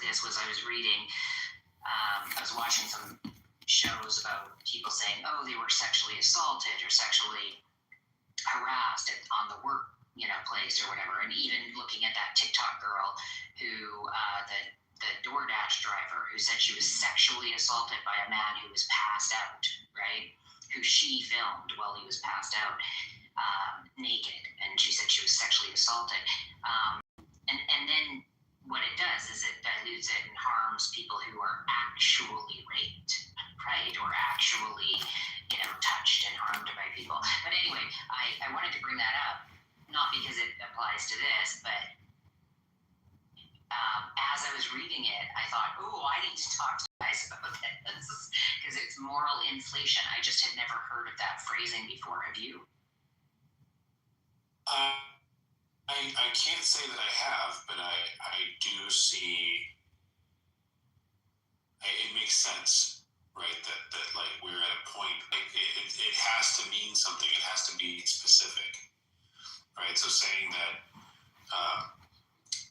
this was I was reading, I was watching some shows about people saying, oh, they were sexually assaulted or sexually harassed on the work, place or whatever. And even looking at that TikTok girl who, the DoorDash driver who said she was sexually assaulted by a man who was passed out, right? Who she filmed while he was passed out, naked. And she said she was sexually assaulted. And then what it does is it dilutes it and harms people who are actually raped, right? Or actually, touched and harmed by people. But anyway, I wanted to bring that up, not because it applies to this, but as I was reading it, I thought, oh, I need to talk to you guys about this because it's moral inflation. I just had never heard of that phrasing before. Have you? I can't say that I have, but I do see. It makes sense, right? That like we're at a point. Like it has to mean something. It has to be specific, right? So saying that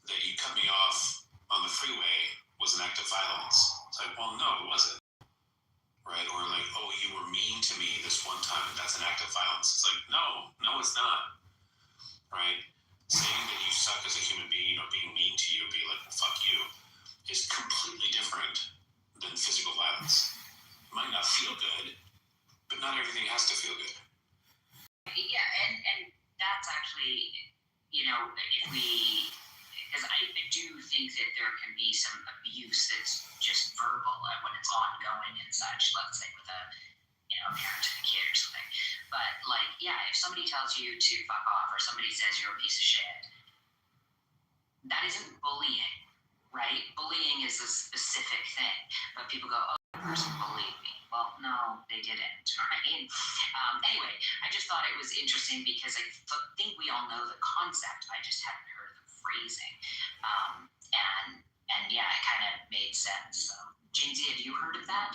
that you cut me off on the freeway was an act of violence. It's like, well, no, it wasn't, right? Or like, oh, you were mean to me this one time. That's an act of violence. It's like, no, it's not, right? Saying that you suck as a human being or being mean to you, being like, well, fuck you, is completely different than physical violence. It might not feel good, but not everything has to feel good. Yeah, and that's actually, if we, because I do think that there can be some abuse that's just verbal when it's ongoing and such, let's say with a, parent to a kid or something. But like, yeah, if somebody tells you to fuck off or somebody says you're a piece of shit, that isn't bullying, right? Bullying is a specific thing, but people go, oh, the person bullied me. Well, no, they didn't, right? Anyway, I just thought it was interesting because I think we all know the concept. I just hadn't heard the phrasing. And yeah, it kind of made sense. So, Jamesy, have you heard of that?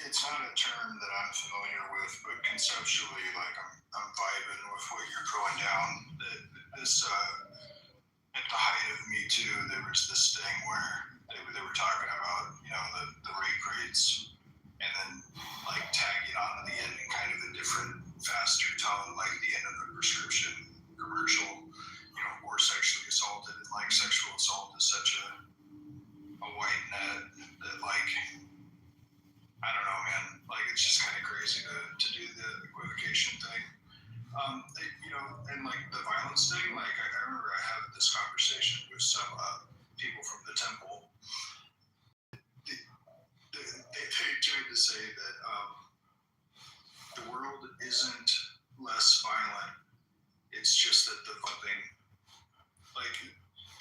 It's not a term that I'm familiar with, but conceptually, like I'm vibing with what you're going down. This at the height of Me Too, there was this thing where they were talking about, the rape rates, and then like tagging on to the end in kind of a different, faster tone, like the end of the prescription commercial, or sexually assaulted. And like sexual assault is such a wide net that like, I don't know, man. Like it's just kind of crazy to do the equivocation thing. And like the violence thing, like I remember I had this conversation with some people from the temple. They tried to say that the world isn't less violent. It's just that the thing, like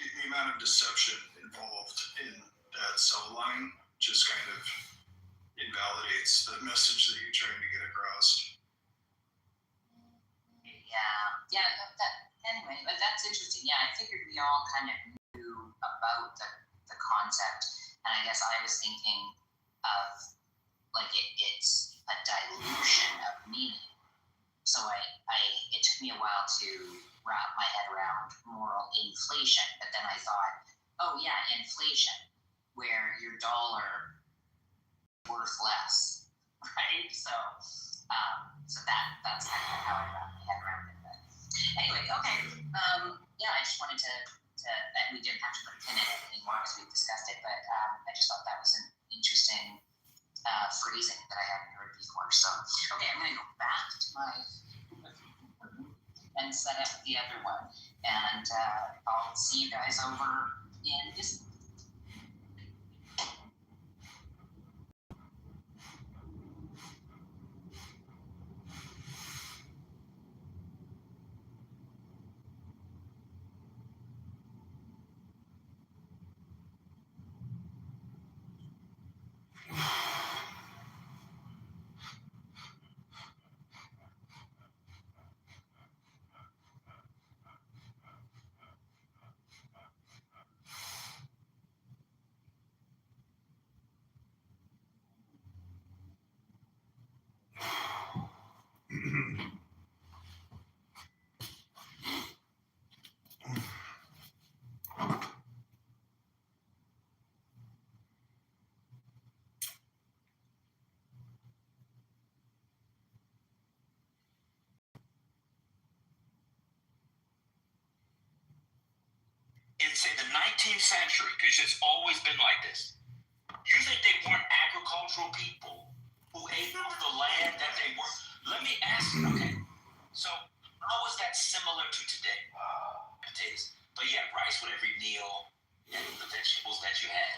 the amount of deception involved in that cell line just kind of invalidates the message that you're trying to get across. Yeah. Anyway, but that's interesting. Yeah, I figured we all kind of knew about the concept, and I guess I was thinking of like it's a dilution of meaning. So it took me a while to wrap my head around moral inflation, but then I thought, oh yeah, inflation, where your dollar worth less, right? So that's kind of how I wrap my head around it. But anyway, okay. Yeah, I just wanted to and we didn't have to put a pin in it anymore because we discussed it, but I just thought that was an interesting phrasing that I hadn't heard before. So, okay, I'm going to go back to my and set up the other one, and I'll see you guys over in just. 19th century, because it's always been like this. You think they weren't agricultural people who ate off the land that they were? Let me ask you, okay, so how is that similar to today? Potatoes. But yeah, rice with every meal and the vegetables that you had.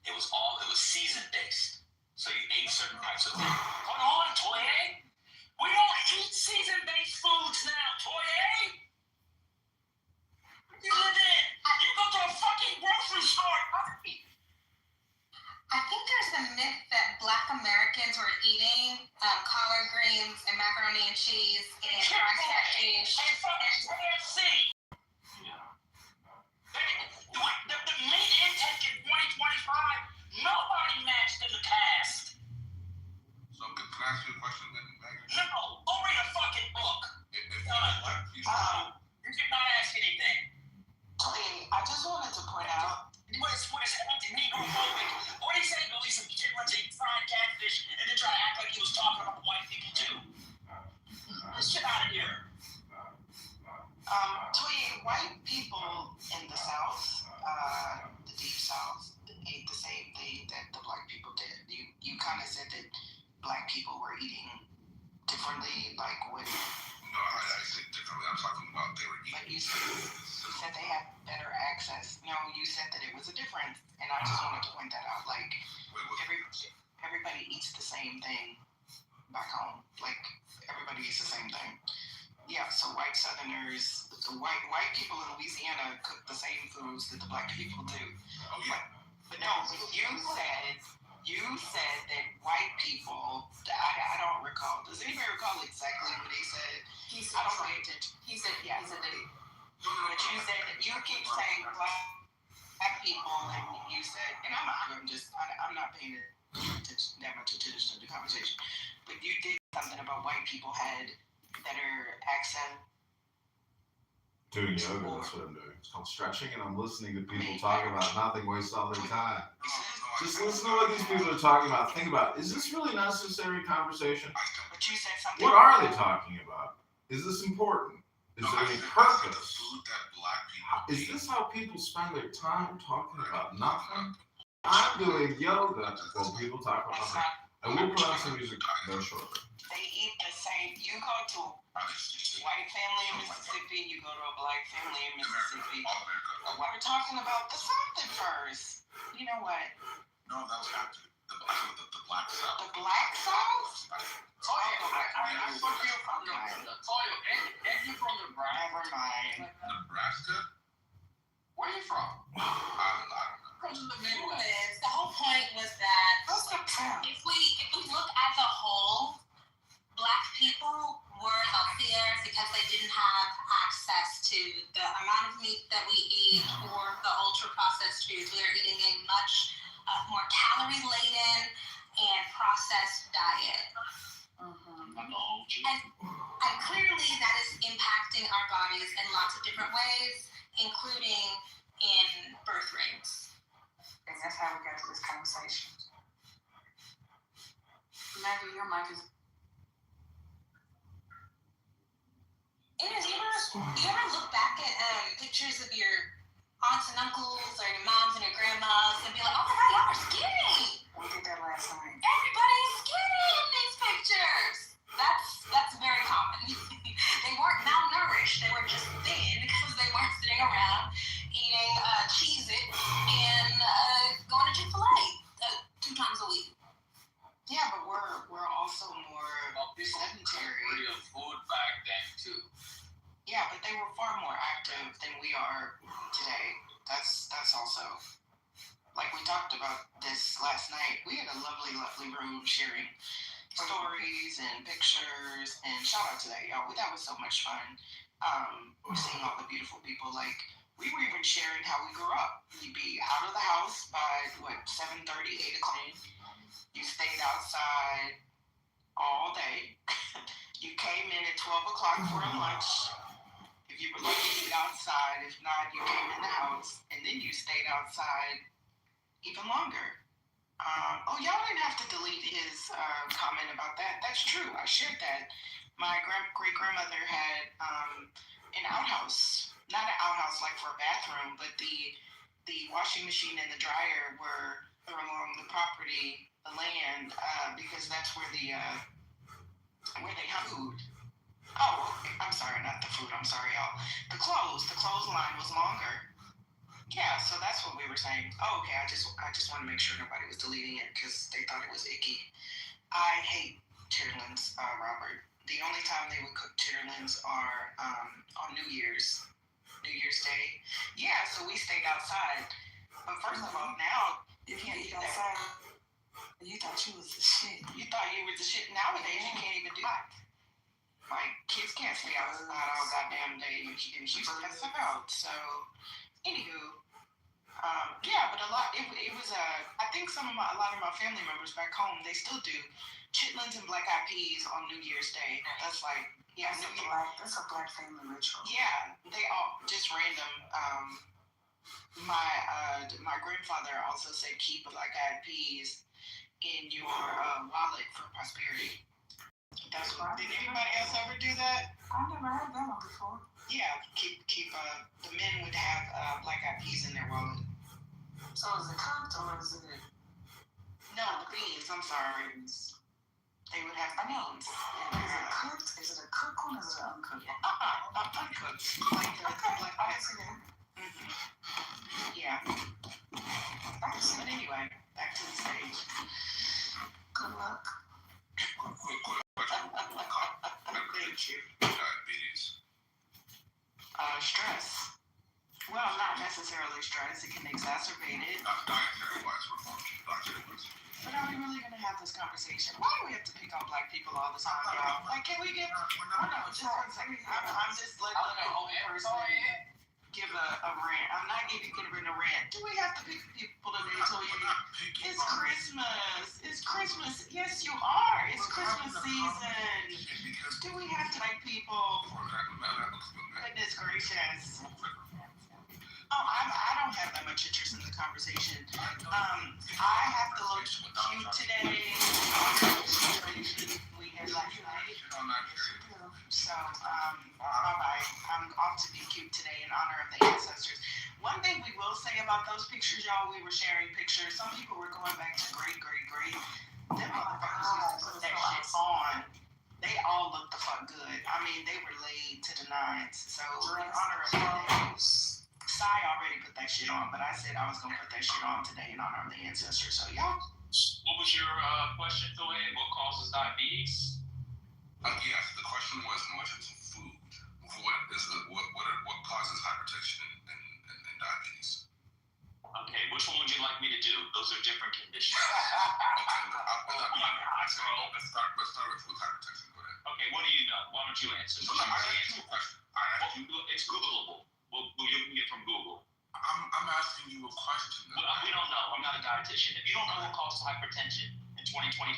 It was season based. So you ate certain types of things. Hold on, Toye. We don't eat season based foods now, Toye. You live in. You go to a fucking grocery store. I think there's a myth that Black Americans were eating collard greens and macaroni and cheese and fried catfish. And fucking KFC. The meat intake in 2025, nobody matched in the past. So can I ask you a question then, Megan? No, go read a fucking book. If black people, You did not ask anything. I just wanted to point out. What is anti-negrophobic? What did he say? Go eat some chicken wings and fried catfish and then try to act like he was talking about white people too. Get shit out of here. White people in the South, the Deep South, ate the same thing that the Black people did. You kind of said that Black people were eating differently, like what? no, I said differently. I'm talking about they were But eating. you said they had better access. No, you said that it was a difference, and I just wanted to point that out. Like everybody eats the same thing back home. Like everybody eats the same thing. Yeah, so white Southerners, the white people in Louisiana cook the same foods that the Black people do. Oh yeah. But no, you said that white people. I don't recall. Does anybody recall exactly what he said? I don't pay attention. He said that. But you said that you keep saying Black people, and you said, and I'm not paying attention, that much attention to the conversation. But you did something about white people had better accent. Doing yoga, that's what I'm doing. It's called stretching, and I'm listening to people talk about nothing, waste all their time. Just listen to what these people are talking about. Think about, is this really necessary conversation? But you said something. What are they talking about? Is this important? Is there any purpose? The food that black people Is this how people spend their time talking about nothing? I'm doing yoga while people talk about That's nothing. not. And we'll put on some music very shortly. They eat the same. You go to a white family in Mississippi, you go to a Black family in Mississippi. All America. We're talking about the South at first. You know what? No, that was after the black South. The Black South? I fuck you from you from Never mind. Nebraska? Where are you from? I don't know. From the The whole point was that What's the town? if we look as a whole, Black people were healthier because they didn't have access to the amount of meat that we eat or the ultra processed foods. We are eating a much more calorie laden and processed diet. And clearly that is impacting our bodies in lots of different ways, including in birth rates. And that's how we got to this conversation. Maggie, your mic is. Ines, you ever look back at pictures of your aunts and uncles or your moms and your grandmas and be like, oh my God, y'all are skinny. We did that last night. Everybody's skinny in these pictures. That's very common. They weren't malnourished. They were just thin because they weren't sitting around eating Cheez-It and going to Chick-fil-A 2 times a week. Yeah, but we're also more sedentary. Real food back then too. Yeah, but they were far more active than we are today. That's also, like we talked about this last night. We had a lovely room sharing stories and pictures, and shout out to that, y'all. That was so much fun. Seeing all the beautiful people. Like, we were even sharing how we grew up. You'd be out of the house by 7:30, 8 o'clock. You stayed outside all day. You came in at 12 o'clock for a lunch. If you were lucky to eat outside, if not, you came in the house, and then you stayed outside even longer. Y'all didn't have to delete his comment about that. That's true. I shared that. My great-grandmother had an outhouse. Not an outhouse like for a bathroom, but the washing machine and the dryer were along the property, the land, because that's where they have food. Oh, I'm sorry, not the food. I'm sorry, y'all. The clothesline was longer. Yeah, so that's what we were saying. Oh, okay. I just want to make sure nobody was deleting it because they thought it was icky. I hate chitterlings, Robert. The only time they would cook chitterlings are on New Year's Day. Yeah, so we stayed outside. But first of all, now you can't eat outside. You thought you was the shit. You thought you were the shit. Nowadays, you can't even do that. Like, kids can't stay outside all goddamn day in Houston. That's out. So, anywho, yeah, but it was I think a lot of my family members back home, they still do chitlins and black eyed peas on New Year's Day. That's like, yeah, that's a black family ritual. Yeah, they all just random. My grandfather also said keep black eyed peas in your wallet for prosperity. That's what. Did anybody else ever do that? I've never heard that one before. Yeah, keep. The men would have black eyed peas in their wallet. So is it cooked or is it? No, beans. I'm sorry. They would have beans. Is it cooked? Is it a cooked one or is it uncooked? Uncooked. Like I see that. Yeah. But anyway, back to the stage. Good luck. Quick question. Thank you. Diabetes. Stress. Well, not necessarily stress. It can exacerbate it. Dietary wise, dietary wise. But are we really going to have this conversation? Why do we have to pick on black people all the time, y'all? Like, can we get... Oh, no, just 1 second. I'm just letting the old person give a rant. I'm not giving a rant. Do we have to pick people today, Toya? It's Christmas. It's Christmas. Yes, you are. It's Christmas season. Do we have to like people? Goodness gracious. Oh, I don't have that much interest in the conversation. I have to look cute today. We had last night. So, bye-bye. I'm off to be cute today in honor of the ancestors. One thing we will say about those pictures, y'all, we were sharing pictures. Some people were going back to great. Them motherfuckers used to put that shit on. They all looked the fuck good. I mean, they were laid to the nines. So, in honor of that, Sai already put that shit on, but I said I was going to put that shit on today in honor of the ancestors. So, y'all. What was your question, Zoe? What causes diabetes? Yes, the question was in relation to food. What causes hypertension and diabetes? Okay, which one would you like me to do? Those are different conditions. Let's start with hypertension. Go ahead. Okay, what do you know? Why don't you answer? I asked you a question. It's Googleable. You can get from Google. I'm asking you a question. We don't know. I'm not a dietitian. If you don't know what causes hypertension in 2025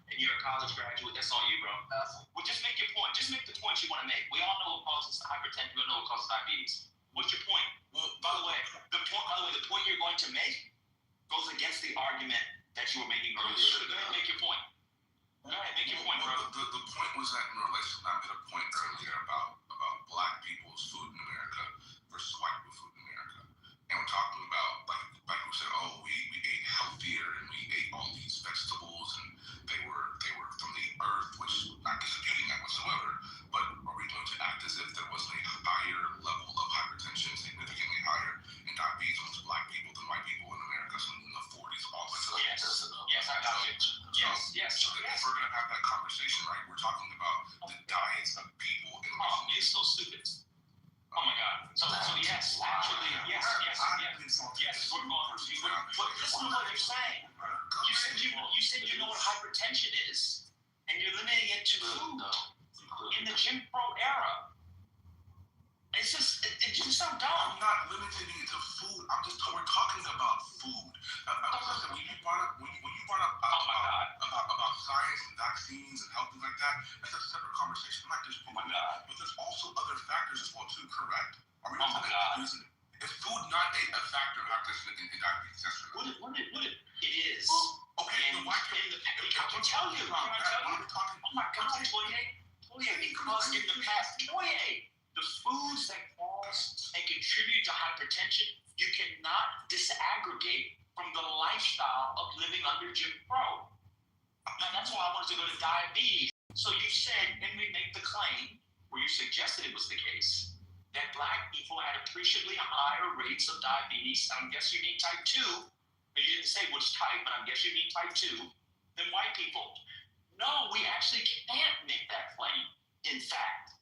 and you're a college graduate, that's on you, bro. Well, just make your point. Just make the point you want to make. We all know what causes hypertension. We all know what causes diabetes. What's your point? Well, by the way, the point you're going to make goes against the argument that you were making earlier. So go ahead and make your point. Go ahead, make your point, bro. The point was that in relation, I made a point earlier about black people's food in America versus white people's food in America. And we're talking about, like we said, oh, we ate healthier and we ate all these vegetables and they were from the earth, which not disputing that whatsoever, but are we going to act as if there was a higher level of hypertension, significantly higher, and diabetes amongst black people than white people in America, so in the 40s all the way to Yes, I got you. Yes. So if we're going to have that conversation, right, we're talking about the diets of people in You're so stupid. Oh my God. So yes, actually, yes. We're going to see. But listen to what you're saying. You said you know what hypertension is, and you're limiting it to food in the Jim Crow era. It's just so dumb. I'm not limiting it to food. We're talking about food. When you brought up about science and vaccines and health things like that, that's a separate conversation. I'm not disputing that. But there's also other factors as well too, correct? Is food not a factor of hypertension in diabetes? Yes or no? What it is. Okay, then why can't I can tell you. Oh my God, Toye, because in the past, the foods that cause and contribute to hypertension You cannot disaggregate from the lifestyle of living under Jim Crow. Now, that's why I wanted to go to diabetes. So you said, and we make the claim, where you suggested it was the case, that black people had appreciably higher rates of diabetes. I guess you mean type 2, but you didn't say which type, but I guess you mean type 2, than white people. No, we actually can't make that claim, in fact.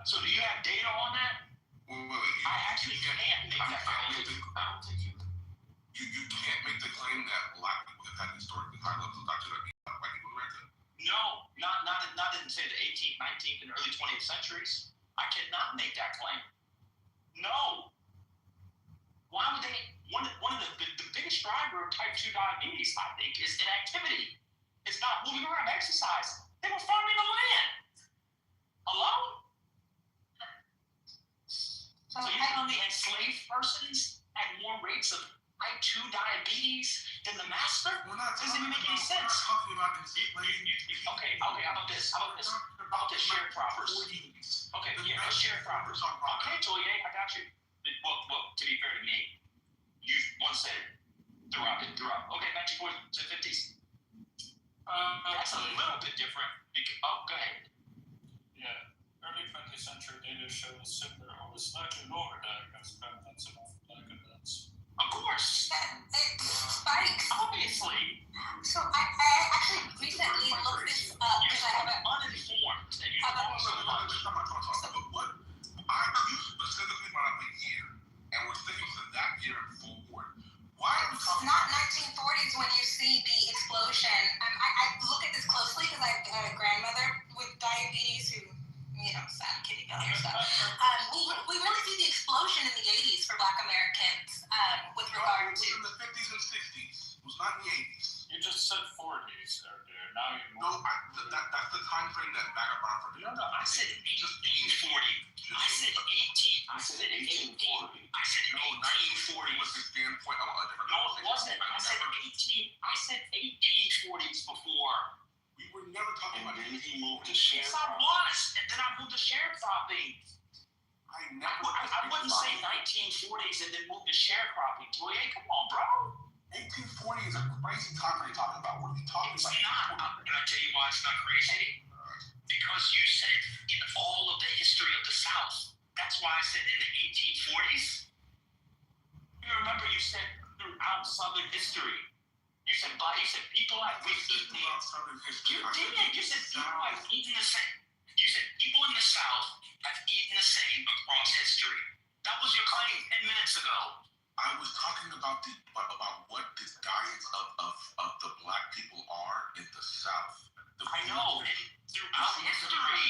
So do you have data on that? I actually can't make that claim. I don't think you can't make the claim that black people have had historically high levels of diabetes than white people in America. No, not in say the 18th, 19th, and early 20th centuries. I cannot make that claim. No. Why would they? One of the biggest driver of type 2 diabetes, I think, is inactivity. It's not moving around, exercise. They were farming the land. Hello? So you're telling me enslaved persons had more rates of type 2 diabetes than the master? Doesn't even make any sense. We're not talking about Okay, how about this? How about the sharecroppers? Okay, yeah, the sharecroppers. Okay, Toye, I got you. Well, to be fair to me, you once said throughout. Okay, 1940s to 50s. That's a little bit different. Go ahead. Yeah, early 20th century data shows similar or slightly lower diagnosed prevalence among black adults. Of course. It spikes. Obviously. So I actually recently looked this up because I have a uninformed. And you But you specifically brought up a year, and we're sticking to that year and forward. Why are we It's talking not about 1940s when you see the explosion. I look at this closely because I have a grandmother with diabetes who, sad kidney failure stuff. We really see the explosion in the 80s for Black Americans with regard it was to. in the 50s and 60s. It was not in the 80s. You just said 40s earlier. Now you No, that's the time frame that Maga brought for No, I said 1840. I said 18. I said 1840. I said No, 1940 was the standpoint of a different No, it conversation. wasn't. I said 18. I said 1840s before. We were never talking about And then anything. he moved to Yes, I was. And then I moved to sharecropping. I wouldn't say 1940s and then move to sharecropping. Toye, come on, bro. 1840 is a crazy time frame you're talking about. What are you talking It's about? not. Can I tell you why it's not crazy? Because you said in all of the history of the South. That's why I said in the 1840s. You remember you said throughout Southern history. You said people have eaten. You did. You said people have eaten the same. You said people in the South have eaten the same across history. That was your claim 10 minutes ago. I was talking about what the diets of the black people are in the South. I know. And throughout history,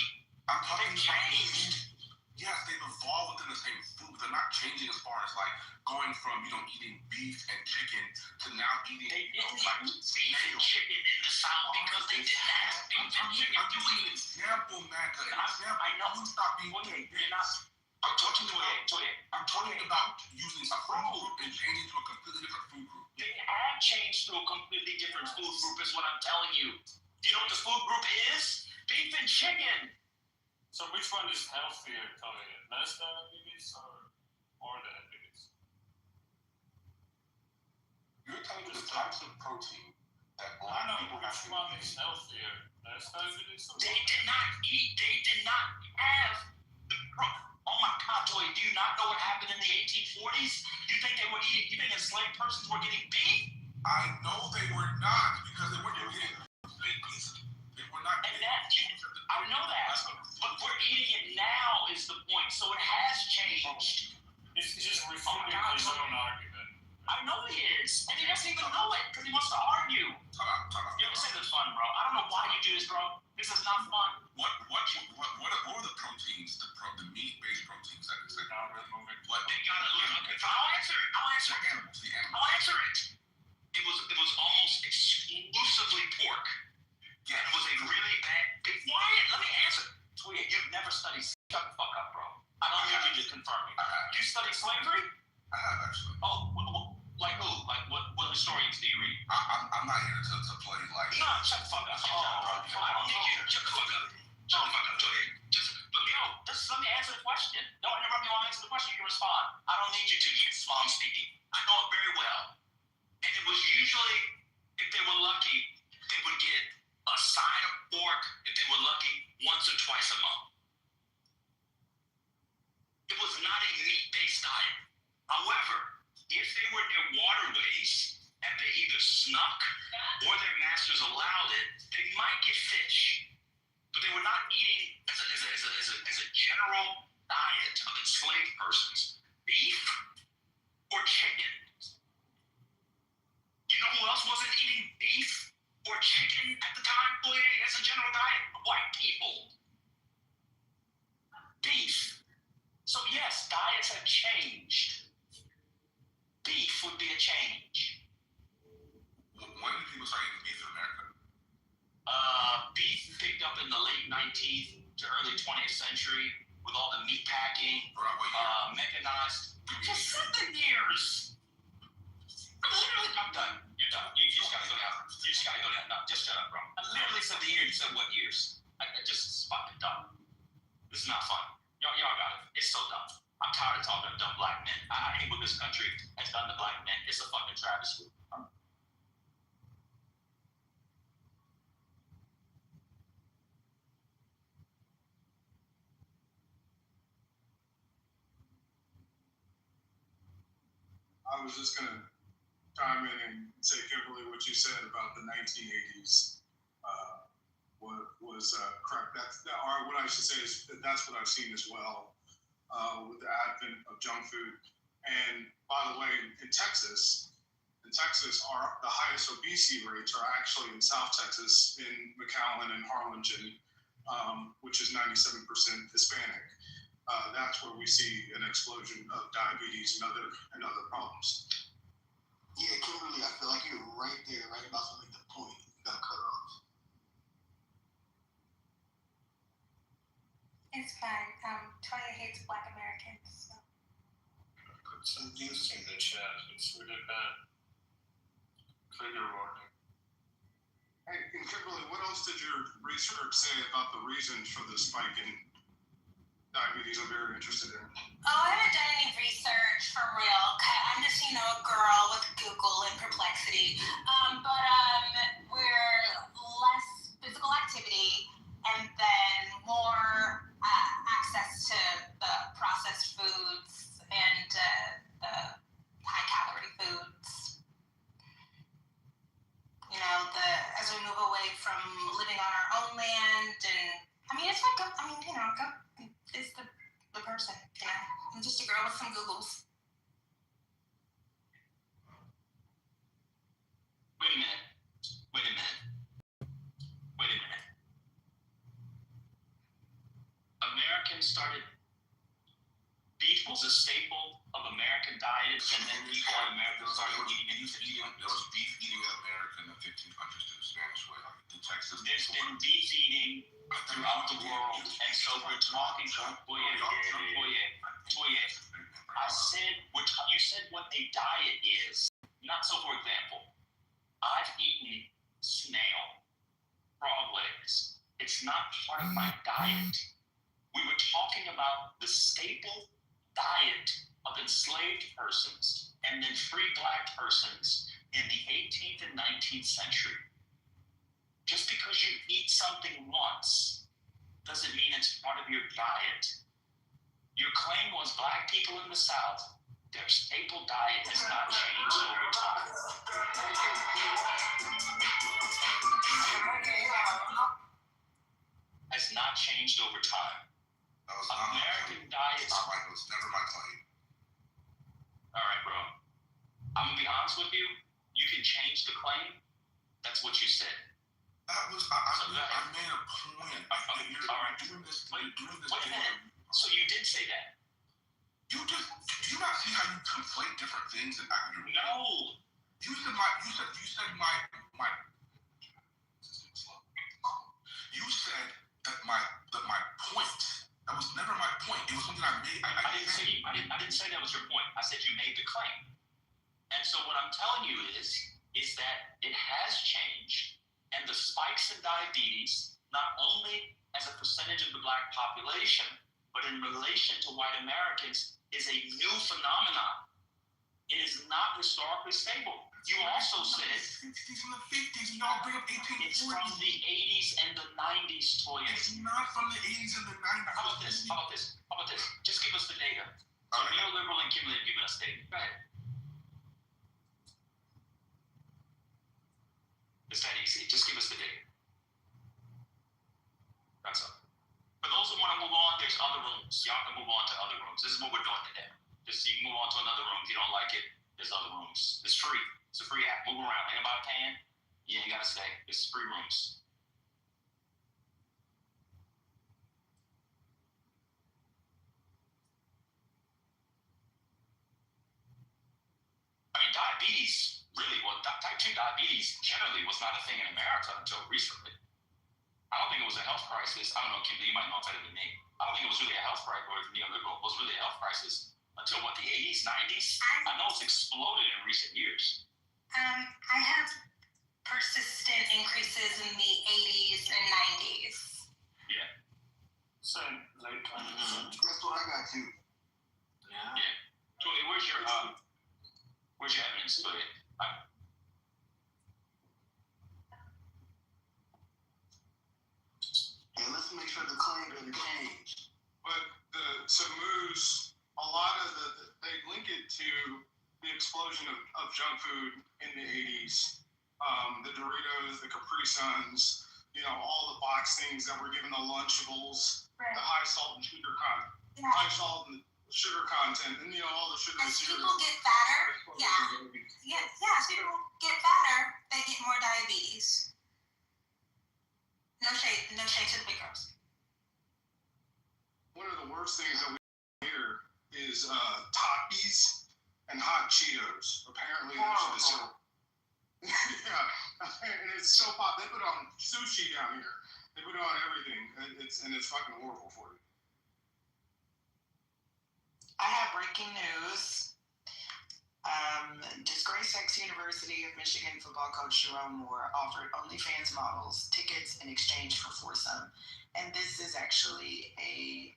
I'm talking they've changed. Yes, they've evolved within the same food. They're not changing as far as like going from eating beef and chicken to now eating They didn't eat beef and chicken in the South because they didn't have beef and chicken. I'm giving you an example, Maga. I know. You stop being. You're not. I'm talking Toye. about using a food group and changing to a completely different food group. They have changed to a completely different food group is what I'm telling you. Do you know what the food group is? Beef and chicken. So which one is healthier, Toye? Less diabetes or more diabetes? You're telling me the types of protein that I black know people which have. one is healthier. Less diabetes or They did not have the oh my God, Toye, do you not know what happened in the 1840s? You think enslaved persons were getting beef? I know they were not because they weren't getting big pieces. They were not. And I know that. But we're eating it now is the point. So it has changed. He's just refuting his own argument. I know he is. And he doesn't even know it because he wants to argue. Talk about. You ever say this fun, bro? I don't know why you do this, bro. This is not fun. What are the proteins, the meat-based proteins that is Now we're moving. what They gotta learn. Okay, I'll answer it. animals, the animals. I'll answer it. It was almost exclusively pork. Yeah. It was a really bad. Be quiet. Let me answer. Toye, you've never studied. Shut the fuck up, bro. I don't need you to confirm me. You studied slavery? I have actually. Oh, like who? Like what historians do you read? I'm not here to play like. No, shut the fuck up. I don't need you. Shut the fuck up. Shut the fuck up, Toye. Just let me answer the question. Don't interrupt me while I answer the question. You can don't need you to. You small speaking. I know it very well. And it was usually, if they were lucky, they would get a side of pork, if they were lucky, once or twice a month. It was not a meat-based diet. However, if they were near waterways and they either snuck or their masters allowed it, they might get fish. But they were not eating as a general diet of enslaved persons beef or chicken. You know who else wasn't eating beef or chicken at the time, as a general diet? White people. Beef. So yes, diets have changed. Beef would be a change. When did people start eating beef in America? Beef picked up in the late 19th to early 20th century with all the meat packing, mechanized. Just 7 years. Literally, I'm done. You're done. You just gotta go down. You just gotta go down. No, just shut up, bro. I literally said the year. You said what years? I just fucking dumb. This is not fun. Y'all got it. It's so dumb. I'm tired of talking to dumb black men. I hate what this country has done to black men. It's a fucking travesty. I was just going to chime in and say, Kimberly, what you said about the 1980s was correct. What I should say is that's what I've seen as well with the advent of junk food. And by the way, in Texas, the highest obesity rates are actually in South Texas, in McAllen and Harlingen, which is 97% Hispanic. That's where we see an explosion of diabetes and other problems. Yeah, Kimberly, I feel like you're right there, right about to make the point. You got cut off. It's fine. Toya hates Black Americans. So. Some news in the chat. It's really bad. Trigger warning. Hey, and Kimberly, what else did your research say about the reasons for the spike in diabetes? I'm very interested in. Oh, I haven't done any research for real. I'm just, a girl with Google and perplexity. But we're less physical activity and then more access to the processed foods and the high-calorie foods. As we move away from living on our own land, and it's like, go is the person, I'm just a girl with some Googles. Wait a minute. Americans started, beef was a staple of American diet, and then people in America started eating it. There was beef eating in America in the 1500s to the Spanish way, like in Texas. There's been beef eating throughout the world, and so we're talking. Toye. I said, you said what a diet is. Not so, for example, I've eaten snail, frog legs. It's not part of my diet. We were talking about the staple diet of enslaved persons and then free black persons in the 18th and 19th century. Just because you eat something once doesn't mean it's part of your diet. Your claim was black people in the South, their staple diet has not changed over time. Has not changed over time. American diets. It was never my claim. All right, bro. I'm gonna be honest with you. You can change the claim. That's what you said. I made a point. All right. Wait a minute. So you did say that? Do you not see how you conflate different things and accurate? No. You said my. You said that my point. That was never my point. It was something I made. I didn't say that was your point. I said you made the claim. And so what I'm telling you is that it has changed, and the spikes in diabetes, not only as a percentage of the black population, but in relation to white Americans is a new phenomenon. It is not historically stable. You also said It's from the 50s. Y'all bring up 1840s. it's from the 80s and the 90s, Toya. It's not from the 80s and the 90s. How about this? How about this? How about this? Just give us the data. So neoliberal and Kimberly have given us data. Go ahead. It's that easy. Just give us the data. That's all. For those who want to move on, there's other rooms. Y'all can move on to other rooms. This is what we're doing today. Just you can move on to another room. If you don't like it, there's other rooms. It's free. It's a free app. Move around. Ain't nobody paying. You ain't gotta stay. It's free rooms. I mean, diabetes really was type 2 diabetes generally was not a thing in America until recently. I don't think it was a health crisis. I don't know, Kimberly, you might know better than me. I don't think it was really a health crisis, or neoliberal was really a health crisis until what, the 80s, 90s? I know it's exploded in recent years. I have persistent increases in the 80s and 90s. Yeah. Same, late 20th century. That's what I got too. Yeah. Julie, where's your evidence for it? And let's make sure the claim doesn't change. But to Moose, a lot of they link it to the explosion of junk food in the 80s. The Doritos, the Capri Suns, all the box things that were given the Lunchables, Right. the high salt and sugar content, Yeah. high salt and sugar content, and all the sugar As cereals. people get fatter, as people get fatter, they get more diabetes. No shade to the big girls. One of the worst things that we hear is Takis and hot Cheetos. Apparently, that's the yeah, and it's so hot. They put on sushi down here. They put on everything. It's fucking horrible for you. I have breaking news. Disgraced ex-University of Michigan football coach Jerome Moore offered OnlyFans models tickets in exchange for foursome. And this is actually a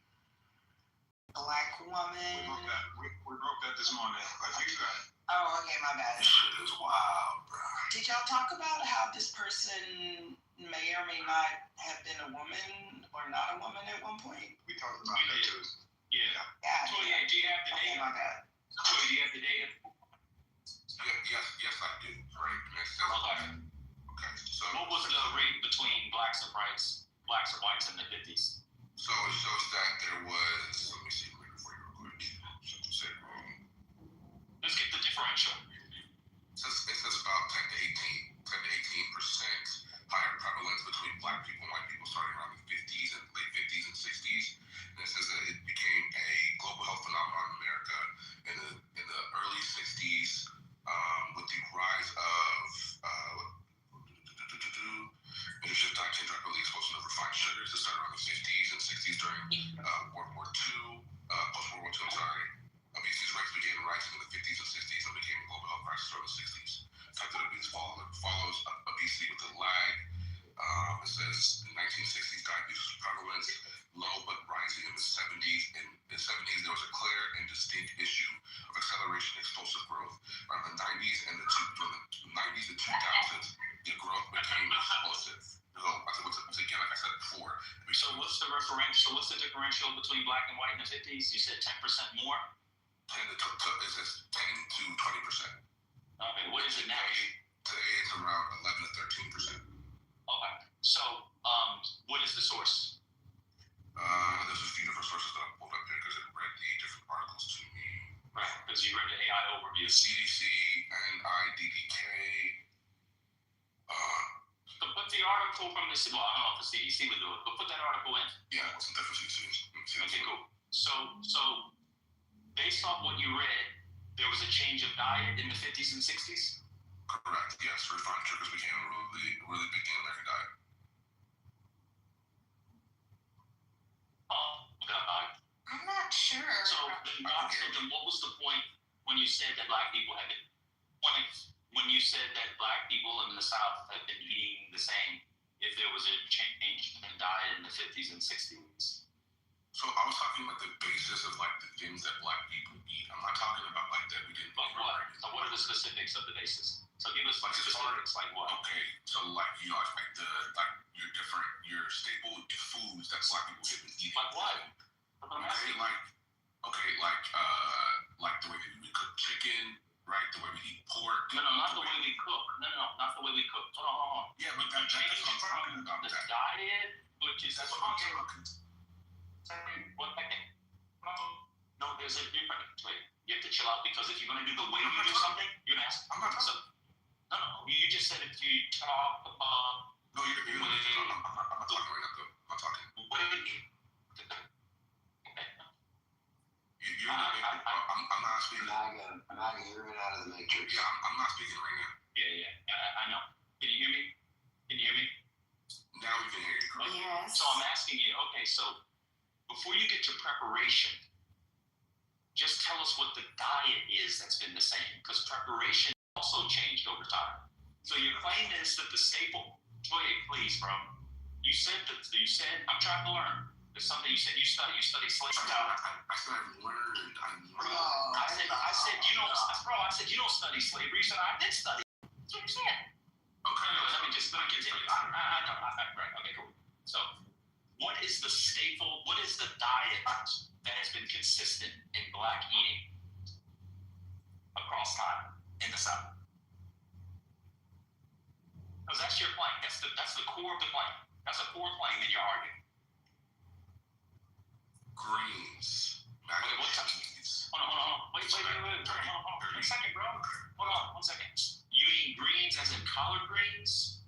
black woman. We broke that this morning. I fixed that. Oh, okay, my bad. This shit is wild, bro. Did y'all talk about how this person may or may not have been a woman or not a woman at one point? We talked about that too. Yeah. Yeah. Toya, do you have the Okay, data? my bad. Toya, do you have the data? Yes, I do. Right. Okay. So What was the rate between blacks and whites in the 50s? So it shows that there was. Let me see for you real quick. Something said wrong. Let's get the differential. It says about 10 to 18% higher prevalence between black people and white people starting around the 50s and late 50s and 60s. And it says that it became a global health phenomenon in America in the early 60s with the rise of leadership diet change rapidly exposure of refined sugars that started around the 50s and 60s during World War II, post-World War II, I'm sorry. Obesity rates began rising in the 50s and 60s and became a global health crisis during the 60s. Type 2 diabetes follows obesity with a lag. It says in 1960s diabetes was prevalent, low but rising in the 70s. In the 70s, there was a clear and distinct issue of acceleration and explosive growth. Around the 90s and the 90s and 2000s, the growth became explosive. So, again, like I said before. So what's the differential? What's the differential between black and white in the 50s? You said 10% more? 10 to 20%. Okay, what is it now? Today it's around 11 to 13%. Okay. So, what is the source? There's a few different sources that I pulled up here because it read the different articles to me. Right, because you read the AI overview. CDC, NIDDK. So put the article from the, well, I don't know if the CDC would do it, but put that article in. Yeah, it's definitely CDC. Okay, cool. So based off what you read, there was a change of diet in the 50s and 60s? Correct, yes. Refined sugars became a really big thing in American diet. Oh, God. I'm not sure. So then what was the point when you said that black people had been, when you said that black people in the South had been eating the same, if there was a change in diet in the 50s and 60s? So I was talking about the basis of like the things that black people eat. I'm not talking about like that we didn't. Like what? So what are the specifics of the basis? So give us like Like, specifics, like what? Okay, so like your different your staple foods that black people have been eating. Like what? Okay, like the way that we cook chicken, right? The way we eat pork. No, not the way we cook. No, not the way we cook. Hold on. Yeah, but that's what I'm talking about. The diet, which is That's what I'm talking. What I think. No, there's a different. Wait, you have to chill out because if you're gonna do the way you do something, you're gonna ask. I'm not talking. No, you just said if you talk about. No, I'm not talking right now, though. I'm talking. What do you mean? I'm not speaking. I can hear it out of the matrix. Yeah, I'm not speaking right now. Yeah, I know. Can you hear me? Now we can hear you. Yes. So I'm asking you, okay, so before you get to preparation, just tell us what the diet is that's been the same, because preparation also changed over time. So your claim is that the staple, please, bro. You said I'm trying to learn. There's something you said you study slavery. I said I've learned. I said you don't study slavery. You said I did study. That's what you said. Okay. Let me continue. I know. Right. Okay, cool. So, what is the staple? What is the diet that has been consistent in black eating across time in the South? Because that's your claim. That's the core of the claim. That's a core claim in your argument. Greens. Wait, what type? Hold on. Wait. Hold on. 1 second, bro. Hold on. 1 second. You eat greens as in collard greens?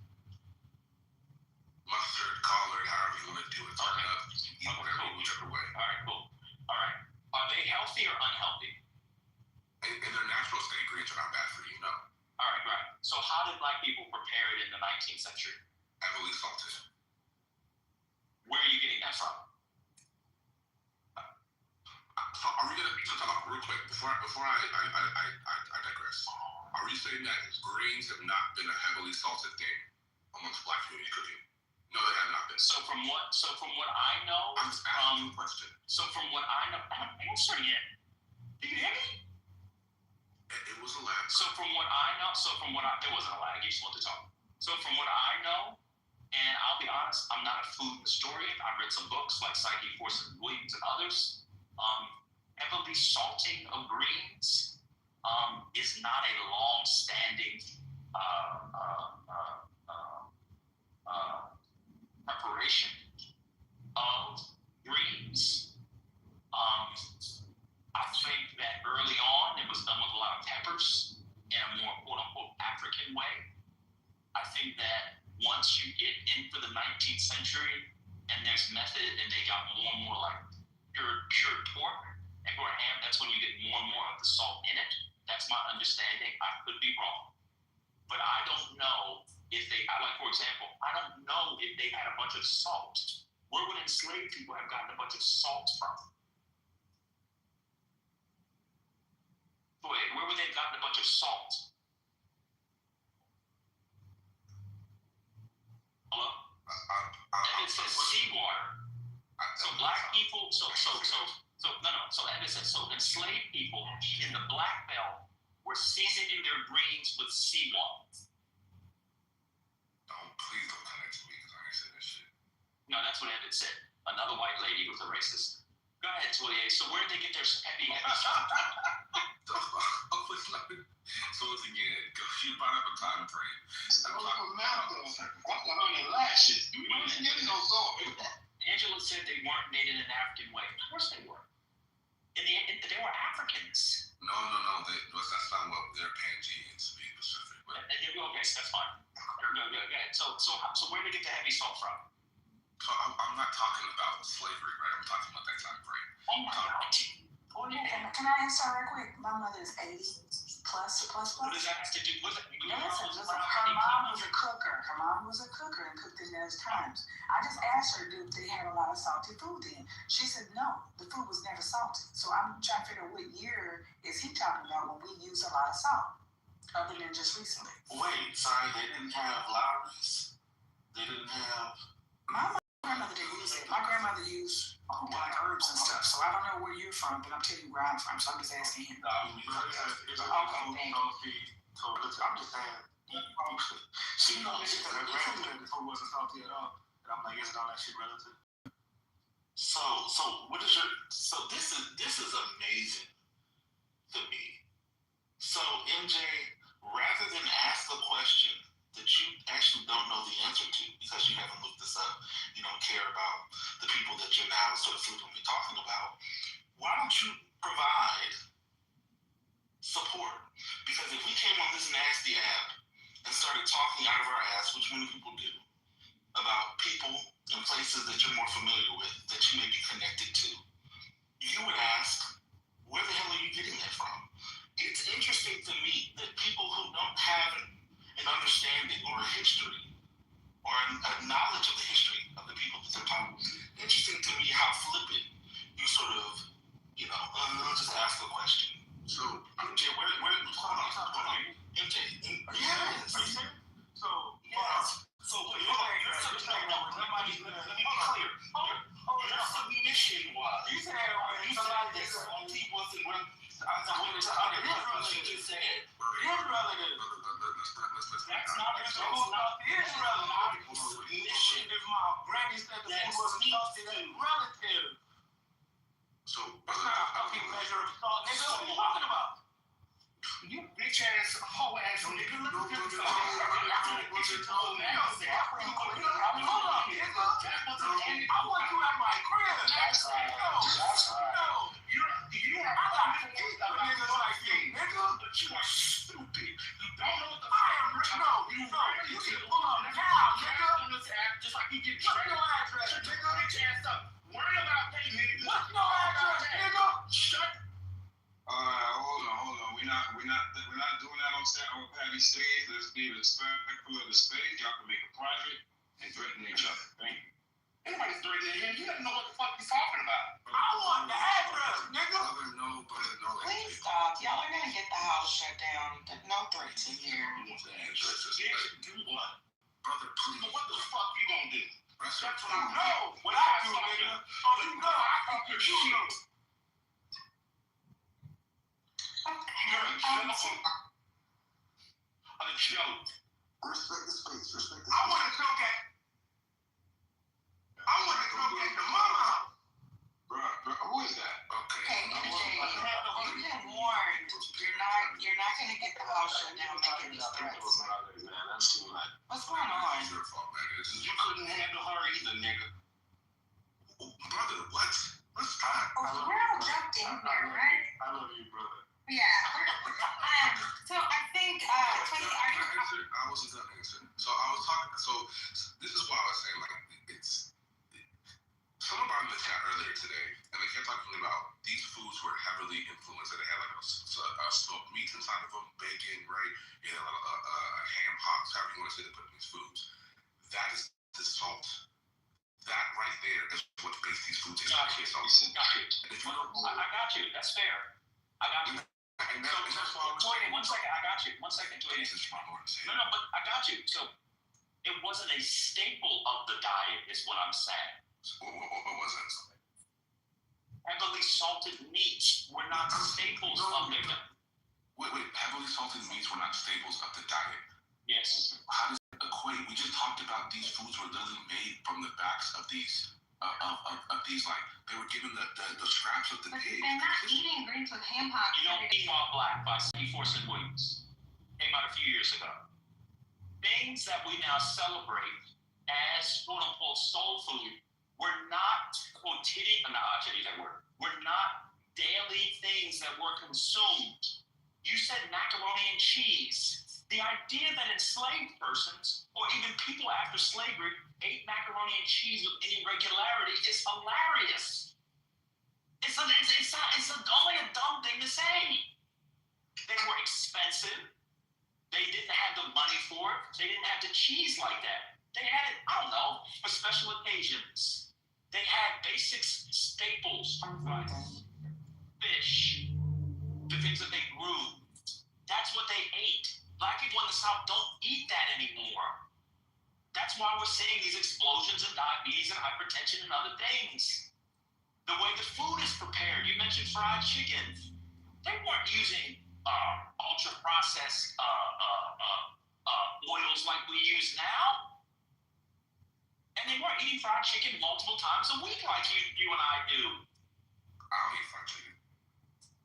Mustard, collard, however you want to do it. Okay. You can eat whatever, whichever way. All right, cool. All right. Are they healthy or unhealthy? In their natural state, greens are not bad for you, no. All right, right. So how did black people prepare it in the 19th century? Heavily salted. Where are you getting that from? So are we gonna talk about real quick before I digress? Are we saying that greens have not been a heavily salted thing amongst black community cooking? No, they have not been. So from what I know, I'm just asking you a question. So from what I know, I'm answering it. Do you hear me? It was a lag. So from what I know, there wasn't a lag. You just want to talk. So from what I know, and I'll be honest, I'm not a food historian. I've read some books like Psyche, Forsyth Williams, and others. Heavily salting of greens is not a long-standing preparation of greens. I think that early on it was done with a lot of peppers in a more quote-unquote African way. I think that once you get into the 19th century and there's method and they got more and more like pure pork and pure ham, that's when you get more and more of the salt in it. That's my understanding. I could be wrong. But I don't know if for example, I don't know if they had a bunch of salt. Where would enslaved people have gotten a bunch of salt from? Where would they have gotten a bunch of salt? Hello? And it says seawater. So black people, so Evan said, so enslaved people in the Black Belt were seasoning their greens with seawater. Please don't connect to me because I ain't said this shit. No, that's what Evan said. Another white lady who's a racist. Go ahead, Toye. So where did they get their heavy salt? So once again, you brought up a time frame. Lashes. We wasn't getting no salt. Angela said they weren't made in an African way. Of course they were. They were Africans. No. That's not what they're Pangeans, to be specific. But Okay, that's fine. Go ahead. So where did they get the heavy salt from? so I'm not talking about slavery, right? I'm talking about that time frame. Oh my God. Can I answer real quick? My mother is 80 plus. What does that have to do with it? Listen, her mom was a cooker. And cooked in those times. I just asked her, do they have a lot of salty food then? She said no, the food was never salty. So I'm trying to figure out what year is he talking about when we use a lot of salt, other than just recently. Wait, sorry, they didn't have Lowry's? They didn't have... My grandmother didn't use it. My grandmother used like herbs and stuff. So I don't know where you're from, but I'm telling you where I'm from. So I'm just asking him. Okay, thank you. So listen, I'm just saying. She said her granddad said the food wasn't salty at all, and I'm like, isn't all that shit relative? So what is your? So this is amazing to me. So MJ, rather than ask a question that you actually don't know the answer to because you haven't looked this up, you don't care about the people that you're now sort of flippantly talking about, why don't you provide support? Because if we came on this nasty app and started talking out of our ass, which many people do, about people and places that you're more familiar with, that you may be connected to, you would ask, where the hell are you getting that from? It's interesting to me that people who don't have an understanding or a history or a knowledge of the history of the people that they're talking about, interesting to me how flippant you sort of, just ask a question. So, MJ, hold on. MJ, yes. Are you serious? So, yes. So, let me be clear. Your submission was, you said this on people and when she just said, that's not submission. If my granny said the food wasn't salty, that's relative. So, that's not a fucking measure of salt. Nigga, what are you talking about? You bitch ass, hoe ass nigga. Look at this. What you told me? Hold on, nigga. I want you at my crib. That's right. No. I got to eat the niggas like you, nigga. But you are stupid. You don't know what the fuck you can pull on the cow, nigga. on this app just like you get What's your address, Shut your nigga? bitch ass up. Worry about that, nigga. What's your address, nigga? Shut. Hold on. We're not doing that on Patty stage. Let's be respectful of the space. Y'all can make a private and threaten each other. Thank you. Anybody's threatening him. You don't know what the fuck he's talking about. I want the address, nigga. No. Please stop. Y'all are gonna get the house shut down. No threats in here. Do what? Brother, please. What the fuck you gonna do? That's what I know. What I do, nigga. Oh, you know. I think you know. You're a joke. A joke. Respect the space. I want to go get the mama. Bro, who is that? Okay, you've been warned. You're not gonna get the house shut down making these threats. What's going on? It's your fault, man. You couldn't handle her either, nigga. Brother, what? Let's stop. We're all jumped in here, right? I love you, brother. Yeah. So I think, Tony, are you? I wasn't done answering. So I was talking. So this is why I was saying, like, it's. Someone brought in the chat earlier today, and they kept talking about these foods were heavily influenced. They had like a smoked meat inside of them, bacon, right? You know, a ham hocks, however you want to say they put in these foods. That is the salt. That right there is what makes these foods Got you. And if you don't, I got you. That's fair. I got you. and that's why I was Wait, 1 second. I got you. 1 second. No, but I got you. So it wasn't a staple of the diet, is what I'm saying. What was it? Heavily salted meats were not staples of the diet. Wait. Heavily salted meats were not staples of the diet. Yes. How does it equate? We just talked about these foods were literally made from the backs of these like they were given the scraps of the But pig. they're not eating greens with ham hocks. You know, Quinoa Black by C. Forson Williams came out a few years ago. Things that we now celebrate as quote unquote soul food were not were not daily things that were consumed. You said macaroni and cheese. The idea that enslaved persons, or even people after slavery, ate macaroni and cheese with any regularity is hilarious. It's only a dumb thing to say. They were expensive. They didn't have the money for it. They didn't have the cheese like that. They had it, I don't know, for special occasions. They had basic staples, rice, fish, the things that they grew. That's what they ate. Black people in the South don't eat that anymore. That's why we're seeing these explosions in diabetes and hypertension and other things. The way the food is prepared. You mentioned fried chicken. They weren't using ultra-processed oils like we use now. And they weren't eating fried chicken multiple times a week like you and I do. I don't eat fried chicken.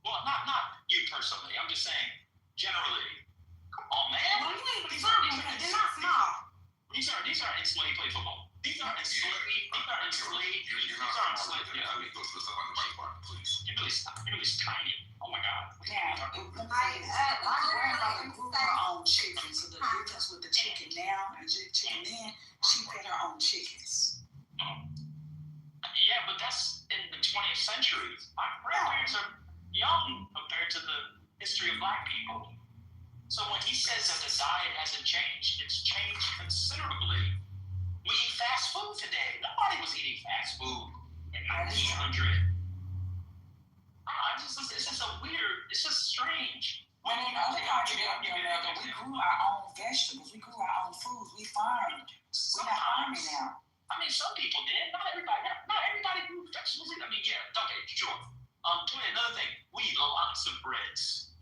Well, not you personally. I'm just saying generally. Come on, man. Well, you ain't deserving because they're not small. These are enslaved play football. These are enslaved. These are enslaved. You're These not are enslaved. Yeah, I mean, go to the stuff on the right part, please. You're really tiny. Oh my God. Yeah, my grandmother grew her own chicken, so the difference with the chicken now and chicken then, she fed her own chickens. Yeah, but that's in the 20th century. My grandparents are young compared to the history of Black people. So when he says that the diet hasn't changed, it's changed considerably. We eat fast food today. Nobody was eating fast food in 1900. It's just a weird, it's just strange. When in other countries, we grew our own vegetables, we grew our own foods, we farmed. We're not farming now. I mean, some people did. Not everybody grew vegetables. I mean, yeah, okay, sure. Another thing, we eat lots of breads.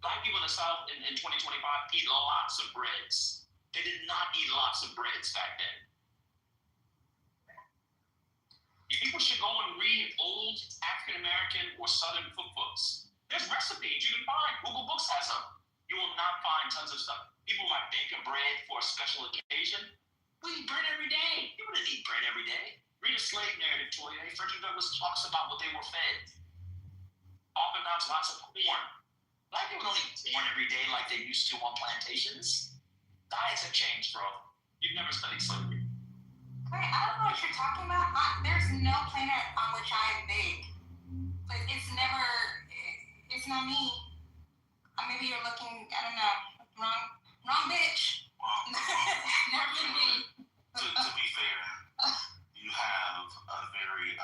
Black people in the South in 2025 eat lots of breads. They did not eat lots of breads back then. People should go and read old African American or Southern cookbooks. There's recipes you can find. Google Books has them. You will not find tons of stuff. People might bake a bread for a special occasion. We eat bread every day. You wouldn't eat bread every day. Read a slave narrative, Toya. Frederick Douglass talks about what they were fed. Oftentimes lots of corn. Black people don't eat corn every day like they used to on plantations. Diets have changed, bro. You've never studied slavery. Wait, I don't know what you're talking about. There's no planet on which I am big. But it's not me. Maybe you're looking, I don't know, wrong bitch. Never me. To be fair, you have a very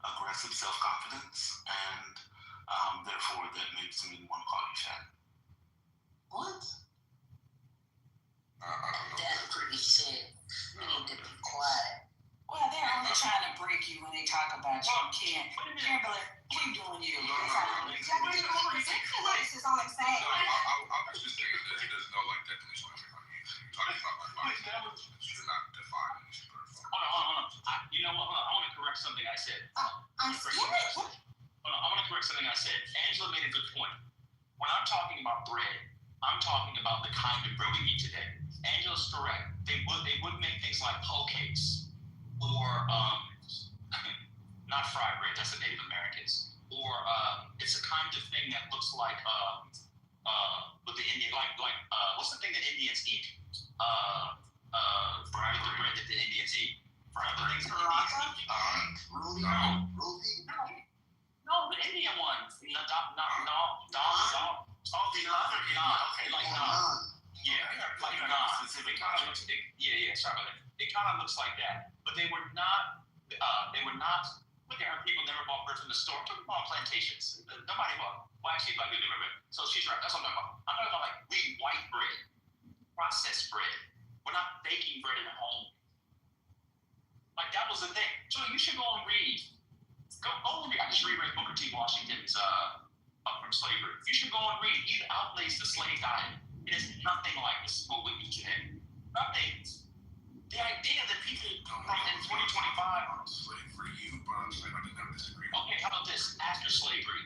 aggressive self-confidence, and therefore that makes me want to call you fat. What? I don't know. That's pretty sick. We need to be quiet. Well, they're only trying to break you when they talk about you. Kimberly, keep doing you. Ridiculous is all I'm saying. I'll just say that there's no like definition of it. You're talking about my body. You're not defining this person. Hold on. You know what? Hold on. I want to correct something I said. I'm scared. Hold on. I want to correct something I said. Angela made a good point. When I'm talking about bread, I'm talking about the kind of bread we eat today. Angela's correct. They would make things like hoe cakes, or not fried bread. That's the Native Americans. Or it's a kind of thing that looks like with the Indian what's the thing that Indians eat? Fried bread that the Indians eat. Fried things that Indians eat. No, the Indian one. Sorry about that. It kind of looks like that, but they were not. Look at her. People never bought bread from the store. I'm talking about plantations. Nobody bought. Well, actually, black people never bread. So she's right. That's what I'm talking about. I'm talking about like we eat white bread, processed bread. We're not baking bread at home. Like that was the thing. So you should go and read. Go and read. I just reread Booker T. Washington's Up from Slavery. You should go and read. He outlays the slave diet. It is nothing like this what we eat today. Nothing. The idea that people from in 2025. Slave for you, but I'm saying I did not disagree. Okay, how about this? After slavery.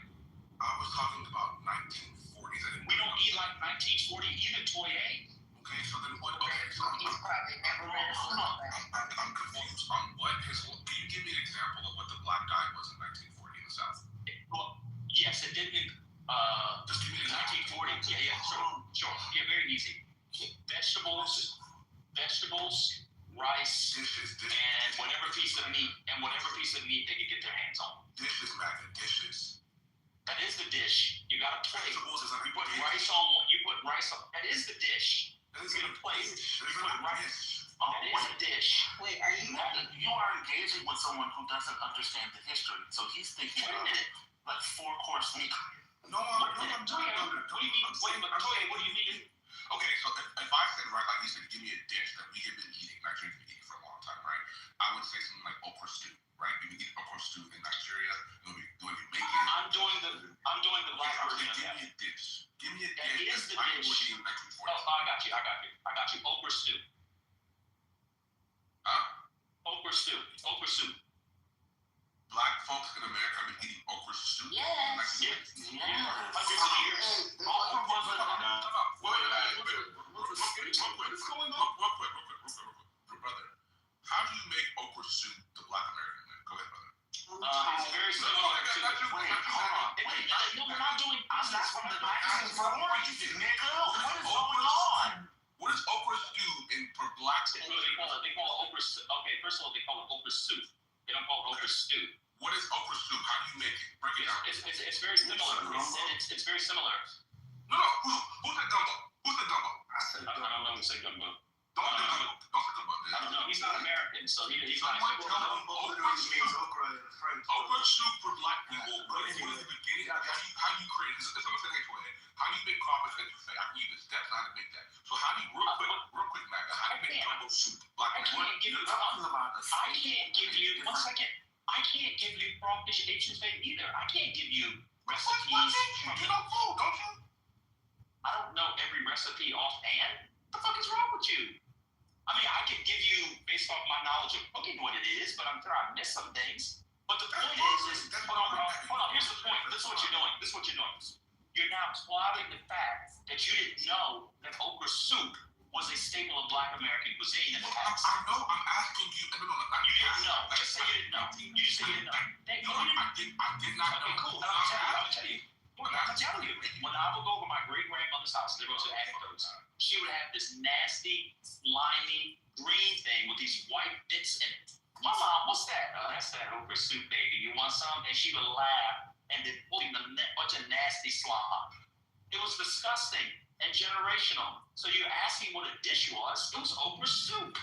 I was talking about 1940s. We don't eat like 1940 either, Toye. Okay, so then what? Okay, so He's probably never read a book. I'm confused on what his. Can you give me an example of what the black diet was in 1940 in the South? Well, yes, it did. Just give me an example. 1940. Yeah, sure. Yeah, very easy. Vegetables, rice, Dishes. and whatever piece of meat they could get their hands on. Dishes, Mac, dishes. That is the dish. You got a plate. Vegetables is like You put rice on. That is the dish. That You get a plate. That is put not a rice. dish. That is a dish. Wait, are you? You are engaging with someone who doesn't understand the history, so he's thinking Wait a of minute. like 4-course meat. No, I'm not. What do you mean? Wait, but Toye, what do you mean? Okay, so if I said, right, like you said, give me a dish that we have been eating, Nigerians have been eating for a long time, right? I would say something like okra stew, right? We eat okra stew in Nigeria. When we make it, I'm doing the black version of give that. me a dish. Give me a That dish. is the I dish. would eat in 1940s. Oh, I got you. Okra stew. Okra stew. It's okra soup. Black folks in America have been eating okra stew. Yes. Yes. Hundreds of years. Okra wasn't enough. What's going on? Real quick, brother. How do you make okra soup the Black American way? Go ahead, brother. It's very similar to. Wait, hold on. No, we're not doing. I'm not from the 1940s, nigga. What is going on? What is okra stew for Black They folks? call it okra soup. Okay, first of all, they call it okra soup. They don't call it okra stew. What is okra soup? How do you make it? Break it down. It's very similar. It's very similar. No. Who's the gumbo? Who's the gumbo? I don't know who say gumbo. Don't say gumbo. I don't know. He's not American, so he's not. Okra soup for Black people. What is the beginning? How do you create it? If someone said, hey, go ahead. How do you make crawfish as you say? I can give you the steps on how to make that. So how do you, real quick, Matt, how do you make gumbo soup? Black I can't give you. One second. I can't give you crawfish Asian thing either. I can't give you recipes. You know food, don't you? I don't know every recipe offhand. What the fuck is wrong with you? I mean, I could give you, based off my knowledge of cooking, what it is, but I'm sure I missed some things. But the point is, hold on, here's the point. This is what you're doing. You're now plotting the fact that you didn't know that okra soup was a staple of Black American cuisine in the past. I know, I'm asking you. You didn't know. Just say you didn't know. You just say you didn't know. I did not know. Okay, cool. I'll tell you. I'm telling you, when I would go over my great grandmother's house, there was an anecdote. She would have this nasty, slimy, green thing with these white bits in it. My mom, what's that? That's that okra soup, baby. You want some? And she would laugh and then put in a bunch of nasty slop. It was disgusting and generational. So you're asking what a dish was? It was okra soup.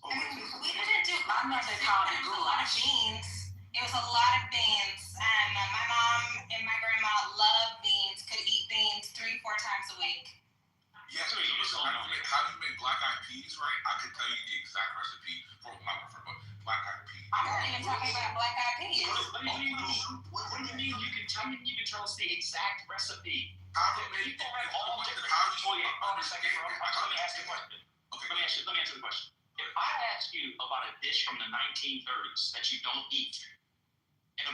We didn't do. My mother called it a lot of beans. It was a lot of beans, and my mom and my grandma loved beans. Could eat beans 3-4 times a week. Yeah, so how do you make black eyed peas, right? I can tell you the exact recipe for black eyed peas. I'm not even talking about black eyed peas. What do you mean? You can tell us the exact recipe. How do you make people have all different. Let me ask you a question. Okay. Let me answer the question. If I ask you about a dish from the 1930s that you don't eat,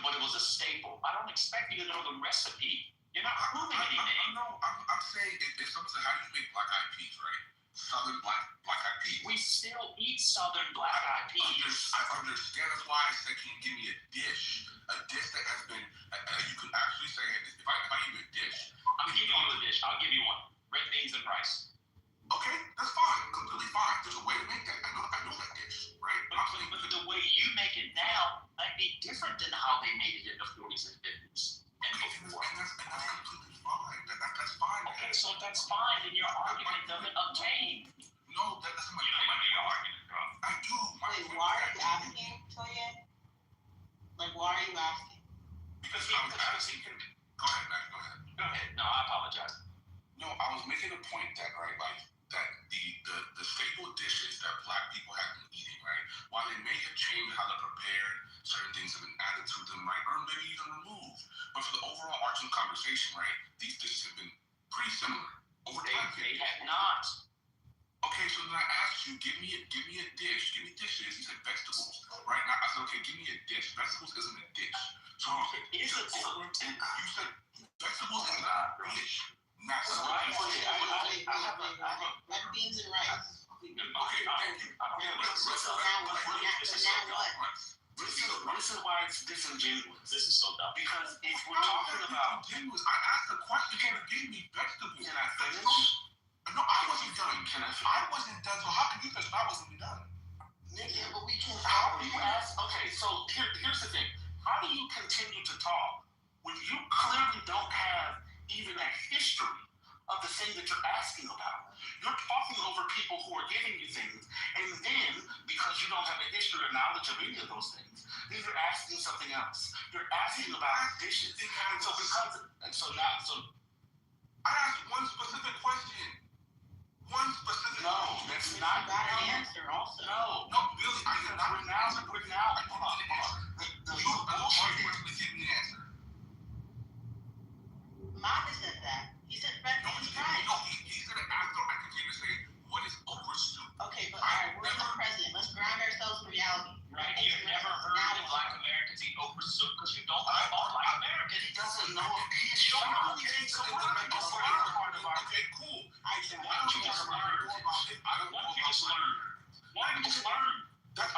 but it was a staple, I don't expect you to know the recipe. You're not proving anything. No, I'm saying if someone said, how do you make black eyed peas, right? Southern black eyed peas. We still eat Southern black eyed peas. I understand. That's why I said, can you give me a dish that has been, you could actually say, if I give you a dish. I'm giving you a dish. I'll give you one. Red beans and rice. Okay, that's fine. Completely fine. There's a way to make that. I know that dish, right? But the way you make it now might be different than how they made it in the 40s and 50s. And before. And that's completely fine. That's fine. Okay, so if that's fine, then your argument doesn't obtain. No, that's my You don't even know your argument, bro. I do. Wait, why are you asking, Toya? Like, why are you asking? Because I was asking. Go ahead, Matt. Go ahead. Go ahead. No, I apologize. No, I was making a point that, right, like, that the staple dishes that black people have been eating, right, while they may have changed how they're prepared, certain things have been added to them, right, or maybe even removed. But for the overall arching conversation, right, these dishes have been pretty similar over time. They have not. Okay, so then I asked you, give me a dish, give me dishes. You said vegetables, right? Now I said, okay, give me a dish. Vegetables isn't a dish. So you said vegetables is not a dish. Not I have red beans and rice. Okay, thank you. This is why it's disingenuous. This is so dumb. Because if we're talking about... I asked the question, can you give me vegetables? Can I finish? No, I wasn't done. I wasn't done, so how can you finish? I wasn't done. Yeah, but we can't. How do you ask? Okay, so here's the thing. How do you continue to talk when you clearly don't have even a history of the thing that you're asking about? You're talking over people who are giving you things, and then because you don't have a history or knowledge of any of those things, then you're asking something else. You're asking about dishes, and so I asked one specific question. also. No, Billy, I did not. Hold on. You give me the answer. Mama said that. He said president is right. No, he's gonna ask. I continue to say, what is Oprah soup? Okay, but all right, we're the president. Let's ground ourselves in reality. Right? You've never heard of Black Americans eat okra soup because you don't know about Black Americans. He doesn't know. He's Don't know shocked. anything. So what? Okay, cool. Why don't you just learn? Why don't you just learn? Why don't you just learn? That's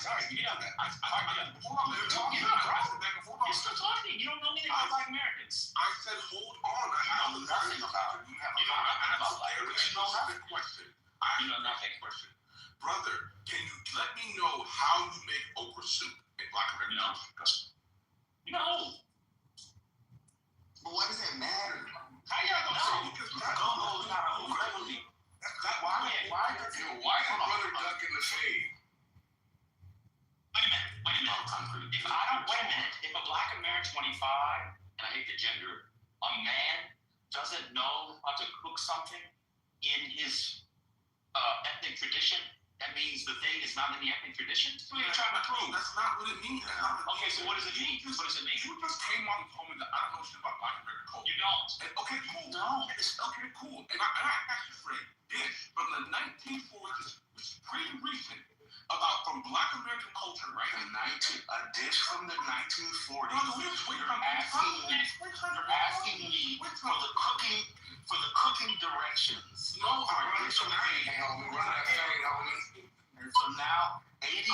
Sorry. Yeah. You're still talking. You don't know anything about Black Americans. I said, hold on. I know nothing about it. You know nothing about Black Americans. Question. You know nothing. Question. Brother, can you let me know how you make okra soup in Black American? No. But why does that matter? How y'all gonna say? Because Gumbo's not a okra. Why did your brother duck in the shade? Wait a minute. If a Black American 25, and I hate the gender, a man doesn't know how to cook something in his ethnic tradition, that means the thing is not in the ethnic tradition? What are you trying to prove? That's not what it means. Okay, so what does it mean? What does it mean? You just came on and told me that I don't know shit about Black American culture. You don't. And, okay, cool. No. Okay, cool. And I actually friend did from the 1940s, which is pretty recent, about from Black American culture, right? A dish from the 1940s. No, You're asking me for the cooking directions. No, I'm running from the fade, homie. And so now, 85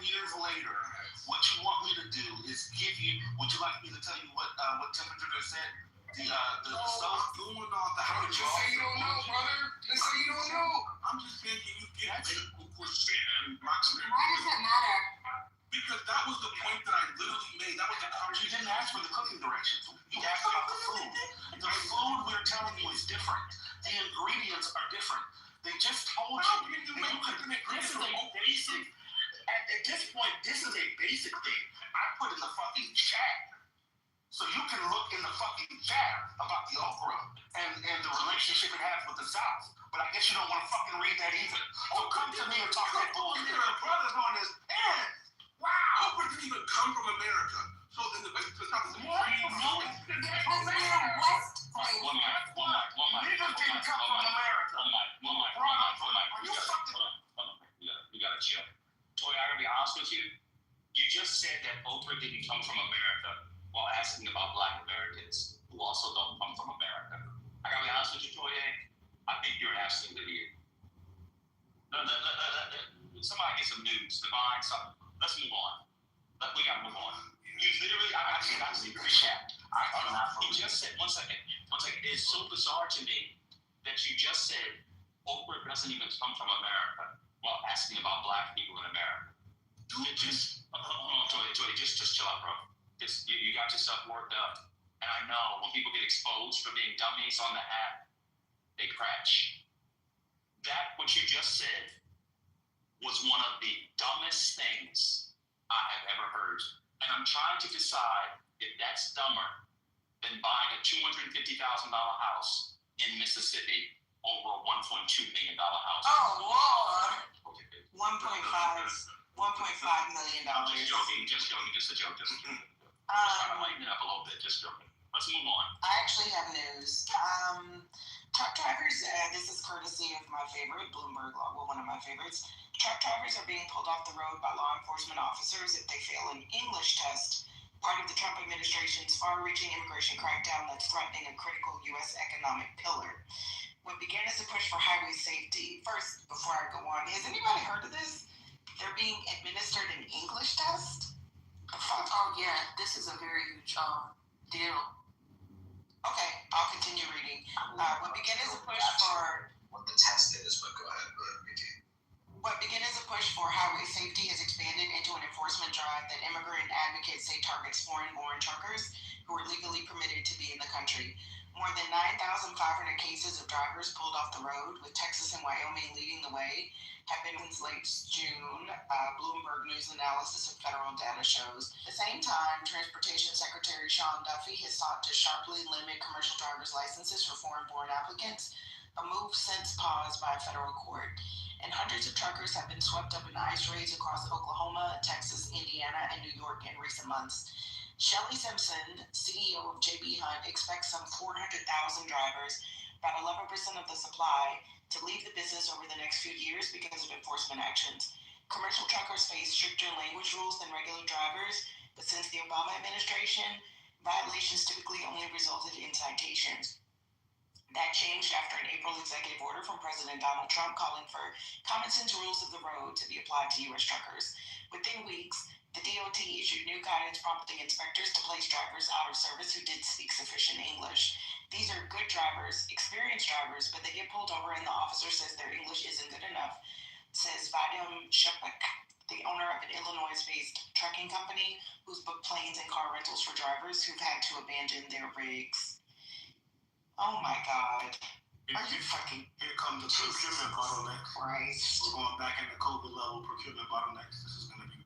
years later, what you want me to do is give you. Would you like me to tell you what temperature they set? The stuff doing all the how Just say you don't know, brother. Just say you don't know. I'm just saying, can you get Why does that matter? Because that was the point that I literally made. That was the You didn't ask for the cooking directions. You asked about the food. The food we're telling you is different. The ingredients are different. They just told you. This is a basic. At this point, this is a basic thing. I put in the fucking chat. So you can look in the fucking chat about the okra and the relationship it has with the South. But I guess you don't want to fucking read that either. So come to me and talk that bullshit. Brother on this. Wow. Okra didn't even come from America. So in the it's not the same. Niggas didn't come from America. We gotta chill. Toy, I gotta be honest with you. You just said that Oprah didn't come from America while asking about Black Americans who also don't come from America. I gotta be honest with you, Toye. I think you're an absolute idiot. Somebody get some news, divine something. Let's move on. We gotta move on. You literally, I can't see your chat. You just said, one second. It's so bizarre to me that you just said Oprah doesn't even come from America while asking about Black people in America. Just chill out, bro. You got yourself worked up. And I know when people get exposed for being dummies on the app, they crash. That, what you just said, was one of the dumbest things I have ever heard. And I'm trying to decide if that's dumber than buying a $250,000 house in Mississippi over a $1.2 million house. Oh, Lord. $1.5 million. Just joking, just a joke. Just trying to lighten it up a little bit, just joking. Let's move on. I actually have news. Truck drivers, this is courtesy of my favorite, Bloomberg Law, one of my favorites. Truck drivers are being pulled off the road by law enforcement officers if they fail an English test, part of the Trump administration's far-reaching immigration crackdown that's threatening a critical U.S. economic pillar. What began as a push for highway safety, first, before I go on, has anybody heard of this? They're being administered an English test? Oh yeah, this is a very huge deal. Okay, I'll continue reading. What began as a push for What the test is, but go ahead. What began as a push for highway safety has expanded into an enforcement drive that immigrant advocates say targets foreign-born truckers who are legally permitted to be in the country. More than 9,500 cases of drivers pulled off the road, with Texas and Wyoming leading the way, have been since late June. Bloomberg News analysis of federal data shows. At the same time, Transportation Secretary Sean Duffy has sought to sharply limit commercial driver's licenses for foreign-born applicants. a move since paused by a federal court. And hundreds of truckers have been swept up in ICE raids across Oklahoma, Texas, Indiana, and New York in recent months. Shelley Simpson, CEO of JB Hunt, expects some 400,000 drivers, about 11% of the supply, to leave the business over the next few years because of enforcement actions. Commercial truckers face stricter language rules than regular drivers, but since the Obama administration, violations typically only resulted in citations. That changed after an April executive order from President Donald Trump calling for common sense rules of the road to be applied to U.S. truckers. Within weeks, the DOT issued new guidance prompting inspectors to place drivers out of service who did speak sufficient English. These are good drivers, experienced drivers, but they get pulled over and the officer says their English isn't good enough, says Vadim Shepik, the owner of an Illinois-based trucking company who's booked planes and car rentals for drivers who've had to abandon their rigs. Oh my God. Are you fucking... Here comes the procurement bottleneck. Christ. We're going back into COVID level procurement bottlenecks. This is going to be...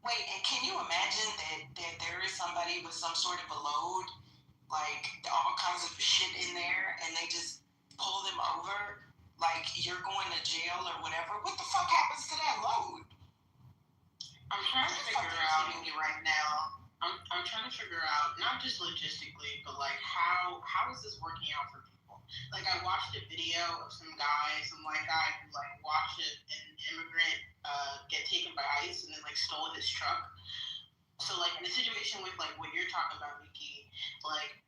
Wait, and can you imagine that there is somebody with some sort of a load, like all kinds of shit in there, and they just pull them over, like you're going to jail or whatever? What the fuck happens to that load? I'm trying to figure out right now. I'm trying to figure out not just logistically, but like how is this working out for people? Like I watched a video of some white guy who like watched an immigrant get taken by ICE and then like stole his truck. So like in a situation with like what you're talking about, Nikki, like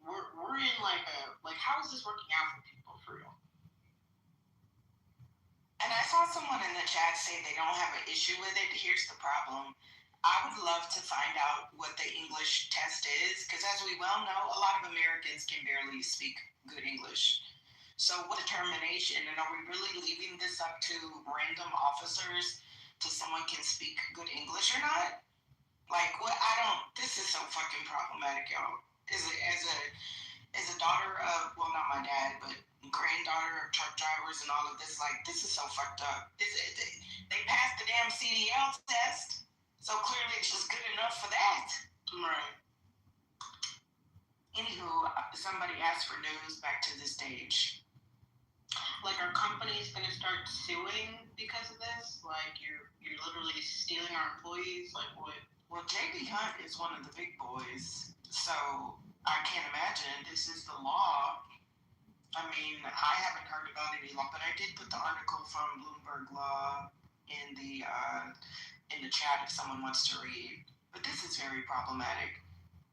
we're in like how is this working out for people for real? And I saw someone in the chat say they don't have an issue with it. Here's the problem. I would love to find out what the English test is, because as we well know, a lot of Americans can barely speak good English. So what determination, and are we really leaving this up to random officers to someone can speak good English or not? Like, what? This is so fucking problematic, y'all. As a daughter of, well, not my dad, but granddaughter of truck drivers and all of this, like, this is so fucked up. They passed the damn CDL test. So clearly it's just good enough for that. Right. Anywho, somebody asked for news. Back to the stage. Like, are companies going to start suing because of this? Like, you're literally stealing our employees? Like, what? Well, JB Hunt is one of the big boys. So I can't imagine. This is the law. I mean, I haven't heard about any law, but I did put the article from Bloomberg Law in the chat if someone wants to read. But this is very problematic.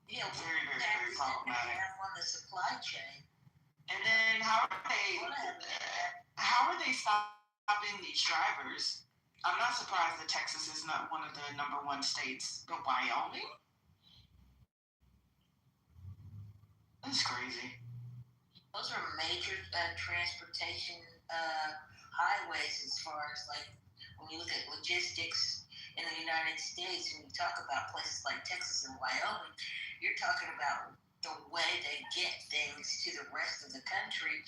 Yeah, very, very, very problematic. On the supply chain. And then how are they stopping these drivers? I'm not surprised that Texas is not one of the number one states, but Wyoming? That's crazy. Those are major transportation highways as far as like when you look at logistics in the United States, when you talk about places like Texas and Wyoming, you're talking about the way they get things to the rest of the country.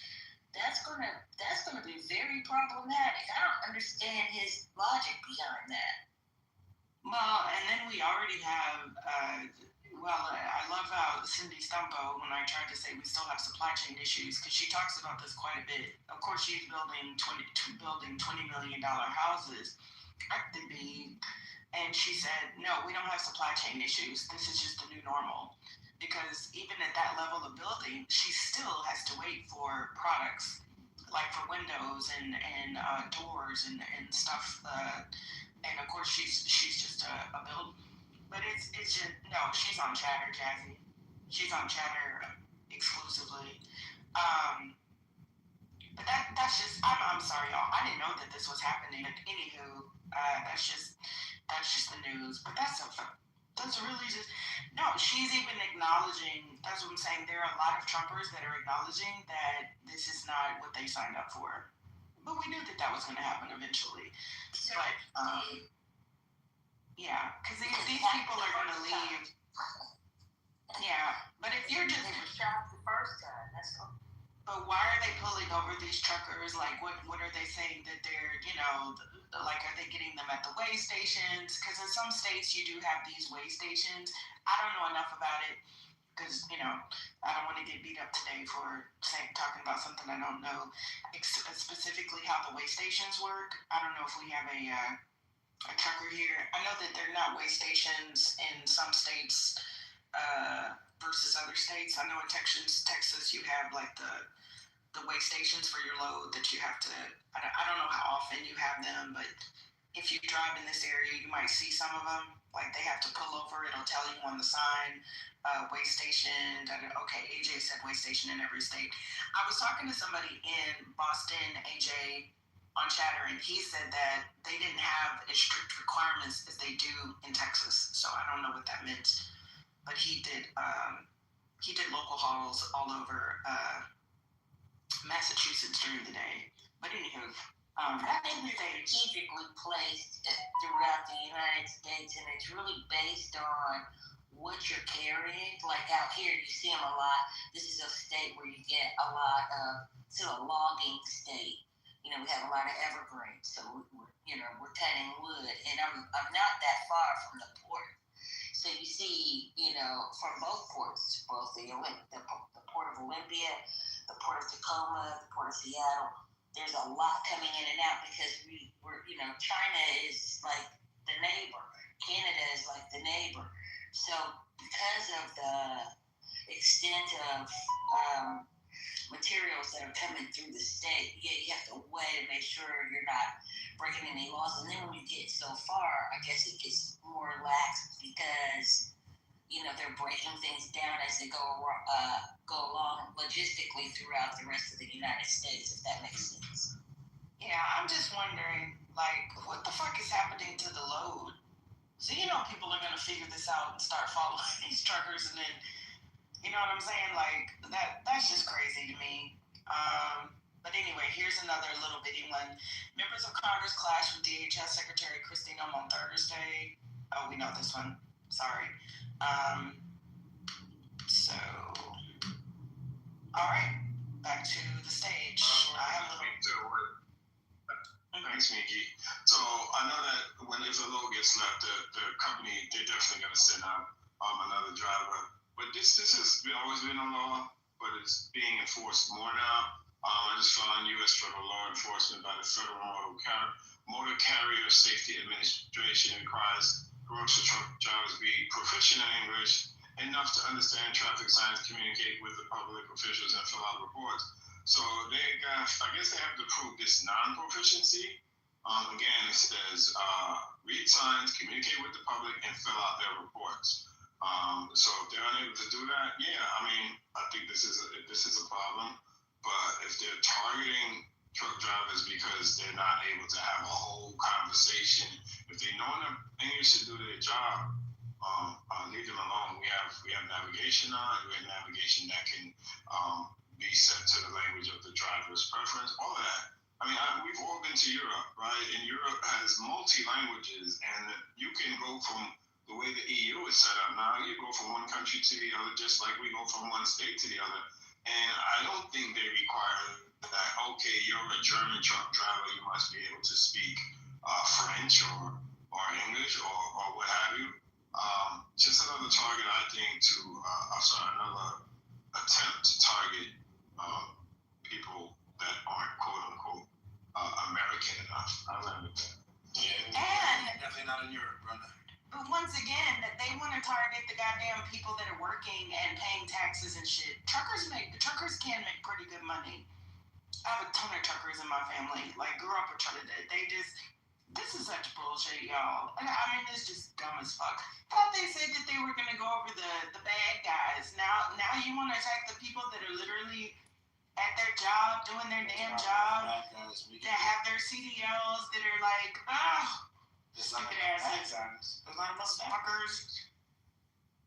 That's gonna be very problematic. I don't understand his logic behind that. Well, and then we already have, I love how Cindy Stumpo, when I tried to say we still have supply chain issues, because she talks about this quite a bit. Of course, she's building $20 million houses at the B, and she said, no, we don't have supply chain issues. This is just the new normal. Because even at that level of building, she still has to wait for products, like for windows and doors and stuff. And of course, she's just a build. But it's just, no, she's on Chatter, Jazzy. She's on Chatter exclusively. But that's just, I'm sorry, y'all. I didn't know that this was happening. But anywho, that's just the news. But that's really just, no, she's even acknowledging, that's what I'm saying, there are a lot of Trumpers that are acknowledging that this is not what they signed up for. But we knew that was going to happen eventually. But, yeah, because these people are going to leave. Yeah, but if you're just... They were shot the first time, that's all. But why are they pulling over these truckers? Like, what are they saying that they're, like, are they getting them at the weigh stations? Because in some states you do have these weigh stations. I don't know enough about it, because I don't want to get beat up today for talking about something I don't know specifically how the weigh stations work. I don't know if we have a trucker here. I know that they're not weigh stations in some states versus other states. I know in Texas you have like the weigh stations for your load that you have to. I don't know how often you have them, but if you drive in this area, you might see some of them. Like they have to pull over. It'll tell you on the sign. Weigh station. Okay, AJ said weigh station in every state. I was talking to somebody in Boston, AJ, on Chatter, and he said that they didn't have as strict requirements as they do in Texas. So I don't know what that meant, but he did local hauls all over Massachusetts during the day. But anywho, I think we're strategically placed throughout the United States, and it's really based on what you're carrying. Like out here, you see them a lot. This is a state where you get a lot of, still a logging state. We have a lot of evergreens, so we're cutting wood, and I'm not that far from the port. So you see, from both ports, both the port of Olympia, the port of Tacoma, the port of Seattle. There's a lot coming in and out because we're China is like the neighbor, Canada is like the neighbor. So because of the extent of materials that are coming through the state, you have to weigh to make sure you're not breaking any laws. And then when you get so far, I guess it gets more relaxed because they're breaking things down as they go along logistically throughout the rest of the United States, if that makes sense. Yeah, I'm just wondering, like, what the fuck is happening to the load? So people are gonna figure this out and start following these truckers, and then you know what I'm saying? Like that's just crazy to me. But anyway, here's another little bitty one. Members of Congress clashed with DHS Secretary Christine on Thursday. Oh, we know this one. Sorry. So, all right, back to the stage. Thanks, Miki. So I know that if a load gets left, the company, they're definitely going to send out another driver. But this has always been a law, but it's being enforced more now. I just found U.S. federal law enforcement by the Federal Motor Carrier Safety Administration requires commercial truck drivers be proficient in English, enough to understand traffic signs, communicate with the public officials, and fill out reports. So I guess they have to prove this non-proficiency. Again, it says read signs, communicate with the public, and fill out their reports. So if they're unable to do that, I think this is a problem. But if they're targeting truck drivers because they're not able to have a whole conversation, if they know enough English to do their job, leave them alone. We have navigation now, and we have navigation that can be set to the language of the driver's preference. All of that. We've all been to Europe, right? And Europe has multi-languages, and you can go from the way the EU is set up now. You go from one country to the other, just like we go from one state to the other. And I don't think they require that, okay, you're a German truck driver, you must be able to speak French or English or what have you. Just another target, I think, another attempt to target people that aren't quote unquote American enough. I learned that. Yeah, And definitely not in Europe, brother. But once again, they want to target the goddamn people that are working and paying taxes and shit. Truckers can make pretty good money. I have a ton of truckers in my family. Like, grew up with truckers. This is such bullshit, y'all. It's just dumb as fuck. I thought they said that they were gonna go over the bad guys. Now you want to attack the people that are literally at their job, doing their damn job, that have their CDLs that are like, stupid asses. Those are motherfuckers.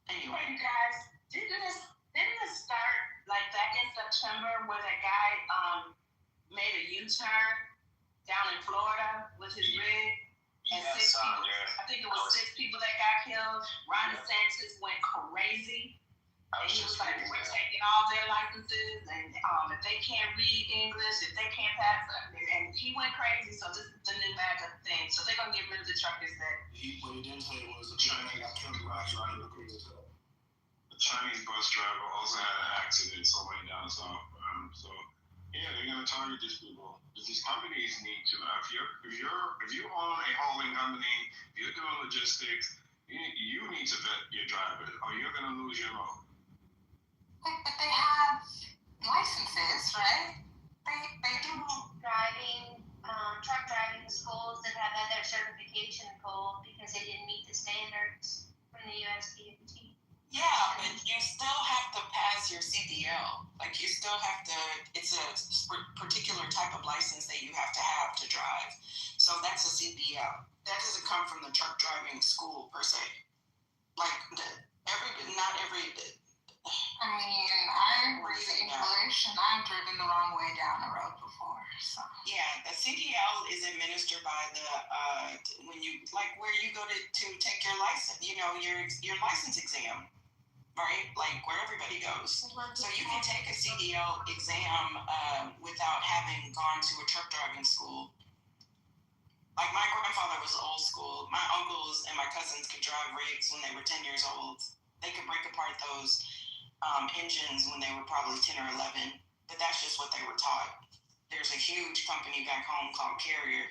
Anyway. Hey, you guys, didn't it start like back in September where that guy made a U-turn down in Florida with his rig? And six people, I think it was 6 people that got killed. Ron DeSantis went crazy. And he was like, we're taking all their licenses, and if they can't read English, if they can't pass, and he went crazy. So this is the new backup thing. So they're gonna get rid of the truckers that. What he didn't say was the China got killed right in the cruise. a Chinese bus driver also had an accident somewhere down south. So yeah, they're gonna target these people. These companies need to. If you own a holding company, if you're doing logistics, you need to vet your drivers, or you're gonna lose your load. But they have licenses, right? They do. Truck driving schools that have had their certification pulled because they didn't meet the standards from the USDOT. Yeah, but you still have to pass your CDL. Like you still have to. It's a particular type of license that you have to drive. So that's a CDL. That doesn't come from the truck driving school per se. Like not every. I mean, I read English and I've driven the wrong way down the road before. So yeah, the CDL is administered by the when you like where you go to take your license. You know your license exam, right? Like where everybody goes. So you can take a CDL exam without having gone to a truck driving school. Like my grandfather was old school. My uncles and my cousins could drive rigs when they were 10 years old. They could break apart those engines when they were probably 10 or 11, but that's just what they were taught. There's a huge company back home called Carrier.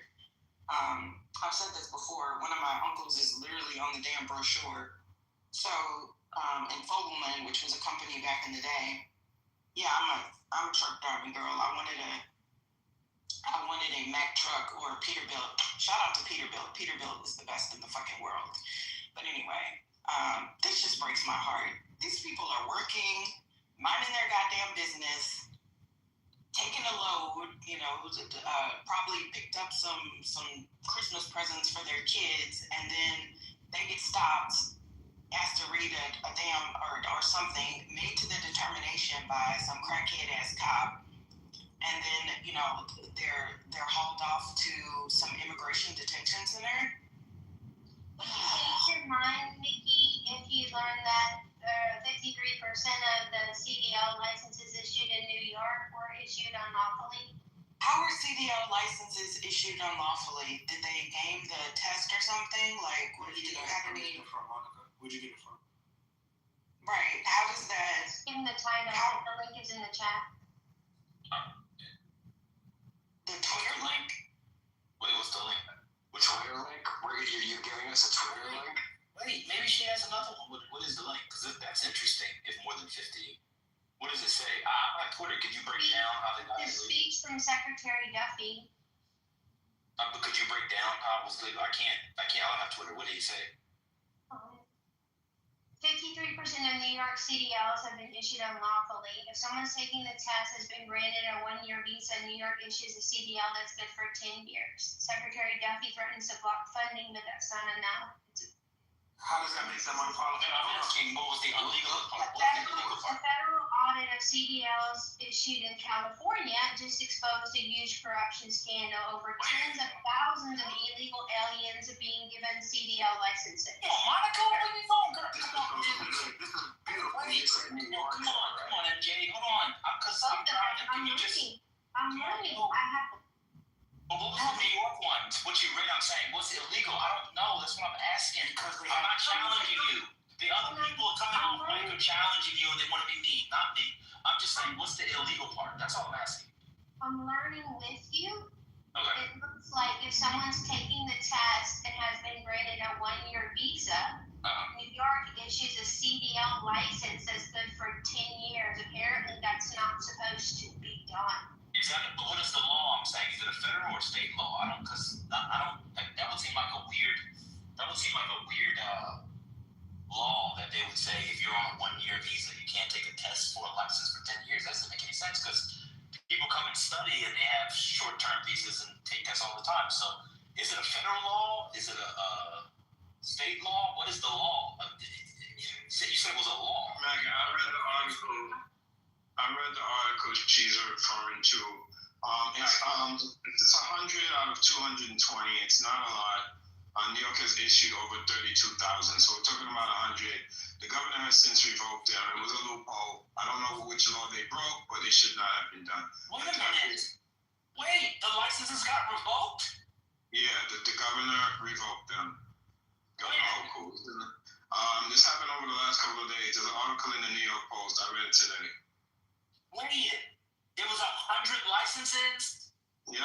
I've said this before. One of my uncles is literally on the damn brochure. So, and Fogelman, which was a company back in the day. Yeah, I'm a truck driving girl. I wanted a Mack truck or a Peterbilt. Shout out to Peterbilt. Peterbilt is the best in the fucking world. But anyway, this just breaks my heart. These people are working, minding their goddamn business, taking a load, probably picked up some Christmas presents for their kids, and then they get stopped, asked to read a damn or something, made to the determination by some crackhead ass cop, and then they're hauled off to some immigration detention center. Would you change your mind, Nikki, if you learned that 53% of the CDL licenses issued in New York were issued unlawfully? How are CDL licenses issued unlawfully? Did they game the test or something? Like, what did you have to be? Where'd you get it from? Right. How does that? Give them the title. The link is in the chat. The Twitter link? Wait, what's the link? Which Twitter link? Where you're giving us a Twitter link? Wait, maybe she has another one. What is the link? Because that's interesting. If more than 50. What does it say? On Twitter, could you break down how they got The it legal? speech from Secretary Duffy. But could you break down how it was legal? I can't. I don't have Twitter. What did he say? 53% of New York CDLs have been issued unlawfully. If someone's taking the test has been granted a 1-year visa, New York issues a CDL that's good for 10 years. Secretary Duffy threatens to block funding, but that's not enough. How does that make them unqualified? I'm asking, what was the illegal part? A federal audit of CDLs issued in California just exposed a huge corruption scandal. Over tens of thousands of illegal aliens being given CDL licenses. Yo, Monica, where are you going, girl? This is beautiful. Come on, MJ, hold on. Because I'm driving. Can you just... I'm learning. I have to. But what was the New York one? What you read, I'm saying, what's illegal? I don't know. That's what I'm asking. I'm not challenging you. The other people are coming off like they're challenging you and they want to be me, not me. I'm just saying, what's the illegal part? That's all I'm asking. I'm learning with you. Okay. It looks like if someone's taking the test and has been granted a 1-year visa, New York issues a CDL license that's good for 10 years. Apparently, that's not supposed to be done. Exactly. But what is the law? I'm saying, is it a federal or state law? I don't. That would seem like a weird. That would seem like a weird law that they would say if you're on a 1-year visa, you can't take a test for a license for 10 years. That doesn't make any sense because people come and study and they have short-term visas and take tests all the time. So, is it a federal law? Is it a state law? What is the law? You said it was a law. Megan, I read the article she's referring to. It's 100 out of 220. It's not a lot. New York has issued over 32,000, so we're talking about 100. The governor has since revoked them. It was a loophole. I don't know which law they broke, but it should not have been done. Wait a minute. Wait, the licenses got revoked? Yeah, the governor revoked them. Governor Hochul. This happened over the last couple of days. There's an article in the New York Post. I read it today. Wait, it was 100 licenses? Yeah,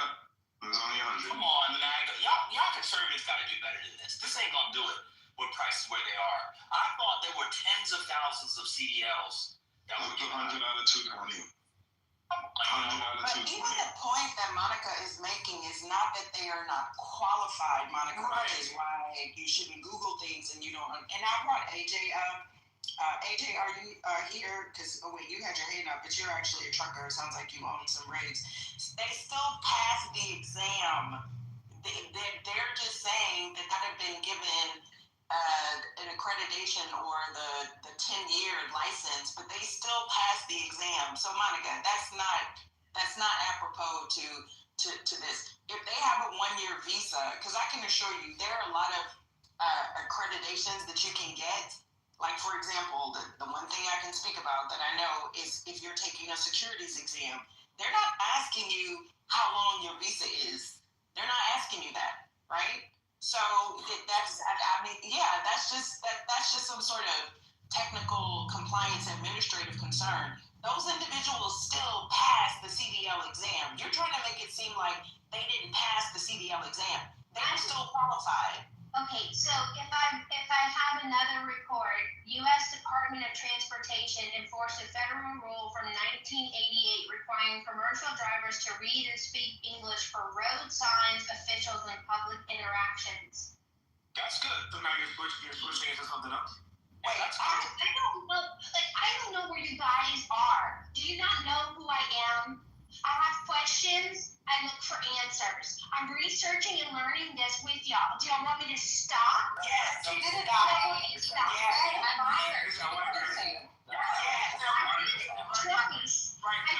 it was only 100. Come on, MAGA. Y'all conservatives got to do better than this. This ain't going to do it with prices where they are. I thought there were tens of thousands of CDLs that were given 100 out of 220. 100 out of But 220. even the point that Monica is making is not that they are not qualified, Monica, which is why you shouldn't Google things and you don't. And I brought AJ up. AJ, are you here? Because wait, you had your hand up, but you're actually a trucker. It sounds like you own some rigs. They still pass the exam. They're just saying that have been given an accreditation or the 10-year license, but they still pass the exam. So Monica, that's not apropos to this. If they have a 1-year visa, because I can assure you there are a lot of accreditations that you can get. Like for example, the one thing I can speak about that I know is if you're taking a securities exam, they're not asking you how long your visa is. They're not asking you that, right? So that's just some sort of technical compliance administrative concern. Those individuals still pass the CDL exam. You're trying to make it seem like they didn't pass the CDL exam. They're still qualified. Okay, so if I have another report, U.S. Department of Transportation enforced a federal rule from 1988 requiring commercial drivers to read and speak English for road signs, officials, and public interactions. That's good. So now you're switching into something else? Wait, I don't know. Like, I don't know where you guys are. Do you not know who I am? I have questions. I look for answers. I'm researching and learning this with y'all. Do y'all want me to stop? Yes, you did it. Stop. I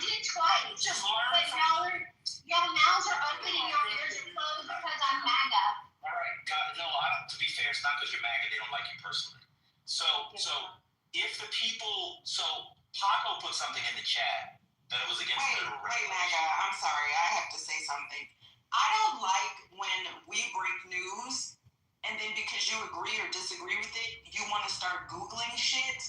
did twice. Just learn. But y'all mouths are open and your ears are closed because I'm MAGA. All right, to be fair, it's not because you're MAGA. They don't like you personally. So if the people, Paco put something in the chat that it was against federal Wait, regulation. MAGA, I'm sorry. I have to say something. I don't like when we break news and then because you agree or disagree with it, you want to start Googling shit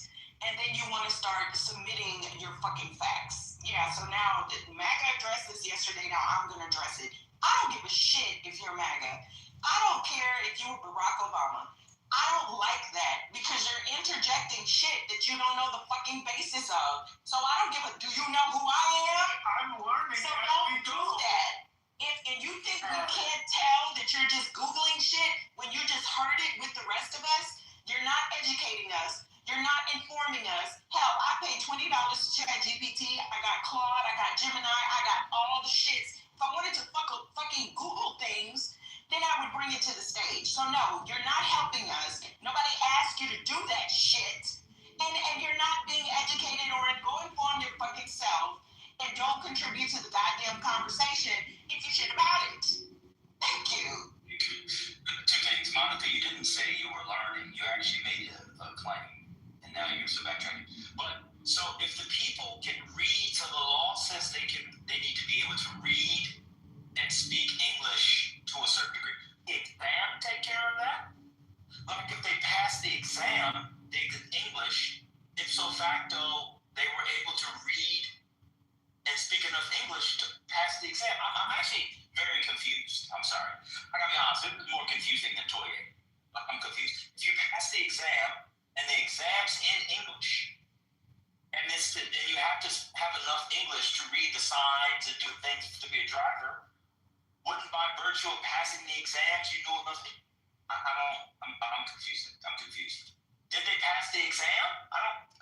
and then you want to start submitting your fucking facts. Yeah, so now MAGA addressed this yesterday. Now I'm going to address it. I don't give a shit if you're MAGA. I don't care if you were Barack Obama. I don't like that because you're interjecting shit that you don't know the fucking basis of. So I don't give a, do you know who I am? I'm learning. So don't do that. And you think we can't tell that you're just Googling shit when you just heard it with the rest of us? You're not educating us. You're not informing us. Hell, I paid $20 to ChatGPT. I got Claude. I got Gemini. I got all the shits. If I wanted to fucking Google things, then I would bring it to the stage. So no, you're not helping us. Nobody asked you to do that shit. And you're not being educated or go inform your fucking self and don't contribute to the goddamn conversation if you shit about it. Thank you. Two things, Monica, you didn't say you were learning. You actually made a claim. And now you're backtracking. But so if the people can read, so the law says they need to be able to read and speak English to a certain degree. Exam take care of that? Like if they pass the exam, they could English, ipso facto, they were able to read and speak enough English to pass the exam. I'm actually very confused. I'm sorry. I gotta be honest, it was more confusing than Toye. I'm confused. If you pass the exam and the exam's in English, and you have to have enough English to read the signs and do things to be a driver, wouldn't by virtue of passing the exams you know enough? I'm confused. I'm confused. Did they pass the exam?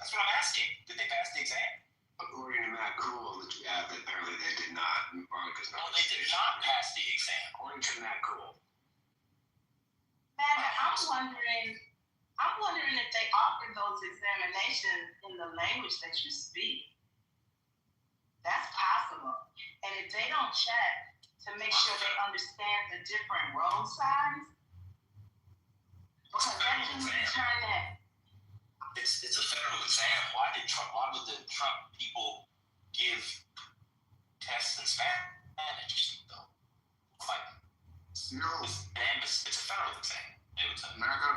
That's what I'm asking. Did they pass the exam? According to Matt Cool, apparently they did not. Monica's No, they did not pass the exam. According to Matt Cool. MAGA, I'm wondering if they offer those examinations in the language that you speak. That's possible. And if they don't check to make sure they understand the different road signs, because that can determine that. It's a federal exam. Why would the Trump people give tests in Spanish though? Like, it's a federal exam. MAGA,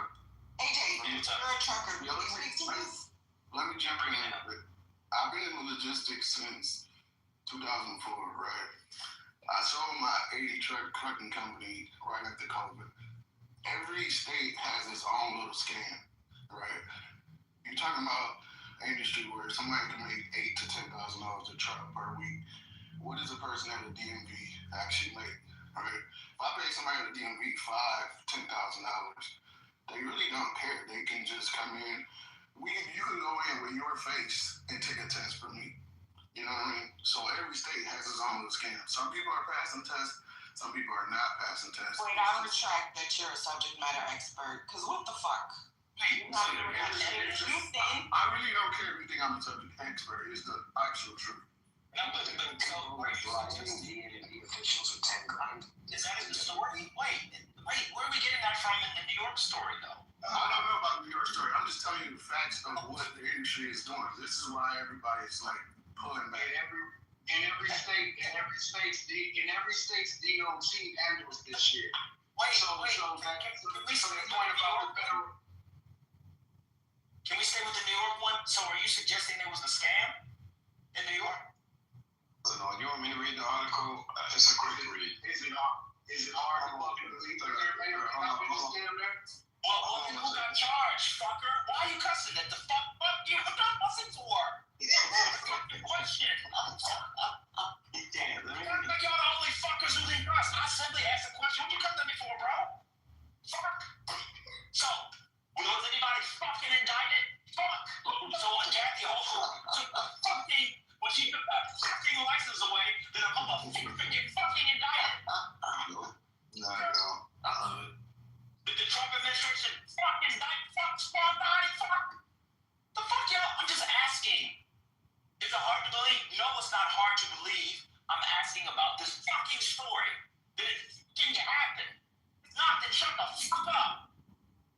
AJ, tell You're a trucker. Yo, Can you speak to this? Let me jump in a little bit. I've been in logistics since 2004, right? I sold my 80 trucking company right after COVID. Every state has its own little scam, right? You're talking about an industry where somebody can make $8,000 to $10,000 a truck per week. What does a person at a DMV actually make, right? If I pay somebody at a DMV $5,000 to $10,000, they really don't care. They can just come in. You can go in with your face and take a test for me. You know what I mean? So every state has its own little scam. Some people are passing tests. Some people are not passing tests. Wait, I retract that you're a subject matter expert. Because what the fuck? I really don't care if you think I'm a subject expert. It's the actual truth. No, but so where you the officials are 10 grand. is that in the story? Wait, where are we getting that from in the New York story though? I don't know about the New York story. I'm just telling you the facts of what the industry is doing. This is why everybody's like pulling back. In every state's DOT handles this shit. Can we stay with the New York one? So are you suggesting there was a scam in New York? So, no, you want me to read the article? It's a quick read. Is it hard to fucking believe that there may not been a scam there? Well, then who got charged, fucker? Why are you cussing at the fuck? What you done cussing for? Question. Damn, let me Y'all the only fuckers who didn't cuss. I simply asked a question. What you cussing at me for, bro? Fuck. So, was anybody fucking indicted? Fuck. So when Kathy Hochul took the fucking, when she took that fucking license away, then a motherfucker could get fucking indicted. No, I love it. Did the Trump administration fucking indict fuck squad body? Fuck. The fuck, y'all? I'm just asking. Is it hard to believe? No, it's not hard to believe. I'm asking about this fucking story. Did it fucking happen? If not, then shut the fuck up.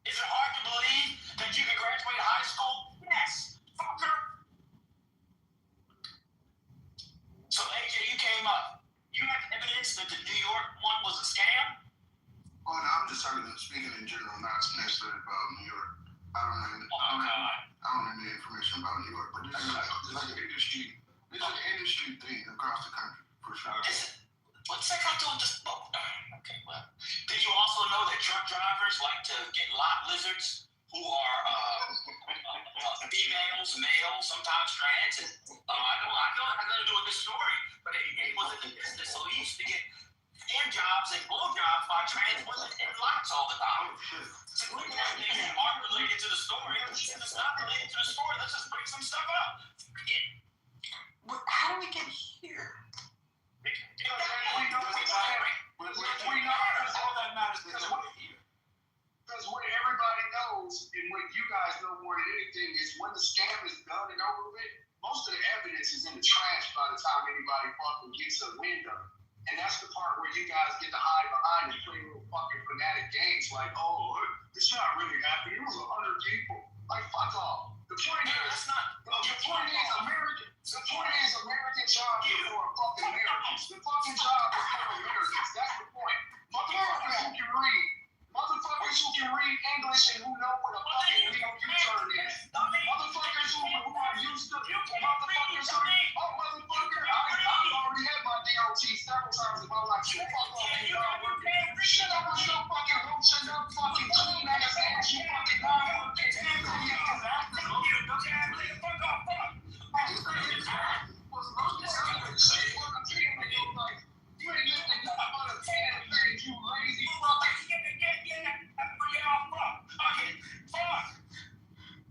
Is it hard to believe that you can graduate high school? Yes. Fucker. So, AJ, you came up. You have evidence that the New York one was a scam? Well, no, I'm just speaking in general, not necessarily about New York. I don't know any information about New York, but this is like an industry. This is an industry thing across the country, for sure. What's that got to do with this? Okay, well. Did you also know that truck drivers like to get lot lizards who are females, males, sometimes trans? And I know it has nothing to do with this story, but he was in the business, so he used to get hand jobs and blow jobs by trans women in lots all the time. So looking at things that aren't related to the story, if it's not related to the story, let's just bring some stuff up. How do we get here? Because what everybody knows and what you guys know more than anything is when the scam is done and over with, most of the evidence is in the trash by the time anybody fucking gets a window. And that's the part where you guys get to hide behind and play little fucking fanatic games like, oh, it's not really happening. It was 100 people. Like, fuck off. The point is, American jobs are for fucking Americans. The fucking job is for Americans. That's the point. Motherfuckers who can read English and who know what a fucking legal U-turn is. Motherfuckers who are used to motherfuckers who, I've already had my DOT several times in my life. So fuck off, you non-working. Shut up with your fucking roach and your fucking clean ass ass, you fucking non-working. You ain't lifting nothing but a can of things, you lazy fucker.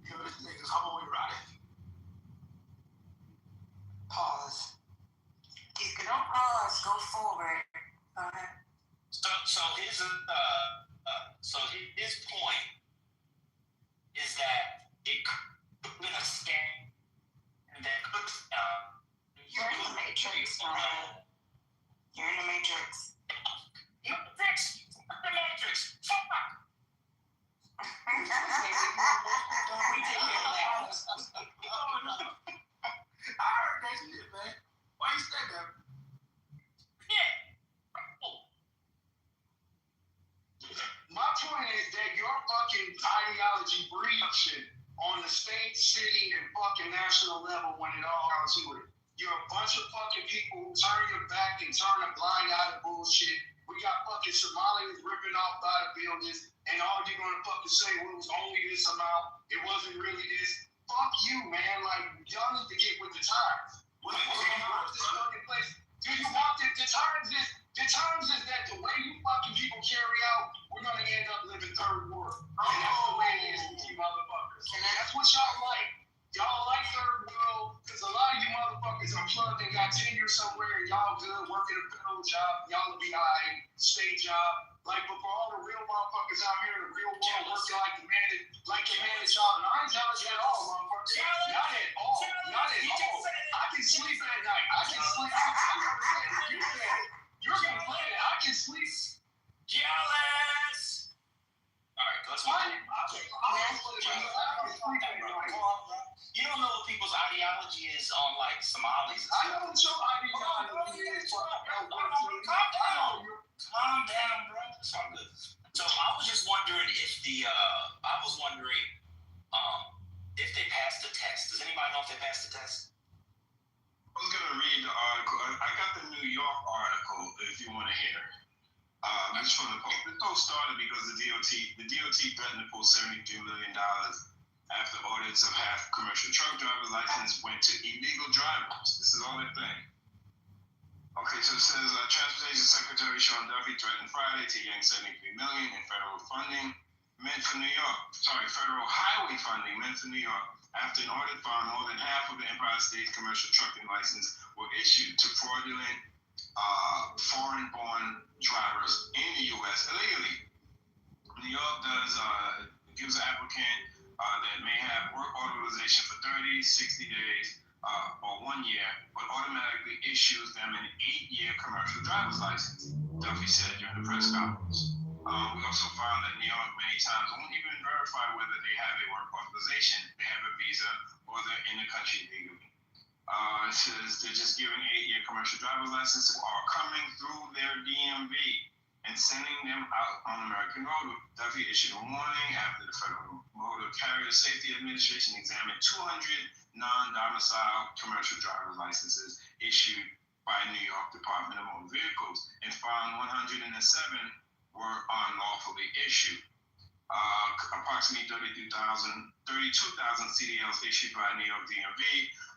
Yo, this nigga's homoerotic. Pause. You can don't pause, go forward. Okay. So his point is that it could have been a scam and that could You're in the Matrix, man. You're in the Matrix. You're the Matrix. Fuck. We take care of that. I heard that shit, man. Why you say that? Yeah. My point is that your fucking ideology breeds up shit on the state, city, and fucking national level when it all comes to it. You're a bunch of fucking people who turn your back and turn a blind eye to bullshit. We got fucking Somalis ripping off by the buildings, and all you're gonna fucking say, well, it was only this amount, it wasn't really this. Fuck you, man. Like, y'all need to get with the times. What's going on this fucking place? Do you want the times is that the way you fucking people carry out, we're gonna end up living third world. And that's the way it is with you motherfuckers. And that's what y'all like. Y'all like third world, because a lot of you motherfuckers are plugged and got tenure somewhere, and y'all good, working a federal job, y'all will be alright, state job. Like, but for all the real motherfuckers out here in the real world working like the man that y'all, and I ain't jealous at all, motherfuckers. Y'all at all. I can sleep at night. I can sleep. You're complaining. I can sleep. Jealous. All right, let's move on. You don't know what people's ideology is on like Somalis. I know what your ideology is. Calm down, bro. It's all good. So I was just wondering if if they passed the test. Does anybody know if they passed the test? I was gonna read the article. I got the New York article if you want to hear it. I just want to quote. This all started because the DOT threatened to pull $73 million after audits of half commercial truck driver's license went to illegal drivers. This is all they're saying. Okay, so it says Transportation Secretary Sean Duffy threatened Friday to yank $73 million in federal funding meant for New York. Federal highway funding meant for New York after an audit found more than half of the Empire State commercial trucking license were issued to fraudulent foreign-born drivers in the U.S. illegally. New York gives an applicant that may have work authorization for 30, 60 days, or 1 year, but automatically issues them an 8-year commercial driver's license, Duffy said during the press conference. We also found that New York many times won't even verify whether they have a work authorization, they have a visa, or they're in the country legally. It says they're just giving 8-year commercial driver's licenses are coming through their DMV and sending them out on American road. Duffy issued a warning after the Federal Motor Carrier Safety Administration examined 200 non-domiciled commercial driver's licenses issued by New York Department of Motor Vehicles and found 107 were unlawfully issued. Approximately 32,000 CDLs issued by New York DMV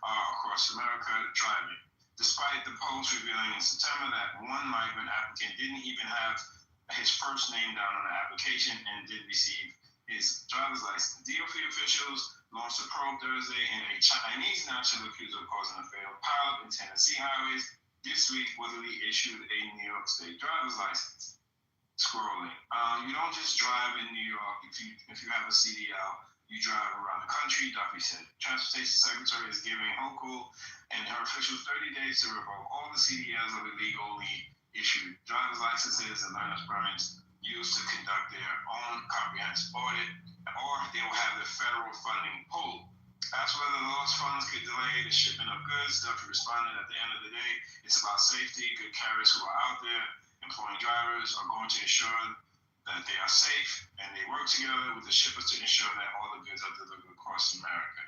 across America driving. Despite the polls revealing in September that one migrant applicant didn't even have his first name down on the application and did receive his driver's license. DOT officials launched a probe Thursday in a Chinese national accused of causing a fatal pilot in Tennessee highways. This week, Woodley issued a New York State driver's license. Scrolling. You don't just drive in New York if you have a CDL. You drive around the country, Duffy said. Transportation Secretary is giving Hochul and her officials 30 days to revoke all the CDLs of illegally issued driver's licenses and learner's permits used to conduct their own comprehensive audit, or they will have their federal funding pulled. As for whether the lost funds could delay the shipment of goods, Duffy responded, at the end of the day, it's about safety. Good carriers who are out there employing drivers are going to ensure that they are safe, and they work together with the shippers to ensure that all the goods are delivered across America.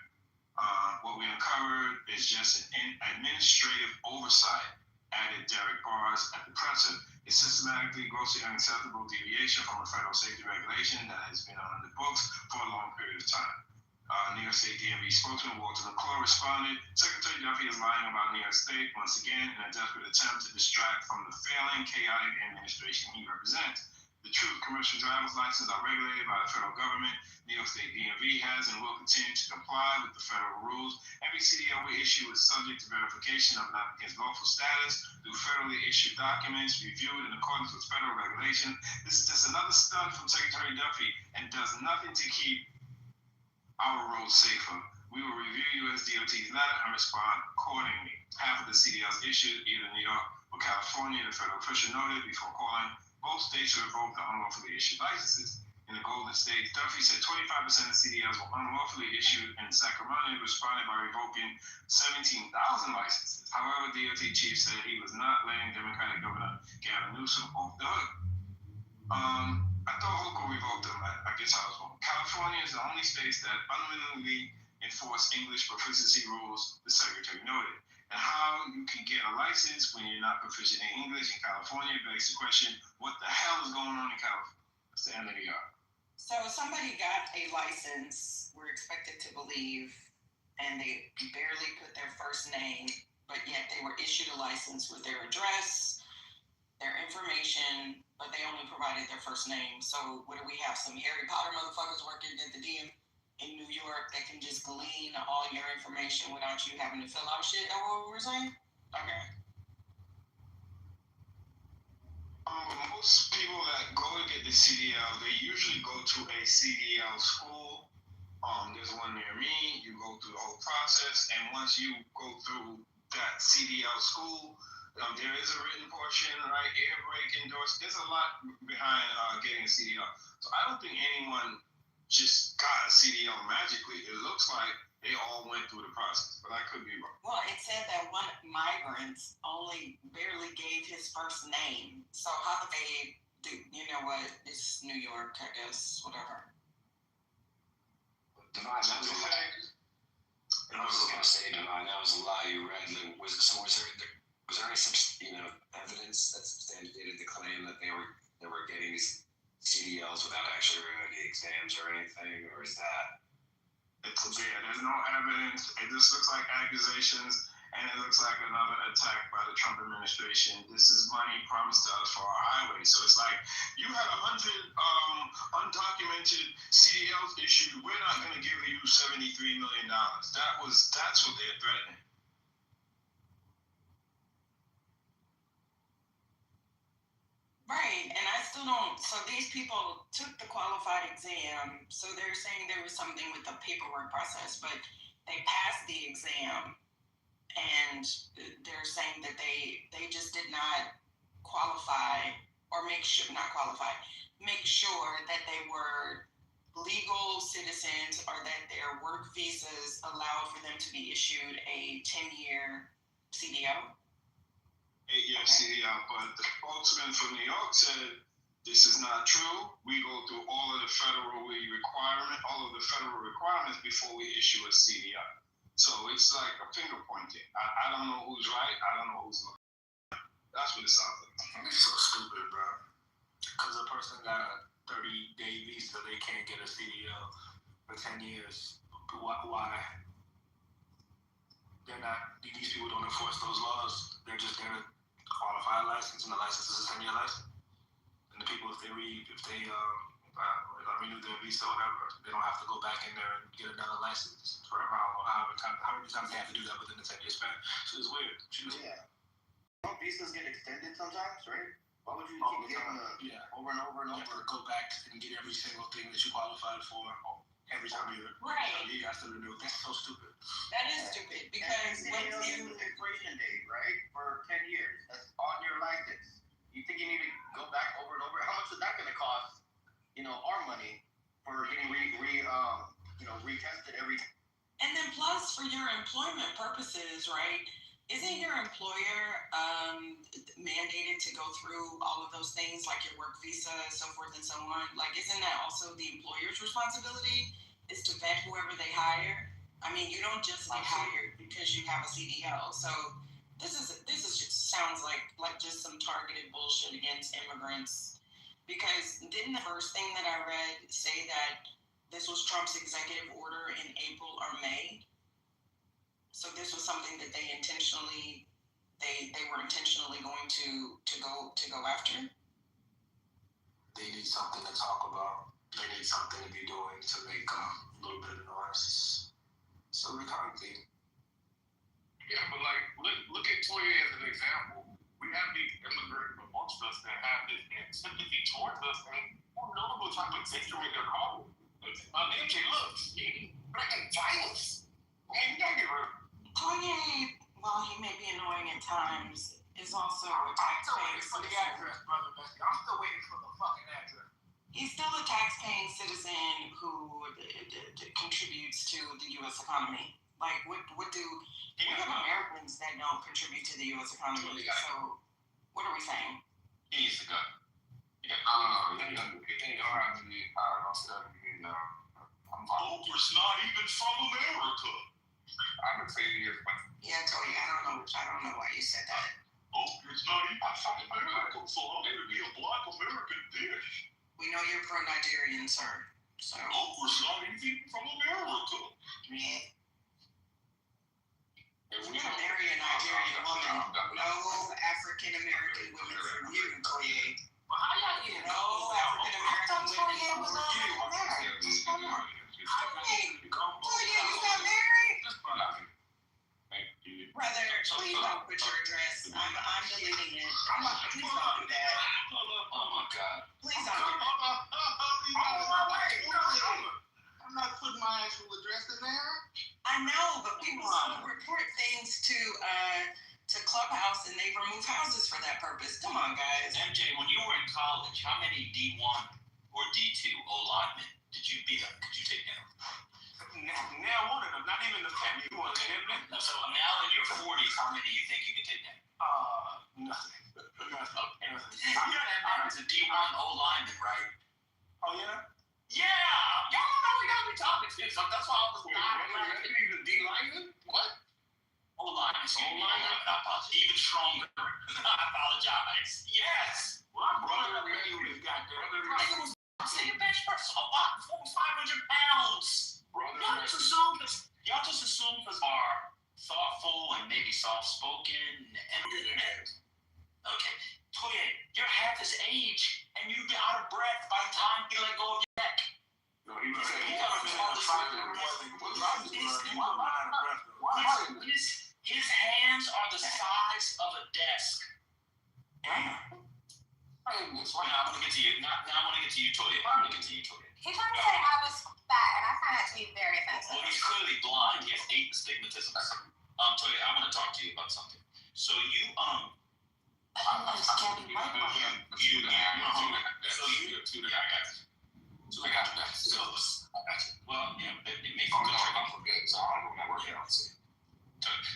What we uncovered is just an administrative oversight, added Derek Bars at the presser. It's systematically grossly unacceptable deviation from a federal safety regulation that has been on the books for a long period of time. New York State DMV spokesman Walter McClure responded, Secretary Duffy is lying about New York State once again in a desperate attempt to distract from the failing, chaotic administration he represents. The true commercial driver's licenses are regulated by the federal government. New York State DMV has and will continue to comply with the federal rules. Every CDL we issue is subject to verification of an applicant's lawful status through federally issued documents reviewed in accordance with federal regulation. This is just another stunt from Secretary Duffy and does nothing to keep our roads safer. We will review USDOT's letter and respond accordingly. Half of the CDLs issued either New York or California, the federal official noted before calling both states to revoke the unlawfully issued licenses. In the Golden State, Duffy said 25% of CDLs were unlawfully issued, and Sacramento responded by revoking 17,000 licenses. However, DOT chief said he was not letting Democratic Governor Gavin Newsom off the hook. I thought Hooker revoked them. I guess I was wrong. California is the only state that unwillingly enforce English proficiency rules, the secretary noted. And how you can get a license when you're not proficient in English in California begs the question, what the hell is going on in California? That's the end of the article. So somebody got a license, we're expected to believe, and they barely put their first name, but yet they were issued a license with their address, their information, but they only provided their first name. So what do we have? Some Harry Potter motherfuckers working at the DM in New York that can just glean all your information without you having to fill out shit? Is that what we were saying? Okay. Most people that go to get the CDL, they usually go to a CDL school. There's one near me. You go through the whole process, and once you go through that CDL school, there is a written portion, right? Air brake endorsed. There's a lot behind getting a CDL. So I don't think anyone just got a CDL magically. It looks like they all went through the process, but I could be wrong. Well, it said that one migrant only barely gave his first name. So how did they do? You know what? It's New York, I guess. Whatever. Divine, that was a lot. I was just gonna say, Divine, that was a lot you read. Was there any evidence that substantiated the claim that they were getting these CDLs without actually running the exams or anything, or is that? There's no evidence. It just looks like accusations, and it looks like another attack by the Trump administration. This is money promised to us for our highways. So it's like, you had 100 undocumented CDLs issued. We're not going to give you $73 million. That's what they're threatening. Right, and I still don't. So these people took the qualified exam. So they're saying there was something with the paperwork process, but they passed the exam, and they're saying that they just did not qualify or make sure that they were legal citizens or that their work visas allowed for them to be issued a 10-year CDL. 8-year CDL, but the spokesman from New York said this is not true. We go through all of the federal requirements before we issue a CDL. So it's like a finger pointing. I don't know who's right. I don't know who's wrong. That's what it sounds like. It's so stupid, bro. Because a person got a 30-day visa, they can't get a CDL for 10 years. Why? They're not. These people don't enforce those laws. They're just there to qualify a license, and the license is a 10-year license. And the people, if they renew their visa or whatever, they don't have to go back in there and get another license for how many times they have to do that within the 10-year span. So it's weird. Yeah. Don't visas get extended sometimes, right? Why would you keep getting over and over and over? You have to go back and get every single thing that you qualified for every time you got to renew. That's so stupid. That is stupid because CDL is the expiration date, right? For 10 years. That's on your license. You think you need to go back over and over? How much is that going to cost? Our money for getting retested every. And then plus for your employment purposes, right? Isn't your employer mandated to go through all of those things like your work visa, so forth and so on? Like, isn't that also the employer's responsibility is to vet whoever they hire? I mean, you don't just get hired because you have a CDL. So this is just sounds like just some targeted bullshit against immigrants. Because didn't the first thing that I read say that this was Trump's executive order in April or May? So this was something that they were intentionally going to go after. They need something to talk about. They need something to be doing to make a little bit of noise. So we kind of think. Yeah, but look at Toya as an example. We have these immigrants amongst us that have this antipathy towards us, and we're notable type of victory in their call. MJ, look, black and violence. Man, you gotta get rid of him. Kanye, while he may be annoying at times, is also a taxpaying citizen. The address, brother. I'm still waiting for the fucking address. He's still a tax-paying citizen who contributes to the U.S. economy. Like, we have Americans that don't contribute to the U.S. economy. So, what are we saying? He needs to go. Yeah, I don't know. They don't have any power. Don't say that to me. No. I'm fine. Oprah's not even from America. I've been saying it here. Yeah, Tony, I don't know why you said that. Oprah's not even from America, so how could it be a black American dish? We know you're pro-Nigerian, sir. So. Oprah's not even from America. Yeah. You're gonna marry a Nigerian woman. No African American women for you, Toye. Well, how y'all get No African American women for you. Come on. Toye, you got married? Brother, please don't put your address. I'm deleting it. Please don't do that. Oh my God. Please don't do that. I'm not putting my actual address in there. I know, but people still report things to Clubhouse and they remove houses for that purpose. Come on, guys. MJ, when you were in college, how many D1 or D2 O linemen did you beat up? Could you take down? Now one of them, not even the family. You want to hit me? So now in your 40s, how many do you think you could take down? Nothing. I was a D1 O lineman, right? Oh yeah. Yeah! Y'all don't know we gotta be talking to, so that's why I was Even D lineman? What? O lineman, I apologize. Even stronger. I apologize. Yes! Well, I'm brother really got there. It was a bench press a lot, 500 pounds. Y'all just assume because are thoughtful and maybe soft-spoken and okay. Toye, you're half his age and you get out of breath by the time you let go of your neck. No, he was saying, his hands are the size of a desk. damn. Now I'm gonna get to you. Now I want to get to you, Toye. I'm gonna get to you, Toye. He tried to say I was fat, and I find that to be very offensive. Well, he's clearly blind. He has 8 astigmatisms. Toye, I want to talk to you about something. So you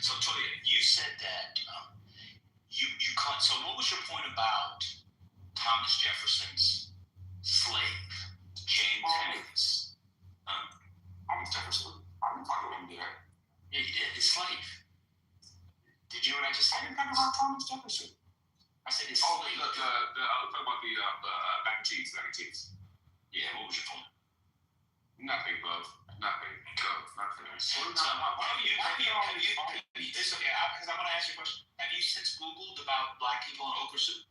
So Toya, you said that you cut. So what was your point about Thomas Jefferson's slave, James Hennings? Thomas Jefferson. I didn't talk about him there. Yeah, you did. His slave. Did you hear what I just said? I didn't talk about Thomas Jefferson. I said his Oh, slave. talk about the mac and cheese. Yeah, what was your point? Nothing, bub. Nothing. So, have you? It's okay. Because I want to ask you a question. Have you since Googled about black people in okra soup?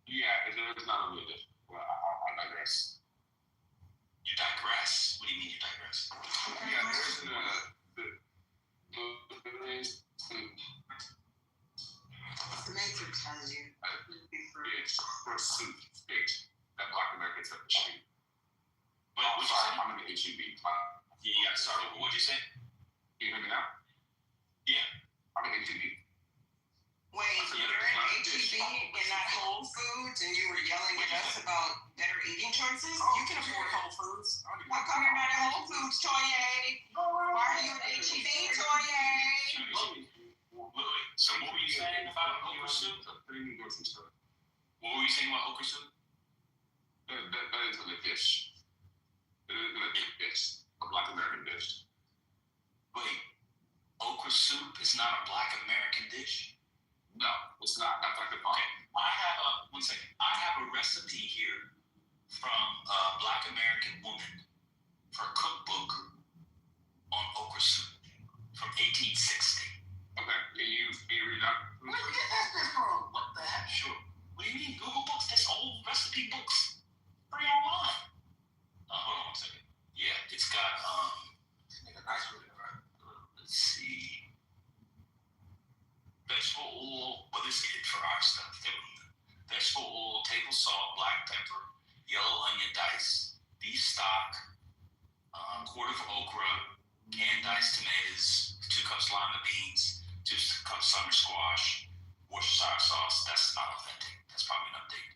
Yeah, it's not a real dish. Well, I digress. You digress. What do you mean you digress? Yeah, there's The Matrix has you. soup that black Americans have achieved. Wait, what'd you say? I'm in the HEB. Yeah, sorry. What'd you say? Can you hear me now? Yeah. I'm in HEB. Wait, you're in HEB and not Whole Foods, and you were yelling at us about better eating choices? You can afford Whole Foods. How come you're not at Whole Foods, Toye? Why are you at HEB, Toye? Wait. So what were you saying about okra soup? What were you saying about okra soup? That is a dish. It is a dish. A black American dish. Wait. Okra soup is not a black American dish? No, it's not. That's like the bomb. Okay. One second. I have a recipe here from a black American woman for a cookbook on okra soup from 1860. Okay. Can you read that? Where did you get this from? What the heck? Sure. What do you mean? Google Books. There's old recipe books. Free online. Hold on one second. Yeah, it's got Make a nice one, right? let's see. Vegetable oil. Well, this is it for our stuff. Vegetable oil, table salt, black pepper, yellow onion dice, beef stock, quart of okra, canned diced tomatoes, 2 cups lima beans, 2 cups summer squash, Worcestershire sauce. That's not authentic. That's probably an update.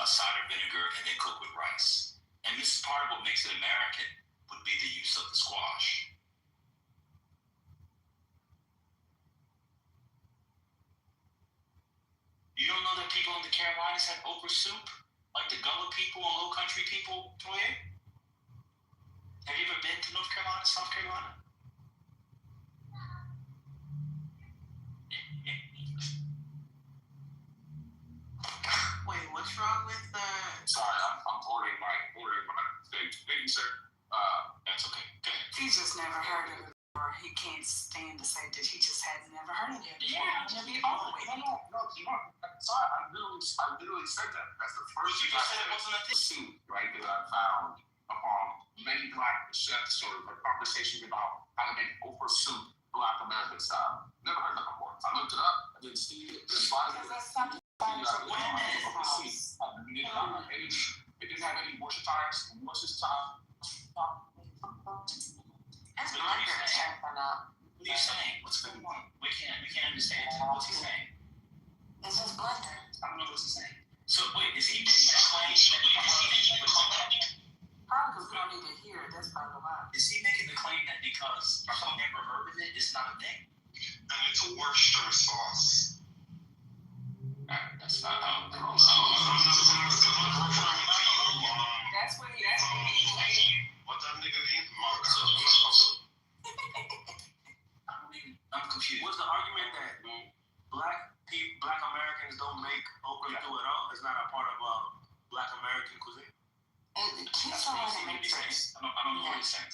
Cider vinegar, and then cook with rice. And this is part of what makes it American, would be the use of the squash. You don't know that people in the Carolinas have okra soup? Like the Gullah people and Low Country people, Toye? Have you ever been to North Carolina, South Carolina? Wait, what's wrong with the? Sorry, I'm ordering my thing, sir. That's okay. Go ahead. He's just never heard of it, or he can't stand to say that he just has never heard of it. Yeah, Maybe all the way. No. Sorry, I literally said that. That's the first You thing just I said it wasn't a thing. soup, right, that I found upon many black chefs or conversations about how to make okra soup Black American style. Never heard that before. I looked it up. I didn't see it. Didn't find it. Because that's something It didn't have any Worcestershire. That's Blacker chefing up. What are you saying? What's going on? We can't understand. What's he saying? It's just Blacker. I don't know what he's saying. So wait, is he making a claim that Probably because we don't need to hear it. That's probably why. is he making the claim that because I've never heard of it, it's not a thing? And it's a Worcester sauce. That's not how. That's what he asked me. What's that nigga name? Mark. I'm confused. What's the argument that Black Americans don't make okra stew at all? It's not a part of Black American cuisine. Keep That's someone what to make he's saying. sense. I don't know what he's saying.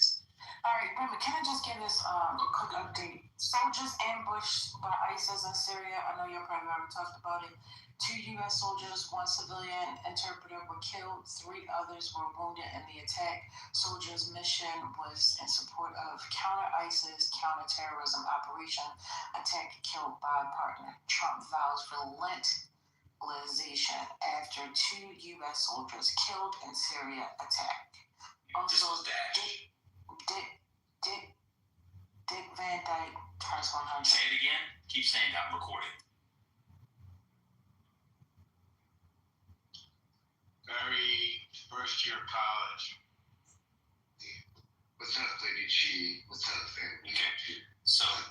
All right, Remy, can I just give this a quick update? Soldiers ambushed by ISIS in Syria. I know y'all probably already talked about it. 2 U.S. soldiers, 1 civilian interpreter were killed. 3 others were wounded in the attack. Soldiers' mission was in support of counter-ISIS, counter-terrorism operation. Attack killed by partner. Trump vows relentlessization after 2 U.S. soldiers killed in Syria attack. This Also, was Dash. Dick Van Dyke turns 100. Say it again. Keep saying that. I'm recording. Very first year of college. What's up, Lady Chi? What's up, family? Okay. So it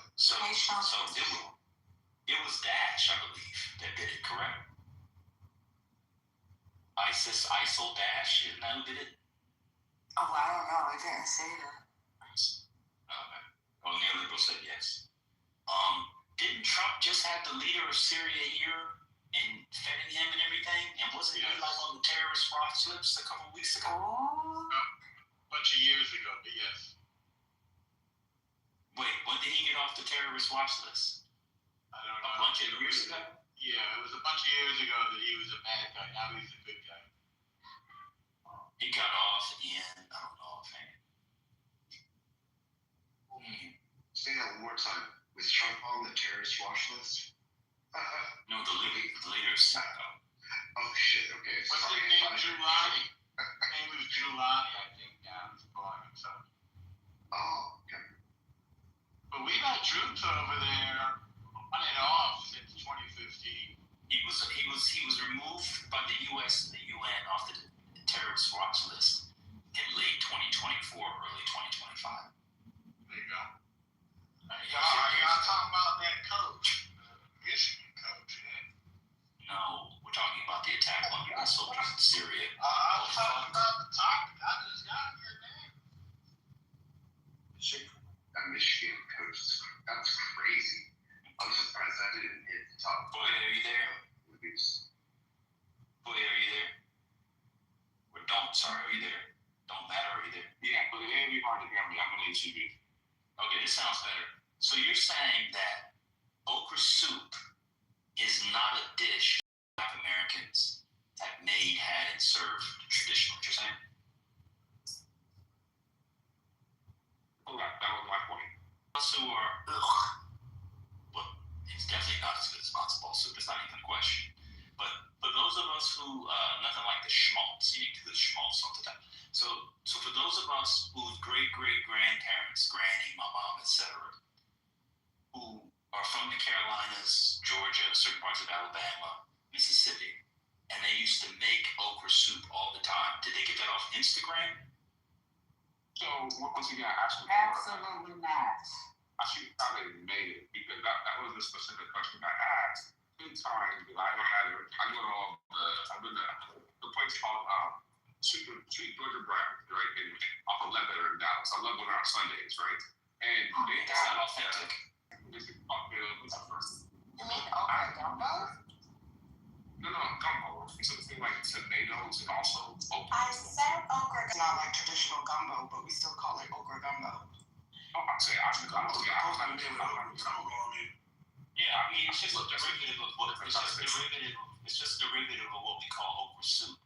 was Dash, I believe, that did it, correct? ISIL Dash, isn't that who did it? Oh, I don't know. I didn't say that. Okay. Well, neoliberal said yes. Didn't Trump just have the leader of Syria here and fetting him and everything? And wasn't he like on the terrorist watch lists a couple weeks ago? Oh. A bunch of years ago, but yes. Wait, when did he get off the terrorist watch list? I don't know. A bunch of years ago? Yeah, it was a bunch of years ago that he was a bad guy. Now he's a good guy. He got off in, I don't know, offhand. Say that one more time. Was Trump on the terrorist watch list? No, the leader of Sacco. Oh shit. Okay. What's his name? Giuliani. His name was Giuliani, I think. Now he's calling himself. Oh, okay. But we got troops over there on and off since 2015. He was removed by the U.S. and the UN off the terrorist watch list in late 2024, early 2025. There you go. Y'all talking about that coach, Michigan coach, yeah? No, we're talking about the attack on U.S. soldiers in Syria. I was talking about the topic. I just got here, man. That Michigan coach, that's crazy. I'm surprised that didn't hit the top. Boy, are you there? Boy, are you there? Or are you there? Don't matter, are you there? Yeah, but it ain't be hard to hear me. I'm gonna need you. Okay, this sounds better. So you're saying that okra soup is not a dish Black Americans have made, had, and served traditionally, you're saying? Well, that was my point. Us who are, well, it's definitely not as good as matzo ball soup, it's not even a question. But for those of us who, nothing like the schmaltz, you need to do the schmaltz all the time. So for those of us whose great-great-grandparents, granny, my mom, etc., who are from the Carolinas, Georgia, certain parts of Alabama, Mississippi, and they used to make okra soup all the time. Did they get that off Instagram? So once again, I asked you. Absolutely not. I should how they made it because that was the specific question I asked. in time that I go to all I've been to the place called Sweet Georgia Brown, right, off of Ledbetter in Dallas. I love going out Sundays, right? And they got authentic. What's up first? You mean okra gumbo? No, gumbo. It's something like tomatoes and also okra. I said okra. It's not like traditional gumbo, but we still call it okra gumbo. Oh, I'm saying I should gumbo. Yeah, I was like, yeah, I mean, it's just a derivative of what it's just a derivative of what we call okra soup.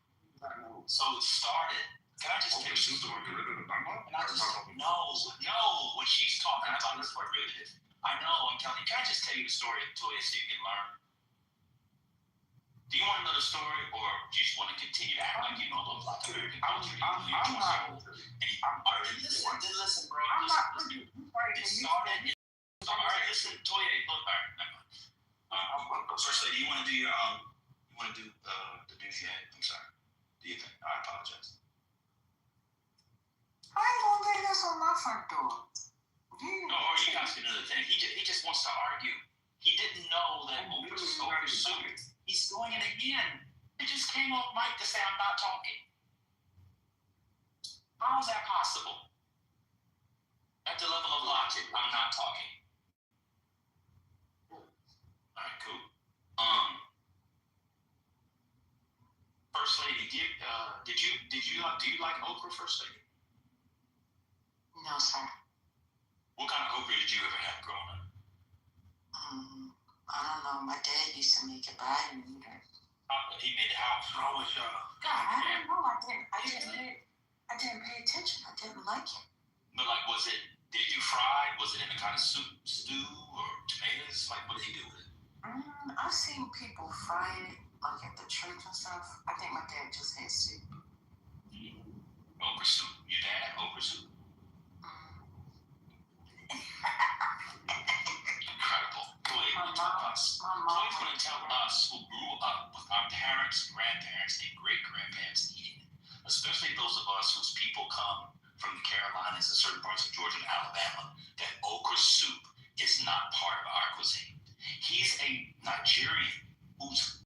So it started. Can I just tell you the story? And I just no. What she's talking about is derivative. I know. I'm telling you. Can I just tell you the story, Toya, so you can learn? Do you want to know the story, or do you just want to continue to act like you know the Black American culture? Listen, bro. It started. All right, listen, Toya. Look, all right, never mind. First lady, you want to do your you want to do the duty head? I'm sorry. Do you think? I apologize. I ain't gonna lay this on my front door. No, or you guys can do the thing. He just wants to argue. He didn't know that okra soup. He's doing it again. It just came off mic to say I'm not talking. How is that possible? At the level of logic, I'm not talking. All right, cool. First lady, do you like okra, First lady? No, sir. What kind of okra did you ever have growing up? I don't know. My dad used to make it, but I didn't eat it. He made it how? God, I don't know. I didn't pay attention. I didn't like it. But like, did you fry? Was it in a kind of soup, stew, or tomatoes? Like, what did he do with it? I've seen people fry it, like at the church and stuff. I think my dad just had soup. Okra soup. Your dad had okra soup? Incredible. Toya's going to tell us who grew up with our parents, grandparents, and great-grandparents eating it, especially those of us whose people come from the Carolinas and certain parts of Georgia and Alabama, that okra soup is not part of our cuisine. He's a Nigerian who's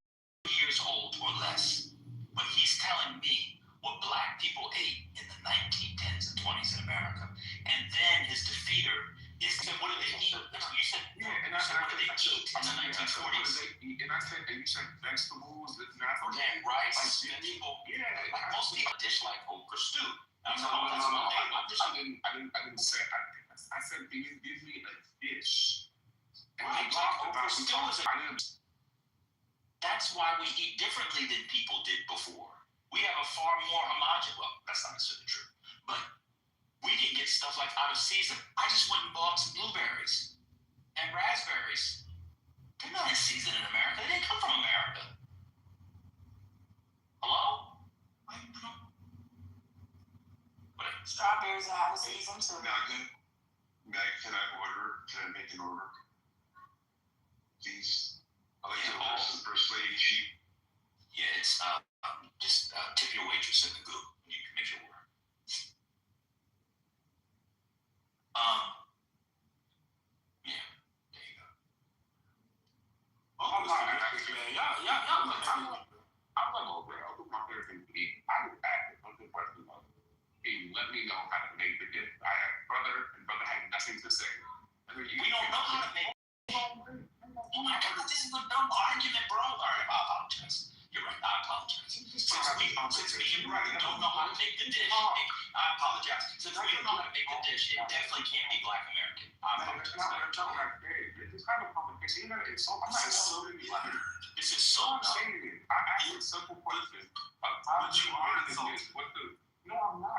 years old or less, but he's telling me what Black people ate in the 1910s and 20s in America. And then his defeater is, what did they eat? You said, what did they eat in the 1940s? And I said, and you said vegetables, rice, vegetables. Yeah. Like most people dish like okra stew. I didn't say. I said, can you give me a dish? And right, okra stew is that's why we eat differently than people did before. We have a far more homogeneous, well, that's not necessarily true, but we can get stuff like out of season. I just went and bought some blueberries and raspberries. They're not in season in America. They didn't come from America. Hello? Strawberries are out of season too. Meg, can I make an order? Please. I'd like to order some First Lady cheap. Yeah, it's just tip your waitress in the group. You can make your order. Yeah, there you go. I'm not asking, man. I'm like, oh, bro, I'll do my favorite thing to eat. I would ask a question of, hey, let me know how to make the dish. I have brother had nothing to say. We don't know how to make. Oh my God, this is a dumb argument, bro. All right, I apologize. You're right, I apologize. Since we don't know how to make the dish, I apologize. Since we don't know how to make the dish, it definitely can't be Black American. I apologize. This is kind of complicated. This is so dumb. I asked a simple question. But you are insulted. No, I'm not.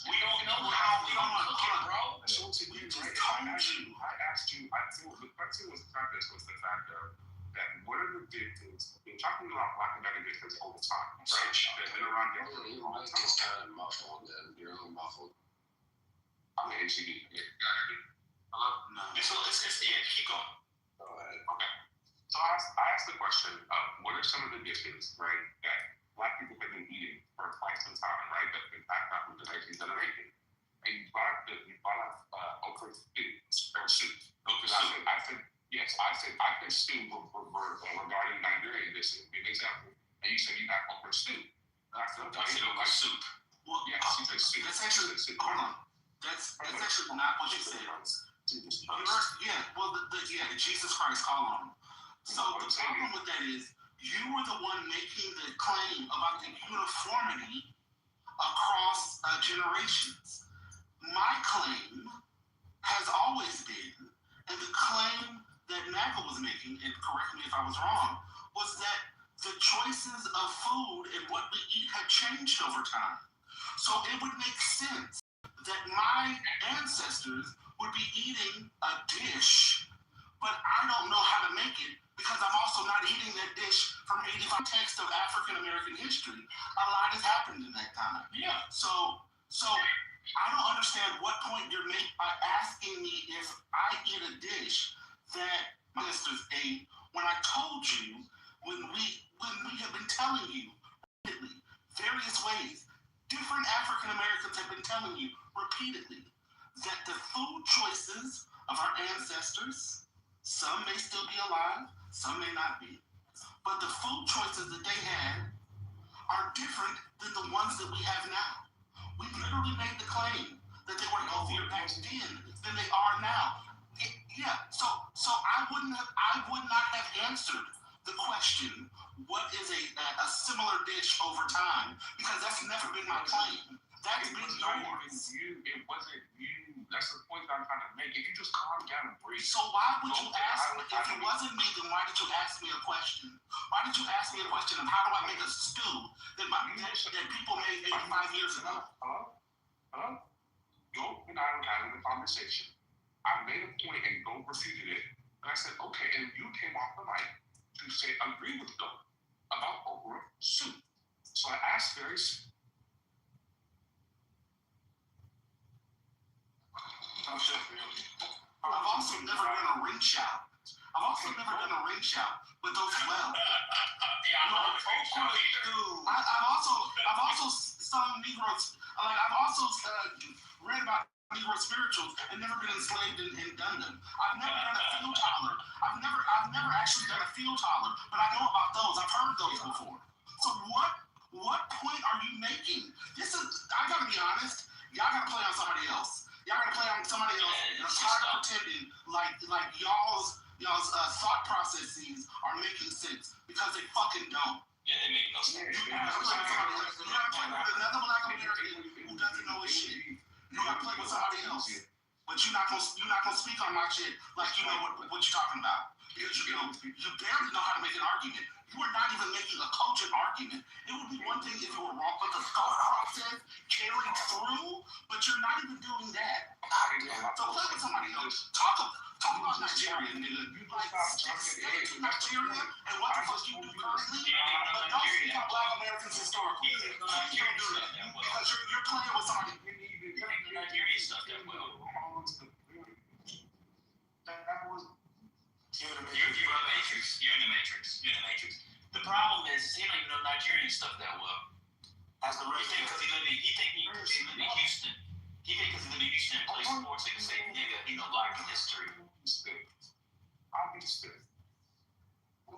We don't know how we don't cook it, bro. So to be right, I asked you, the question was the fact of that what are the dishes? We're talking about Black American dishes all the time, right? They've been around here for a long time. It's kind of muffled, and you're a little muffled. I'm an HCD. Hello? No. Keep going. Go ahead. Okay. So I asked the question of what are some of the dishes, right, that Black people have been eating for quite some time, right? That's been passed down from generation to generation. And you brought up okra soup. Okra soup. I said, Yes, I said I can stew regarding Nigeria. This is an example. And you said you got okra stew. And I said, okra soup. Well, that's actually hold on. That's actually not what you said. The Jesus Christ call on him. So the problem with that is you were the one making the claim about the uniformity across generations. My claim has always been, and the claim that NAGA was making, and correct me if I was wrong, was that the choices of food and what we eat have changed over time. So it would make sense that my ancestors would be eating a dish, but I don't know how to make it because I'm also not eating that dish from 85 texts of African American history. A lot has happened in that time. Yeah. So I don't understand what point you're making by asking me if I eat a dish that my ancestors ate when I told you when we have been telling you repeatedly, various ways. Different African Americans have been telling you repeatedly that the food choices of our ancestors, some may still be alive, some may not be, but the food choices that they had are different than the ones that we have now. We literally made the claim that they were healthier back then than they are now. So I would not have answered the question, what is a similar dish over time? Because that's never been my claim. That's been yours. It wasn't you. That's the point I'm trying to make. If you just calm down and breathe. So why would you ask me, if it wasn't me, then why did you ask me a question? Why did you ask me a question of how do I make a stew that people made 85 years ago? Gold and I were having a conversation. I made a point and Gold refuted it. And I said, okay, and you came off the mic to say, agree with Gold about okra soup. So I asked very I've also never done a ring shout. But those well. I've also sung Negroes. I've also read about Negro spirituals and never been enslaved and done them. I've never done a field holler. I've never actually done a field holler, but I know about those. I've heard those before. So what point are you making? I gotta be honest. Y'all gotta play on somebody else. And I'm tired of pretending like y'all's thought processes are making sense because they fucking don't. Yeah, they make no sense. You gotta play with another Black American who doesn't know his shit. You gotta play with somebody else, but you're not gonna speak on my shit like you know what you're talking about. Because you barely know how to make an argument. You are not even making a cogent argument. It would be one thing if you were wrong, but the thought process carried through, but you're not even doing that. So play with somebody else. Talk about Nigeria, nigga. You stay to Nigeria and what the fuck you do currently, but don't speak on Black Americans historically. You can't do that because you're playing with somebody. Nigerian stuff that well. You're in the matrix. The problem is he don't even know Nigerian stuff that well. As the He think because he lived in Houston. He think because he lived in Houston and plays sports, they can say nigga. He know Black history. You're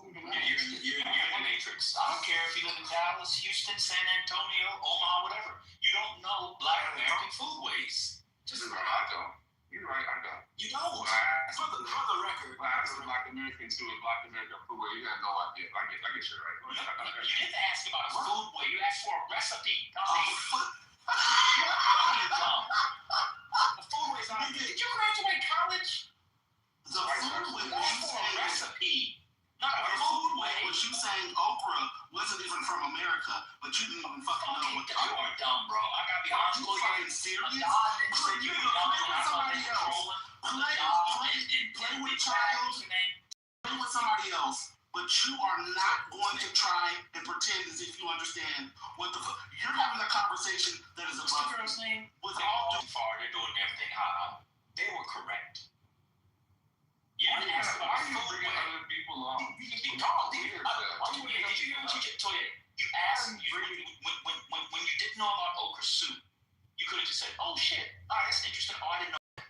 in the matrix. I don't care if you live in Dallas, Houston, San Antonio, Omaha, whatever. You don't know Black American foodways. I don't. You're right, I don't. You don't. For the record, when I asked a Black American to a Black American food way, you had no idea. I get you right. You didn't ask about a food way. You asked for a recipe. You're dumb. The food way is not. Did you graduate college? The food way. You asked for a recipe. Not a food way. Was you saying okra wasn't even from America, but you didn't even fucking know what. You are dumb, bro. I gotta be honest with you. Are you serious? You play with somebody else. Play with child. Play with somebody else. But you are not going to try and pretend as if you understand what the fuck. You're having a conversation that is above. What's the girl's name? With all too far, they're doing everything high. They were correct. You didn't ask about food way. Other people on. Did you hear what you Toya? You asked when you didn't know about okra soup. You could have just said, "Oh shit, all right, that's interesting. Oh, I didn't know that."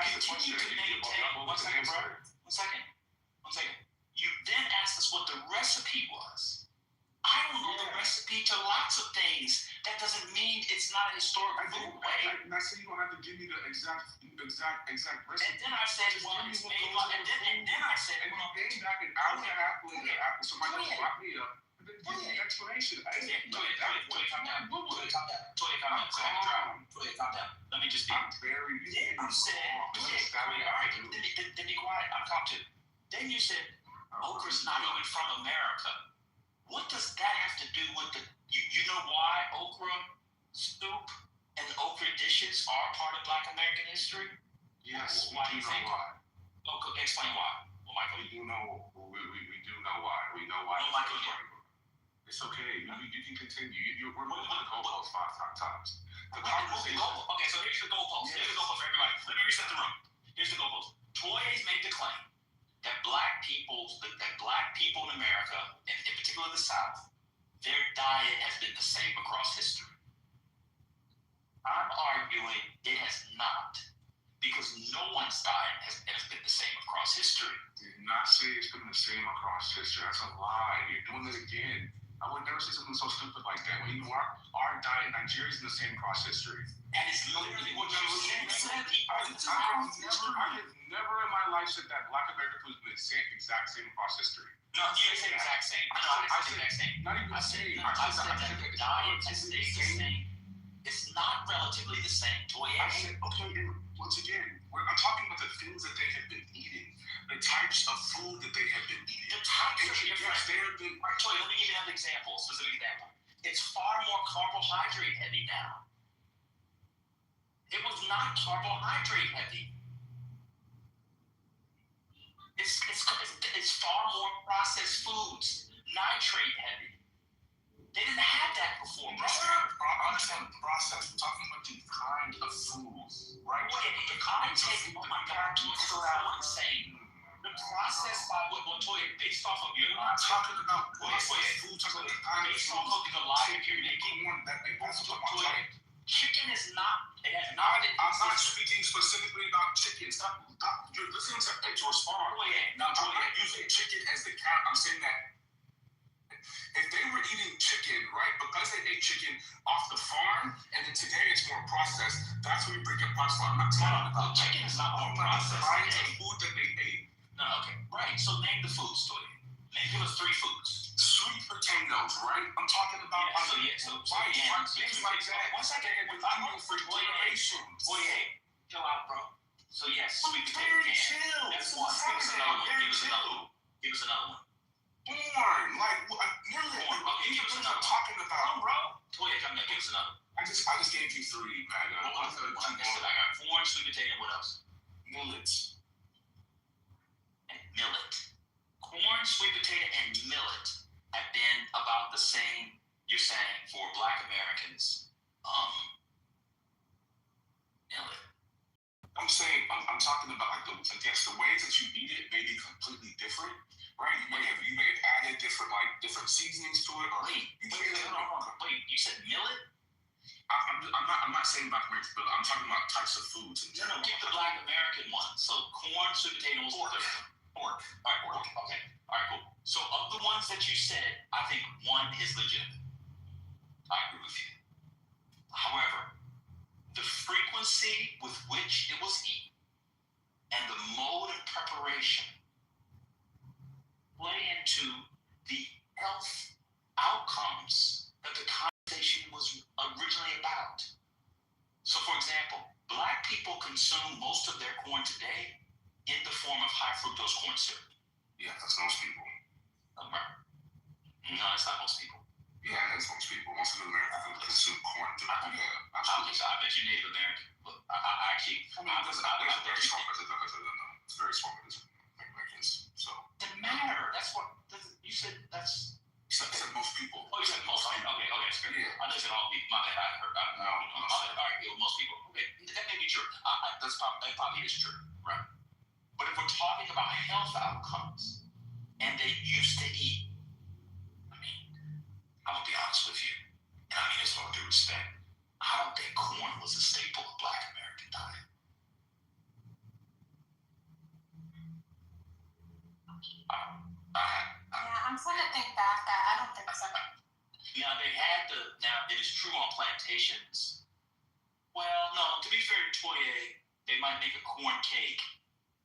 You continue to maintain. One second, bro. One second. You then asked us what the recipe was. I don't know the recipe to lots of things. That doesn't mean it's not a historic food, right? And I said you don't have to give me the exact recipe. And then I said, well, it's made by, and then I said, and you came back an hour and a half later after somebody else brought me up. Give me an explanation. Calm down. Let me just be. I'm very. Then you said, all right, then be quiet. I'm calm too. Then you said, okra's not even from America. What does that have to do with the? You know why okra soup and okra dishes are part of Black American history? Yes. Why do you think? Why? Okay, explain why. Well, Michael, We do know why. We know why. No, Michael, It's okay. You can continue. We're moving the goalposts 5 times. The conversation. Okay, so here's the goalpost. Here's the goalpost for everybody. Let me reset the room. Here's the goalpost. Toys made the claim that black people in America, and in particular the South, their diet has been the same across history. I'm arguing it has not, because no one's diet has been the same across history. Did not say it's been the same across history. That's a lie. You're doing it again. I would never say something so stupid like that. When you know our diet in Nigeria is the same across history. And it's literally what you said. I have never in my life said that Black American food is the exact same across history. No, you didn't say exact same. I said exact same. Not even the same. I said that the diet has stayed the same. It's not relatively the same. I said, okay, and once again, I'm talking about the things that they have been eating, the types of food that they have been eating. The types are different. Yes, they have been. Toy, let me give you another example, specific example. It's far more carbohydrate heavy now. It was not carbohydrate heavy. It's far more processed foods, nitrate heavy. They didn't have that before, bro. I'm saying process. I'm talking about the kind of foods, right? The kind of, oh my God, you're so insane. The process by what Toya, based off of your, I'm talking about processed food. Based off of the life you're making, Toya, chicken is not. It has not. I'm not speaking specifically about chicken. Stop. You're listening to respond. Now, I'm not using chicken as the cat. I'm saying that if they were eating chicken, right, because they ate chicken off the farm, and then today it's more processed, that's when we bring up processed. I'm not talking about chicken is not more processed. Kinds of food that they ate. No, okay, right. So name the foods, Toya. Give us 3 foods. Sweet potatoes, right? I'm talking about things like that. One second, I'm going for generations. Chill out, bro. So yes, sweet potato. That's one. Give us another one. Corn, like millet. Okay, give us another. I'm talking about, bro. Toya, come here. Give us another. I just gave you 3, man. I got corn, sweet potato. What else? Millet. And millet. Corn, sweet potato, and millet have been about the same, you're saying, for Black Americans. Millet. I'm saying, I'm talking about, like, I guess the ways that you eat it may be completely different, right? You may have added different seasonings to it, or Wait, you said millet? I'm not saying Black American, but I'm talking about types of foods. No, get the Black American one. So corn, sweet potatoes, pork. All right, pork. Okay. All right, cool. So of the ones that you said, I think one is legitimate. I agree with you. However, the frequency with which it was eaten and the mode of preparation play into the health outcomes that the conversation was originally about. So, for example, Black people consume most of their corn today in the form of high fructose corn syrup. Yeah, that's most people. No, it's not most people. Yeah, that's most people. Most of America consume corn. I bet you Native American. But I actually, it's very strong Americans. So it matter. That's what you said. That's. You said most people. Oh, you said most. Okay, that's good. Yeah. I just said all people. My bad. I heard. All right, most people. Okay, that may be true. That probably is true, right? But if we're talking about health outcomes, and they used to eat, I'm gonna be honest with you, and I mean this with all due respect, I don't think corn was a staple of Black American diet. like that. I don't think so. Now it is true on plantations. Well, no, to be fair to Toye, they might make a corn cake,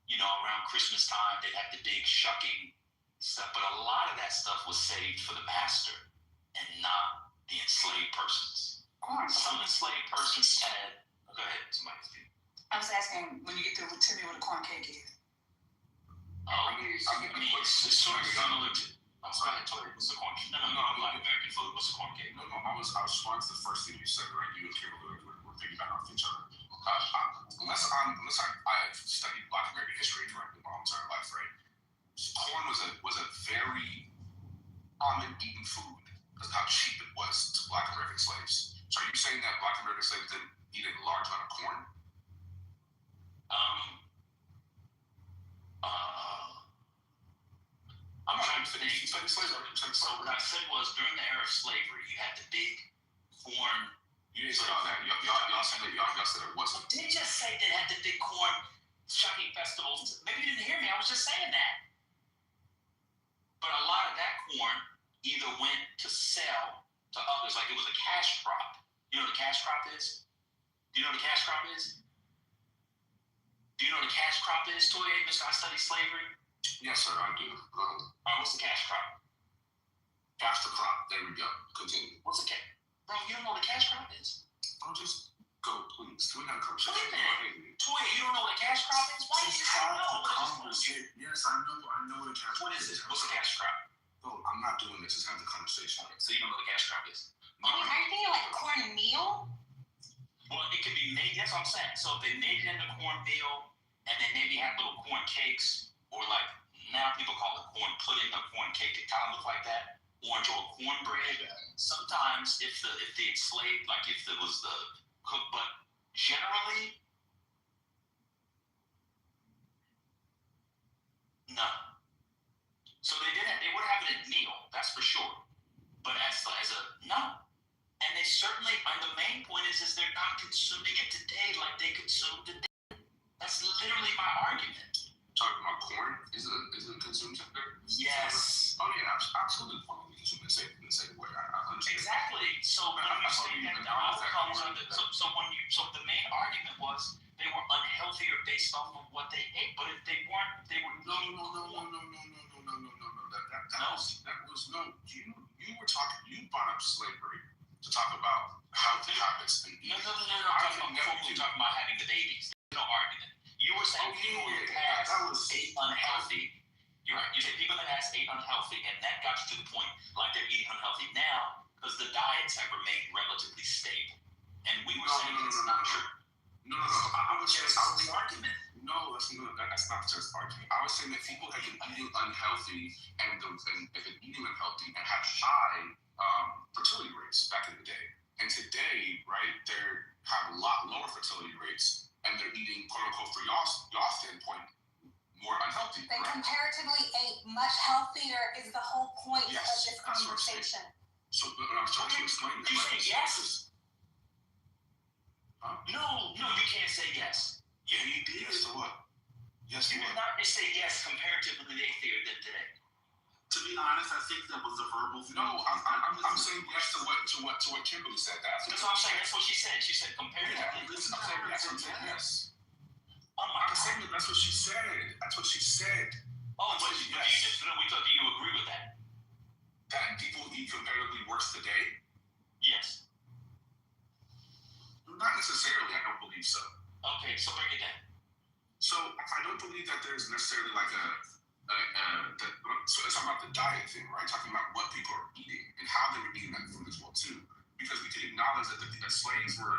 around Christmas time. They'd have the big shucking stuff, but a lot of that stuff was saved for the master and not the enslaved persons. Some enslaved persons had. Go ahead, somebody speak. I was asking when you get through, tell me what a corn cake is. It's sort of similar to. I'm sorry, what's the corn cake? No, I'm like American food. What's a corn cake? No, I was responding to the first thing you said, right? You and Kimberly were piggybacking off each other. Unless I've studied Black American history directly my entire life, right? Corn was a very common eaten food because how cheap it was to Black American slaves. So are you saying that Black American slaves didn't eat a large amount of corn? I'm trying to finish. So what I said was during the era of slavery, you had the big corn. You didn't say all that. Y'all said it wasn't. I did just say they had the big corn shucking festivals. Maybe you didn't hear me. I was just saying that. But a lot of that corn either went to sell to others, like it was a cash crop. You know what a cash crop is? Do you know what a cash crop is? Do you know what a cash crop is, Toye, Mr. I study slavery? Yes, sir, I do. What's the cash crop? Cash the crop. There we go. Continue. What's a cash? Bro, you don't know what a cash crop is? Don't just go, please. Can we have a conversation? Wait a minute. Toye, you don't know what a cash crop is? Why do you know? Yes, I know what a cash crop is. What is it? What's a cash crop? No, I'm not doing this. Just have the conversation. Okay, so you don't know what a cash crop is? Are you thinking like cornmeal? Well, it could be made. That's what I'm saying. So if they made it into cornmeal, and then maybe have little corn cakes, or like now people call it corn pudding, a corn cake. It kind of look like that. Orange or cornbread. Sometimes if the enslaved, like if there was the cook, but generally, no. So they would have it in meal, that's for sure. But as a no. And they certainly, and the main point is they're not consuming it today like they consumed it then. That's literally my argument. Talking about corn isn't consumed today? Yes. Oh yeah, absolutely. Consumed in the same way. I understand. Exactly. So when you say that the outcomes are so the main argument was they were unhealthier based off of what they ate. But if they weren't, they were no. That was no. You were talking. You brought up slavery to talk about healthy habits and eating. No. I'm talking about having the babies. There's no argument. You were saying people in the past ate unhealthy. You're right. You said people in the past ate unhealthy, and that got you to the point like they're eating unhealthy now because the diets have remained relatively stable. And we were saying it's not true. No. I was saying the argument. No, that's not just the argument. I was saying that people have been eating unhealthy and have been eating unhealthy and had high fertility rates back in the day. And today, right, they have a lot lower fertility rates. And they're eating, quote unquote, for y'all standpoint, more unhealthy. They comparatively ate much healthier is the whole point of this conversation. So I was trying to explain that. You say yes? No, you can't say yes. Yeah, you did. Yes to what? Yes to what? You did not just say yes comparatively healthier than today. To be honest, I think that was a verbal thing. No, I'm saying yes to what Kimberly said. That's what I'm saying. That's what she said. She said comparatively. Yeah, I'm saying yes. I'm saying that's what she said. That's what she said. Oh, but do you agree with that? That people eat comparatively worse today? Yes. Not necessarily. I don't believe so. Okay, so break it down. So I don't believe that there's necessarily like so it's about the diet thing, right? Talking about what people are eating and how they were eating that food as well too. Because we can acknowledge that the slaves were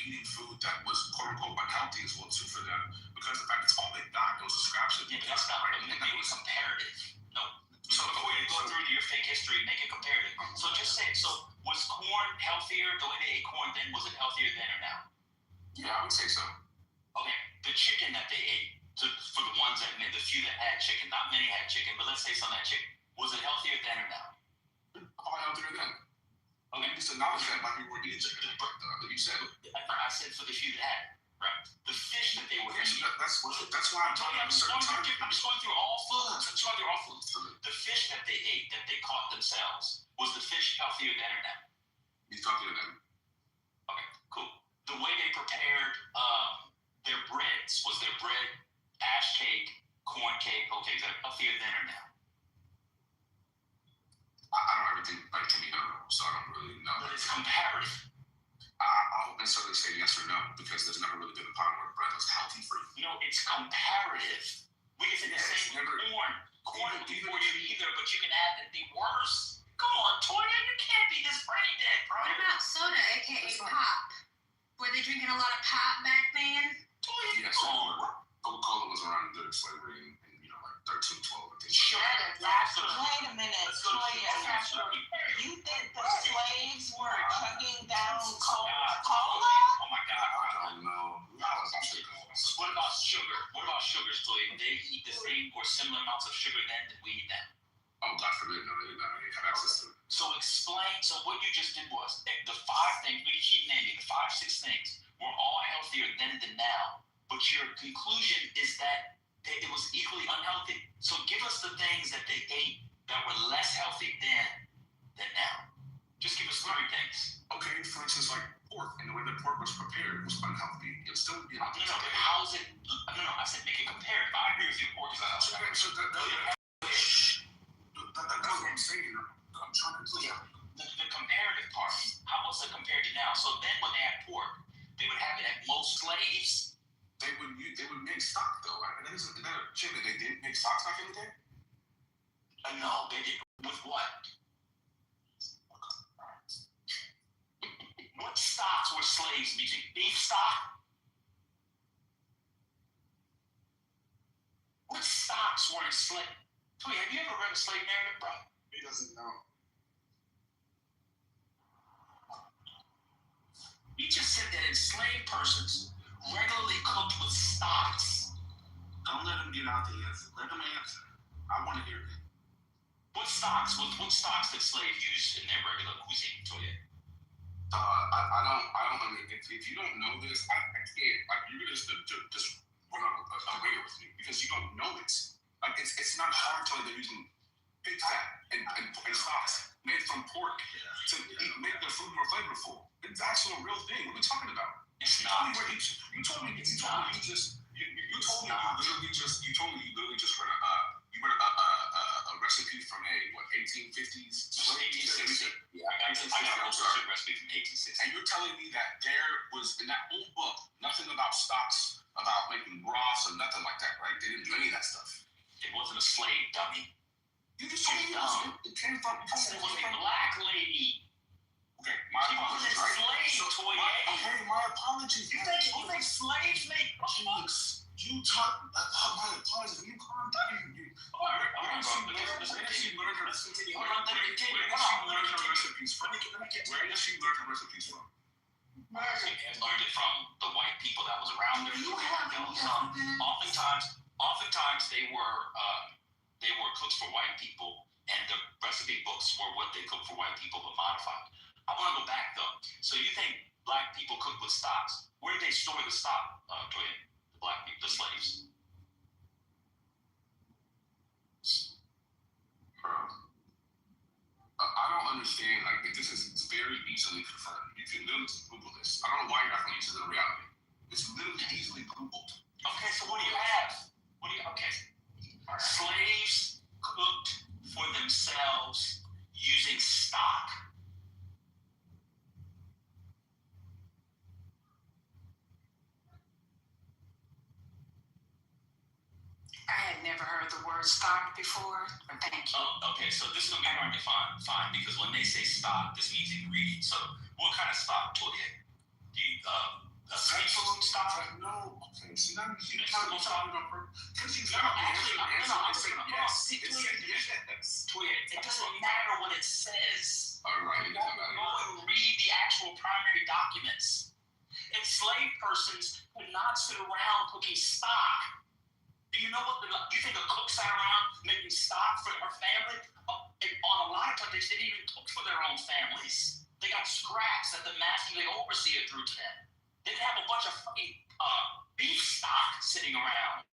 eating food that was quote unquote unhealthy as well too for them, because the fact it's all they got, it was a scrap ship. Yeah, but that's not right. It was comparative. No. So before you go through your fake history, make it comparative. So just say, so was corn healthier the way they ate corn then? Was it healthier then or now? Yeah, I would say so. Okay, the chicken that they ate, for the ones that the few that had chicken, not many had chicken, but let's say some had chicken. Was it healthier then or now? Probably healthier then. Okay. Just acknowledge that like we were eating chicken, but you said. I said for the few that had, The fish that they were Okay, so eating. that's why I'm talking about a certain time. I'm just going through all foods. I'm just going through all foods. The fish that they ate, that they caught themselves, was the fish healthier than or not? He's talking to them. Okay, cool. The way they prepared their breads, was their bread ash cake, corn cake, okay, is that healthier than or not? I don't have everything like tomato, so I don't really know. But it's comparative. I won't necessarily say yes or no because there's never really been a time where bread was healthy for you. No, it's comparative. We can say the same with corn. Corn will be for you either, but you can add that be worse. Come on, Toya, you can't be this brain dead, bro. What about soda, aka pop? Were they drinking a lot of pop back then? Toya, Yeah, so Coca-Cola was around during slavery and like 13, 12 and things sure. like that. Wait a minute, Toya. You think the slaves were chugging down Coca-Cola? Oh my God. I don't know. What about sugar? What about sugars, Toya? They eat the same or similar amounts of sugar then that we eat now. Oh, God forbid, no, they did not have access to it. So explain, so what you just did was, the 5 things, we keep naming, the 5, 6 things, were all healthier then than now, but your conclusion is that it was equally unhealthy. So give us the things that they ate that were less healthy then than now. Just give us 3 things. Okay, for instance, like pork, and the way that pork was prepared was unhealthy. It was still, No, but how is it, no, I said make it comparative. I agree with you, pork is unhealthy. So that's what I'm saying. I'm trying to yeah. The comparative part. How was it compared to now? So then when they had pork, they would have it at most slaves. They would make stock though. Right? And is that a shit that they did make stock back in the day? No, they did. With what? What stocks were slaves using? Beef stock? What stocks were enslaved? Wait, have you ever read a slave narrative, bro? He doesn't know. He just said that enslaved persons regularly cooked with stocks. Don't let him get out the answer. Let him answer. I want to hear it. What stocks did slaves use in their regular cuisine, Toya? I don't. I mean, if you don't know this, I can't. Like, you're gonna just run away with me because you don't know it. Like, it's not hard to they're using pig fat and stocks made from pork to make their food more flavorful. It's actually a real thing. What are we talking about? It's not. You told me you literally just read a recipe from a 1850s. 1860. Yeah, I got a recipe from 1860. And you're telling me that there was in that whole book nothing about stocks, about making broths or nothing like that, right? They didn't do any of that stuff. It wasn't a slave, dummy. You just told me it came from. I said it was a black lady. Okay, my apologies. Right? My apologies. You think slaves make books? You talk. My apologies. You calm down. Where did she learn her recipes from? She learned it from the white people that was around her. Oftentimes they were cooks for white people, and the recipe books were what they cooked for white people but modified. I want to go back though. So you think black people cook with stocks? Where did they store the stock, Toya? The black people, the slaves. I don't understand. Like, this is very easily confirmed. You can literally Google this. I don't know why you're not going to use it in reality. It's literally easily Googled. Okay, so what do you have? Okay. Slaves cooked for themselves using stock. I had never heard the word stock before, but thank you. Okay, so this is going to be hard to find because when they say stock, this means ingredient. So what kind of stock, Toya? Seafood stock? No. Okay, see, now you vegetable stock? Because you Toya, it doesn't matter what it says. All right. Go and read the actual primary documents. Enslaved persons could not sit around cooking stock. Do you know you think a cook sat around making stock for her family? On a lot of countries, they didn't even cook for their own families. They got scraps that the masculine overseer threw to them. They didn't have a bunch of fucking beef stock sitting around.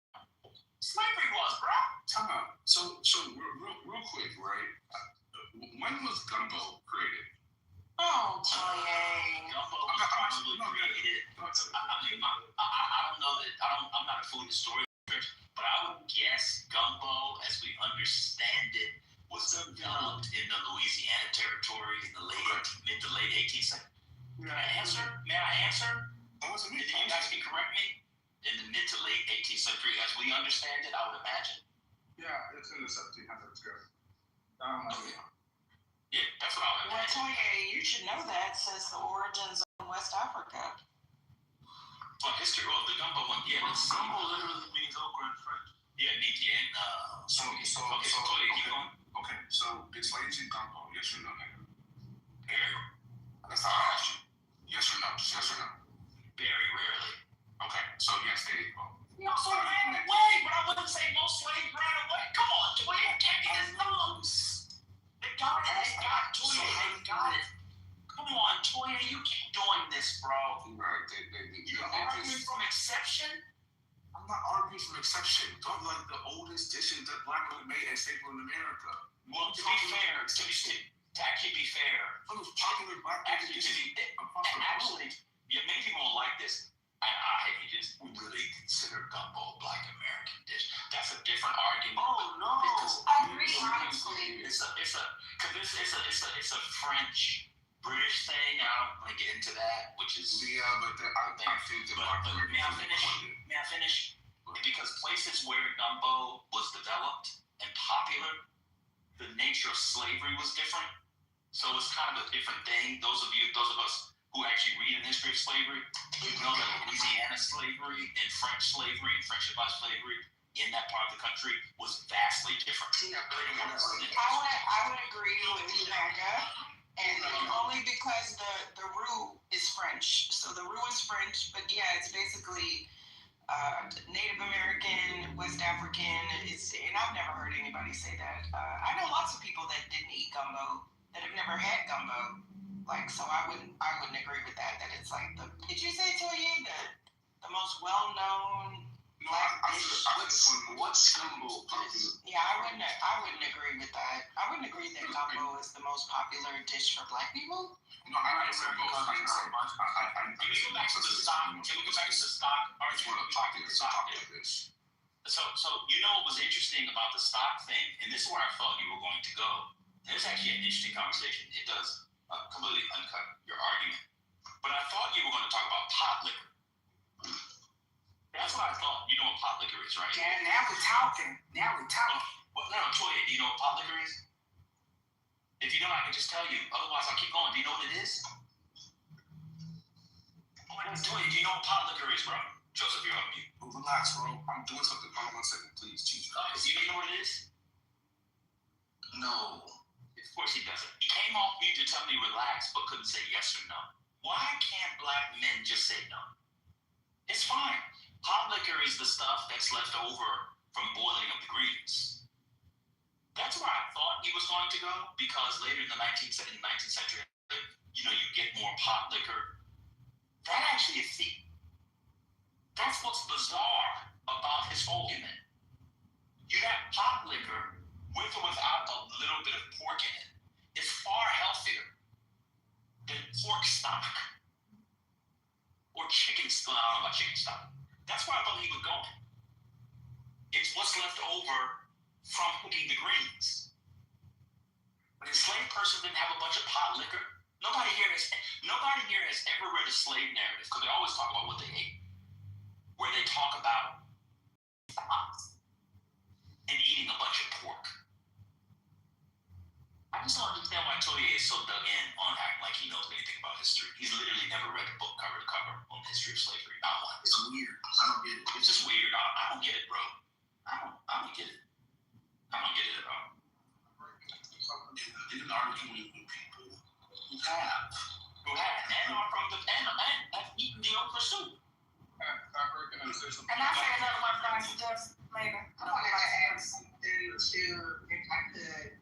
Slavery was, bro. Time out. So real quick, right? When was gumbo created? Oh, Toye. Gumbo was probably created. I don't know that. I'm not a food historian, but I would guess gumbo, as we understand it, was developed in the Louisiana Territory in the mid to late 18th century. May I answer? That wasn't me. You guys can correct me. In the mid to late 18th century, as we understand it, I would imagine. Yeah, it's in the 1700s, good. Yeah, that's what I would Well, imagine. Toye, you should know that since the origins of West Africa. Well, history, the gumbo one, yeah. Gumbo literally means okra in French. Yeah, meat, yeah. So keep going. Okay, so it's lazy gumbo, yes or no, nigga? Very, That's how I asked you. Yes or no? Just yes or no? very rarely. Okay, so yes, there you go. Most ran away, but I wouldn't say most slaves ran away. Come on, Toye, can't be his nose. They got it. Come on, Toye, you keep doing this, bro. Right, You're arguing from exception? I'm not arguing from exception. Talking like the oldest dishes that black women made and staple in America. Well, to be fair, to actually be fair, It was popular black actually, yeah, many people don't like this. I hate this. We really consider gumbo a black American dish. That's a different argument. Oh no! Agree, honestly. It's a French British thing. I don't want to get into that, which is Yeah, but I think the black but women. may I finish? Because places where gumbo was developed and popular, the nature of slavery was different. So it's kind of a different thing. Those of us who actually read in history of slavery, you know that Louisiana slavery and French slavery and French by slavery in that part of the country was vastly different. I would agree with you, Naga, and only because the roux is French. So the roux is French, but yeah, it's basically Native American, West African. And I've never heard anybody say that. I know lots of people that didn't eat gumbo, that have never had gumbo. So I wouldn't agree with that. That it's like did you say, Toye, the most well-known black dish? What's gumbo popular? Yeah, I wouldn't agree with that. I wouldn't agree that gumbo is the most popular dish for black people. No, I Can we go back to the stock? It's one of the popular dish. So you know what was interesting about the stock thing, and this is where I thought you were going to go. There's actually an interesting conversation. It does completely uncut your argument. But I thought you were going to talk about pot liquor. That's what I thought. You know what pot liquor is, right? Yeah, now we're talking. Well, no, Toye, do you know what pot liquor is? If you don't, I can just tell you. Otherwise, I'll keep going. Do you know what it is? Toye, do you know what pot liquor is, bro? Joseph, you're on mute. Relax, bro. I'm doing something. Hold on 1 second, please. Jesus. Do you know what it is? No. Of course he doesn't. He came off mute to tell me relax, but couldn't say yes or no. Why can't black men just say no? It's fine. Pot liquor is the stuff that's left over from boiling of the greens. That's where I thought he was going to go, because later in the 19th century, you get more pot liquor. That actually is that's what's bizarre about his argument. You have pot liquor with or without a little bit of pork in it. It's far healthier than pork stock or chicken stock. I don't know about chicken stock. That's where I thought he was going. It's what's left over from cooking the greens. An enslaved person didn't have a bunch of pot liquor. Nobody here has ever read a slave narrative, because they always talk about what they ate, where they talk about stocks and eating a bunch of pork. I just don't understand why Toye is so dug in on acting like he knows anything about history. He's literally never read a book cover to cover on the history of slavery. Not one. It's weird. I don't get it. It's just weird. I don't get it, bro. I don't get it. I don't get it at all. You've been arguing with people who have. And are from and have eaten the okra soup. And I say another one that I suggest maybe. I wanted to add something to, if I could,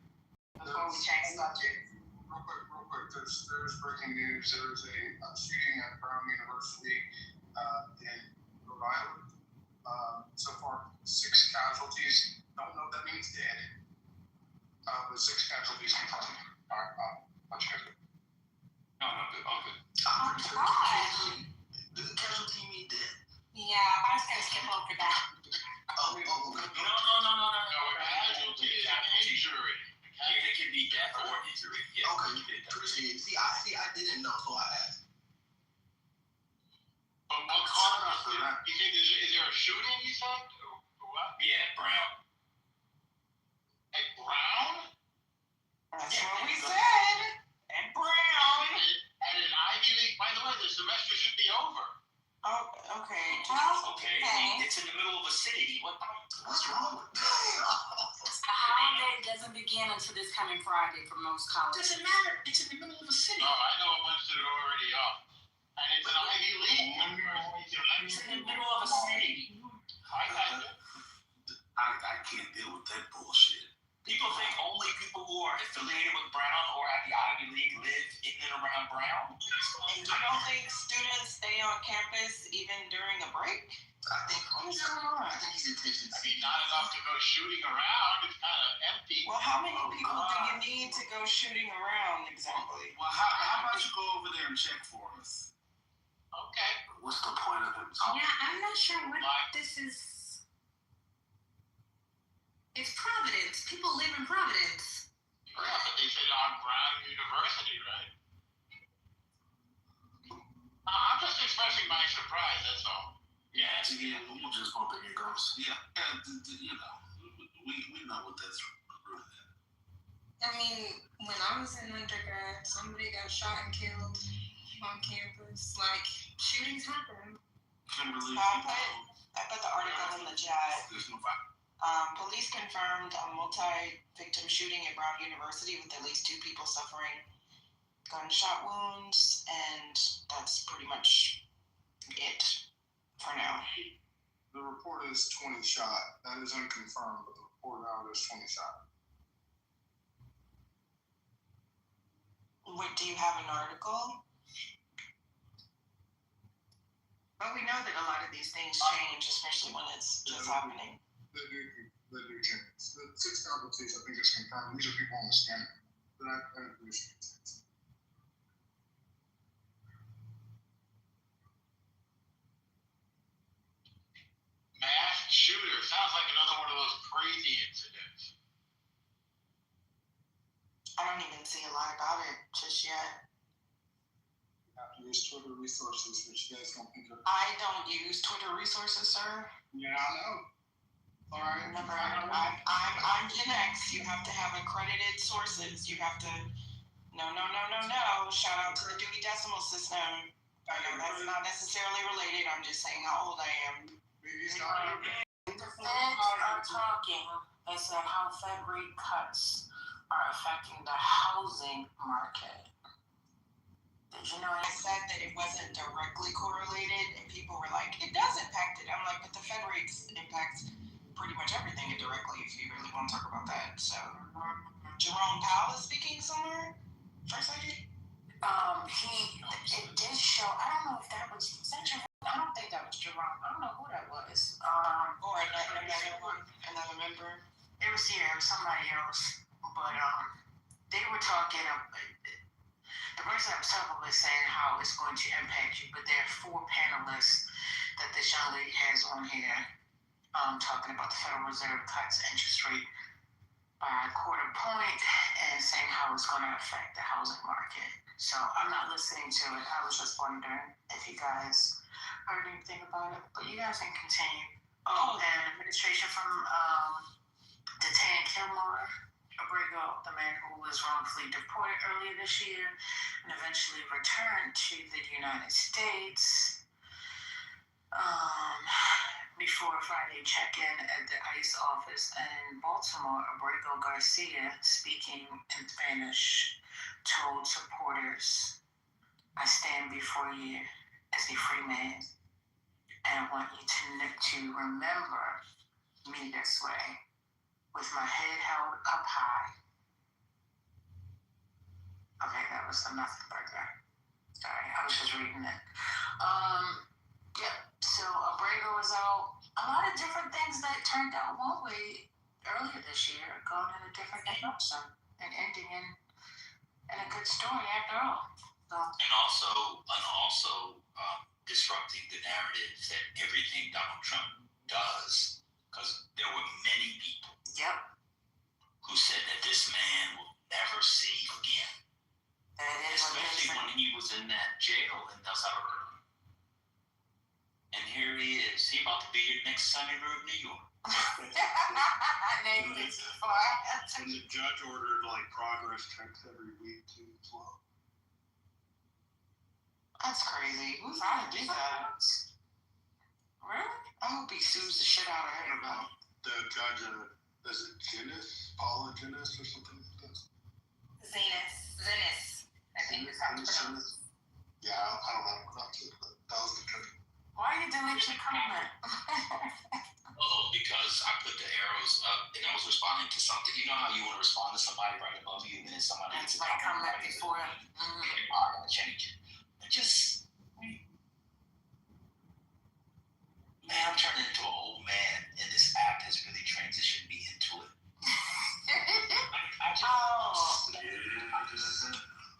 before we change subject. real quick. There's breaking news. There was a shooting at Brown University in Rhode Island. So far, 6 casualties. Don't know what that means dead. But 6 casualties confirmed. All right, let you go. No, good. All good. Oh, God. Did the casualty mean dead? Yeah, I was gonna skip over that. Oh, okay. No. Casualty is an injury. Yeah, it can be death or injury. Yeah. Okay, appreciate it. See, I didn't know, so I asked. But what caused it? You think is there a shooting? You said or what? Yeah, Brown. At Brown? That's what we said. And Brown. At an Ivy League. By the way, the semester should be over. Oh, okay. Okay. It's in the middle of a city. What's wrong with that? The holiday doesn't begin until this coming Friday for most colleges. Doesn't matter. It's in the middle of a city. No, I know ones that are already up. And it's an Ivy League university. It's in the middle of a city. I can't deal with that bullshit. People think only people who are affiliated with Brown or at the Ivy League live in and around Brown. And you don't think students stay on campus even during a break? I think What's going on? I think he's attention. I mean, not enough to go shooting around. It's kind of empty. Well, how many people do you need to go shooting around exactly? Well, how about you go over there and check for us? Okay. What's the point of them talking? Yeah, I'm not sure what this is. It's Providence. People live in Providence. Yeah, but they said on Brown University, right? I'm just expressing my surprise, that's all. Yeah, we'll just bump it goes. Yeah, you know, we know what that's really. I mean, when I was in undergrad, somebody got shot and killed on campus. Like, shootings happen. Kimberly, I put the article in the chat. There's no fight. Police confirmed a multi-victim shooting at Brown University with at least 2 people suffering gunshot wounds, and that's pretty much it for now. The report is 20 shot. That is unconfirmed, but the report out is 20 shot. What, do you have an article? Well, we know that a lot of these things change, especially when it's just happening. They do change. The 6 casualties, I think, is confirmed. These are people on the scanner. But I appreciate it. Mass shooter. Sounds like another one of those crazy incidents. I don't even see a lot about it just yet. You have to use Twitter resources, which you guys don't think are. I don't use Twitter resources, sir. Yeah, I know. All right. Remember, I'm Gen X. You have to have accredited sources. You have to. No. Shout out to the Dewey Decimal System. I know that's not necessarily related. I'm just saying how old I am. The Feds are talking. They said how Fed rate cuts are affecting the housing market. Did you know? I said that it wasn't directly correlated, and people were like, "It does impact it." I'm like, "But the Fed rates impacts pretty much everything indirectly. If you really want to talk about that." So, Jerome Powell is speaking somewhere. First lady. It did show. I don't know if that was Jerome. I don't think that was Jerome. I don't know who that was. Or another member. It was somebody else. But they were talking. The person that was talking was saying how it's going to impact you. But there are 4 panelists that this young lady has on here, talking about the Federal Reserve cuts interest rate by a quarter point and saying how it's going to affect the housing market. So I'm not listening to it. I was just wondering if you guys heard anything about it. But you guys can continue. Oh, and administration from detaining Kilmore Abrego, the man who was wrongfully deported earlier this year and eventually returned to the United States. Before a Friday check-in at the ICE office in Baltimore, Abrego Garcia, speaking in Spanish, told supporters, "I stand before you as a free man, and I want you to remember me this way, with my head held up high. A was nothing but that. Sorry, I was just reading it. Yeah, so Abrego was out. A lot of different things that turned out one way earlier this year, going in a different direction and ending in a good story after all. So. And also disrupting the narrative that everything Donald Trump does, because there were many people who said that this man will never see again. Especially when he was in that jail in El Salvador. And here he is. He about to be your next senator of New York. And the judge ordered like progress checks every week too as well. That's crazy. Who's gonna do that? Really? I hope he sues the shit out of everybody. The judge, is it Guinness? Paula Guinness or something like that? Zenas. I think it's how to pronounce. Yeah, I don't know how to pronounce it, but that was the judge. Why are you deleting your comment? Oh, because I put the arrows up and I was responding to something. You know how you want to respond to somebody right above you and then somebody That's like comment right before. Okay, I'm gonna change it. Man, I'm turning into an old man, and this app has really transitioned me into it.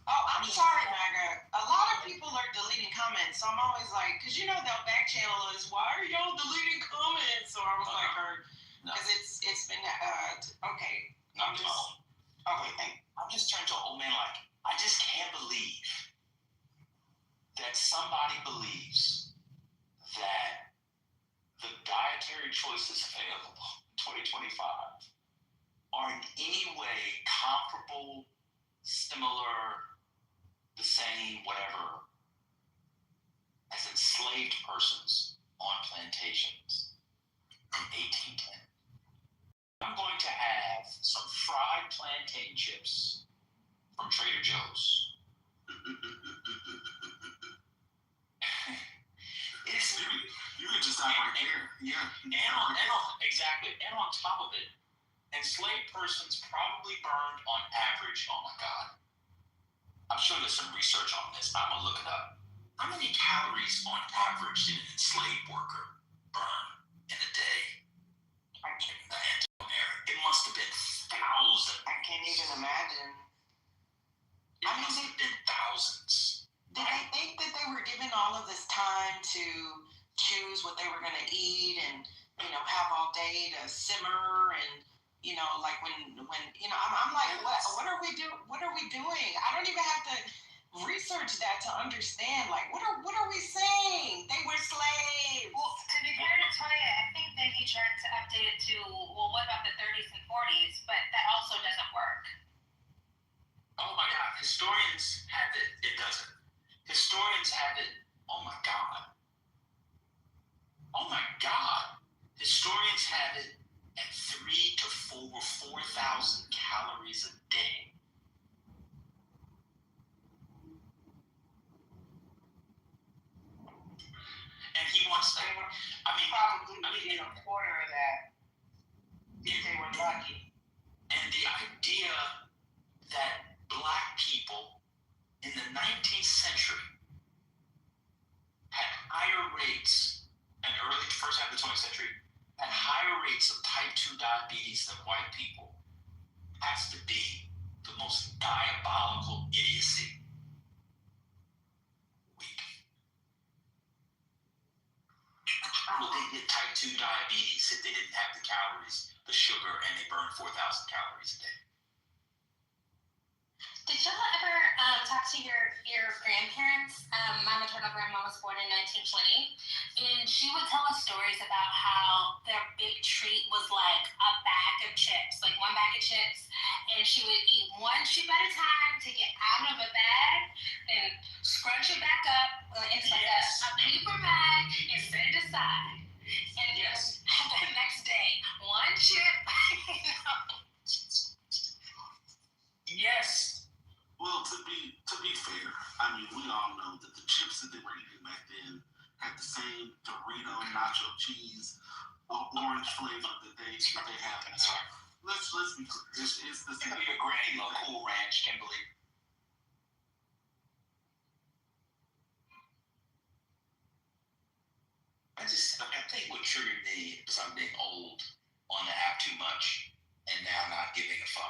I'm sorry, Naga. A lot of people are deleting comments, so I'm always like, because you know they'll back channel us. Why are y'all deleting comments? So I was like, because it's been okay. I'm just turning to an old man. Like, I just can't believe that somebody believes that the dietary choices available in 2025 are in any way comparable, similar, the same, whatever, as enslaved persons on plantations in 1810. I'm going to have some fried plantain chips from Trader Joe's. You could just stop right there. Yeah. Exactly. And on top of it, enslaved persons probably burned on average, oh my God. I'm sure there's some research on this. I'm going to look it up. How many calories on average did an enslaved worker burn in a day? It must have been thousands. I can't even imagine. It must have been thousands. Did they think that they were given all of this time to choose what they were going to eat and, have all day to simmer and, like when I'm like, what are we doing? What are we doing? I don't even have to research that to understand. Like, what are we saying? They were slaves. Well, to be fair to Toya, I think that he tried to update it to, well, what about the 30s and 40s? But that also doesn't work. Oh my God, historians have it. It doesn't. Historians have it. Oh my God. Oh my God. Historians have it at 3,000 to 4,000 calories a day. And he wants to. Probably a quarter of that if they were lucky. And the idea that Black people in the 19th century had higher rates, and the early first half of the 20th century, had higher rates of type 2 diabetes than white people has to be the most diabolical idiocy. How would they get type 2 diabetes if they didn't have the calories, the sugar, and they burn 4,000 calories a day? Did y'all ever talk to your grandparents? My maternal grandma was born in 1920, and she would tell us stories about how their big treat was like a bag of chips, like one bag of chips, and she would eat one chip at a time, take it out of a bag, and scrunch it back up into like a paper bag and set it aside. And the next day, one chip. Yes. Well, to be fair, I mean, we all know that the chips that they were eating back then had the same Dorito nacho cheese orange flavor that they have now. Let's be clear. It's the same. Give me a Granny Cool Ranch, Kimberly.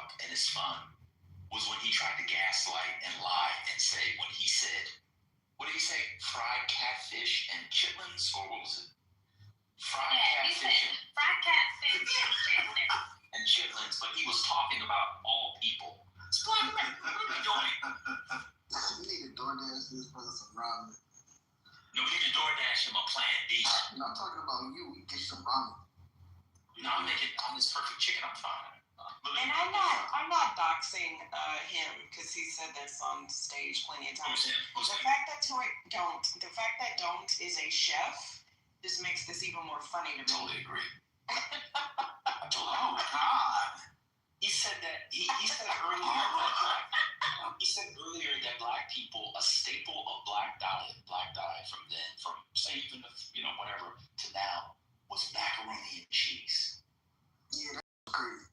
TikTok, and it's fun, was when he tried to gaslight and lie and say, when he said, what did he say? Fried catfish and chitlins? Or what was it? Fried catfish and chitlins, but he was talking about all people. It's Black America. What are we doing? We need to DoorDash this brother some ramen. No, we need to DoorDash him a Plan B. No, I'm talking about you. We get some ramen. No, I'm making on this perfect chicken. I'm fine. And I'm not doxing him because he said this on stage plenty of times. The fact that Don't is a chef just makes this even more funny to me. Totally agree. Oh God. He said that he said earlier that black people, a staple of black diet from then, from say even whatever to now, was macaroni and cheese. Yeah, that's crazy.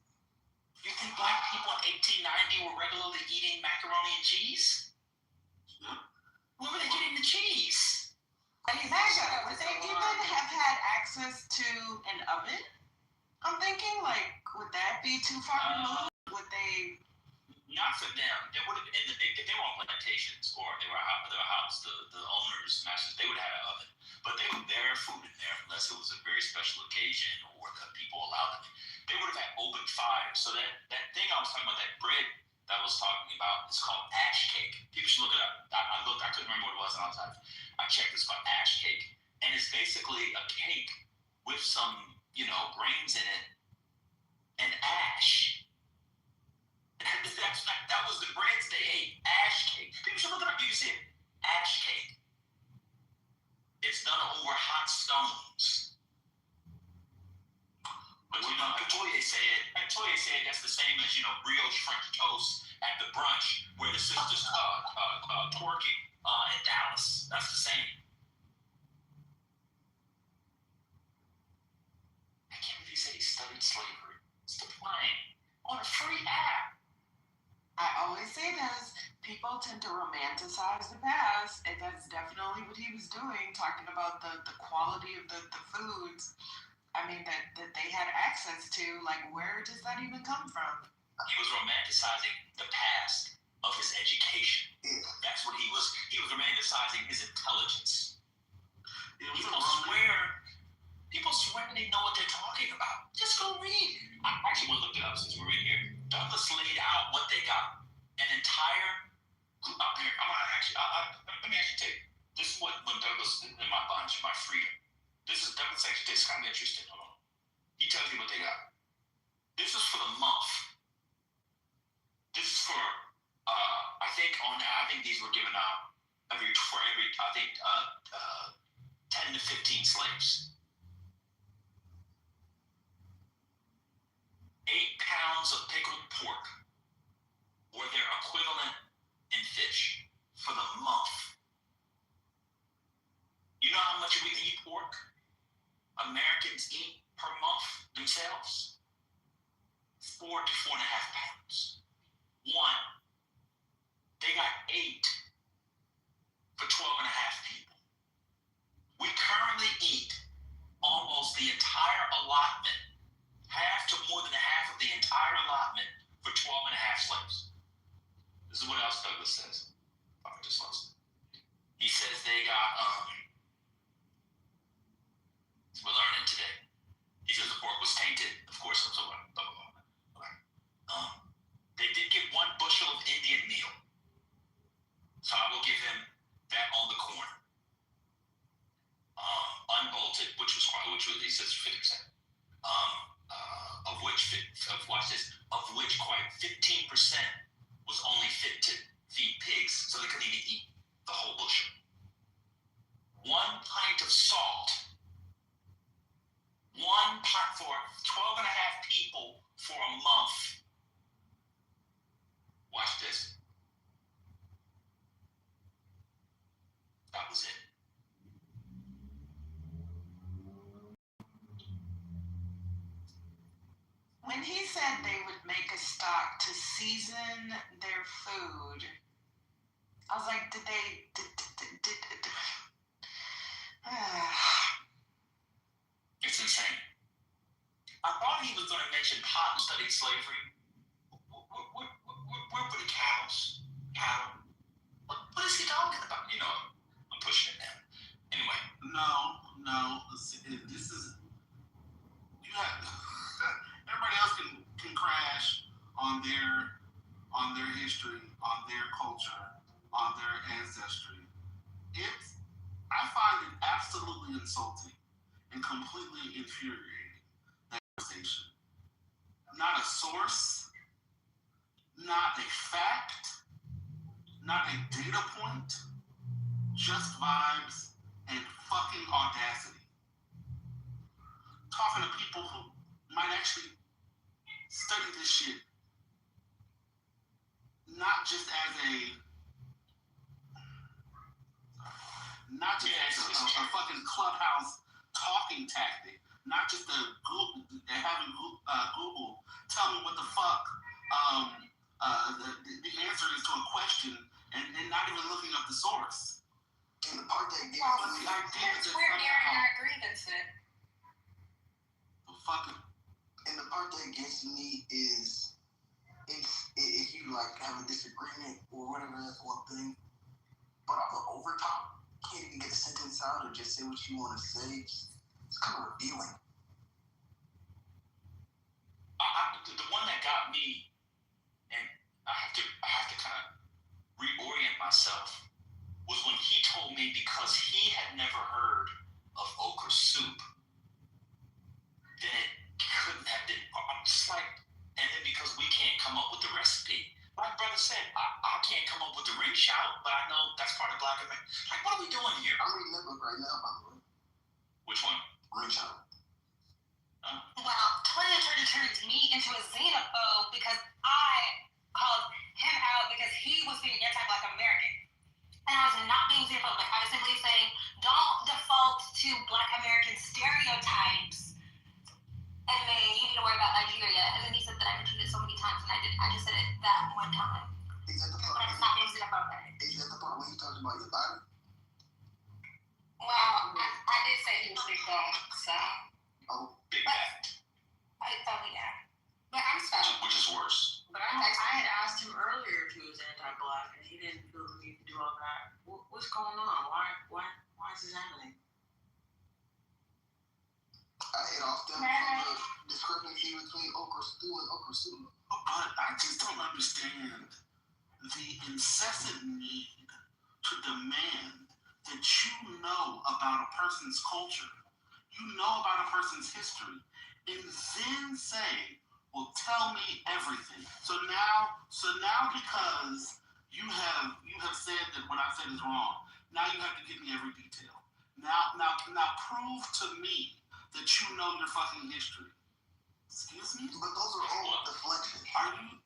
You think black people in 1890 were regularly eating macaroni and cheese? Where were they getting the cheese? Would they even have had access to an oven? I'm thinking, would that be too far removed? Would they? Not for them. They would have if they were on plantations or they were their house, the owners, masters, they would have an oven. But they would their food in there unless it was a very special occasion or the people allowed them. They would have had open fire. So that thing I was talking about, that bread that I was talking about, is called ash cake. People should look it up. I looked, I couldn't remember what it was, and I checked. It's called ash cake, and it's basically a cake with some grains in it and ash. That was the breads they ate. Ash cake. People should look it up. You can see it. Ash cake. It's done over hot stones. But Latoya said that's the same as brioche French toast at the brunch where the sisters twerking in Dallas. That's the same. I can't believe he said he studied slavery. Stop lying. On a free app. I always say this, people tend to romanticize the past, and that's definitely what he was doing, talking about the quality of the foods. I mean, that they had access to, where does that even come from? He was romanticizing the past of his education. That's what he was romanticizing his intelligence. People swear they know what they're talking about. Just go read. I actually want to look it up since we're in here. Douglas laid out what they got. An entire group up here. Let me actually tell you. This is when Douglas in my bunch, my freedom. This is Douglas actually. This is kind of interesting. Hold on. He tells you what they got. This is for the month. This is for I think these were given out every 10 to 15 slaves. 8 pounds of pickled pork or their equivalent in fish for the month. You know how much we eat pork? Americans eat per month themselves? 4 to 4.5 pounds. One. They got 8 for 12.5 people. We currently eat almost the entire allotment, half to more than half of the entire allotment for 12.5 slaves. This is what else Douglas says. If I can just listen. He says they got, we're learning today. He says the pork was tainted, of course, and so on. Blah, blah, blah. They did get 1 bushel of Indian meal. So I will give him that on the corn. Unbolted, which was he says 50%. Of which quite 15% was only fit to feed pigs, so they couldn't even eat the whole bushel. 1 pint of salt. 1 pint for 12.5 people for a month. Watch this. That was it. When he said they would make a stock to season their food, I was like, did they? It's insane. I thought he was going to mention pot and studied slavery. up with the cows. Cattle. What is he talking about? You know, I'm pushing it now. Anyway. No. This is you have everybody else can crash on their history, on their culture, on their ancestry. I find it absolutely insulting and completely infuriating, that conversation. Not a source, not a fact, not a data point, just vibes and fucking audacity. Talking to people who might actually study this shit, not just as a fucking clubhouse talking tactic, not just having Google tell me what the fuck the answer is to a question and not even looking up the source. And the part that gets me, we're airing our grievances. And the part that gets me is if you like have a disagreement or whatever, that's one thing. But on the overtop, can't even get a sentence out or just say what you want to say. It's kind of revealing. The one that got me, and I have to kind of reorient myself, was when he told me because he had never heard of okra soup, then it couldn't have been. I'm just like, and then because we can't come up with the recipe. Like brother said, I can't come up with the ring shout, but I know that's part of Black America. Like, what are we doing here? I'm reading that book right now, by the way. Which one? Ring shout. Well, Toya turned me into a xenophobe because I called him out because he was being anti-Black American. And I was not being xenophobic. I was simply saying, don't default to Black American stereotypes. And then you need to worry about Nigeria. And then he said that I mentioned it so many times, and I just said it that one time. Is that the part? But it's not being xenophobic. Is that the part when you talked about your body? Well, I did say he was big bone, so. Oh. Big fat. Yeah. But I'm special. Which is worse. But I had asked him earlier if he was anti-Black, and he didn't feel the need to do all that. What's going on? Why is this happening? It all stems from the discrepancy between okra stew and okra soup. But I just don't understand the incessant need to demand that you know about a person's culture, you know about a person's history, and then say, well, tell me everything. So now because you have said that what I said is wrong, now you have to give me every detail. Now prove to me that you know your fucking history. Excuse me? But those are all deflections. Are you?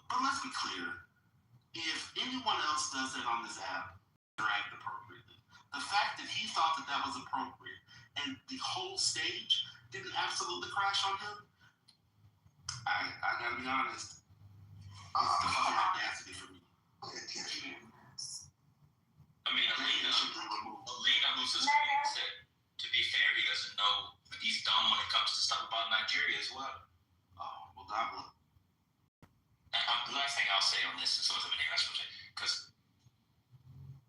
But let's be clear. If anyone else does that on this app, they're acting appropriately. The fact that he thought that was appropriate and the whole stage didn't absolutely crash on him, I gotta be honest. It's the fucking audacity for me. I mean, Alina who's said, to be fair, he doesn't know. He's dumb when it comes to stuff about Nigeria as well. Oh, well, that one. The last thing I'll say on this, and so is everything else, because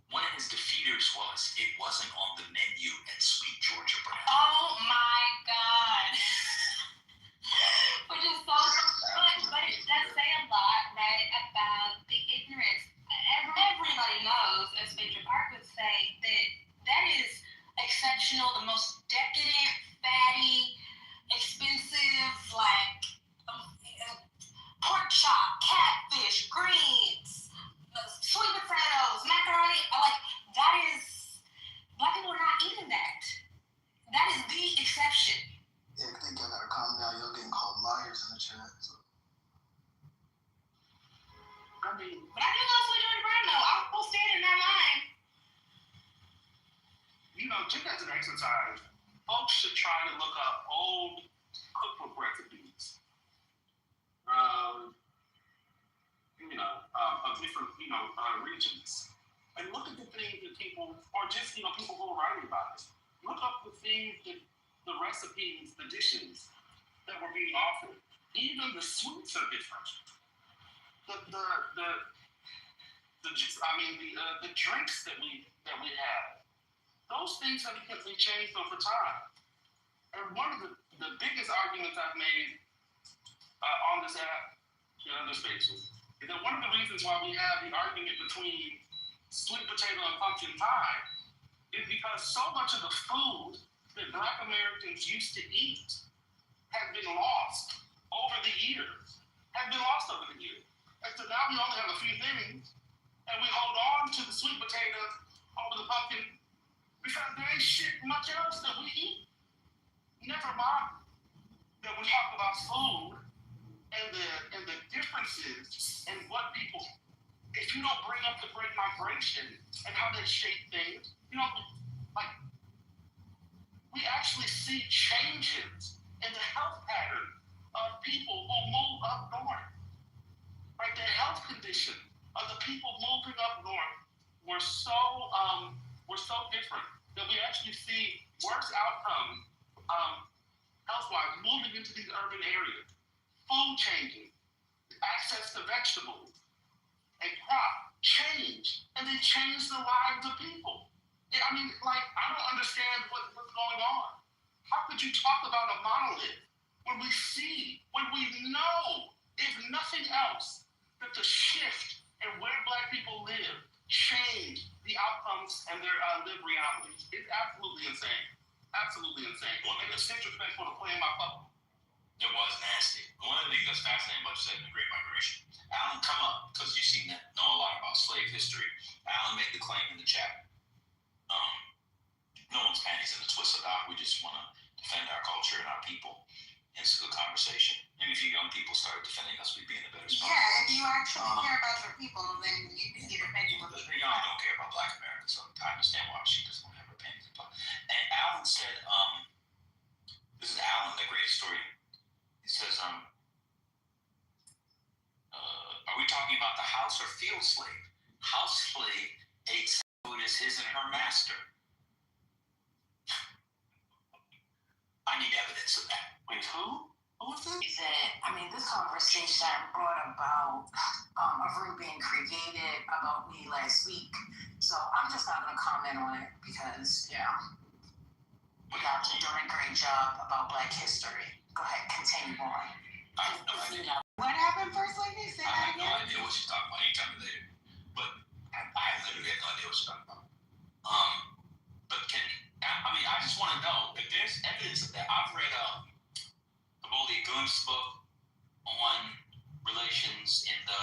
one of his defeaters was, it wasn't on the menu at Sweet Georgia Brown. Oh my God. Which is so, but it does say a lot, right, about the ignorance. Everybody knows, as Major Park would say, that is exceptional, the most decadent, fatty, expensive, like pork chop, catfish, greens, sweet potatoes, macaroni. Like, that is, Black people are not eating that. That is the exception. Yeah, I think y'all gotta calm down. Y'all getting called liars in the chat. So. I mean, but I do know Sweet Georgia Brown though. I'll go stand in that line. You know, just as an exercise, folks should try to look up old cookbook recipes. Of different, regions. And look at the things that people, or just, people who are writing about it. Look up the things that, the recipes, the dishes that were being offered. Even the sweets are different. The drinks that we have, those things have been changed over time. And one of the biggest arguments I've made on this app and other spaces is that one of the reasons why we have the argument between sweet potato and pumpkin pie is because so much of the food that Black Americans used to eat has been lost over the years. And so now we only have a few things, and we hold on to the sweet potato over the pumpkin because there ain't shit much else that we eat. Never mind that we talk about food and the differences in what people, if you don't bring up the Great Migration and how they shape things, like we actually see changes in the health pattern of people who move up north. Right, the health condition of the people moving up north were so different that we actually see worse outcomes health-wise moving into these urban areas. Food changing, access to vegetables and crop change, and they change the lives of people. I don't understand what's going on. How could you talk about a monolith when we know, if nothing else, that the shift in where Black people live changed the outcomes and their lived realities? It's absolutely insane. Absolutely insane. Well, and it's disrespectful to play in my phone. It was nasty. One of the things that's fascinating about you said in the Great Migration, Alan, come up, because you seem to know a lot about slave history. Alan made the claim in the chat. No one's panties in a twist of that. We just want to defend our culture and our people. It's a good conversation. And if you young people start defending us, we'd be in a better spot. Yeah, if you actually care about your people, then you can get opinion with The young don't care about Black America, so I understand why she doesn't have her panties in play. And Alan said, this is Alan, the great historian. He says, are we talking about the house or field slave? House slave ate food as his and her master. I need evidence of that. Wait, who? Who was this? This conversation brought about a room being created about me last week. So I'm just not going to comment on it because, you guys are doing a great job about Black history. Go ahead, continue on. I have no idea. What happened, First Lady? Say I that have no again. idea what she's talking about. You tell me later. But I literally have no idea what she's talking about. But I just want to know if there's evidence of that. I've read Kaboli Gun's book on relations in the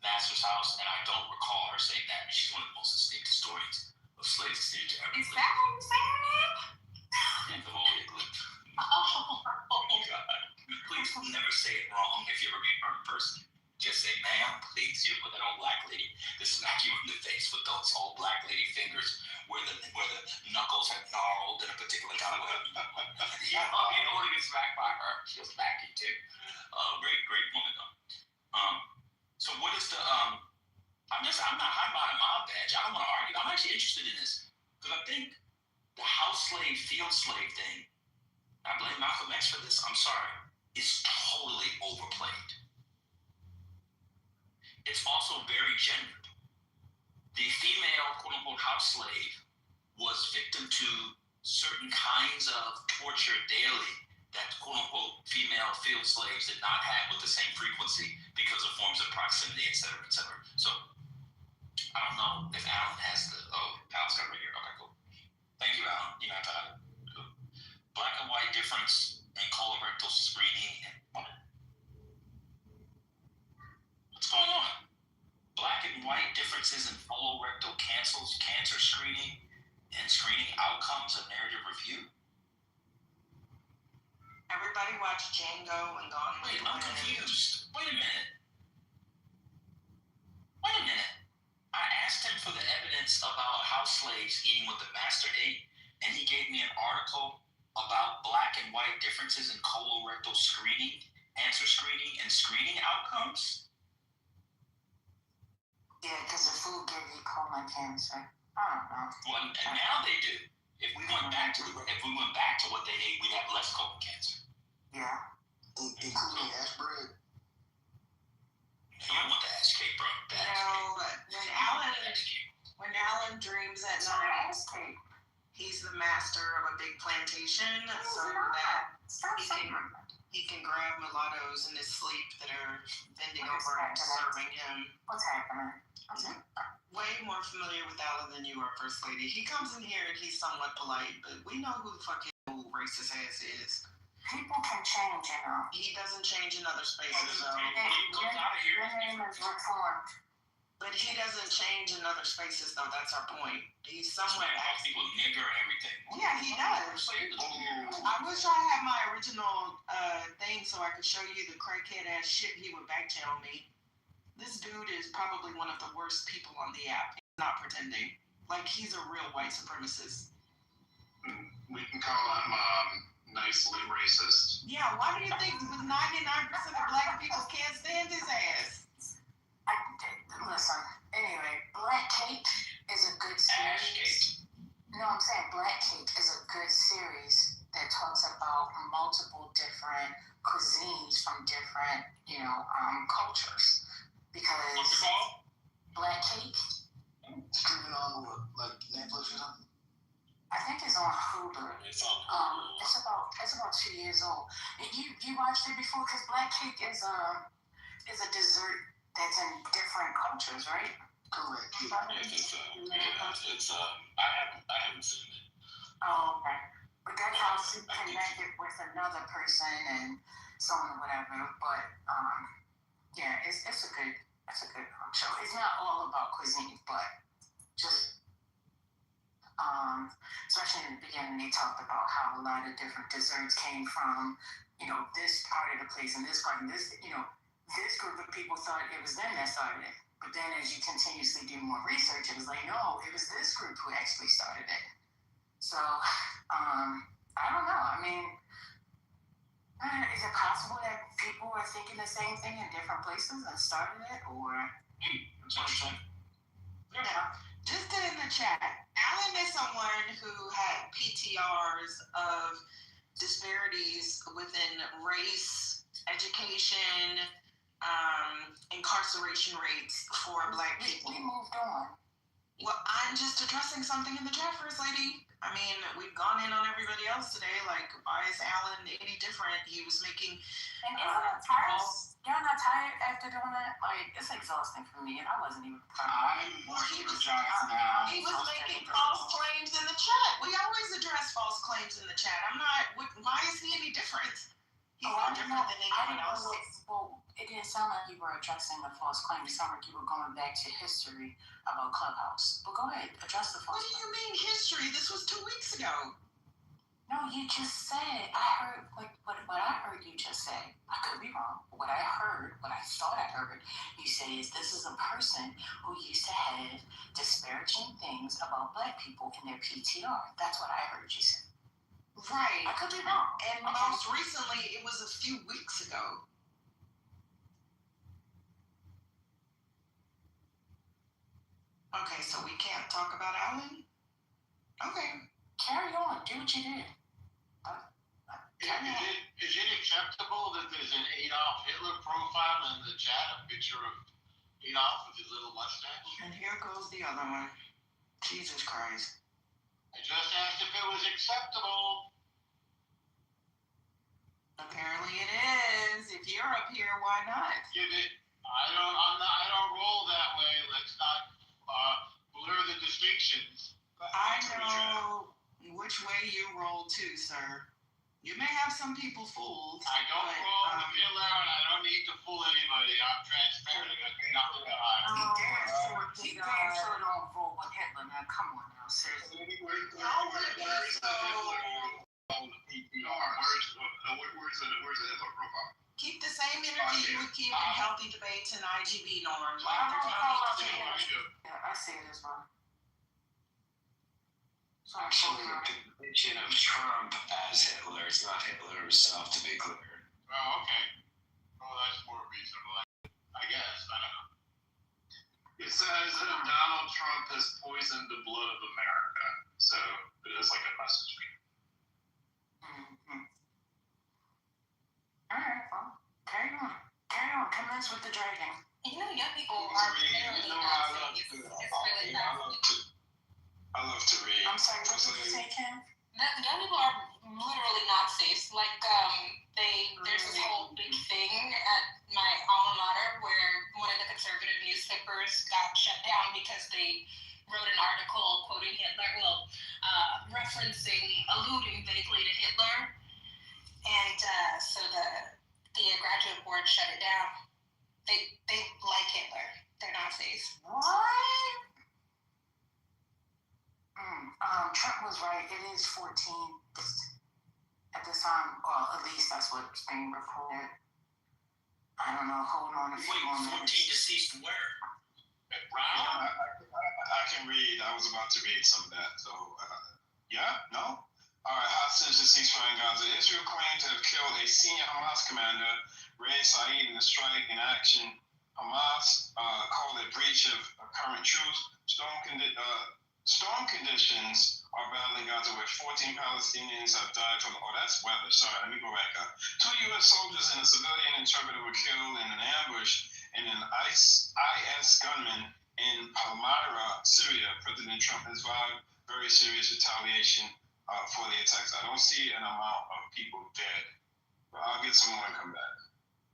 master's house, and I don't recall her saying that. She's one of the most esteemed historians of slaves extended to ever live. Is that how you say her name? Yeah, Kaboli Gun. Oh, God. Please never say it wrong if you ever meet her in person. Just say, ma'am, please, you're with that old Black lady to smack you in the face with those old Black lady fingers where the knuckles have gnarled in a particular kind of way. You don't want to get smacked by her. She'll smack you too. Great woman though. So what is the I'm not high bottom mob badge. I don't want to argue. I'm actually interested in this because I think the house slave, field slave thing, I blame Malcolm X for this. I'm sorry. It's totally overplayed. It's also very gendered. The female, quote-unquote, house slave was victim to certain kinds of torture daily that, quote-unquote, female field slaves did not have with the same frequency because of forms of proximity, et cetera, et cetera. So, I don't know if Alan has Alan's got it right here. Okay, cool. Thank you, Alan. You know, black and white difference in colorectal screening and women. What's going on? Black and white differences in colorectal cancer screening and screening outcomes of narrative review. Everybody watch Django and Gone with the Wind. I'm confused. Wait a minute. I asked him for the evidence about house slaves eating what the master ate, and he gave me an article about black and white differences in colorectal screening, answer screening, and screening outcomes. Yeah, because the food gives you colon cancer. I don't know. Well, and now they do. If we went back to what they ate, we'd have less colon cancer. Yeah. including ash bread. I want the ash cake, bro. The ash cake. When Alan dreams at night, he's the master of a big plantation, so that he can grab mulattoes in his sleep that are bending over and serving him. What's happening? Way more familiar with Alan than you are, First Lady. He comes in here and he's somewhat polite, but we know who the fucking racist ass is. People can change, you know. He doesn't change in other spaces, though. Your name is reformed. But he doesn't change in other spaces, though. That's our point. He's somewhat people nigger everything. Yeah, he does. I wish I had my original thing so I could show you the crackhead ass shit he would back channel me. This dude is probably one of the worst people on the app. He's not pretending. Like, he's a real white supremacist. We can call him nicely racist. Yeah, why do you think 99% of black people can't stand his ass? Listen, anyway, Black Cake is a good series. No, I'm saying Black Cake is a good series that talks about multiple different cuisines from different, cultures. Because what's it called? Black Cake. Streaming on what, like Netflix or something? I think it's on Hulu. It's on Hulu. It's about 2 years old. And you watched it before? Because Black Cake is a dessert that's in different cultures, right? Correct. I think so. Yeah, it's I haven't seen it. Oh, okay. But that helps you connect it with another person and so on or whatever. But yeah, it's a good show. It's not all about cuisine, but just especially in the beginning, they talked about how a lot of different desserts came from, this part of the place and this part and this, this group of people thought it was them that started it. But then as you continuously do more research, it was like, no, it was this group who actually started it. So, I don't know. I mean, is it possible that people are thinking the same thing in different places and started it? Or, yeah. Just in the chat, Alan is someone who had PTRs of disparities within race, education, incarceration rates for Black people. We moved on. Well, I'm just addressing something in the chat, First Lady. I mean, we've gone in on everybody else today. Like, why is Alan any different? He was making. And isn't it tired? Y'all not tired after doing that? Like, it's exhausting for me, and I wasn't even. He was making false claims in the chat. We always address false claims in the chat. I'm not. Why is he any different? He's no different than anyone else. Well, it didn't sound like you were addressing the false claim. It sounded like you were going back to history about Clubhouse. But go ahead, address the false claim. What do you mean history? This was 2 weeks ago. No, you just said. I heard what I heard you just say. I could be wrong. What I thought I heard you say is this is a person who used to have disparaging things about Black people in their PTR. That's what I heard you say. Right. I could be wrong. And most recently, it was a few weeks ago. Okay, so we can't talk about Alan? Okay. Carry on. Do what you did. Is it acceptable that there's an Adolf Hitler profile in the chat, a picture of Adolf with his little mustache? And here goes the other one. Jesus Christ. I just asked if it was acceptable. Apparently it is. If you're up here, why not? I don't roll that way. Let's not blur the distinctions. I know which way you roll too, sir. You may have some people fooled. I don't roll with Hitler, and I don't need to fool anybody. I'm transparent. I got nothing to hide. He damn sure don't roll with Hitler. Now, come on now, seriously. Where's the Hitler profile? Keep the same energy you would keep in healthy debates and IGB norms. Yeah, I see it as well. Actually, a depiction of Trump as Hitler. It's not Hitler himself, to be clear. Oh, okay. Well, that's more reasonable, I guess. I don't know. It says that Donald Trump has poisoned the blood of America. So it is like a message. Alright, You know I love to. I love to read. I'm sorry, what did you say, Kim? Young people are literally Nazis. Like, there's this whole big thing at my alma mater where one of the conservative newspapers got shut down because they wrote an article quoting Hitler, alluding vaguely to Hitler, and so the graduate board shut it down. They like Hitler. They're Nazis. What? Trump was right. It is 14 at this time. Well, at least that's what's being reported. I don't know. Hold on a few more minutes. 14 deceased where? Yeah, I can read. I was about to read some of that. So, yeah? No? All right. Hostage and ceasefire in Gaza. Israel claimed to have killed a senior Hamas commander, Ray Saeed, in a strike in action. Hamas called it breach of current truth. Storm conditions are battling Gaza, where 14 Palestinians have died from. Oh, that's weather. Sorry, let me go back up. 2 U.S. soldiers and a civilian interpreter were killed in an ambush in an IS gunman in Palmyra, Syria. President Trump has vowed very serious retaliation for the attacks. I don't see an amount of people dead, but I'll get some more and come back.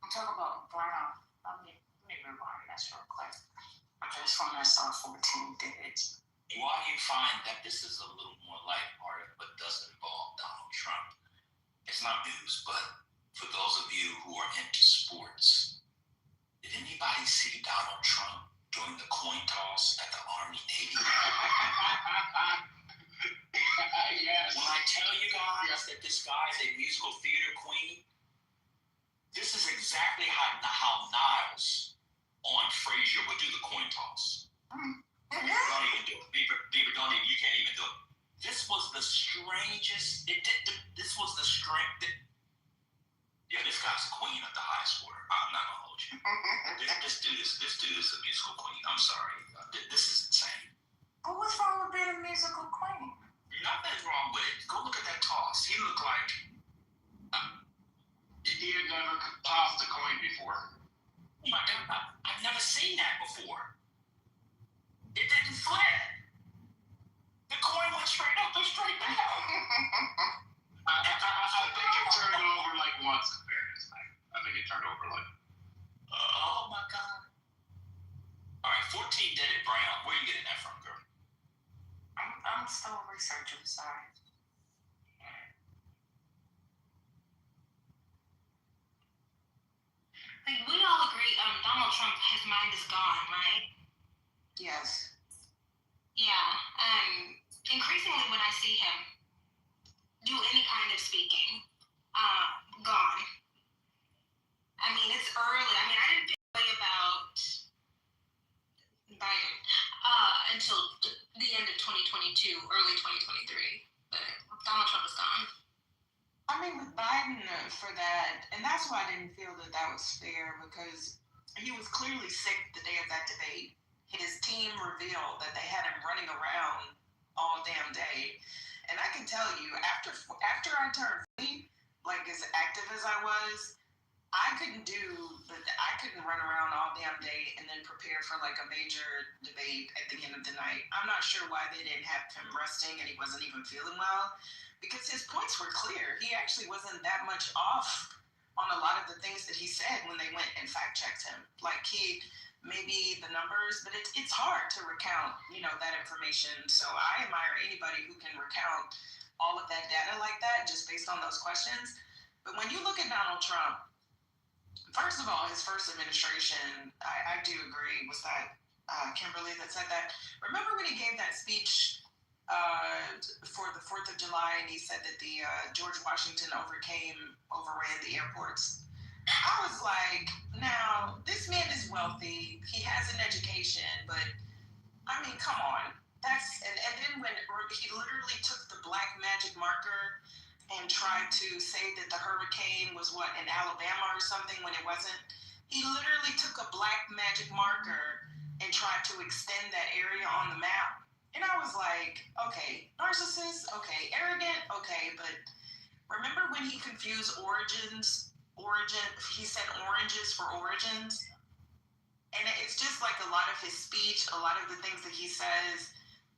I'm talking about Brown. Let me rewind that real quick. I just want to saw 14 dead. Why do you find that this is a little more lighthearted but doesn't involve Donald Trump? It's not news, but for those of you who are into sports, did anybody see Donald Trump during the coin toss at the Army-Navy? Yes. When I tell you guys that this guy is a musical theater queen, this is exactly how Niles on Frasier would do the coin toss. Don't even do it. Bieber, don't even. You can't even do it. This was the strangest. This was the strength. Yeah, this guy's a queen at the highest order. I'm not gonna hold you. This dude is a musical queen. I'm sorry. This is insane. But what's wrong with being a musical queen? Nothing's wrong with it. Go look at that toss. He looked like. He had never tossed a coin before. Oh my God, I've never seen that before. It didn't flip. The coin went straight up and straight down. I think it turned over like once in fairness. I think it turned over like. Oh my God. All right, 14 dead at Brown. Where are you getting that from, girl? I'm still researching, sorry. Like, we all agree, Donald Trump, his mind is gone, right? Yes. Yeah. Increasingly when I see him do any kind of speaking, gone. I mean, it's early. I mean, I didn't feel way about Biden until the end of 2022, early 2023. But Donald Trump is gone. I mean, with Biden for that, and that's why I didn't feel that was fair, because he was clearly sick the day of that debate. His team revealed that they had him running around all damn day. And I can tell you, after I turned 40, like as active as I was, I couldn't run around all damn day and then prepare for like a major debate at the end of the night. I'm not sure why they didn't have him resting and he wasn't even feeling well, because his points were clear. He actually wasn't that much off on a lot of the things that he said when they went and fact checked him. Like maybe the numbers, but it's hard to recount, that information. So I admire anybody who can recount all of that data like that just based on those questions. But when you look at Donald Trump, first of all, his first administration, I do agree, was that Kimberly that said that. Remember when he gave that speech for the 4th of July and he said that the George Washington overran the airports? I was like, now, this man is wealthy, he has an education, but, I mean, come on. And then when he literally took the black magic marker and tried to say that the hurricane was, in Alabama or something when it wasn't, he literally took a black magic marker and tried to extend that area on the map. And I was like, okay, narcissist, okay, arrogant, okay, but remember when he confused he said oranges for origins, And it's just like a lot of his speech, a lot of the things that he says,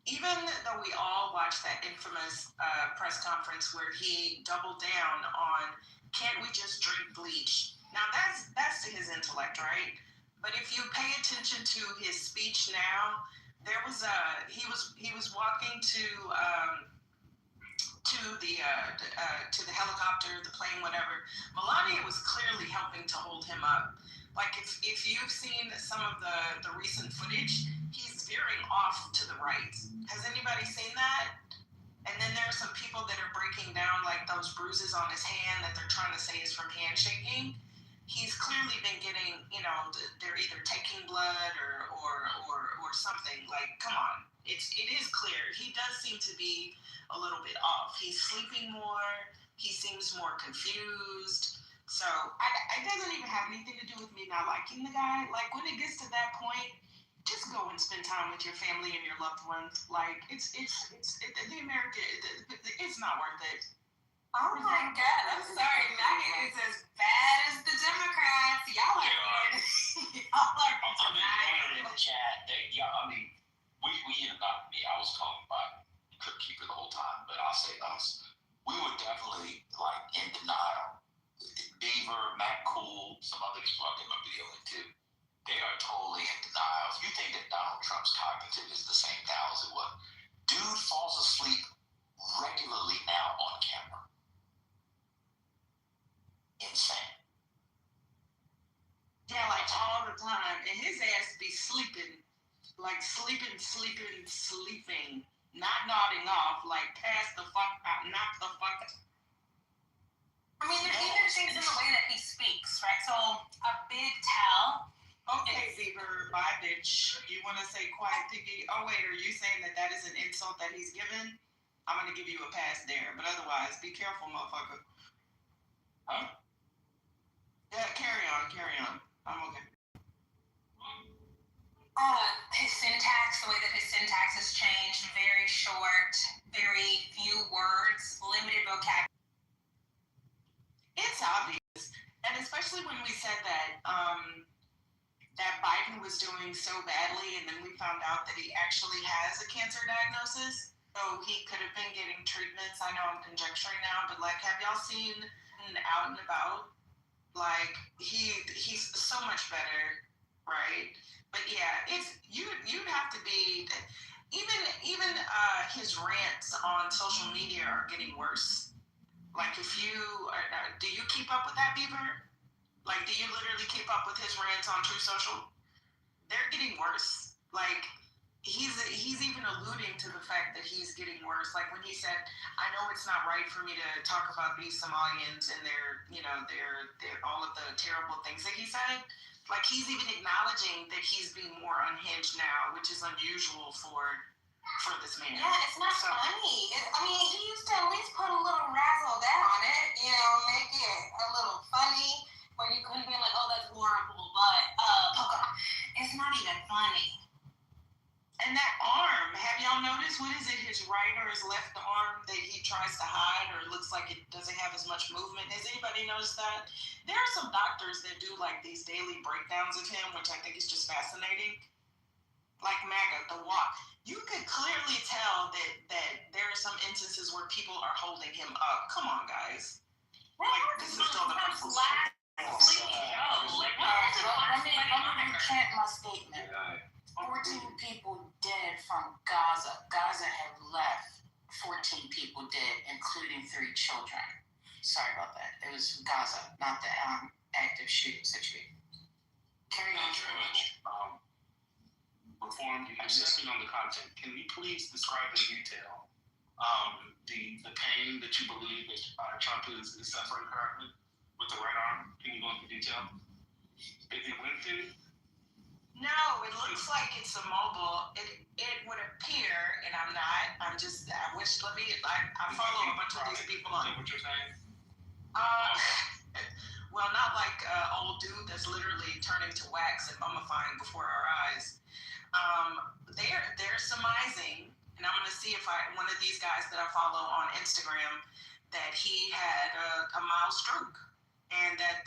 even though we all watched that infamous press conference where he doubled down on, can't we just drink bleach? Now that's to his intellect, right? But if you pay attention to his speech now, there was he was walking to the helicopter, the plane, whatever. Melania was clearly helping to hold him up. Like if you've seen some of the recent footage, he's veering off to the right. Has anybody seen that? And then there are some people that are breaking down like those bruises on his hand that they're trying to say is from handshaking. He's clearly been getting, they're either taking blood or something. Like, come on, it is clear. He does seem to be a little bit off. He's sleeping more. He seems more confused. So it doesn't even have anything to do with me not liking the guy. Like when it gets to that point, just go and spend time with your family and your loved ones. Like it's the America. It's not worth it. Oh my God! I'm sorry, Nugget is as bad as the Democrats. Y'all are y'all are in the chat. We about me. I was calling by Keeper the whole time, but I'll say this: we were definitely like in denial. Beaver, Matt Cool, some other people I did my video into. They are totally in denial. If you think that Donald Trump's cognitive is the same now as it was, dude falls asleep regularly now on camera. Insane. Yeah, like all the time. And his ass be sleeping. Like sleeping. Not nodding off, like pass the fuck out, knock the fuck out. I mean, there's even things in the way that he speaks, right? So a big tell. Okay, Beaver, bye, bitch. You want to say quiet piggy? Oh, wait, are you saying that is an insult that he's given? I'm going to give you a pass there. But otherwise, be careful, motherfucker. Huh? Yeah, carry on. I'm okay. His syntax, the way that his syntax has changed, very short, very few words, limited vocabulary. It's obvious. And especially when we said that that Biden was doing so badly, and then we found out that he actually has a cancer diagnosis. So he could have been getting treatments. I know I'm conjecturing now, but like, have y'all seen out and about? Like, he's so much better, right? But yeah, it's you'd have to be even his rants on social media are getting worse. Like, if you do you keep up with that, Beaver? Like, do you literally keep up with his rants on True Social? They're getting worse. Like, he's even alluding to the fact that he's getting worse. Like when he said, "I know it's not right for me to talk about these Somalians and their all of the terrible things that he said." Like he's even acknowledging that he's being more unhinged now, which is unusual for this man. Yeah, it's not funny. He used to at least put a little razzle down on it, make it a little funny, where you couldn't be like, "Oh, that's horrible," but it's not even funny. And that arm, have y'all noticed, what is it, his right or his left arm that he tries to hide, or it looks like it doesn't have as much movement? Has anybody noticed that? There are some doctors that do like these daily breakdowns of him, which I think is just fascinating. Like MAGA, the walk. You could clearly tell that there are some instances where people are holding him up. Come on, guys. Like, this is still the people's Let me recant my statement. 14 people dead from Gaza. Gaza had left 14 people dead, including 3 children. Sorry about that. It was Gaza, not the active shooting situation. Carry on. Thank you very much. Reform, you're stepping on the content. Can you please describe in detail the pain that you believe that Trump is suffering currently with the right arm? Can you go into detail? Is it lengthy? No, it looks like it's immobile. It would appear, and I'm not. I wish. I follow a bunch of these people on. Is that what you're saying? Well, not like an old dude that's literally turning to wax and mummifying before our eyes. They're surmising, and I'm gonna see if one of these guys that I follow on Instagram, that he had a mild stroke, and that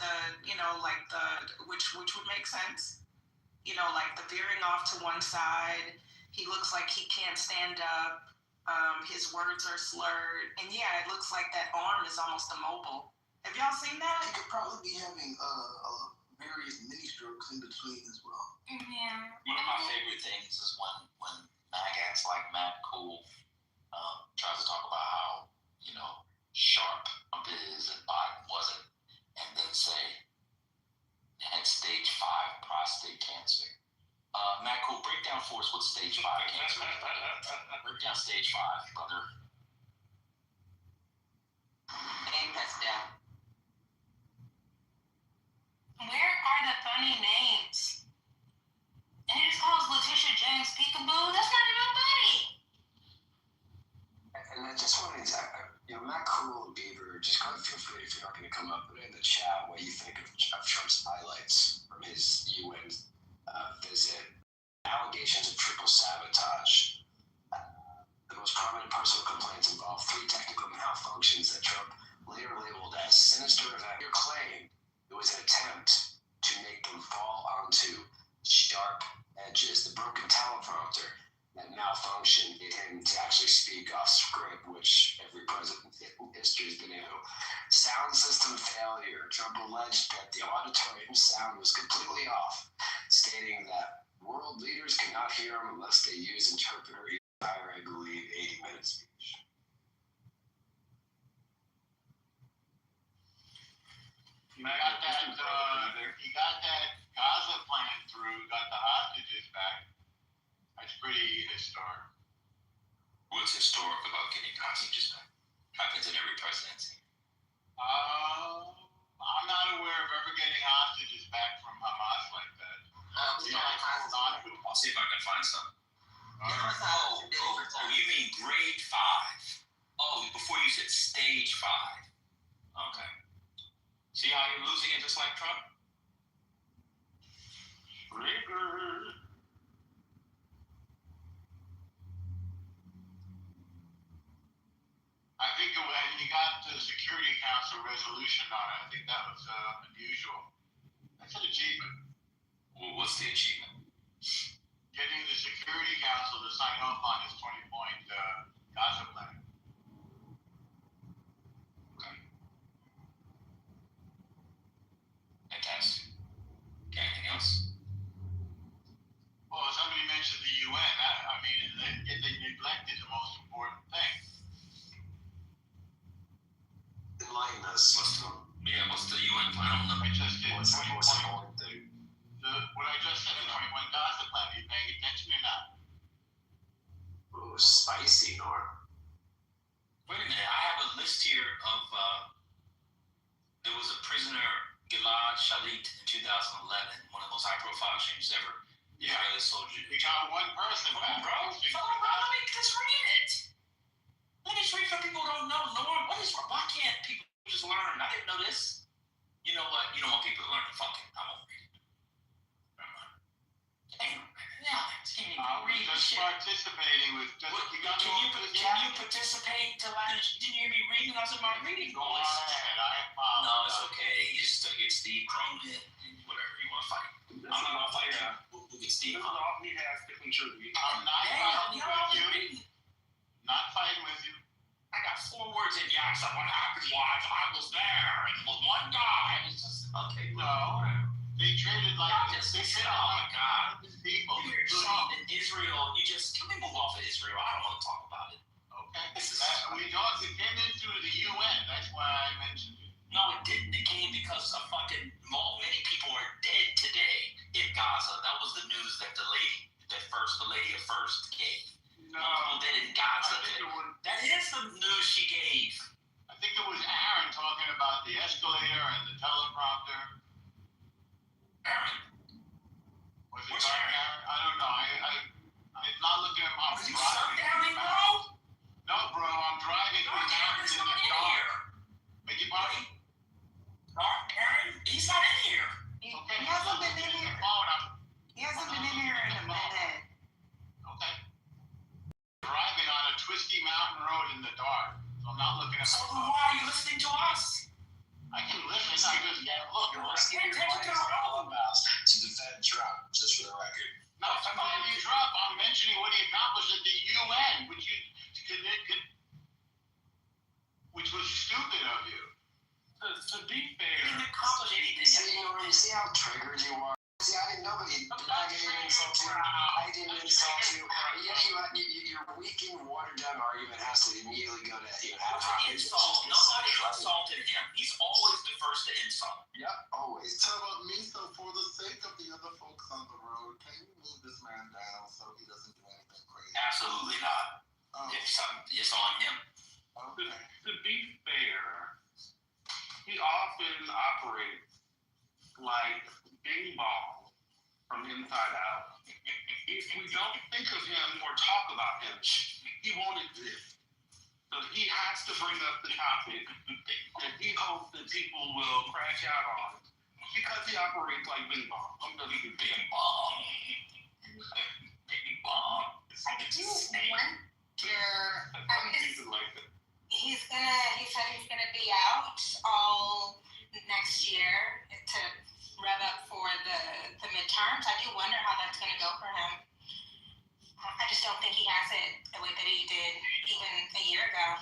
which would make sense. like the veering off to one side. He looks like he can't stand up. His words are slurred. And yeah, it looks like that arm is almost immobile. Have y'all seen that? He could probably be having various mini strokes in between as well. Yeah. One of my favorite things is when maggots like Matt Cool tries to talk about how, sharp Trump is and Biden wasn't, and then say had stage 5 prostate cancer. Matt Cool, break down for us what stage 5 cancer is, brother. Break down stage 5, brother. Name that's down. Where are the funny names? And he just calls Letitia James Peekaboo. That's not even funny. And I just wanted to, Matt Cool and Beaver, just go feel free if you're not going to come up, put it in the chat what you think of Trump's highlights from his UN visit. Allegations of triple sabotage. The most prominent personal complaints involve 3 technical malfunctions that Trump later labeled as sinister event. Your claim it was an attempt to make them fall onto sharp edges. The broken teleprompter that malfunction made him to actually speak off script, which every president in history has been able. Sound system failure. Trump alleged that the auditorium sound was completely off, stating that world leaders cannot hear him unless they use interpreter. I believe 80-minute speech. He got that Gaza plan through, got the hostages back. That's pretty historic. What's historic about getting hostages back? Happens in every presidency. I'm not aware of ever getting hostages back from Hamas like that. I'll see if I can find some. Oh, you mean grade 5? Oh, before you said stage 5. Okay. See how you're losing it just like Trump? Trigger. I think when he got the Security Council resolution on it, I think that was unusual. That's an achievement. Well, what's the achievement? Getting the Security Council to sign off on his 20-point Gaza plan. Okay. Fantastic. Okay, anything else? Well, somebody mentioned the UN. They neglected the most important thing. Enlighten us. What's the UN final number? I just did. What's the most important thing? What I just said, the 21 Gaza plan. Are you paying attention or not? Ooh, spicy, Norm. Wait a minute, I have a list here of, there was a prisoner, Gilad Shalit, in 2011, one of the most high-profile shootings ever. Yeah. Israeli soldier. We got one person back. Bro, let me just read it. Let me just read for people who don't know. Norm, why can't people just learn? I didn't know this. You know what? You don't want people to learn. Fuck it. I won't read it. Just participating with just. Can you participate till I didn't hear me reading? I was in my reading voice. Go ahead. I apologize. No, it's okay. You just get Steve Cronin and whatever you want to fight. I'm not gonna fight you. We'll get Steve. I'm not fighting with you. Not fighting with you. I got 4 words in yaks. I want to happen watch. I was there. And it was one guy. It's just okay. No. They traded like this. Oh my God. People. You're Trump in Israel. Can we move off of Israel? I don't want to talk about it. Okay. It came in through the UN. That's why I mentioned it. No, it didn't. It came because many people are dead today in Gaza. That was the news that the lady of first gave. No. People dead in Gaza. That is the news she gave. I think it was Aaron talking about the escalator and the teleprompter. Aaron. Where's Aaron? I don't know. I'm not looking at my. Are you shutdowning, bro? No, bro. I'm driving. No, Aaron's not in here. Beg your pardon? No, Aaron, he's not in here. Okay. He hasn't been in here. He hasn't been in here in a minute. Okay. Driving on a twisty mountain road in the dark. So I'm not looking at my phone. Why are you listening to us? I can listen. I just can't look. You're risking your life to defend drop, just for the record. No, I'm calling you drop. I'm mentioning what he accomplished at the UN, which was stupid of you. To be fair, He didn't accomplish anything. See how triggered you are? See, I didn't know that I didn't insult you. I didn't insult you. But yet your weak and watered down argument has to immediately go to Insult. Nobody insulted him. He's always the first to insult. Yep, always. So about me, so for the sake of the other folks on the road, can you move this man down so he doesn't do anything crazy? Absolutely not. It's on him. Okay. To be fair, he often operates like Bing Bong from Inside Out. If we don't think of him or talk about him, he won't exist. So he has to bring up the topic that he hopes that people will crash out on because he operates like Bing Bong. I'm going to do Bing Bong. Bing Bong. I do wonder. Like that. He said he's gonna be out all next year to rev up for the midterms. I do wonder how that's gonna go for him. I just don't think he has it the way that he did even a year ago.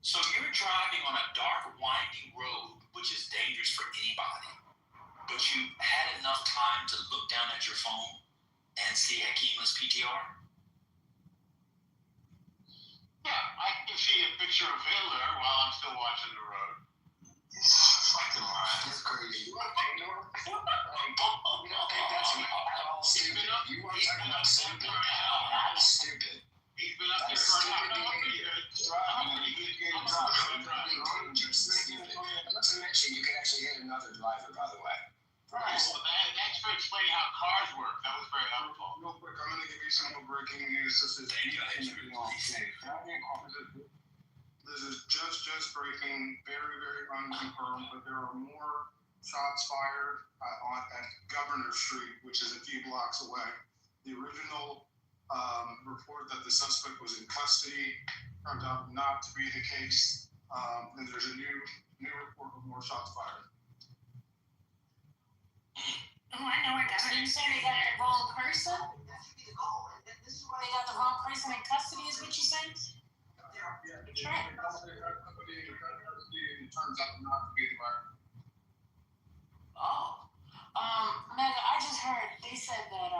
So you're driving on a dark, winding road, which is dangerous for anybody, but you had enough time to look down at your phone and see Hakeem's PTR? Yeah, I can see a picture of Hitler while I'm still watching the road. Fucking lie. That's crazy. You want to pay more? You don't think that's at all stupid? You want to talk about stupid? That's stupid. He's been up there for a couple of years. Not to mention, you can actually hit another driver, by the way. Right. Well, thanks for explaining how cars work. That was very helpful. Real quick, I'm going to give you some more breaking news. This is just breaking, very, very unconfirmed, but there are more shots fired at Governor Street, which is a few blocks away. The original report that the suspect was in custody turned out not to be the case, and there's a new report of more shots fired. Oh, I know where Governor said they got the wrong person. They got the wrong person in custody, is what you saying? Yeah. That's right. It turns out not to be the right. Oh. Mega, I just heard they said that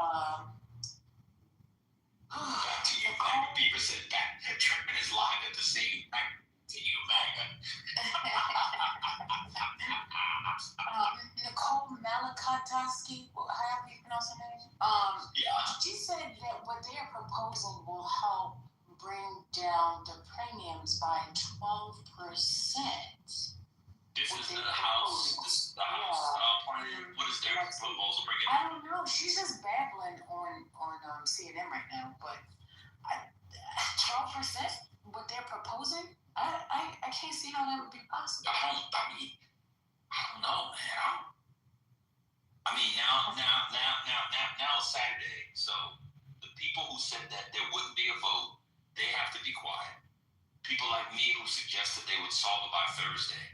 Back to you, Magna. Beaver said back. Tripping is live at the scene. Back to you, Magna. Nicole Malakatowski, however you pronounce her name. She said that what they're proposing will help bring down the premiums by 12%. This is the house. This is the house plan. What is their proposal bringing? I don't know. She's just babbling on CNN right now, but 12%, what they're proposing, I can't see how that would be possible. I don't know, man. I mean, now it's Saturday, so the people who said that there wouldn't be a vote, they have to be quiet. People like me who suggested they would solve it by Thursday,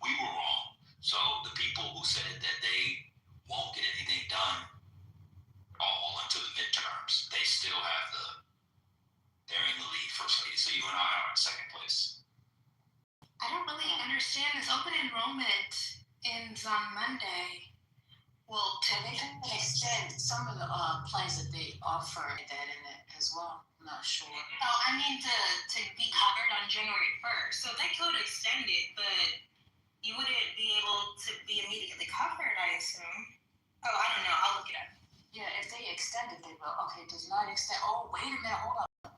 we were wrong. So the people who said that they won't get anything done all until the midterms, they still have they're in the lead, first lady. So you and I are in second place. I don't really understand this. Open enrollment ends on Monday. Well, They can extend some of the plans that they offer that in it as well. I'm not sure. Oh, I mean to be covered on January 1st. So they could extend it, but you wouldn't be able to be immediately covered, I assume. Oh, I don't know. I'll look it up. Yeah, if they extend it, they will. Okay, does not extend. Oh, wait a minute. Hold up.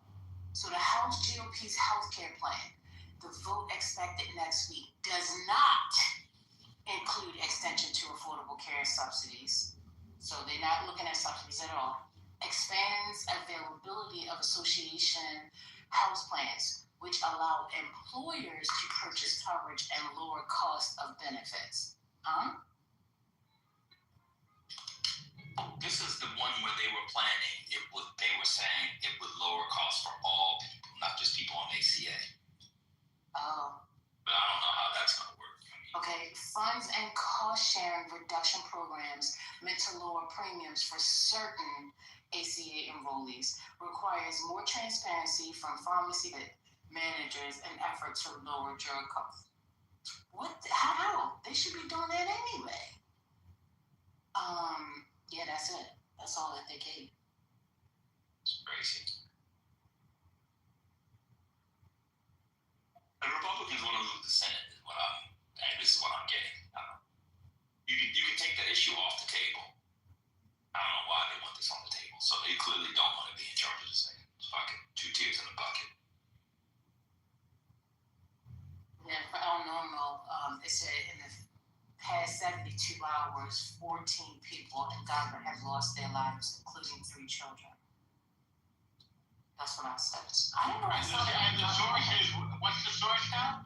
So the House GOP's healthcare plan, the vote expected next week, does not include extension to affordable care subsidies. So they're not looking at subsidies at all. Expands availability of association health plans, which allow employers to purchase coverage and lower cost of benefits. This is the one where they were planning, they were saying it would lower costs for all people, not just people on ACA. Oh. But I don't know how that's going to work. Okay, funds and cost sharing reduction programs meant to lower premiums for certain ACA enrollees, requires more transparency from pharmacy managers in effort to lower drug costs. How? They should be doing that anyway. Yeah, that's it. That's all that they gave. It's crazy. The Republicans want to move the Senate, and this is what I'm getting. You can take that issue off the table. I don't know why they want this on the table. So they clearly don't want to be in charge of this thing. It's fucking 2 tears in a bucket. Yeah, for El Normo, it said in the past 72 hours, 14 people in Denver have lost their lives, including 3 children. That's what I said. I don't know. And the source is, what's the source now?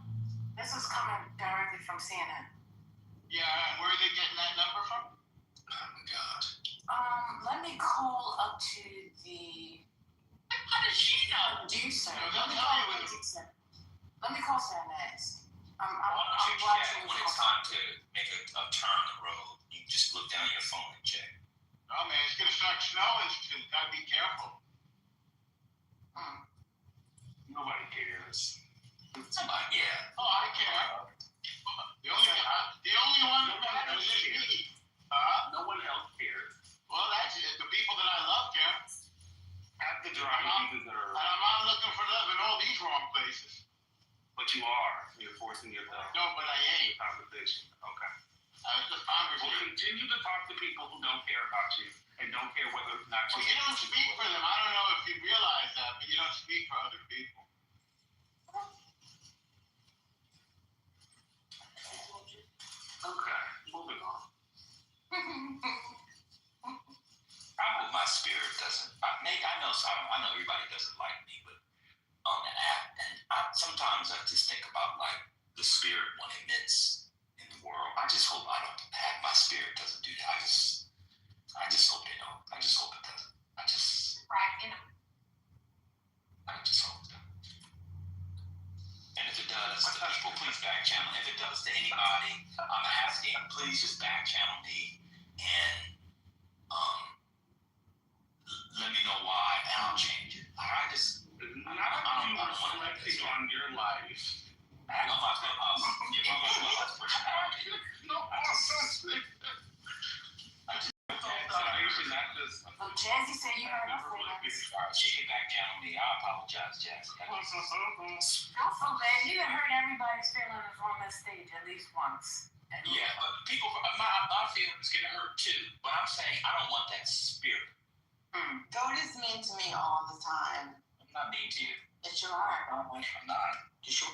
This is coming directly from CNN. Yeah, and where are they getting that number from? Oh my God. Let me call up to the How does she know? producer. No, Let me tell call me producer. Let me call Sam next. Why don't you check when it's time to make a turn on the road? You just look down your phone and check. Oh man, it's gonna start snowing soon. Gotta be careful. Nobody cares. Somebody, yeah. Oh, I care. The only one who matters is me. No one else cares. Well, that's it. The people that I love care. Half the drivers that are. And I'm not looking for love in all these wrong places. But you are. You're forcing yourself. No, but I ain't. Conversation. Okay. Just We'll conversation. continue to talk to people who don't care about you and don't care whether or not Well, you don't speak for them. I don't know if you realize that, but you don't speak for other people. Okay, moving on. I hope my spirit doesn't. I know everybody doesn't like me, but on the app, and sometimes I just think about like the spirit when it emits in the world. I just hope I don't have my spirit doesn't do that. I just hope they don't. I just hope it doesn't. I just hope it doesn't. And if it does, people, please back channel. If it does to anybody, I'm asking, please just back channel me and let me know why, and I'll change it. I don't reflecting on your life. I know my clubhouse. Give my clubhouse personality. Jazzy said you heard her feelings. She can back channel me. I apologize, Jazzy. Don't feel bad. You done hurt everybody's feelings on this stage at least once. Yeah, but people, my feelings get hurt too. But I'm saying I don't want that spirit. Goat is mean to me all the time. I'm not mean to you. Yes, you are. I'm not. You sure?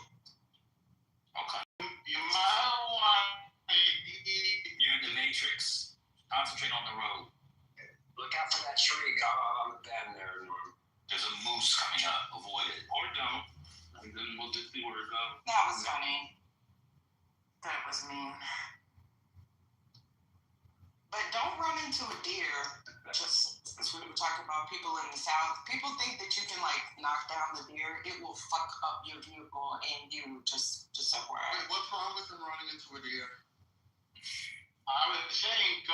Okay. You might want to You're in the matrix. Concentrate on the road. Look out for that tree. On the bend there, Norm. There's a moose coming up. Avoid it. Or don't. And then we'll just see where it goes. That was funny. That was mean. But don't run into a deer. Just as we were talking about people in the South, people think that you can like knock down the deer. It will fuck up your vehicle and you just FYI. Wait, what's wrong with them running into a deer? I was saying, you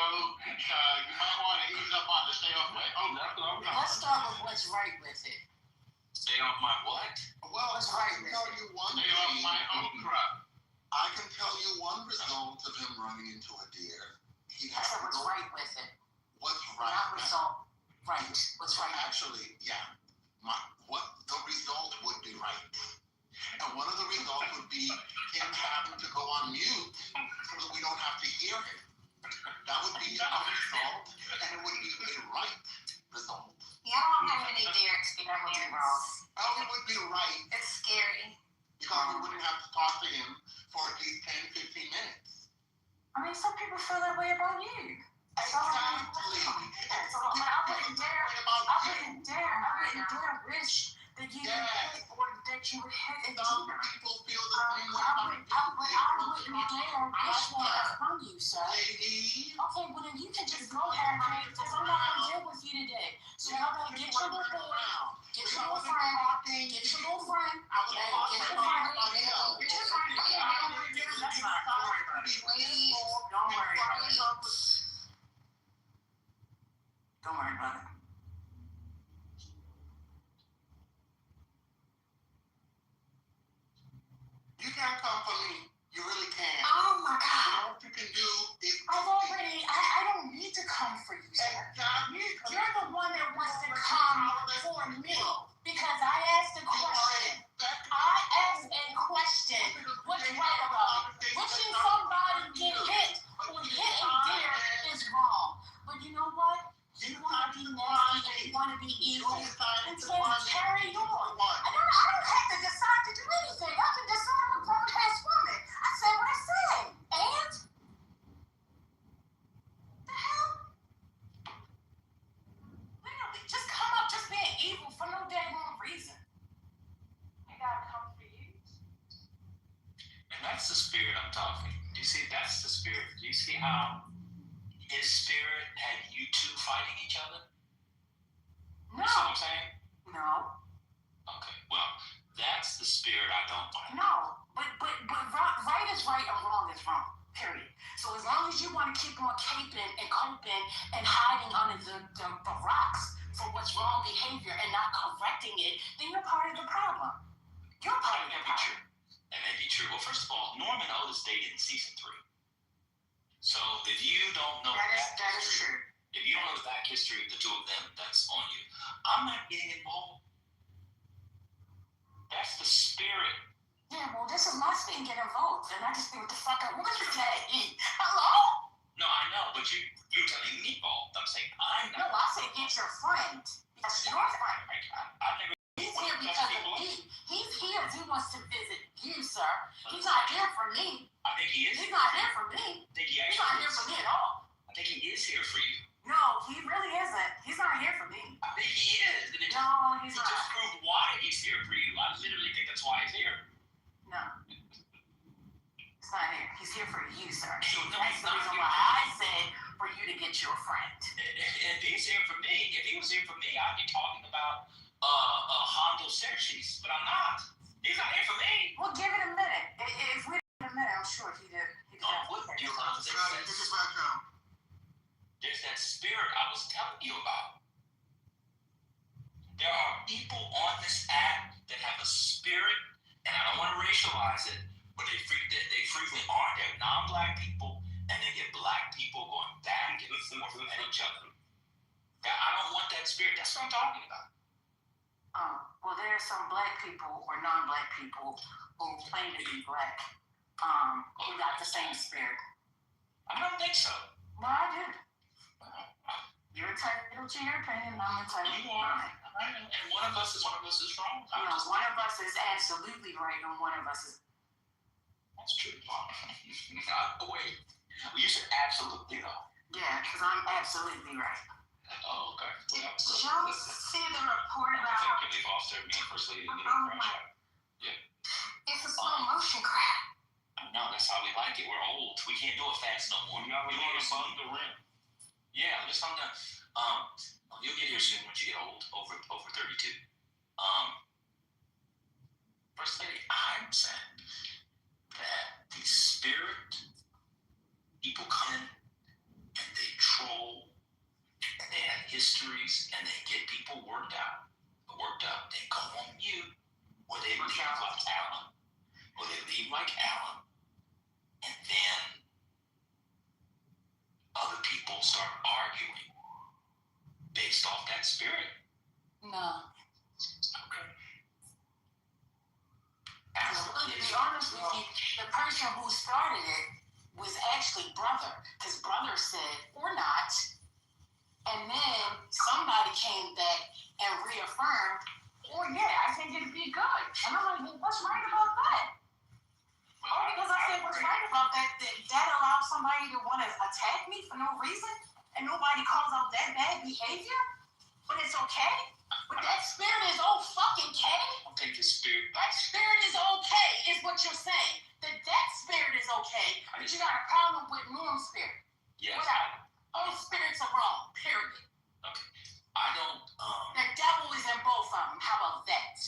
might want to ease up on the stay off my okra. Let's start with what's right with it. Stay off my what? Well, What's right with tell it? you one Stay off my okra. I can tell you one result of him running into a deer. He'd I have said to what's go. right with it. What's right? Not result. Right. What's right? Actually, yeah. What the result would be right. And one of the results would be him having to go on mute so that we don't have to hear him. That would be a result, and it would be a right result. Yeah, I don't have any deer experience. Oh, it would be right. It's scary. Because we wouldn't have to talk to him for at least 10, 15 minutes. I mean, some people feel that way about you. Exactly. I wouldn't dare wish that you or that you would hit a Some deer. people feel the same way I about wouldn't dare wish that from you, sir. lady. Okay, well then you can just go ahead, right? Because I'm not gonna deal with you today. So y'all gotta get your little friend, get your little friend, get your little friend, Don't worry about it. Don't worry about it. You can't come for me. You really can't. Oh my God. All you can do is. I don't need to come for you, sir. You're the one that wants to come for me because I asked a question. What's right about it? Watching somebody get hit or hit a deer is wrong. But you know what? You want to be nasty and you want to be evil and so carry on. I don't have to decide to do anything. I can decide I'm a grown-ass woman. I said what I said. And? The hell? Literally, just come up just being evil for no damn reason. I gotta come for you. And that's the spirit I'm talking. You see, that's the spirit. Do you see how his spirit had you two fighting each other? No. You see what I'm saying? No. Okay, well, that's the spirit I don't like. No. But right is right and wrong is wrong. Period. So as long as you want to keep on caping and coping and hiding under the rocks for what's wrong behavior and not correcting it, then you're part of the problem. You're part of the problem. That may be true. Well, first of all, Norm and Otis dated in season 3. So if you don't know that is true. If you don't know the back history of the two of them, that's on you. I'm not getting involved. That's the spirit. Yeah, well, this is my thing, get involved, and I just think what the fuck I want to say. Hello? No, I know, but you're telling me involved. I'm saying I'm not. No, I said get your friend. That's your friend. I've never. He's here because of me. He's here. He wants to visit you, sir. He's not here for me. I think he is. He's not here for me. I think he He's actually not here for me at all. I think he is here for you. No, he really isn't. He's not here for me. I think he is. And No, he's not. It just proved why he's here for you. I literally think that's why he's here. No. He's not here. He's here for you, sir. No, That's he's the not reason here. why I said for you to get your friend. If he's here for me, if he was here for me, I'd be talking about Hondo Xerxes, but I'm not. He's not here for me. Well, give it a minute. If we give it a minute, I'm sure he did. There's that spirit I was telling you about. There are people on this app that have a spirit, and I don't want to racialize it, but they frequently are. They're non-black people, and they get black people going back and forth at each other. I don't want that spirit. That's what I'm talking about. Well, there are some black people or non-black people who claim to be black who got the same spirit. I don't think so. No, I did. You're entitled to your opinion, and I'm entitled to mine. And one of us is wrong. No, one of us is absolutely right, and one of us is. That's true. Wait. Well, you said absolutely though. Yeah, because I'm absolutely right. Oh, okay. Did y'all see the report about how Leave off there, me and First Lady and get a crash out. Yeah. it's a slow motion crap? No, that's how we like it. We're old. We can't do it fast no more. You already want to bump the rim. Yeah, just on the you'll get here soon once you get old, over 32. First Lady, I'm saying that the spirit people come in and they troll and they have histories and they get people worked up. They go on mute or they leave like Alan. And then other people start arguing based off that spirit. No. Okay. To be honest with you, the person who started it was actually Brother, because Brother said, or not, and then somebody came back and reaffirmed, oh yeah, I think it'd be good. And I'm like, well, what's right about that? Oh, because I said, what's right about that? That allows somebody to want to attack me for no reason, and nobody calls out that bad behavior? But it's okay? But that spirit is fucking okay? I'll take the spirit. That spirit is okay, is what you're saying. That spirit is okay, but you got a problem with Norm's spirit. Yes. Whatever. All spirits are wrong, period. Okay. I don't, The devil is in both of them. How about that?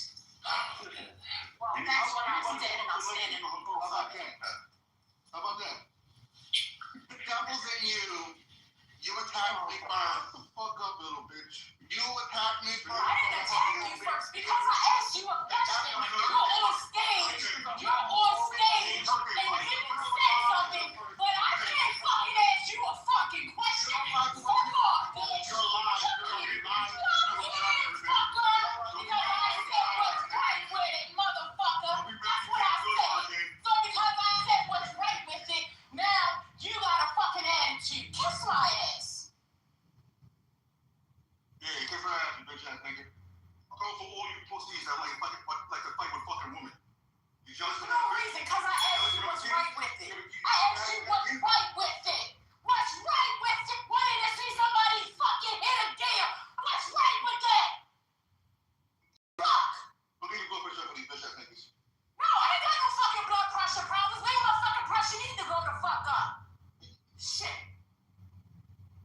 Well, that's what I said, and I'm standing on both of them. How about that? The devil's in you. You attack me first. Fuck up, Because I asked you a question. You're on stage. You're on stage. And you didn't say something, but I can't fucking ask you a fucking question. Fuck off, bitch. You're lying. Stop it, fucker. Because I said what's right with it, motherfucker. That's what I said. So because I said what's right with it, now you got a fucking attitude. Kiss my ass. Yeah, kiss my ass, you bitch ass nigga. I'll go for all you pussies that like to fight with fucking women. You just For no reason, because I asked you what's right with it. I asked you what's right with it. What's right with it? Wanting to see somebody fucking hit a deer. What's right with that? Fuck. Look at your blood pressure for these bitch ass niggas. No, I ain't got no fucking blood pressure problems. Maybe my fucking pressure needs to go the fuck up. Shit.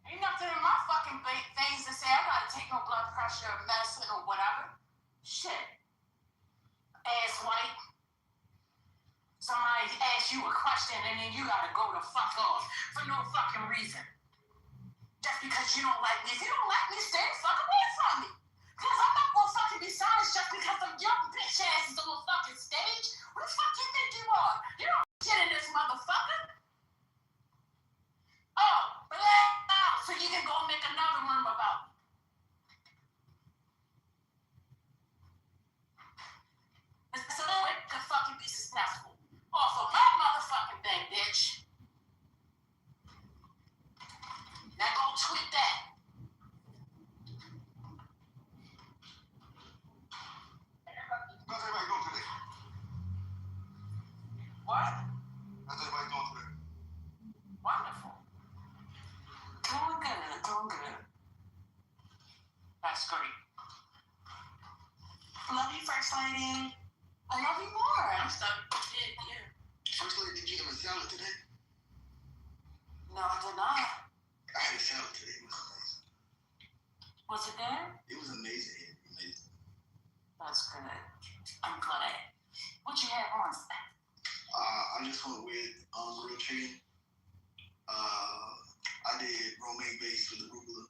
Ain't nothing in my fucking things to say I gotta take no blood pressure medicine or whatever. Shit. Ass white. Somebody asks you a question and then you gotta go the fuck off for no fucking reason. Just because you don't like me. If you don't like me, stay the fuck away from me. Because I'm not gonna fucking be silenced just because some young bitch ass is on the fucking stage. What the fuck you think you are? You don't shit in this motherfucker. Oh, so you can go make another room about it. So it could fucking be successful. Off of my motherfucking thing, bitch. Now go tweet that. How's everybody doing today? What? How's everybody doing today? Wonderful. Doing good, doing good. That's great. Love you, First Lady. I love you more. I'm stuck. Yeah. First Lady, did you have a salad today? No, I did not. I had a salad today. It was amazing. Was it good? It was amazing. Amazing. That's good. I'm glad. What you had on? I just went with grilled chicken. I did romaine base with arugula,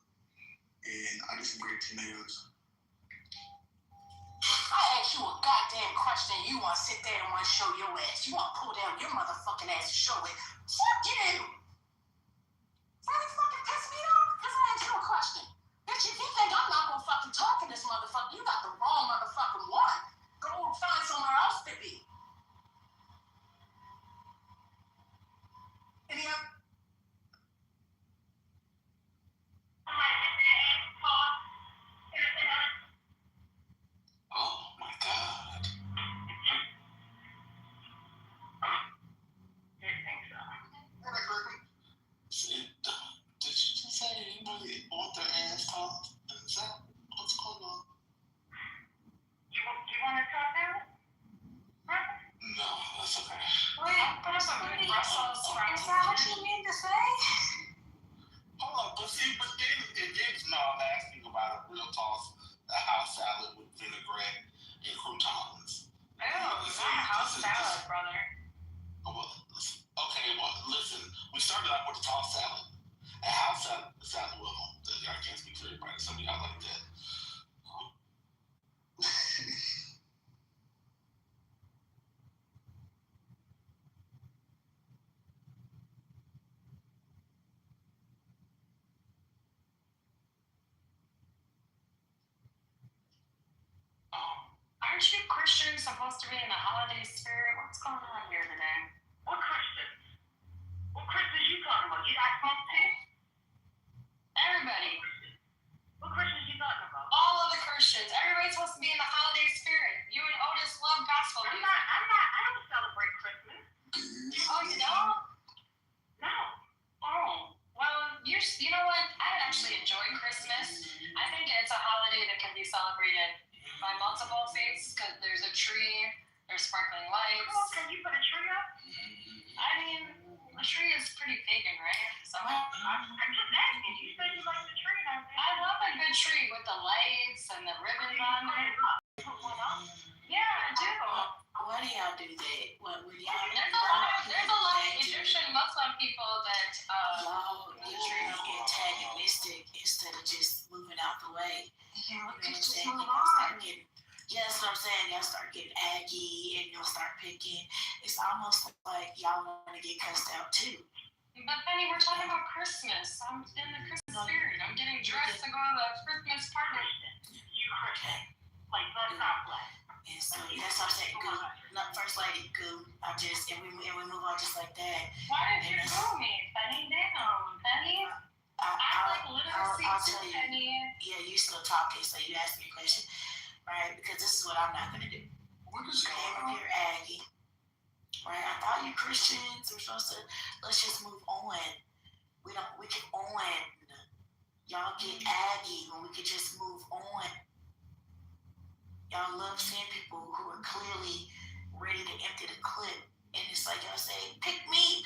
and I did some grape tomatoes. I asked you a goddamn question. You want to sit there and want to show your ass. You want to pull down your motherfucking ass to show it. Fuck you. Really fucking piss me off? Because I asked you a question. Bitch, if you think I'm not going to fucking talk in this motherfucker, you got the wrong motherfucking one. Go find somewhere else to be. Idiot. Oh my God. Did you just say anybody want their ass talked? Is that what's going on? You want to talk now? No, that's okay. Wait, there's some good Brussels sprouts. Is that what you mean to say? Hold on, but then no, I'm asking about a real toss, a house salad with vinaigrette and croutons. Oh, it's not a house salad, brother. Listen, we started out with a tossed salad. A house salad, well, I can't speak for everybody, some of y'all like that. Aren't you Christians supposed to be in the holiday spirit? What's going on here today? What Christians? What Christians you talking about? You got supposed to? Everybody. What Christians you talking about? All of the Christians. Everybody's supposed to be in the holiday spirit. You and Otis love gospel music. I don't celebrate Christmas. Oh, you don't? No. Oh. Well, you know what? I actually enjoy Christmas. I think it's a holiday that can be celebrated by multiple faiths because there's a tree, there's sparkling lights. Oh, can you put a tree up? I mean, the tree is pretty pagan, right? So I'm just asking. You said you like the tree. I love a good tree with the lights and the ribbons on it. Yeah, I do. Why do y'all do that? There's a lot of Egyptian Muslim people that you're antagonistic instead of just moving out the way. Yeah, let's just move on. Yeah, that's what I'm saying. Y'all start getting aggy and you'll start picking. It's almost like y'all want to get cussed out too. But Penny, we're talking about Christmas. I'm in the Christmas spirit. I'm getting dressed to go to the Christmas party. You Christian. Like, let's not play. And so that's what I'm saying. Goo. Not First Lady Goo. And we move on just like that. Why did you goo me? Penny down. Penny? I like literacy to Penny. Yeah, you still talking, so you asked me a question. Right? Because this is what I'm not going to do. What is going on? You're Aggie. Right? I thought you Christians were supposed to, let's just move on. We can on. Y'all get Aggie when we could just move on. Y'all love seeing people who are clearly ready to empty the clip. And it's like y'all say, pick me,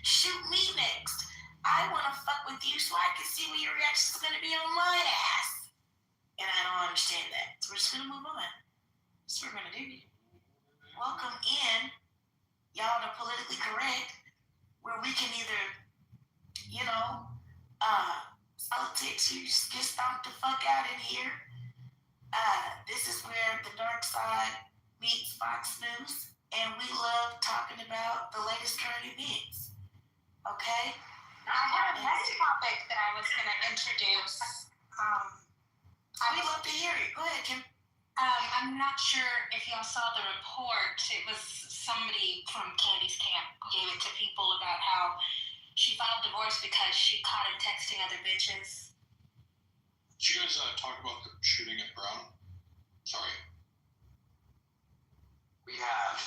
shoot me next. I want to fuck with you so I can see what your reaction is going to be on my ass. And I don't understand that. So we're just going to move on. That's what we're going to do. Welcome in, y'all, to Politically Correct, where we can either, politics, you just get stomped the fuck out in here. This is where the dark side meets Fox News, and we love talking about the latest current events. Okay? I have a next topic that I was going to introduce. We'd love to hear it. Go ahead, Kim. I'm not sure if y'all saw the report. It was somebody from Candy's camp gave it to people about how she filed divorce because she caught him texting other bitches. Did you guys talk about the shooting at Brown? Sorry. We have.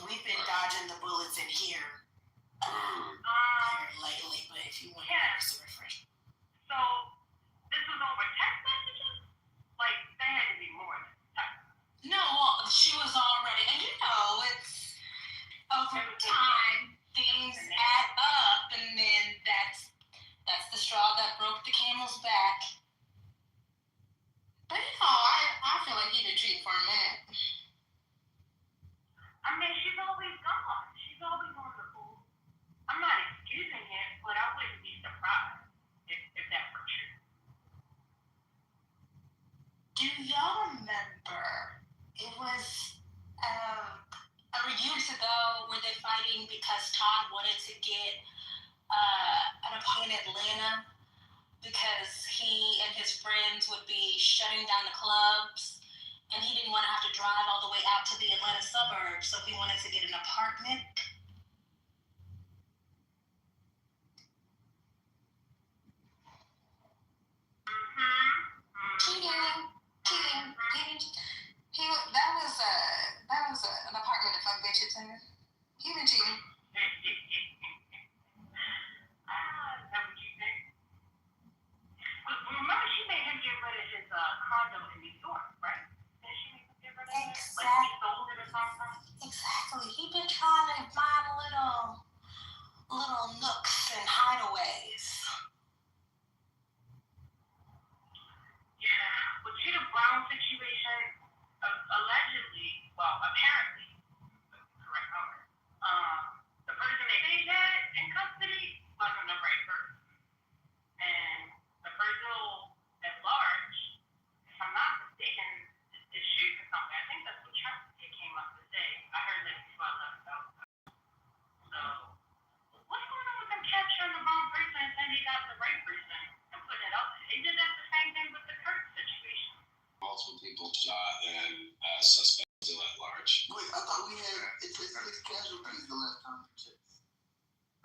We've been dodging the bullets in here lately, but if you want to give us a refresh. So, this was over text messages? Like, they had to be more than text. No, well, she was already, and it's over time, things add up, and then that's the straw that broke the camel's back. But I feel like he'd been cheating for a minute. I mean, she's always gone. She's always on the move. I'm not excusing it, but I wouldn't be surprised if that were true. Do y'all remember? It was years ago were they fighting because Todd wanted to get an apartment in Atlanta because he and his friends would be shutting down the clubs, and he didn't want to have to drive all the way out to the Atlanta suburbs, so he wanted to get an apartment. Cheating. That was an apartment if I bet you to. He been cheating. Is that what you think? Remember, she made him get rid of his condo in New York, right? Didn't she make him get rid of it? Exactly. Like he sold it or something? Exactly. He been trying to find little nooks and hideaways. Yeah, but see the Brown situation, allegedly, well, apparently, correct number, the person they had in custody wasn't the right person. And the person at large, if I'm not mistaken, is shooting something. I think that's what Trump came up to say. I heard that before I left out. So, what's going on with them capturing the wrong person and saying they got the right person and putting it up? They did that the same thing with the Kirk situation. Multiple people shot and suspects still at large. Wait, I thought we had it's 6 casualties the last time we checked.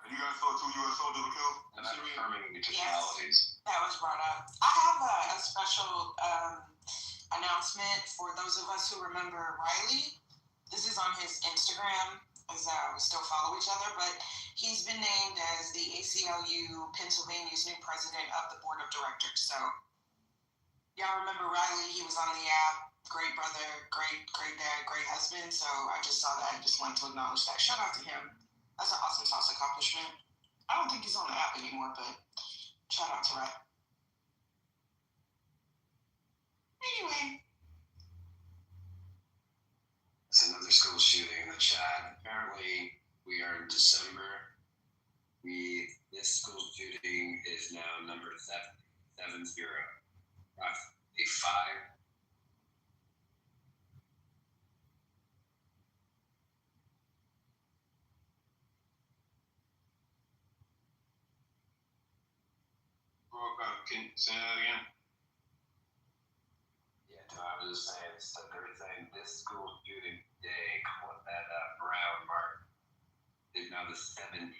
And you guys saw 2 U.S. soldiers were killed? And that's permanent fatalities. That was brought up. I have a special announcement for those of us who remember Riley. This is on his Instagram, as we still follow each other, but he's been named as the ACLU Pennsylvania's new president of the board of directors. So, y'all remember Riley? He was on the app. Great brother, great dad, great husband. So I just saw that and just wanted to acknowledge that. Shout out to him. That's an awesome sauce accomplishment. I don't think he's on the app anymore, but shout out to Riley. Anyway. It's another school shooting in the chat. Apparently, we are in December. This school shooting is now number 70. A 5. Can you say that again? Yeah, no, I was just saying, so they're saying this school shooting today, what that Brown Martin is now the 70th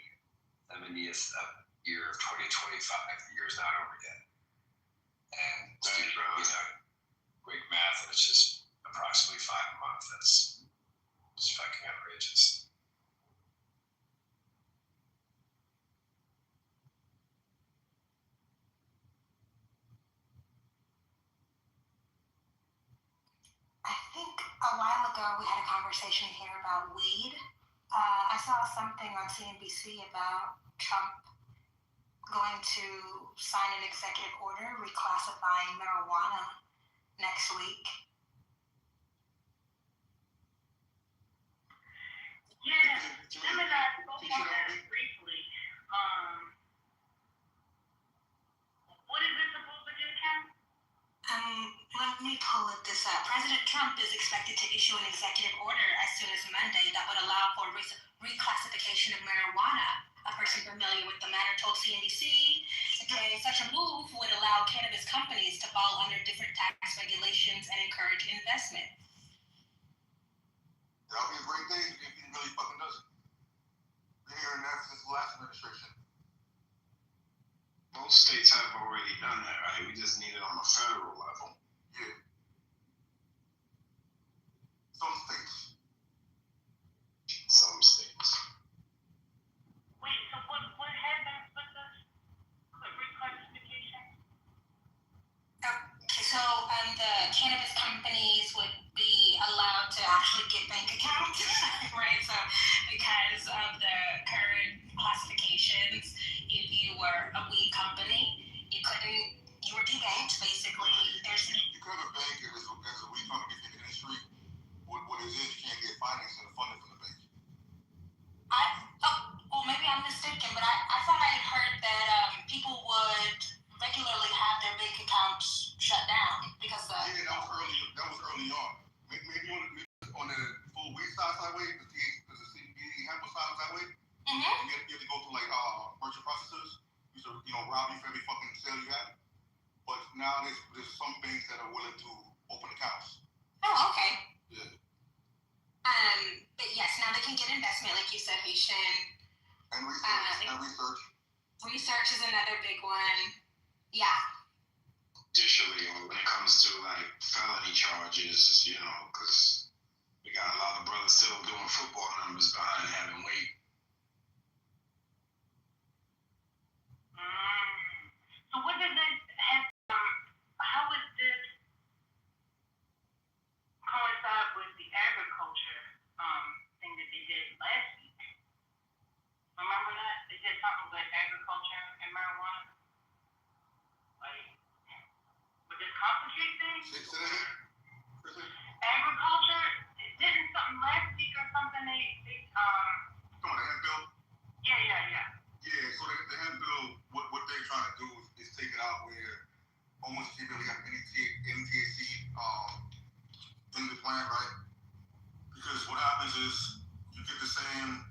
year of 2025. The year's not over yet. And, quick math, and it's just approximately 5 a month. That's just fucking outrageous. I think a while ago we had a conversation here about weed. I saw something on CNBC about Trump going to sign an executive order reclassifying marijuana next week. Yeah, Jim and I spoke on that briefly. What is it supposed to do, Ken? Let me pull this up. President Trump is expected to issue an executive order as soon as Monday that would allow for reclassification of marijuana. A person familiar with the matter told CNBC, okay, such a move would allow cannabis companies to fall under different tax regulations and encourage investment. That would be a great thing if he really fucking does it. Been hearing that since the last administration. Most states have already done that, right? We just need it on a federal level. Yeah. Some states. Some states. Wait, so what happens with this reclassification? Okay, so the cannabis companies would be allowed to actually get bank accounts, right? So because of the current classifications, if you were a weed company, you were debanked basically. You could have a bank as a weed company in the industry. What it is, you can't get financing or funding from the bank. Well, maybe I'm mistaken, but I thought I had heard that people would regularly have their bank accounts shut down because yeah, that was early on. Maybe on the full weed side way, because the CBD hemp side that way. Mm-hmm. You have to go through merchant processors. Rob you for every fucking sale you have. But now there's some banks that are willing to open accounts. Oh, okay. Yeah. But yes, now they can get investment, like you said, Haitian. And research. Research is another big one. Yeah. Additionally, when it comes to felony charges, because we got a lot of brothers still doing football numbers behind having weight. So what does it have? How would this coincide with the agriculture thing that they did last week? Remember that they did something with agriculture and marijuana? Would this complicate things? Agriculture didn't something last week or something? They Come on, the hemp bill. Yeah. Yeah, so the hemp bill, what they're trying to do is take it out where almost you really have any THC in the plant, right? Because what happens is you get the same.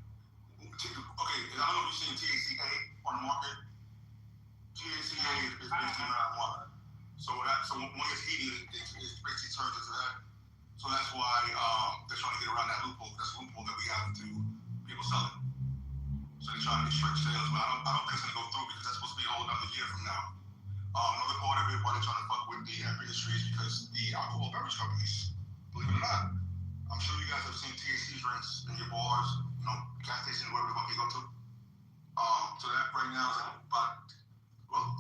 Okay, I don't know if you've seen THCA on the market. THCA is basically marijuana. So when it's heated, it basically turns into that. So that's why they're trying to get around that loophole. That's a loophole that we have to be able to sell it. So they're trying to restrict sales, but I don't think it's going to go through because that's supposed to be a whole another year from now. Another part of it, why they're trying to fuck with the hemp industry is because the alcohol beverage companies, believe it or not, I'm sure you guys have seen THC drinks in your bars, gas stations, wherever the fuck you go to. So that right now is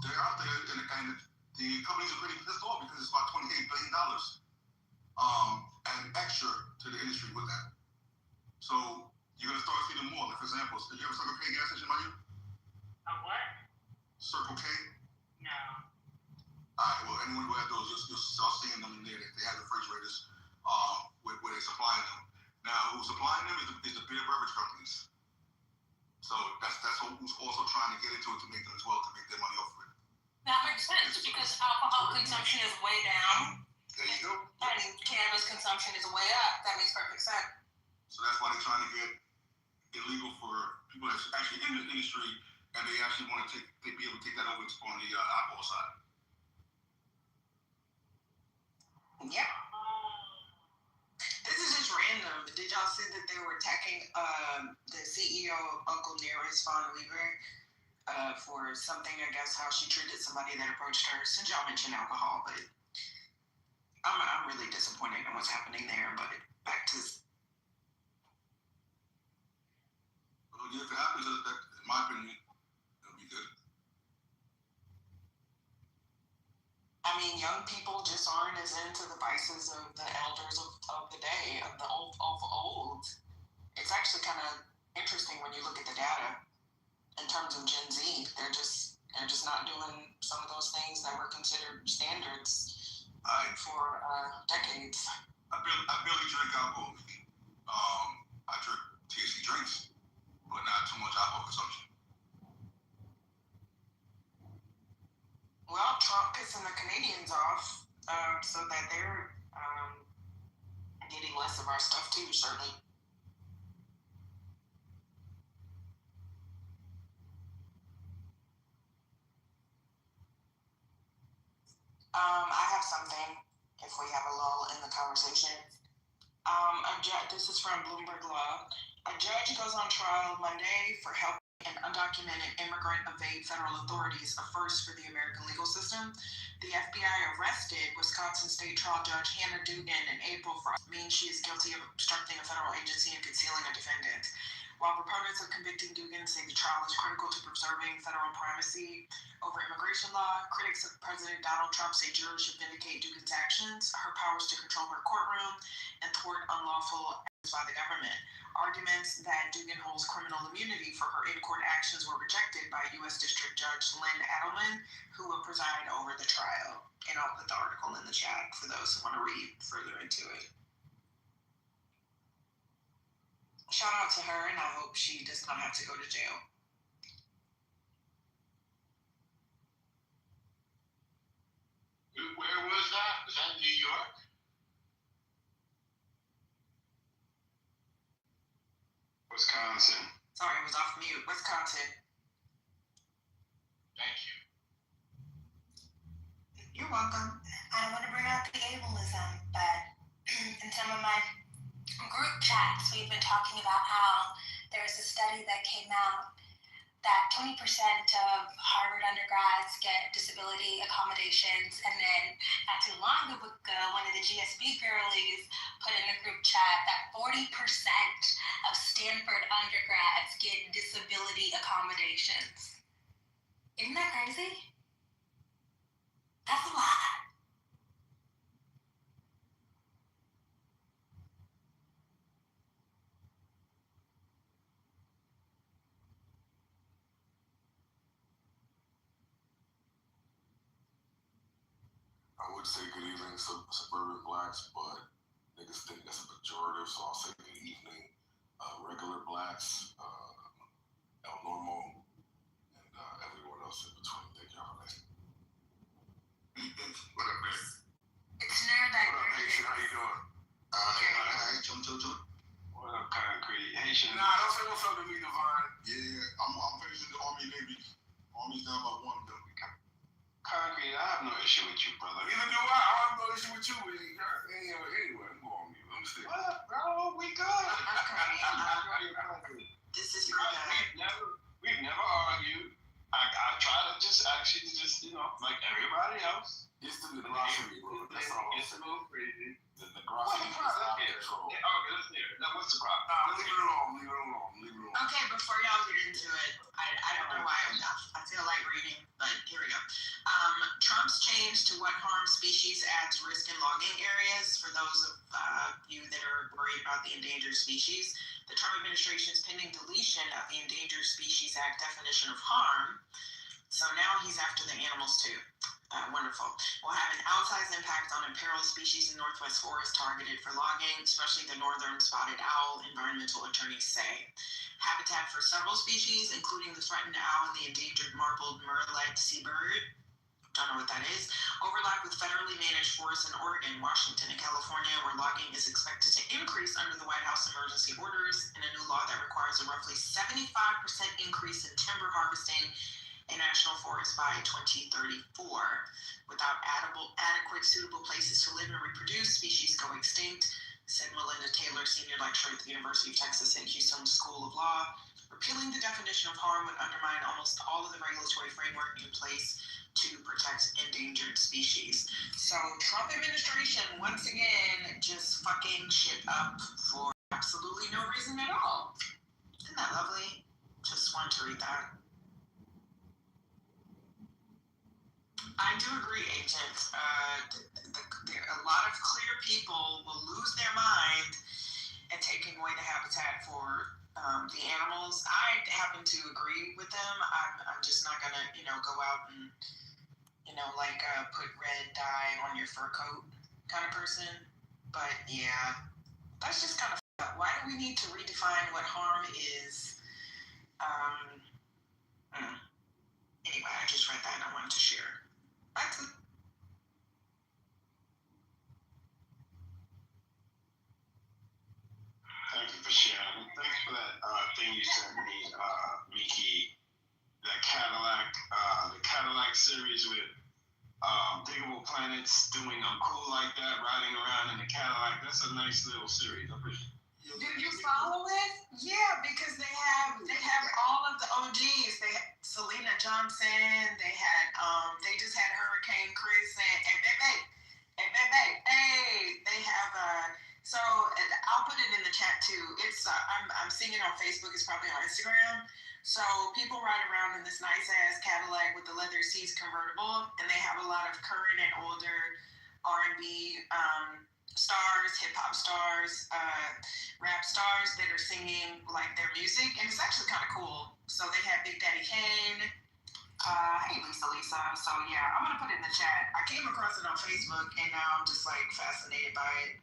they're out there, and the companies are pretty pissed off because it's about $28 billion and extra to the industry with that. So you're going to start seeing more. Like, for example, you ever Circle K gas station, Manu? A what? Circle K? No. Alright, well, anyone who had those, you'll start seeing them in there. They have the refrigerators where they're supplying them. Now, who's supplying them is the beer beverage companies. So that's who's also trying to get into it to make them as well, to make their money off of it. That makes sense because alcohol consumption is way down. There you go. And cannabis consumption is way up. That makes perfect sense. So that's why they're trying to get illegal for people that's actually in the industry, and they actually want to be able to take that over on the alcohol side. Yeah. This is just random. Did y'all see that they were attacking the CEO of Uncle Nearest Fawn Weaver for something, I guess, how she treated somebody that approached her? Since y'all mentioned alcohol, but I'm really disappointed in what's happening there. But back to Well, if it happens, that, in my opinion, it'll be good. I mean, young people just aren't as into the vices of the elders of the day, of the old. It's actually kind of interesting when you look at the data in terms of Gen Z. They're just not doing some of those things that were considered standards for decades. I barely drink alcohol. I drink tasty drinks, but not too much alcohol consumption. Well, Trump pissing the Canadians off so that they're getting less of our stuff too, certainly. I have something, if we have a lull in the conversation. This is from Bloomberg Law. A judge goes on trial Monday for helping an undocumented immigrant evade federal authorities, a first for the American legal system. The FBI arrested Wisconsin State Trial Judge Hannah Dugan in April for means she is guilty of obstructing a federal agency and concealing a defendant. While proponents of convicting Dugan say the trial is critical to preserving federal primacy over immigration law, critics of President Donald Trump say jurors should vindicate Dugan's actions, her powers to control her courtroom, and thwart unlawful actions by the government. Arguments that Dugan holds criminal immunity for her in-court actions were rejected by U.S. District Judge Lynn Adelman, who will preside over the trial. And I'll put the article in the chat for those who want to read further into it. Shout out to her, and I hope she does not have to go to jail. Where was that? Was that New York? Wisconsin. Sorry, it was off mute. Wisconsin. Thank you. You're welcome. I don't want to bring up the ableism, but in some of my group chats, we've been talking about how there's a study that came out that 20% of Harvard undergrads get disability accommodations, and then not too long ago, one of the GSB girlies put in the group chat that 40% of Stanford undergrads get disability accommodations. Isn't that crazy? That's a lot. I would say good evening, suburban blacks, but niggas think that's a pejorative, so I'll say good evening, regular blacks, El Normo, and everyone else in between. Thank y'all for listening. What up, man? It's neurodivergent. What up, Haitian? How you doing? Hey, chum. What up, Concrete? Haitian? Nah, don't say what's up to me, Divine. Yeah, I'm finishing the Army Navy. Army's down by one, though. Concrete, I have no issue with you, brother. Neither do I. I have no issue with you. Anyway, I'm going on mute. Let me see. What, bro? We good. This is We've never argued. I try to just actually like everybody else. It's the grocery, bro. That's all. It's a little crazy. The grocery is out of control. Okay, let's hear it. Now, what's the problem? Leave it alone. Okay, before y'all get into it, I don't know why I feel like reading, but here we go. Trump's change to what harms species adds risk in logging areas. For those of you that are worried about the endangered species, the Trump administration's pending deletion of the Endangered Species Act definition of harm. So now he's after the animals too. Wonderful. Will have an outsized impact on imperiled species in Northwest forest targeted for logging, especially the northern spotted owl, environmental attorneys say. Habitat for several species, including the threatened owl and the endangered marbled murrelet seabird, don't know what that is, overlap with federally managed forests in Oregon, Washington, and California, where logging is expected to increase under the White House emergency orders in a new law that requires a roughly 75% increase in timber harvesting a national forest by 2034. Without adequate suitable places to live and reproduce, species go extinct, said Melinda Taylor, senior lecturer at the University of Texas at Houston School of Law. Repealing the definition of harm would undermine almost all of the regulatory framework in place to protect endangered species. So Trump administration, once again, just fucking shit up for absolutely no reason at all. Isn't that lovely? Just wanted to read that. I do agree, Agent. A lot of clear people will lose their mind and taking away the habitat for the animals. I happen to agree with them. I'm just not gonna, go out and, put red dye on your fur coat kind of person. But yeah, that's just kind of up. Why do we need to redefine what harm is? Anyway, I just read that and I wanted to share. Back to Thank you for sharing. Thanks for that thing you sent me, Miki. That the Cadillac series with Diggable Planets doing cool like that, riding around in the Cadillac. That's a nice little series. Do you follow it? Yeah, because they have all of the OGs. They had Selena Johnson. They had they just had Hurricane Chris and Bebe. Hey, they have so I'll put it in the chat too. It's I'm seeing it on Facebook. It's probably on Instagram. So people ride around in this nice ass Cadillac with the leather seats convertible, and they have a lot of current and older R&B stars, hip hop stars, rap stars that are singing like their music, and it's actually kind of cool. So they have Big Daddy Kane. Hey Lisa. So yeah, I'm gonna put it in the chat. I came across it on Facebook, and now I'm just like fascinated by it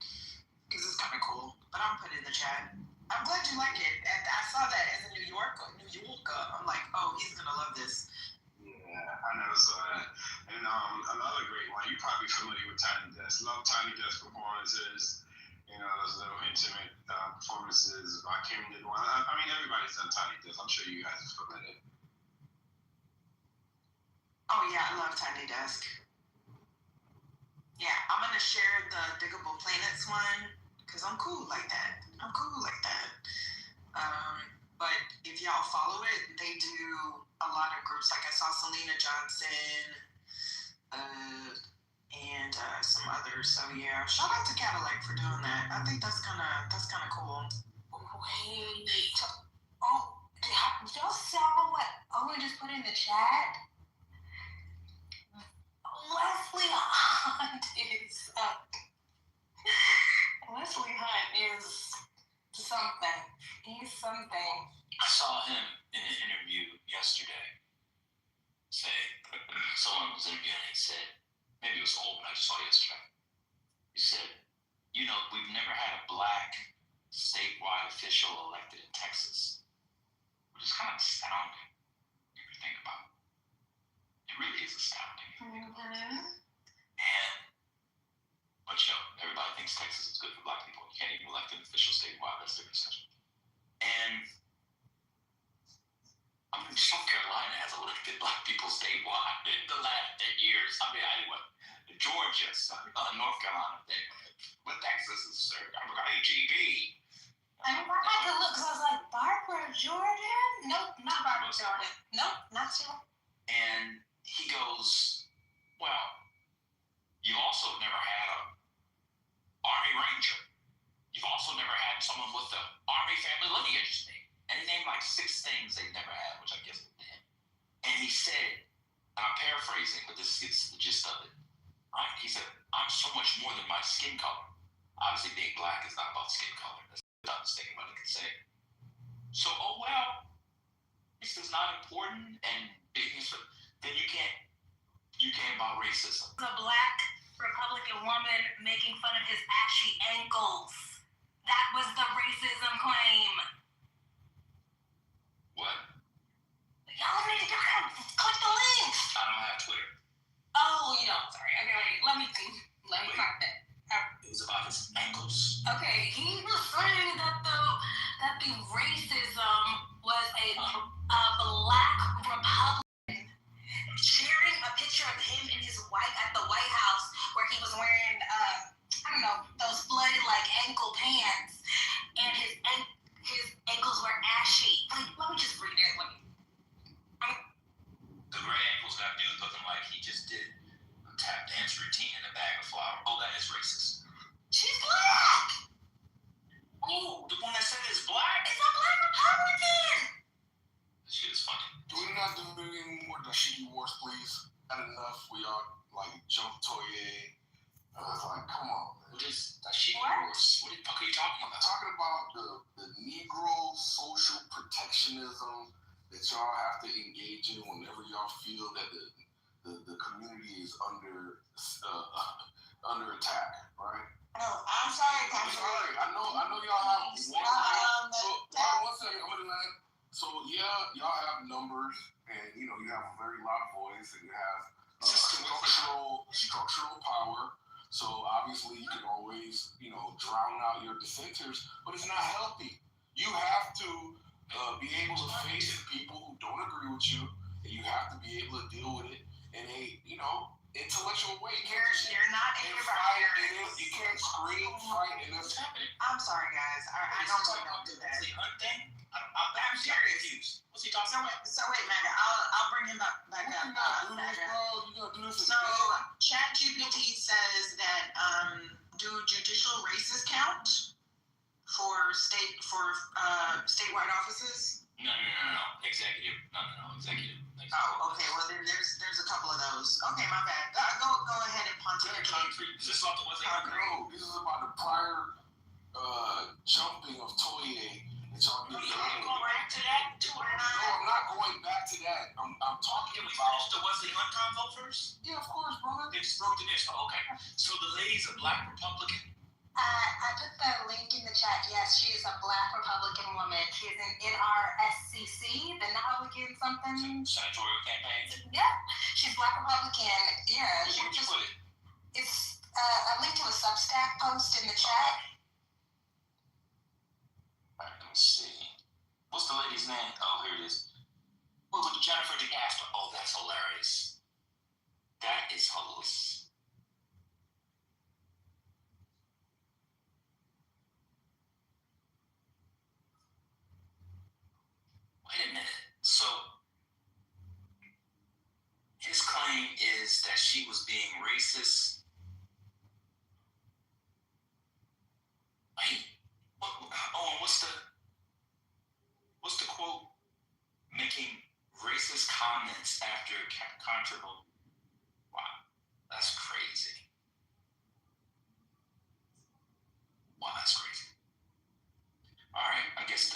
because it's kind of cool. But I'm put it in the chat. I'm glad you like it. And I saw that as a New Yorker. I'm like, oh, he's gonna love this. Yeah, I never saw that. And another great one. You're probably familiar with Tiny Desk. Love Tiny Desk performances. Those little intimate performances. Kim did one. I mean, everybody's done Tiny Desk. I'm sure you guys are familiar. Oh yeah, I love Tiny Desk. Yeah, I'm gonna share the Diggable Planets one because I'm cool like that. But if y'all follow it, they do a lot of groups. Like I saw Selena Johnson, and some others. So yeah, shout out to Cadillac for doing that. I think that's kind of cool. Wait, y'all saw what Owen just put in the chat? Leslie Hunt is something. He's something. I saw him in an interview yesterday say, someone was interviewing and he said, maybe it was old, but I just saw it yesterday. He said, we've never had a black statewide official elected in Texas, which is kind of astounding if you think about it. It really is astounding. But everybody thinks Texas is good for black people. You can't even elect an official statewide. That's their discussion. And South Carolina has elected black people statewide in the last 10 years. Georgia, North Carolina, but Texas is HEB. I had to look because I was like, Barbara Jordan? Nope, not Barbara Jordan. Nope, not sure. And he goes, well, you also never had an Army Ranger. You've also never had someone with the Army family lineage name. And he named like 6 things they've never had, which I guess they did. And he said, and I'm paraphrasing, but this gets the gist of it. Right? He said, I'm so much more than my skin color. Obviously, being black is not about skin color. That's the dumbest thing anybody can say. So, this is not important, and then you can't about racism. A black Republican woman making fun of his ashy ankles. That was the racism claim. What? Y'all need to click the links. I don't have Twitter. Oh, you don't. Sorry. Okay, wait. Let me see. Let me find it. It was about his ankles. Okay, he was saying that the racism was a black Republican that's racist? She's black. Oh, the one that said is black? It's a black Republican. That shit is funny. Do we not do any more dashiki wars, please? Not enough. We all like jump Toye. It's like, come on, man. What is dashiki wars? What the fuck are you talking about? Talking about the Negro social protectionism that y'all have to engage in whenever y'all feel that the community is under attack, right? No, I'm sorry, I'm Patrick. sorry. I know y'all have one second, I'm gonna land. So yeah, y'all have numbers, and you have a very loud voice, and you have structural power. So obviously you can always drown out your dissenters, but it's not healthy. You have to be able to face people who don't agree with you, and you have to be able to deal with it in a intellectual way. You're not in your right. You can't scream, fight, and that's happening. I'm sorry, guys. I don't do that. I'm serious. What's he talking about? So wait, Maga. I'll bring him back up. You gonna do this So ChatGPT says that do judicial races count for statewide offices? No. Executive. No. Executive. Oh, okay. Well, then there's a couple of those. Okay, my bad. Go ahead and pontificate. Is this about the what's No, this is about the prior jumping of Toye. It's all going back to that? No, I'm not going back to that. I'm talking Can we about finish the Wesley Hunt convo first? Yeah, of course, brother. They just broke the news. Oh, okay. So the lady's a black Republican? I put the link in the chat. Yes, she is a black Republican woman. She is an NRSCC, the Republican something. Senatorial campaign? Yeah, she's black Republican. Yeah. Where would you put it? It's a link to a Substack post in the chat. All right, let me see. What's the lady's name? Oh, here it is. Well, with Jennifer DeCastro. Oh, that's hilarious. That is hilarious. Wait a minute. So, his claim is that she was being racist. Wait. What's the quote? Making racist comments after controversial. Wow, that's crazy. Wow, that's crazy. All right, I guess the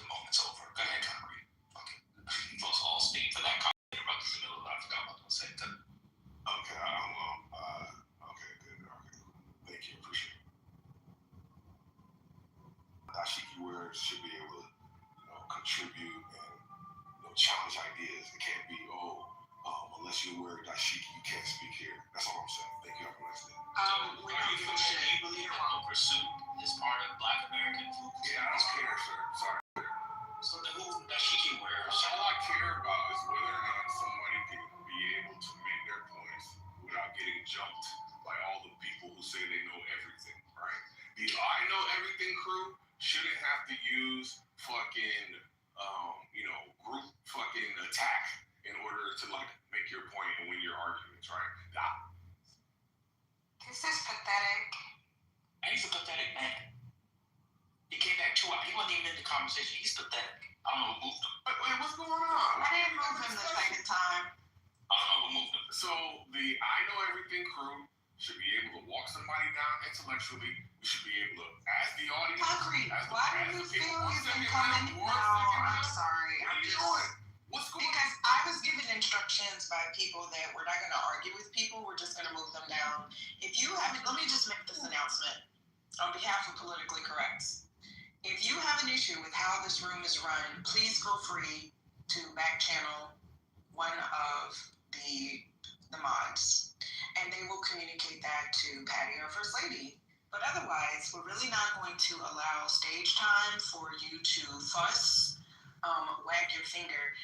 moment's over. Go ahead, Congressman. Fuck it. Folks all speak for that comment. Interrupted in the middle of I forgot what I was saying. Okay, I will. Okay, good. Okay, thank you. Appreciate it. Dashiki words should be able to, contribute and challenge ideas. It can't be unless you wear dashiki, you can't speak here. That's all I'm saying. Thank you. Have a nice day. Do you believe that no pursuit is part of Black American food? Yeah, I don't care, sir. Sorry. So the who dashiki wears? All I care about is whether or not somebody can be able to make their points without getting jumped by all the people who say they know everything, right? The I know everything crew shouldn't have to use fucking group fucking attack in order to make your point and win your arguments, right? This is pathetic. And he's a pathetic man. He came back 2 hours. He wasn't even in the conversation. He's pathetic. I don't know who moved him. Wait, what's going on? I didn't move him the second time. I don't know who moved him. So the I know everything crew should be able to walk somebody down intellectually. We should be able to, as the audience. Concrete. Why do you feel you've been coming? No, I'm sorry. What are you doing? What's going on? Because I was given instructions by people that we're not going to argue with people. We're just going to move them down. If you haven't, let me just make this announcement on behalf of Politically Correct. If you have an issue with how this room is run, please feel free to back channel one of the mods, and they will communicate that to Patty, our First Lady. But otherwise, we're really not going to allow stage time for you to fuss, wag your finger.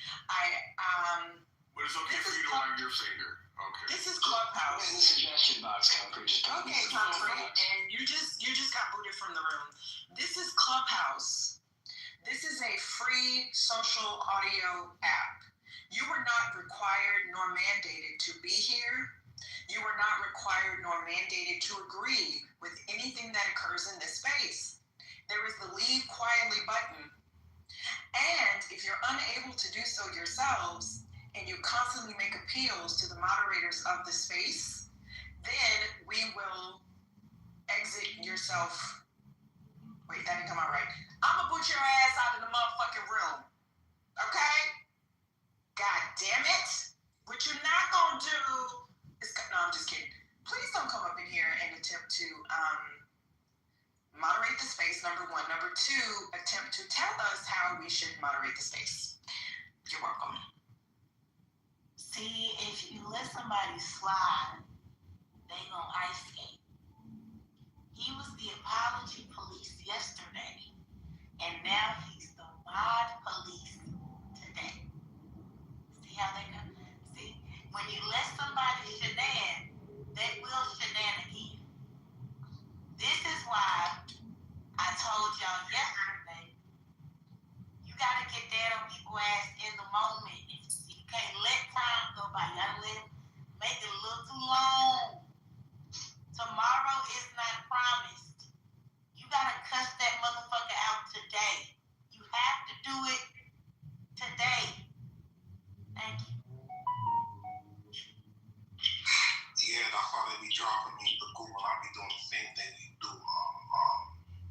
But it's okay for you to wag your finger. Okay. This is Clubhouse. In the suggestion box, Concrete. Okay, Concrete, and you just got booted from the room. This is Clubhouse. This is a free social audio app. You were not required nor mandated to be here. You are not required nor mandated to agree with anything that occurs in this space. There is the Leave Quietly button. And if you're unable to do so yourselves, and you constantly make appeals to the moderators of the space, then we will exit yourself. Wait, that didn't come out right. I'm gonna put your ass out of the motherfucking room. Okay? God damn it. What you're not gonna do is, no, I'm just kidding. Please don't come up in here and attempt to moderate the space, number one. Number two, attempt to tell us how we should moderate the space. You're welcome. See, if you let somebody slide, they gonna ice skate. He was the apology police yesterday, and now he's the mod police today. See how they go? See, when you let somebody shenan, they will shenan again. This is why I told y'all yesterday, you gotta get down on people's ass in the moment. You can't let time go by. You gotta let it, make it a little too long. Tomorrow is not promised. You gotta cuss that motherfucker out today. You have to do it today. Thank you. Yeah, that's why they be dropping me the Google. I be doing the same thing you do,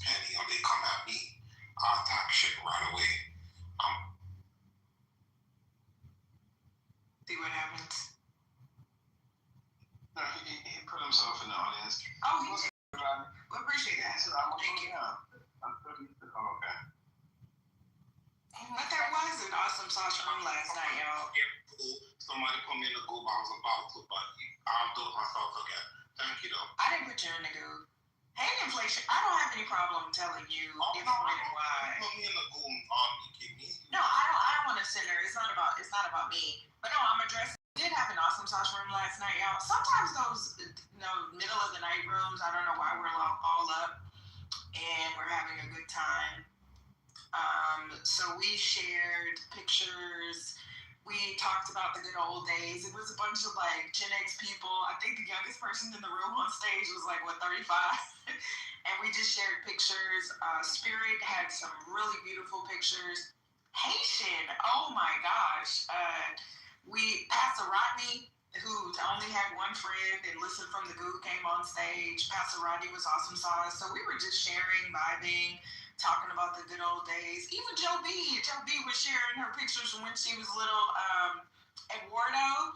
Penny, or they come at me. I'll attack shit right away. See what happens. No, he put himself in the audience. Oh, he did. We appreciate that. Thank you. I'm pretty, okay. But that was an awesome sauce room last night, y'all. Somebody put me in the goo. I was about to, but I'll do it myself again. Thank you, though. I didn't put you in the goo. Hey, inflation. I don't have any problem telling you if, when, and why. Put me in the goo. You keep me. No, I don't want to center. It's not about me. But no, I'm addressing. We did have an awesome sauce room last night, y'all. Sometimes those, middle of the night rooms, I don't know why we're all up and we're having a good time. So we shared pictures. We talked about the good old days. It was a bunch of Gen X people. I think the youngest person in the room on stage was 35. And we just shared pictures. Spirit had some really beautiful pictures. Haitian, oh my gosh. Pastor Rodney, who only had one friend and listened from the goo, came on stage. Pastor Rodney was awesome sauce. So we were just sharing, vibing, talking about the good old days. Even Joe B was sharing her pictures from when she was little at Wardo.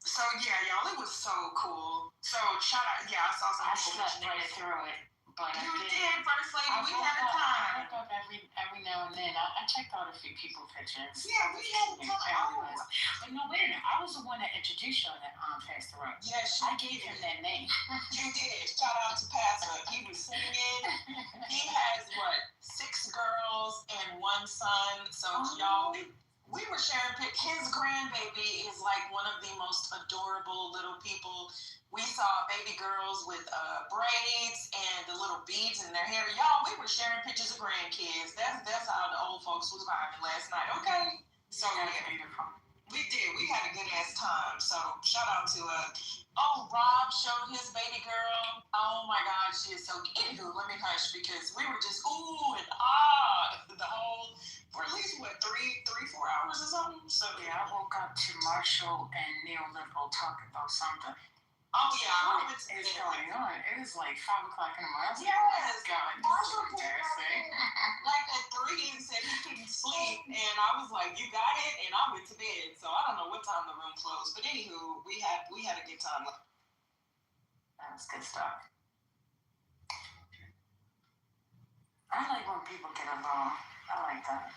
So yeah, y'all, it was so cool. So shout out, I saw some. I slept right through it, but you did, First Lady. We had a time. I woke up every now and then. I checked out a few people's pictures. Yeah, we had a time. But no, wait a minute. I was the one that introduced y'all to Pastor Rock. Yes, I gave him that name. You did. Shout out to Pastor. He was singing. He has 6 girls and 1 son. So y'all, we were sharing his grandbaby is one of the most adorable little people. We saw baby girls with braids and the little beads in their hair. Y'all, we were sharing pictures of grandkids. That's how the old folks was vibing last night. Okay. So we did. We had a good ass time. So shout out to Rob showed his baby girl. Oh my God, she is so cute. Anywho, let me hush because we were just ooh and ah the whole for at least 3-4 hours or something. So yeah, I woke up to Marshall and Neoliberal talking about something. Oh yeah, what is going on? It was 5 o'clock in the morning. Yes, God, Marshall came at 3 and said he couldn't sleep, and I was like, "You got it," and I went to bed. So I don't know what time the room closed, but anywho, we had a good time. That was good stuff. I like when people get along. I like that.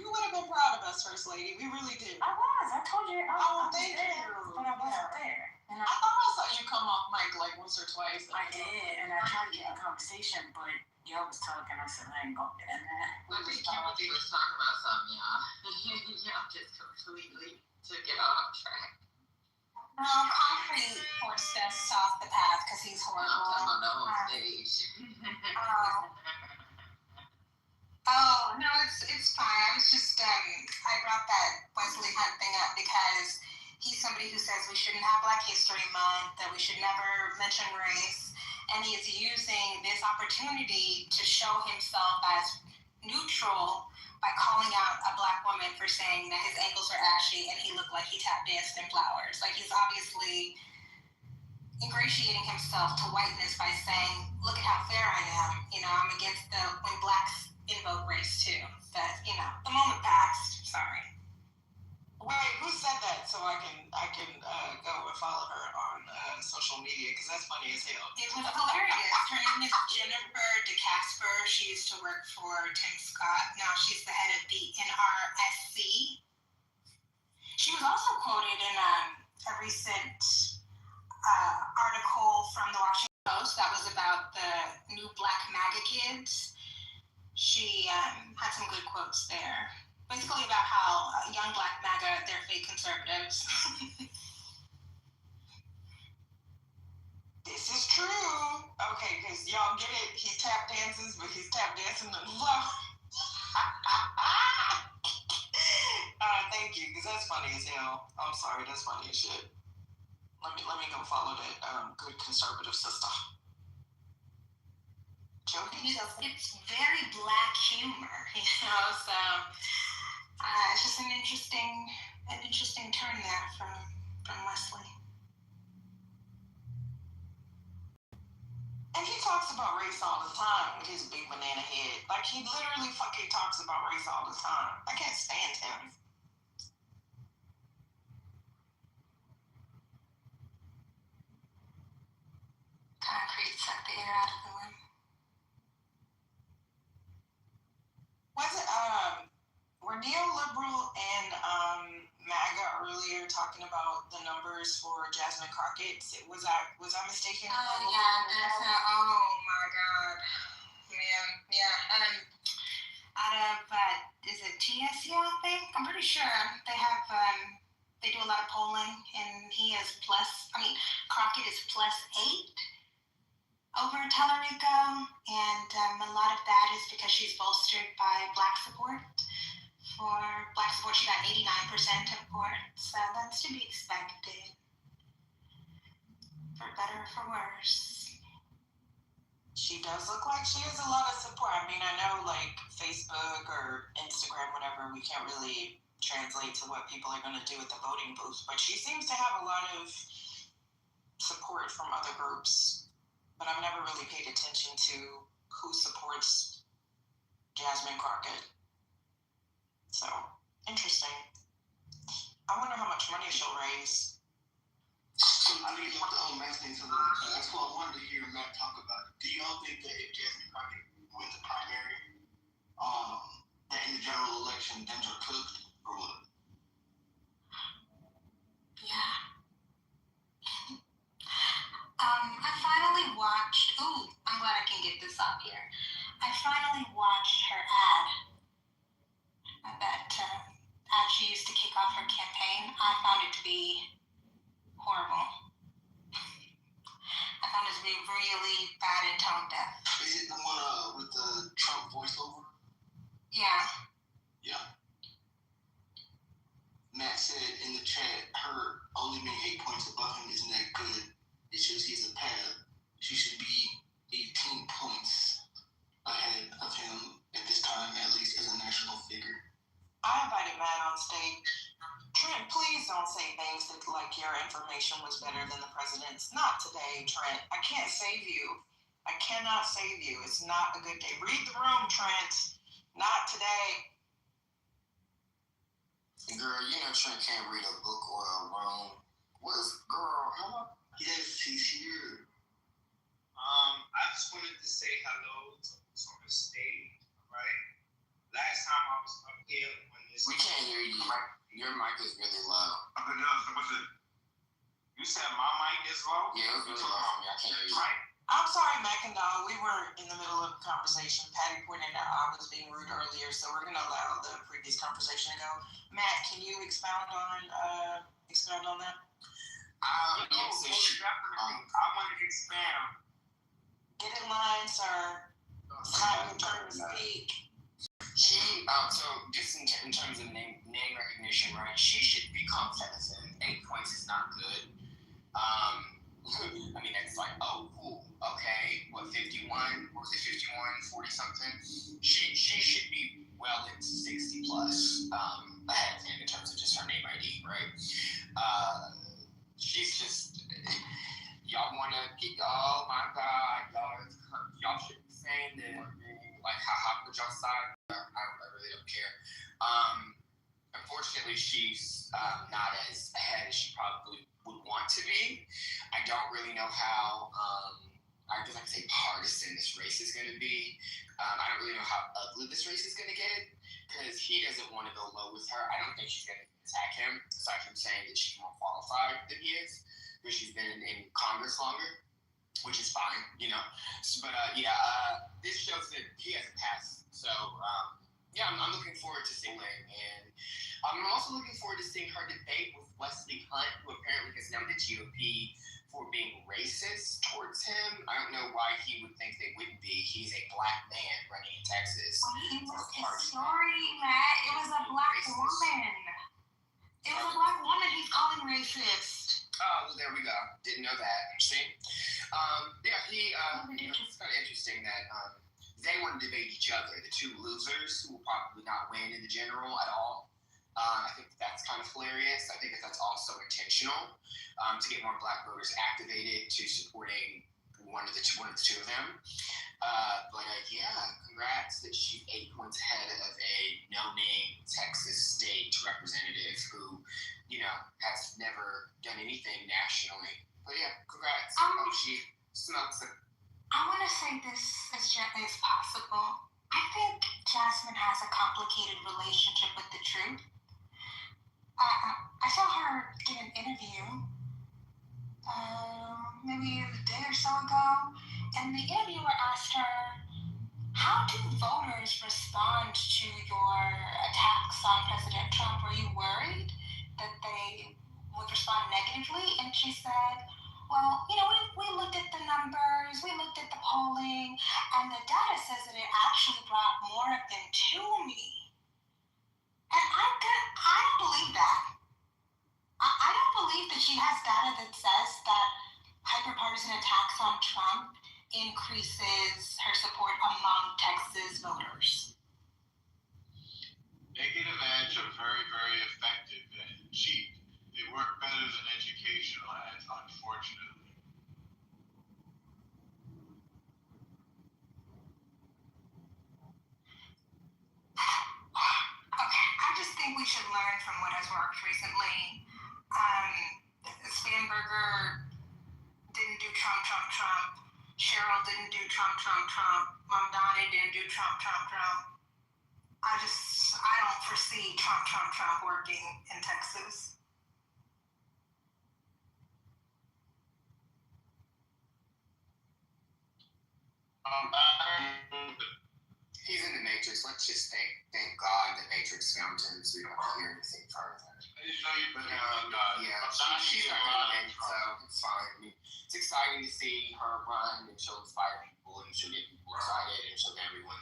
You would have been proud of us, First Lady. We really did. I was. I told you. Thank you. But I wasn't there. And I thought I saw you come off mic once or twice. I did, and I tried to get in conversation, but y'all was talking. I said, I ain't gonna get in there. I think Kimberly was talking about something, y'all. Y'all just completely took it off track. No, Concrete forced us off the path because he's horrible. I'm talking about the whole stage. Oh, no, it's fine. I was just, I brought that Wesley Hunt thing up because he's somebody who says we shouldn't have Black History Month, that we should never mention race, and he is using this opportunity to show himself as neutral by calling out a Black woman for saying that his ankles are ashy and he looked like he tap danced in flowers. Like, he's obviously ingratiating himself to whiteness by saying, look at how fair I am. You know, I'm against when Blacks invoke race too. But, you know, the moment passed. Sorry. Wait, who said that? So I can go and follow her on social media, because that's funny as hell. It was hilarious. Her name is Jennifer DeCasper. She used to work for Tim Scott. Now she's the head of the NRSC. She was also quoted in a recent article from the Washington Post that was about the new Black MAGA kids. She had some good quotes there. Basically about how young Black MAGA, they're fake conservatives. This is true. Okay, because y'all get it. He tap dances, but he's tap dancing the flow. Thank you, because that's funny as hell. I'm sorry, that's funny as shit. Let me go follow that good conservative sister. Joking? It's very Black humor, you know. So it's just an interesting turn there from Wesley. And he talks about race all the time with his big banana head. Like, he literally fucking talks about race all the time. I can't stand him. Concrete sucked the air out of the room. Was it, were neoliberal and MAGA earlier talking about the numbers for Jasmine Crockett? Was I mistaken? Oh yeah, oh my God, man, yeah. Out of is it TSU? I think I'm pretty sure they have. They do a lot of polling, and he is Crockett is +8 over Tellerico, and a lot of that is because she's bolstered by Black support. For Black support, she got 89% of support, so that's to be expected. For better or for worse. She does look like she has a lot of support. I mean, I know like Facebook or Instagram, whatever, we can't really translate to what people are going to do at the voting booth, but she seems to have a lot of support from other groups. But I've never really paid attention to who supports Jasmine Crockett. So, interesting. I wonder how much money she'll raise. I need to Matt say something. That's what I wanted to hear Matt talk about. Do y'all think that if Jasmine Crockett wins the primary, that in the general election, things are cooked, or what? Yeah. I finally watched. Ooh, I'm glad I can get this up here. I finally watched her ad. That ad she used to kick off her campaign. I found it to be horrible. I found it to be really bad and tone deaf. Is it the one with the Trump voiceover? Yeah. Yeah. Matt said in the chat, her only being 8 points above him isn't that good. It shows he's a path. She should be 18 points ahead of him at this time, at least as a national figure. I invited Matt on stage. Trent, please don't say things that like your information was better than the president's. Not today, Trent. I can't save you. I cannot save you. It's not a good day. Read the room, Trent. Not today. Girl, you know Trent can't read a book or a room. Girl, how about... Yes, he's here. I just wanted to say hello to who's on the stage, right? Last time I was up here when this... We can't hear you. Your mic is really low. You said my mic is low? Yeah, it's really low. I can't hear you. Right? I'm sorry, Mackendall. We were in the middle of a conversation. Patty pointed out I was being rude earlier, so we're going to allow the previous conversation to go. Matt, can you expound on that? Yes, definitely. I want to expound. Get in line, sir. It's not your turn to speak. She, so just in terms of name recognition, right? She should be cognizant. 8 points is not good. I mean, it's like, oh, cool, okay, what, 51? What was it, 51, 40 something? She should be well into 60 plus ahead of him in terms of just her name ID, right? She's just, y'all want to get, oh my God, y'all should be saying that, like, how would y'all side? I really don't care. Unfortunately, she's not as ahead as she probably would want to be. I don't really know how, I guess I can say partisan this race is going to be. I don't really know how ugly this race is going to get because he doesn't want to go low with her. I don't think she's going to attack him, aside from saying that she's more qualified than he is because she's been in Congress longer, which is fine, you know. But this shows that he has a pass. So, I'm looking forward to seeing it. And I'm also looking forward to seeing her debate with Wesley Hunt, who apparently has known the GOP for being racist towards him. I don't know why he would think they wouldn't be. He's a black man running in Texas. Well, it was his story, Matt. It was a black woman. It was a black woman he's calling racist. Oh, well, there we go. Didn't know that. See? It's kind of interesting that they want to debate each other, the two losers who will probably not win in the general at all. I think that's kind of hilarious. I think that's also intentional to get more black voters activated to supporting one of the two of them. Congrats that she's 8 points ahead of a no-name Texas state representative who, has never done anything nationally. But yeah, congrats. She smokes it. I want to say this as gently as possible. I think Jasmine has a complicated relationship with the truth. I saw her in an interview maybe a day or so ago, and the interviewer asked her, how do voters respond to your attacks on President Trump? Were you worried that they would respond negatively? And she said, well, we looked at the numbers, we looked at the polling, and the data says that it actually brought more of them to me. And I don't believe that. I don't believe that she has data that says that hyperpartisan attacks on Trump increases her support among Texas voters. Negative ads are very, very effective and cheap. They work better than educational ads, unfortunately. Okay, I just think we should learn from what has worked recently. Spanberger didn't do Trump. Cheryl didn't do Trump. Mamdani didn't do Trump. I don't foresee Trump working in Texas. He's in the Matrix. Let's just thank God the Matrix found him so we don't hear anything further. She's not gonna win, so it's fine. I mean, it's exciting to see her run, and she'll inspire people, and she'll get people excited, and she'll get everyone.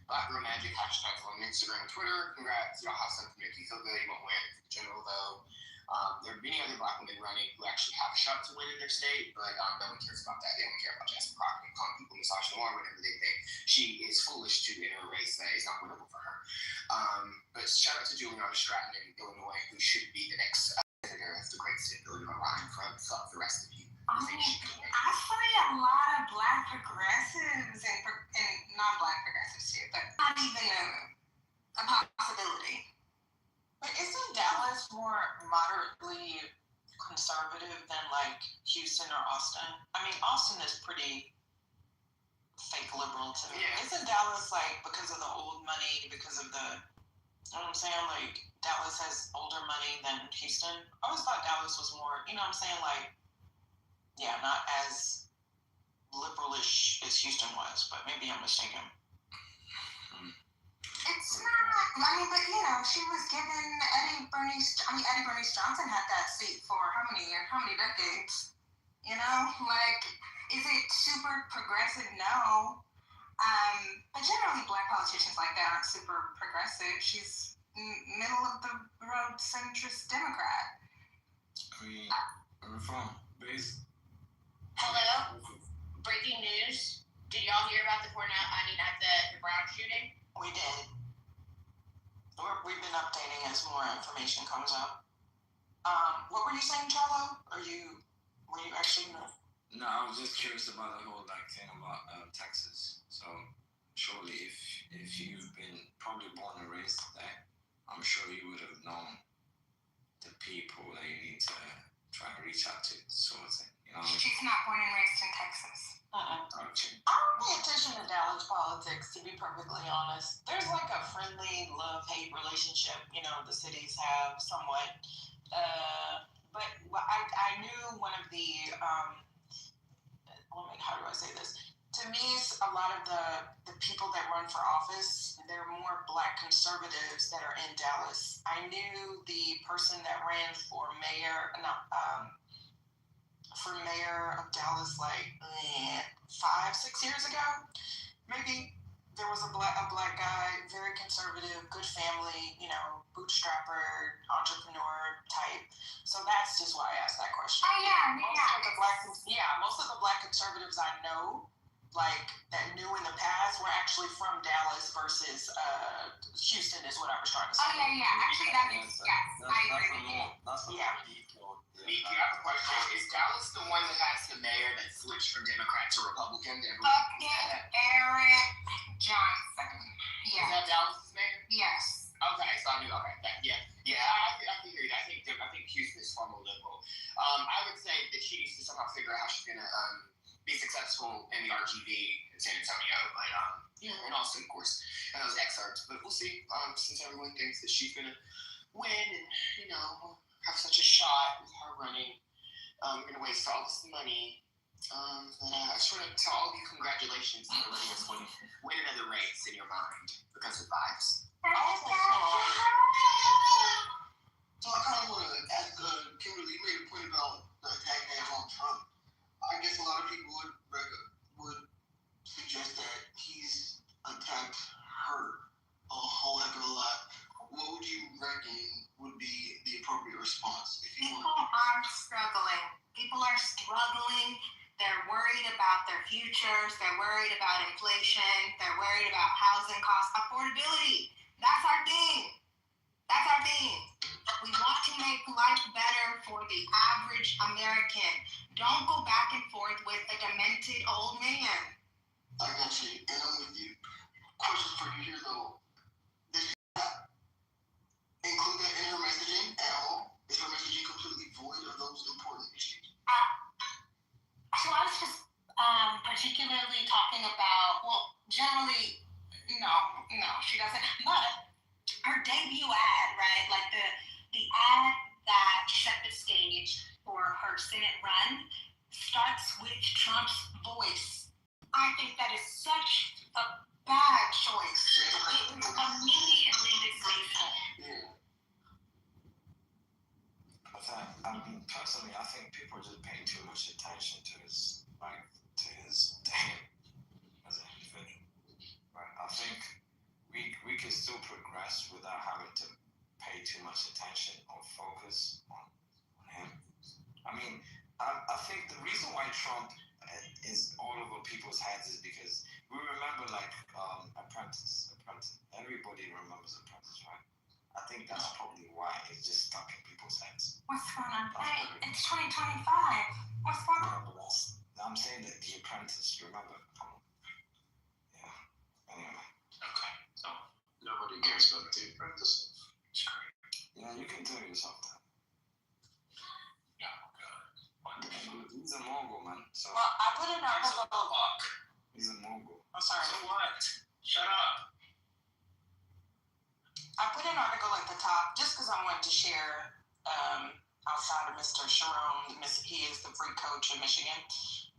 Black Girl Magic hashtags on Instagram and Twitter. Congrats, y'all have something to make you feel good. You won't win in general though. There are many other black women running who actually have a shot to win in their state, but no one cares about that. They don't care about Jasmine Crockett and calling people misogynoir whenever they think she is foolish to enter a race that is not winnable for her. But shout out to Juliana Stratton in Illinois, who should be the next senator of the great state of Illinois, line from the rest of you. I see a lot of black progressives and non-black progressives too, but not even a possibility. But isn't Dallas more moderately conservative than like Houston or Austin? I mean, Austin is pretty fake liberal to me. Yeah. Isn't Dallas like because of the old money, because of the, you know what I'm saying? Like Dallas has older money than Houston. I always thought Dallas was more, you know what I'm saying? Like, yeah, not as liberalish as Houston was, but maybe I'm mistaken. It's not, but she was given Eddie Bernice Johnson had that seat for how many decades? Is it super progressive? No. But generally, black politicians like that aren't super progressive. She's middle of the road centrist Democrat. I mean, where are we from? Base. Hello? Breaking news. Did y'all hear about the Brown shooting? We did. We've been updating as more information comes up. What were you saying, Charlo? Were you actually? No, I was just curious about the whole thing about Texas. So surely, if you've been probably born and raised there, I'm sure you would have known the people that you need to try to reach out to, sort of thing. You know what I mean? She's not born and raised in Texas. Okay. I don't pay attention to Dallas politics, to be perfectly honest. There's like a friendly love-hate relationship, the cities have somewhat. But I knew one of the, how do I say this? To me, a lot of the people that run for office, they're more black conservatives that are in Dallas. I knew the person that ran for mayor, of Dallas like 5-6 years ago, maybe. There was a black guy, very conservative, good family, bootstrapper, entrepreneur type. So that's just why I asked that question. Oh yeah, most of the black conservatives I know, like that knew in the past, were actually from Dallas versus Houston, is what I was trying to say. Oh yeah. Actually, that makes I agree with you. Miki, I have a question. Is Dallas the one that has the mayor that switched from Democrat to Republican? Fucking Eric Johnson. Is that Dallas' mayor? Yes. Okay, so I knew. Okay, I can hear you. I think Houston is far more liberal. I would say that she needs to somehow figure out how she's gonna be successful in the RGV in San Antonio, but and also of course and those excerpts. But we'll see. Since everyone thinks that she's gonna win and have such a shot with her running, we're gonna waste all this money. But I just want to tell all of you congratulations for letting us win another race in your mind because of vibes. So I kind of want to ask Kimberly, you made a point about the attack on Trump. I guess a lot of people would suggest that he's attacked her a whole heck of a lot. What would you reckon would be the appropriate response? People are struggling. They're worried about their futures. They're worried about inflation. They're worried about housing costs, affordability. That's our thing. We want to make life better for the average American. Don't go back and forth with a demented old man. I got you, and I'm with you. Question for you here, though. Did she not include that in her messaging at all? Is her messaging completely void of those important issues? So I was just particularly talking about, generally, no, she doesn't. But her debut ad, right? Like the ad that set the stage for her Senate run starts with Trump's voice. I think that is such a bad choice. It is immediately disgraceful. Personally, I think people are just paying too much attention to his day as an individual. Right? I think we can still progress without having to pay too much attention or focus on him. I mean, I think the reason why Trump is all over people's heads is because we remember Apprentice. Everybody remembers Apprentice, right? I think that's probably why it's just stuck in people's heads. What's going on? Hey, it's 2025. What's going on? I'm saying that The Apprentice, remember? Come on. Yeah. Anyway. Okay. So nobody cares about The Apprentice. It's great. Yeah, you can tell yourself that. Yeah, God. He's a mogul, man. So. Well, I put an article. He's a mogul. I'm sorry. So what? Shut up. I put an article at the top just because I wanted to share outside of Mr. Sharon, he is the free coach in Michigan,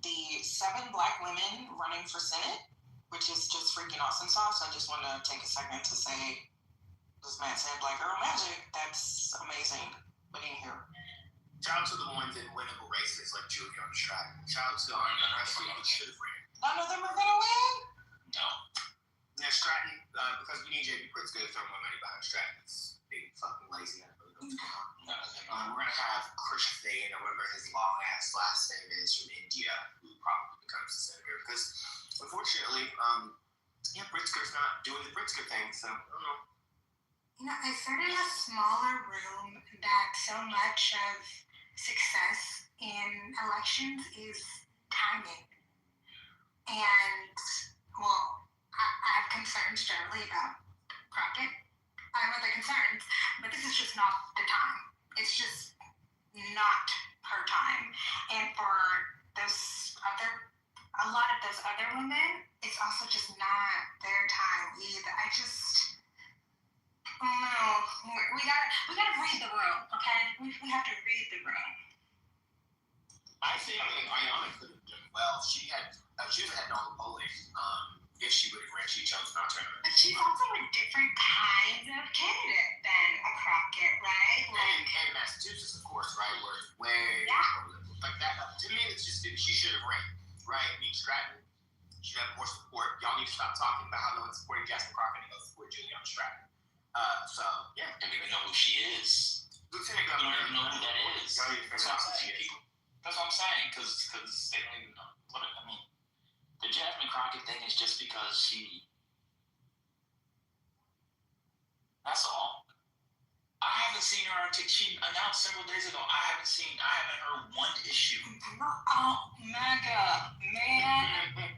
the 7 black women running for Senate, which is just freaking awesome sauce. I just want to take a second to say, this man said Black Girl Magic. That's amazing. But in here. Shout out to the ones in winnable races like Julia on the track. Shout out to our wrestling who should have ran. None of them are going to win? No. Stratton's big fucking lazy ass. We're gonna have Christian or whatever his long ass last name is from India, who probably becomes the senator. Because unfortunately, Pritzker's not doing the Pritzker thing, so I don't know. You know, I heard in a smaller room that so much of success in elections is timing. And, well, I have concerns generally about Crockett. I have other concerns, but this is just not the time. It's just not her time. And for a lot of those other women, it's also just not their time either. I don't know. We gotta read the room, okay? We have to read the room. I think Ayanna could have done well. She would have had all the polling. If she would have ran, she chose not to. But she's also a different kind of candidate than a Crockett, right? And Massachusetts, of course, right? Where it's way like that. To me, it's just she should have ran, right? I mean, Stratton should have more support. Y'all need to stop talking about how no one's supporting Jasmine Crockett and go support Juliana Stratton. So yeah, don't even know who she is. Lieutenant Governor. Governor. Don't even know who that is. That's what I'm saying. Because they don't even know. I mean, the Jasmine Crockett thing is just because she. That's all. I haven't seen her. She announced several days ago. I haven't heard one issue. Oh, MAGA, man.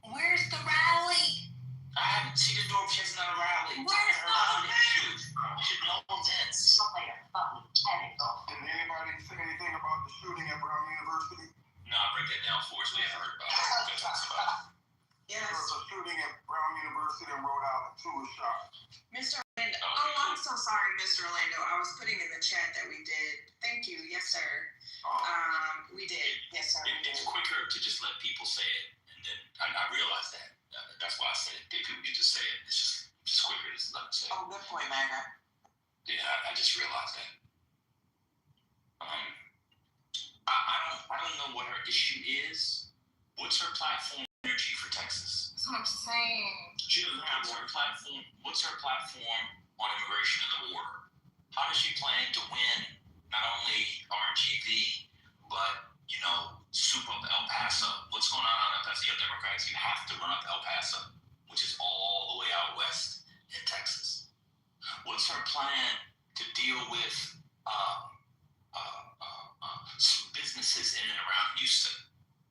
Where's the rally? I haven't seen the door. She hasn't done a rally. Where's the issue? Should know this. Did anybody say anything about the shooting at Brown University? No, break that down for us. We haven't heard about it. We're going to talk about it. Yes. There was a shooting at Brown University in Rhode Island. 2 were shot. Mr. Orlando. Oh, I'm so sorry, Mr. Orlando. I was putting in the chat that we did. Thank you. Yes, sir. We did. Yes, sir. It's quicker to just let people say it. And then I realize that. That's why I said it. People can just say it. It's just quicker to just let them say it. Oh, good point, MAGA. Yeah, I just realized that. I don't know what her issue is. What's her platform energy for Texas? That's what I'm saying. She doesn't have her platform. What's her platform on immigration and the border? How does she plan to win not only RGV, but, soup up El Paso? What's going on El Paso? You're Democrats. You have to run up El Paso, which is all the way out west in Texas. What's her plan to deal with businesses in and around Houston?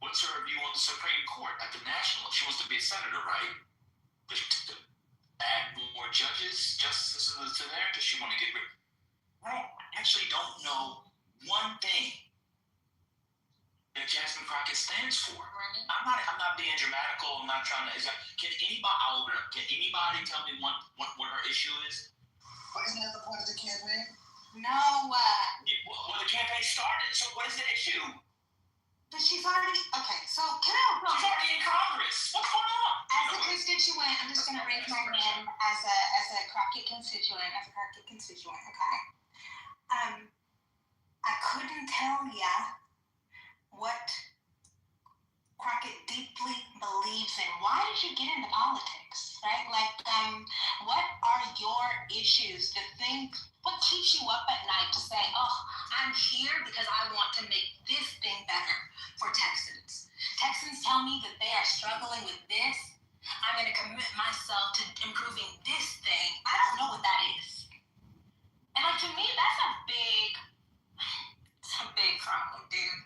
What's her view on the Supreme Court at the national? She wants to be a senator, right? To add more justices to there? Does she want to get rid? I actually don't know one thing that Jasmine Crockett stands for. I'm not being dramatical. I'm not trying to. Can anybody tell me what her issue is? But isn't that the point of the campaign? No. Well, the campaign started. So what is the issue? But she's already. Okay, so can I? She's already in Congress. What's going on? As a constituent, I'm just going to raise my hand as a Crockett constituent. Okay. I couldn't tell ya what Crockett deeply believes in. Why did you get into politics, right? What are your issues? What keeps you up at night to say, oh, I'm here because I want to make this thing better for Texans. Texans tell me that they are struggling with this. I'm going to commit myself to improving this thing. I don't know what that is. And to me, that's a big problem, dude.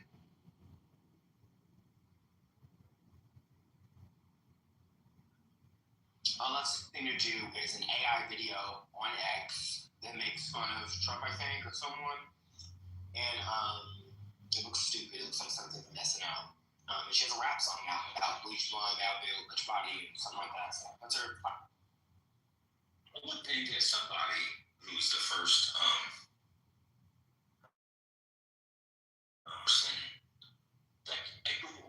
All that's thing to do is an AI video on X that makes fun of Trump, I think, or someone. And it looks stupid. It looks like something from SNL. And she has a rap song out about bleach blonde, about bleach body, something like that. So that's her. I would think as somebody who's the first person,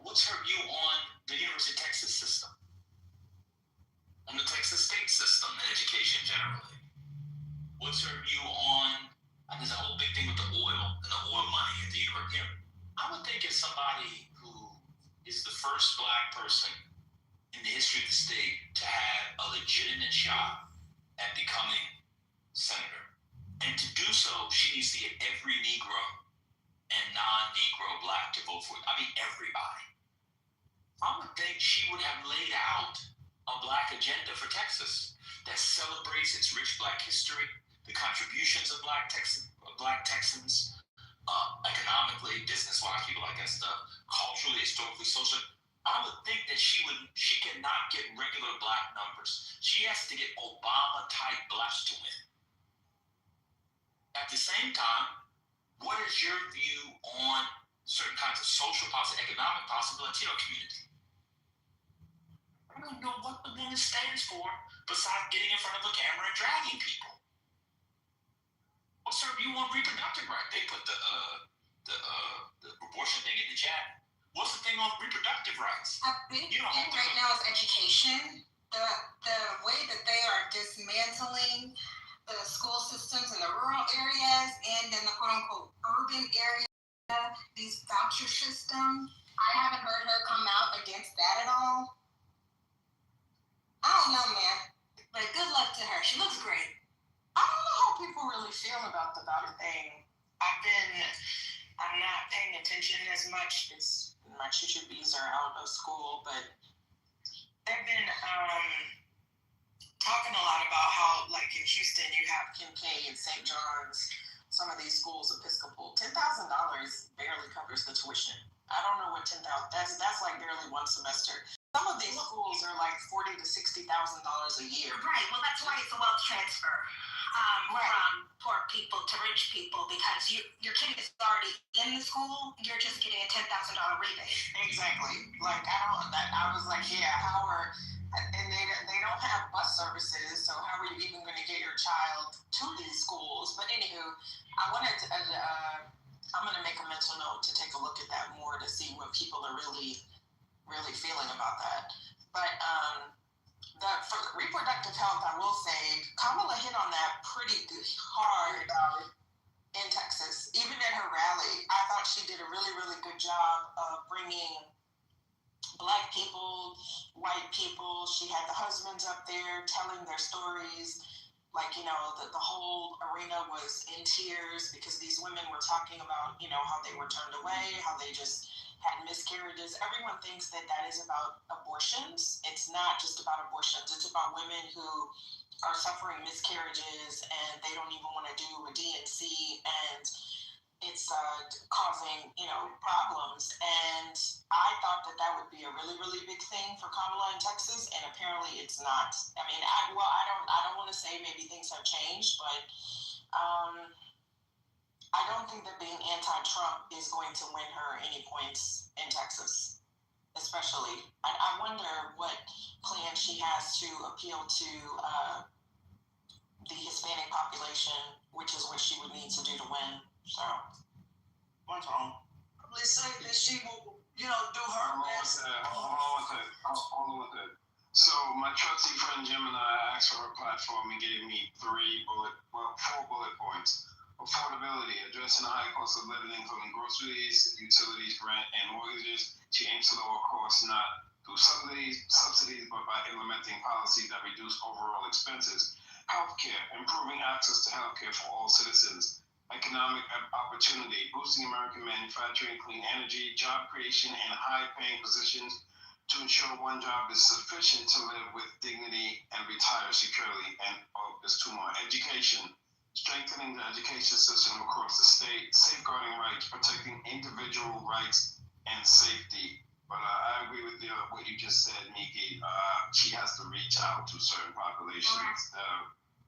what's her view on the University of Texas system? On the Texas state system and education generally? What's her view on, there's a whole big thing with the oil and the oil money at the university. I would think as somebody who is the first Black person in the history of the state to have a legitimate shot at becoming senator. And to do so, she needs to get every Negro and non-Negro black to vote for it. I mean, everybody. I would think she would have laid out a black agenda for Texas that celebrates its rich black history, the contributions of black Texans, economically, business-wise, people like that stuff, culturally, historically, socially. I would think that she cannot get regular black numbers. She has to get Obama-type blacks to win. At the same time, what is your view on certain kinds of social policy, economic policy, in the Latino community? I don't know what the woman stands for besides getting in front of a camera and dragging people. What's her view on reproductive rights? They put the abortion thing in the chat. What's the thing on reproductive rights? A big thing right now is education. The way that they are dismantling the school systems in the rural areas and in the quote-unquote urban area, these voucher systems. I haven't heard her come out against that at all. I don't know, man, but good luck to her. She looks great. I don't know how people really feel about the voucher thing. I'm not paying attention as much as my choo-choo-bees are out of school, but they've been talking a lot about how, like in Houston, you have Kincaid and St. John's, some of these schools, Episcopal, $10,000 barely covers the tuition. I don't know what $10,000. That's like barely one semester. Some of these schools are like $40,000 to $60,000 a year. Right. Well, that's why it's a wealth transfer from poor people to rich people, because your kid is already in the school. You're just getting a $10,000 rebate. Exactly. Like I was like, yeah, and they don't have bus services, so how are you even going to get your child to these schools? But anywho, I wanted to. I'm going to make a mental note to take a look at that more to see what people are really feeling about that. But for reproductive health, I will say Kamala hit on that pretty hard in Texas. Even at her rally, I thought she did a really, really good job of bringing Black people, white people. She had the husbands up there telling their stories. Like, you know, the whole arena was in tears because these women were talking about, you know, how they were turned away, how they just had miscarriages. Everyone thinks that is about abortions. It's not just about abortions. It's about women who are suffering miscarriages and they don't even want to do a D&C, and it's causing, you know, problems. And I thought that would be a really, really big thing for Kamala in Texas, and apparently it's not. I mean, I don't want to say maybe things have changed, but I don't think that being anti-Trump is going to win her any points in Texas, especially. I wonder what plan she has to appeal to the Hispanic population, which is what she would need to do to win. So, what's wrong? Probably say that she will, you know, do her best. Hold on with it. So my trusty friend Jim and I asked for her platform and gave me 4 bullet points. Affordability, addressing the high cost of living, including groceries, utilities, rent, and mortgages. She aims to lower costs not through subsidies, but by implementing policies that reduce overall expenses. Healthcare, improving access to healthcare for all citizens. Economic opportunity, boosting American manufacturing, clean energy, job creation, and high-paying positions to ensure one job is sufficient to live with dignity and retire securely. And there's 2 more. Education, strengthening the education system across the state, safeguarding rights, protecting individual rights and safety. But I agree with what you just said, Miki. She has to reach out to certain populations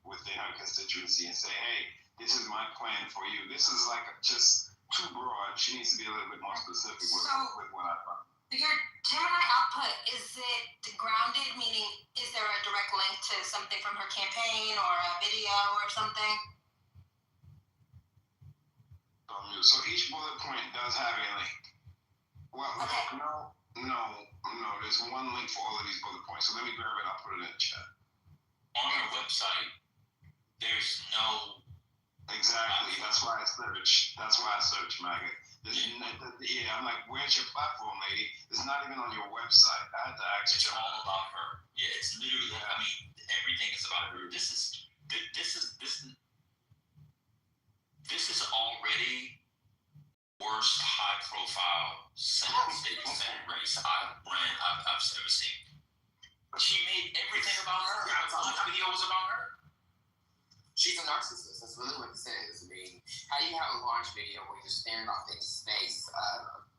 within her constituency and say, hey, this is my plan for you. This is like just too broad. She needs to be a little bit more specific with what I thought. Your Gemini output, is it grounded, meaning is there a direct link to something from her campaign or a video or something? So each bullet point does have a link. Well, okay. No. There's one link for all of these bullet points. So let me grab it. I'll put it in the chat. On her website, there's no. Exactly. That's why I search, maggot. Yeah, I'm like, where's your platform, lady? It's not even on your website. I had to ask. It's all about her. Yeah, it's literally. I mean, everything is about her. This is was about her. She's a narcissist. That's really what it says. I mean, how do you have a launch video where you're staring off into space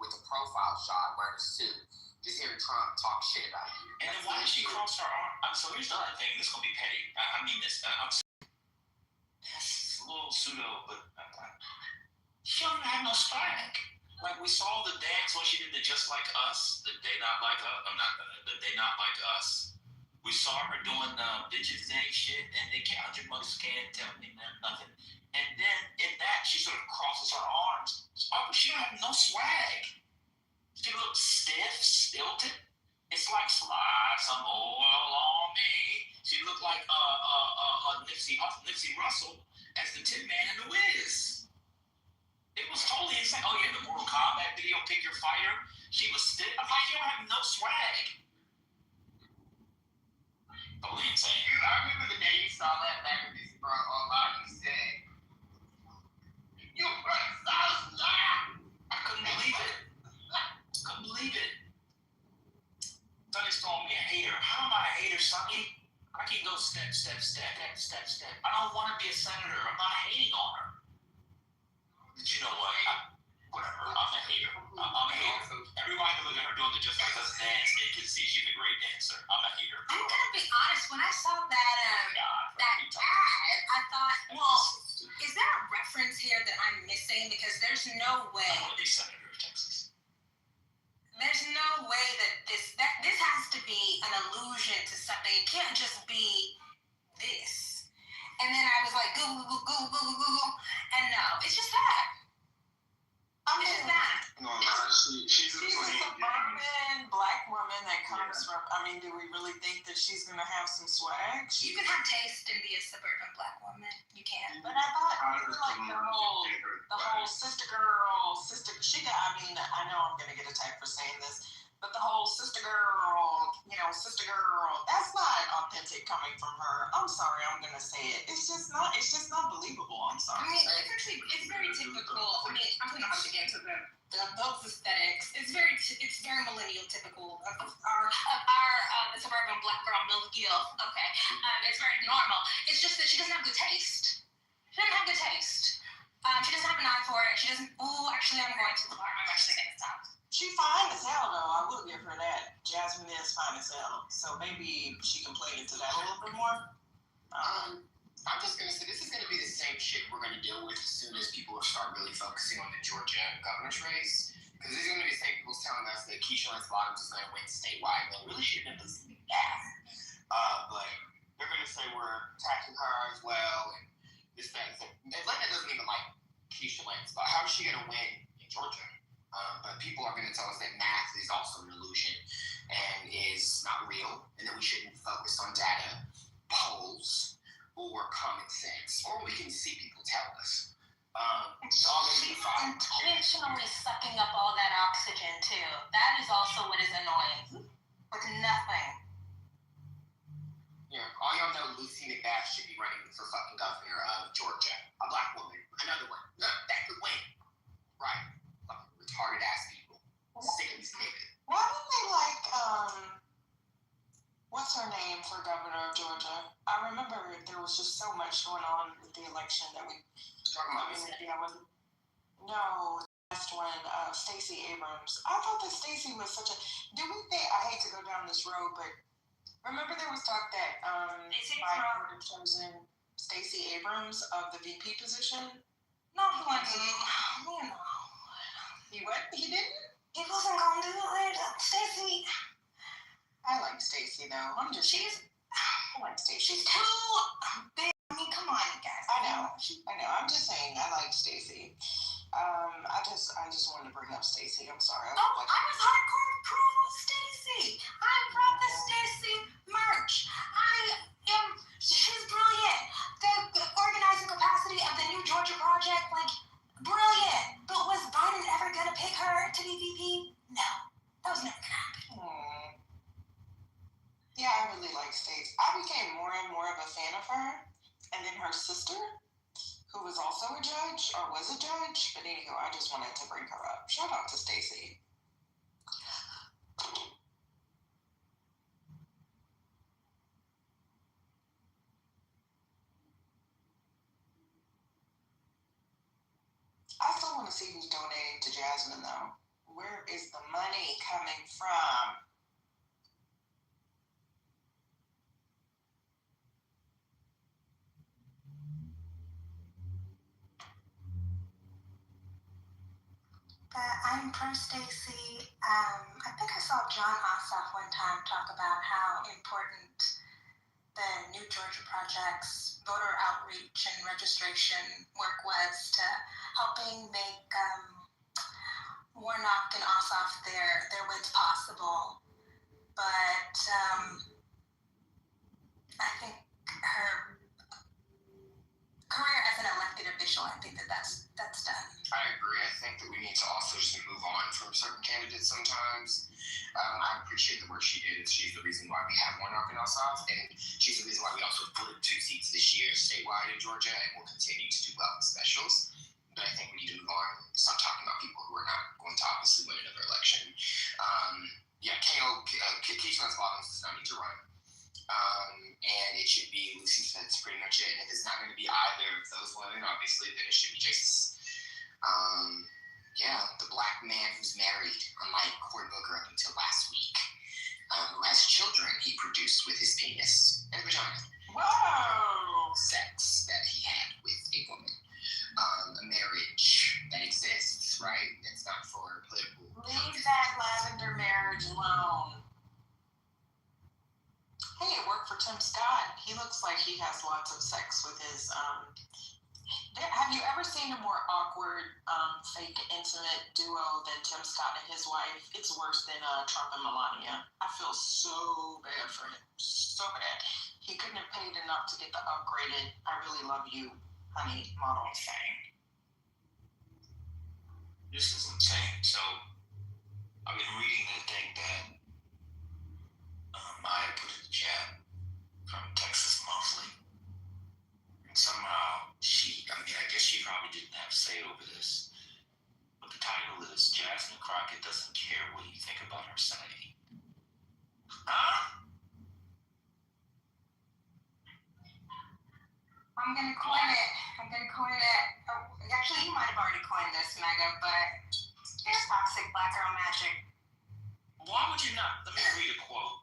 with a profile shot wearing a suit, just hearing Trump talk shit about you? And then why did she cross her arm? So here's the other thing. This is gonna be petty. I mean this. That's a little pseudo, but she don't even have no swag. Like we saw the dance when she did the Just Like Us, the They Not Like Us. The They Not Like Us. We saw her doing bitches ain't shit, and they count your bucks, can't tell me nothing. And then in that, she sort of crosses her arms. Oh, but she don't have no swag. She looks stiff, stilted. It's like slide some oil on me. She looked like Nipsey Russell as the Tin Man in The Wiz. It was totally insane. Oh yeah, the Mortal Kombat video, Pick Your Fighter. She was stiff. I'm like, you don't have no swag. Totally insane. I remember the day you saw that back in this online. You said, "You were so slow." I couldn't believe it. Couldn't believe it. Sonny's calling me a hater. How am I a hater, Sonny? I can go step. I don't want to be a senator. I'm not hating on her. But you know what? Whatever. I'm a hater. I'm a hater. Everybody can look at her doing the Just Like Us dance and can see she's a great dancer. I'm a hater. I'm gonna be honest. When I saw that ad, I thought, well, is there a reference here that I'm missing? Because there's no way. I want to be senator of Texas. There's no way that this has to be an allusion to something. It can't just be this. And then I was like, Google, and no, it's just that. It's just that. No, she's a suburban black woman that comes from. I mean, do we really think that she's gonna have some swag? You can have taste and be a suburban black woman. You can. But I thought like the whole sister girl. She got. I mean, I know I'm gonna get attacked for saying this, but the whole sister girl. That's not authentic coming from her. I'm sorry, I'm gonna say it. It's just not believable. I'm sorry. I mean, it's very typical. I mean, I'm gonna have to get into those aesthetics. It's very millennial typical of our suburban black girl milieu. Okay, it's very normal. It's just that she doesn't have good taste. She doesn't have good taste. She doesn't have an eye for it. She doesn't. Oh, actually, I'm going to the bar. I'm actually gonna stop. She fine as hell though. I will give her that. Jasmine is fine as hell. So maybe she can play into that a little bit more. I'm just gonna say this is gonna be the same shit we're gonna deal with as soon as people start really focusing on the Georgia governor's race. Because there's gonna be the same people telling us that Keisha Lance Bottoms is gonna win statewide. They really should have been listening to that. But they're gonna say we're attacking her as well, and this, that, and so. Atlanta doesn't even like Keisha Lance, but how is she gonna win in Georgia? But people are going to tell us that math is also an illusion and is not real, and that we shouldn't focus on data, polls, or common sense, or we can see people tell us. She's intentionally sucking up all that oxygen too. That is also what is annoying. With nothing. Yeah, all y'all know Lucy McBath should be running for fucking governor of Georgia. A black woman, another one. Look, that could win. Right. Retarded ass people. Sick of these niggas. Why didn't they what's her name for governor of Georgia? I remember there was just so much going on with the election that we talking about. No, last one, Stacey Abrams. I thought that Stacey was such a. Do we think? I hate to go down this road, but remember there was talk that Biden would have chosen Stacey Abrams of the VP position. No, he wasn't. He what? He didn't? He wasn't gonna do it. Stacey. I like Stacey though. I like Stacey. She's too big. I mean, come on, guys. I know. I'm just saying. I like Stacey. I just wanted to bring up Stacey. I'm sorry. I was hardcore pro Stacey. I brought the Stacey merch. She's brilliant. The organizing capacity of the new Georgia project, brilliant. But was Biden ever gonna pick her to be VP? No, that was never gonna happen. Yeah, I really like Stacey. I became more and more of a fan of her, and then her sister, who was also a judge, or was a judge, but anywho, I just wanted to bring her up. Shout out to Stacey. want to see who's donating to Jasmine, though. Where is the money coming from? I'm pro Stacy. I think I saw John Ossoff one time talk about how important the New Georgia Project's voter outreach and registration work was to helping make Warnock and Ossoff their wins possible. But I think her career as an elected official, I think that's done. I agree. I think that we need to also just move on from certain candidates sometimes. I appreciate the work she did. She's the reason why we have Warnock and Ossoff, and she's the reason why we also flipped 2 seats this year statewide in Georgia, and will continue to do well in specials. But I think we need to move on and stop talking about people who are not going to obviously win another election. Keystone Bottoms does not need to run. And it should be, Lucy said, that's pretty much it. And if it's not going to be either of those women, obviously, then it should be Jason. The black man who's married, unlike Cory Booker up until last week, who has children he produced with his penis and vagina. Whoa! Sex that he had with a woman. A marriage that exists, right? It's not for political. Leave that lavender marriage alone. Hey, it worked for Tim Scott. He looks like he has lots of sex with his. Have you ever seen a more awkward, fake, intimate duo than Tim Scott and his wife? It's worse than Trump and Melania. I feel so bad for him. So bad. He couldn't have paid enough to get the upgraded, I really love you, honey, model thing. This is insane. So, I've been reading the thing that Maya put in the chat from Texas Monthly. And somehow I guess she probably didn't have say over this. But the title is Jasmine Crockett Doesn't Care What You Think About Her Sanity. Huh? I'm gonna coin it. Oh, actually, you might have already coined this, Mega, but it's toxic black girl magic. Why would you not? Let me read a quote.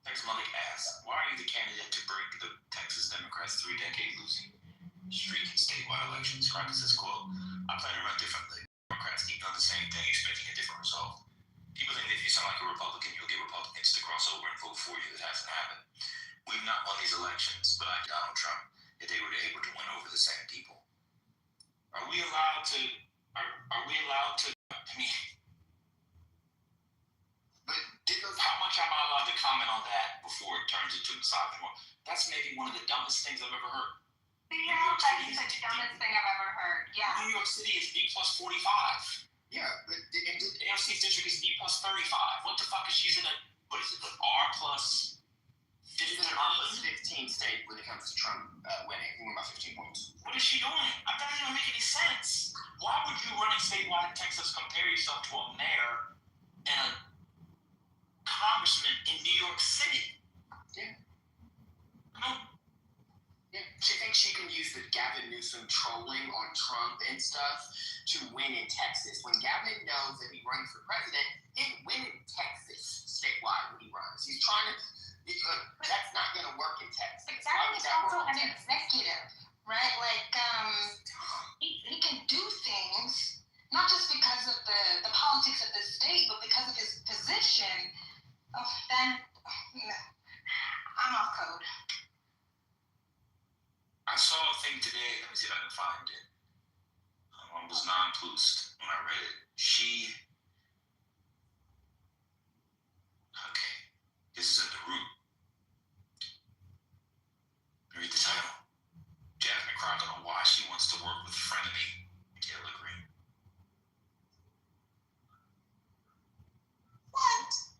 Texas Monthly asks, why are you the candidate to break the Texas Democrats' 3-decade losing streak in statewide elections? Crockett says, quote, I plan to run differently. Democrats keep doing the same thing, expecting a different result. People think that if you sound like a Republican, you'll get Republicans to cross over and vote for you. That hasn't happened. We've not won these elections, but like Donald Trump, if they were able to win over the same people. Are we allowed to, how much am I allowed to comment on that before it turns into misogyny? That's maybe one of the dumbest things I've ever heard. Yeah, that is the dumbest thing I've ever heard. Yeah. New York City is B plus 45. Yeah, but AFC's district is B plus 35. What the fuck is she's in what is it, R plus 15? She's in an R plus 15 state when it comes to Trump winning. He won by 15 points. What is she doing? That doesn't even make any sense. Why would you running statewide in Texas compare yourself to a mayor and a congressman in New York City? Yeah. Yeah. She thinks she can use the Gavin Newsom trolling on Trump and stuff to win in Texas. When Gavin knows that he runs for president, he'll win in Texas statewide when he runs. He's trying to. That's not going to work in Texas. But Gavin is also an executive, right? Like, he can do things not just because of the politics of the state, but because of his position. I'm off code. I saw a thing today. Let me see if I can find it. I was nonplussed when I read it. Okay, this is in the root. Read the title. Jasmine Crockett on why she wants to work with frenemy Taylor Greene. What?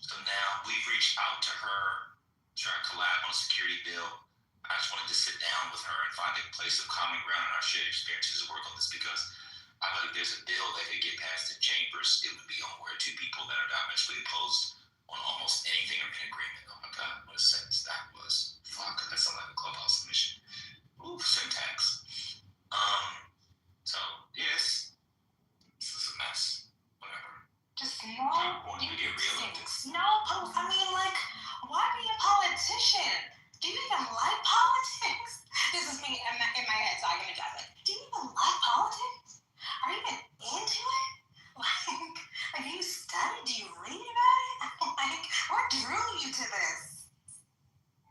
So now we've reached out to her, try to collab on a security bill. I just wanted to sit down with her and find a place of common ground in our shared experiences to work on this, because I feel like there's a bill that could get passed in chambers. It would be on where two people that are diametrically opposed on almost anything are in agreement. Oh my God, what a sentence that was. Fuck, that sounds like a clubhouse submission. Ooh, syntax. What drew you to this?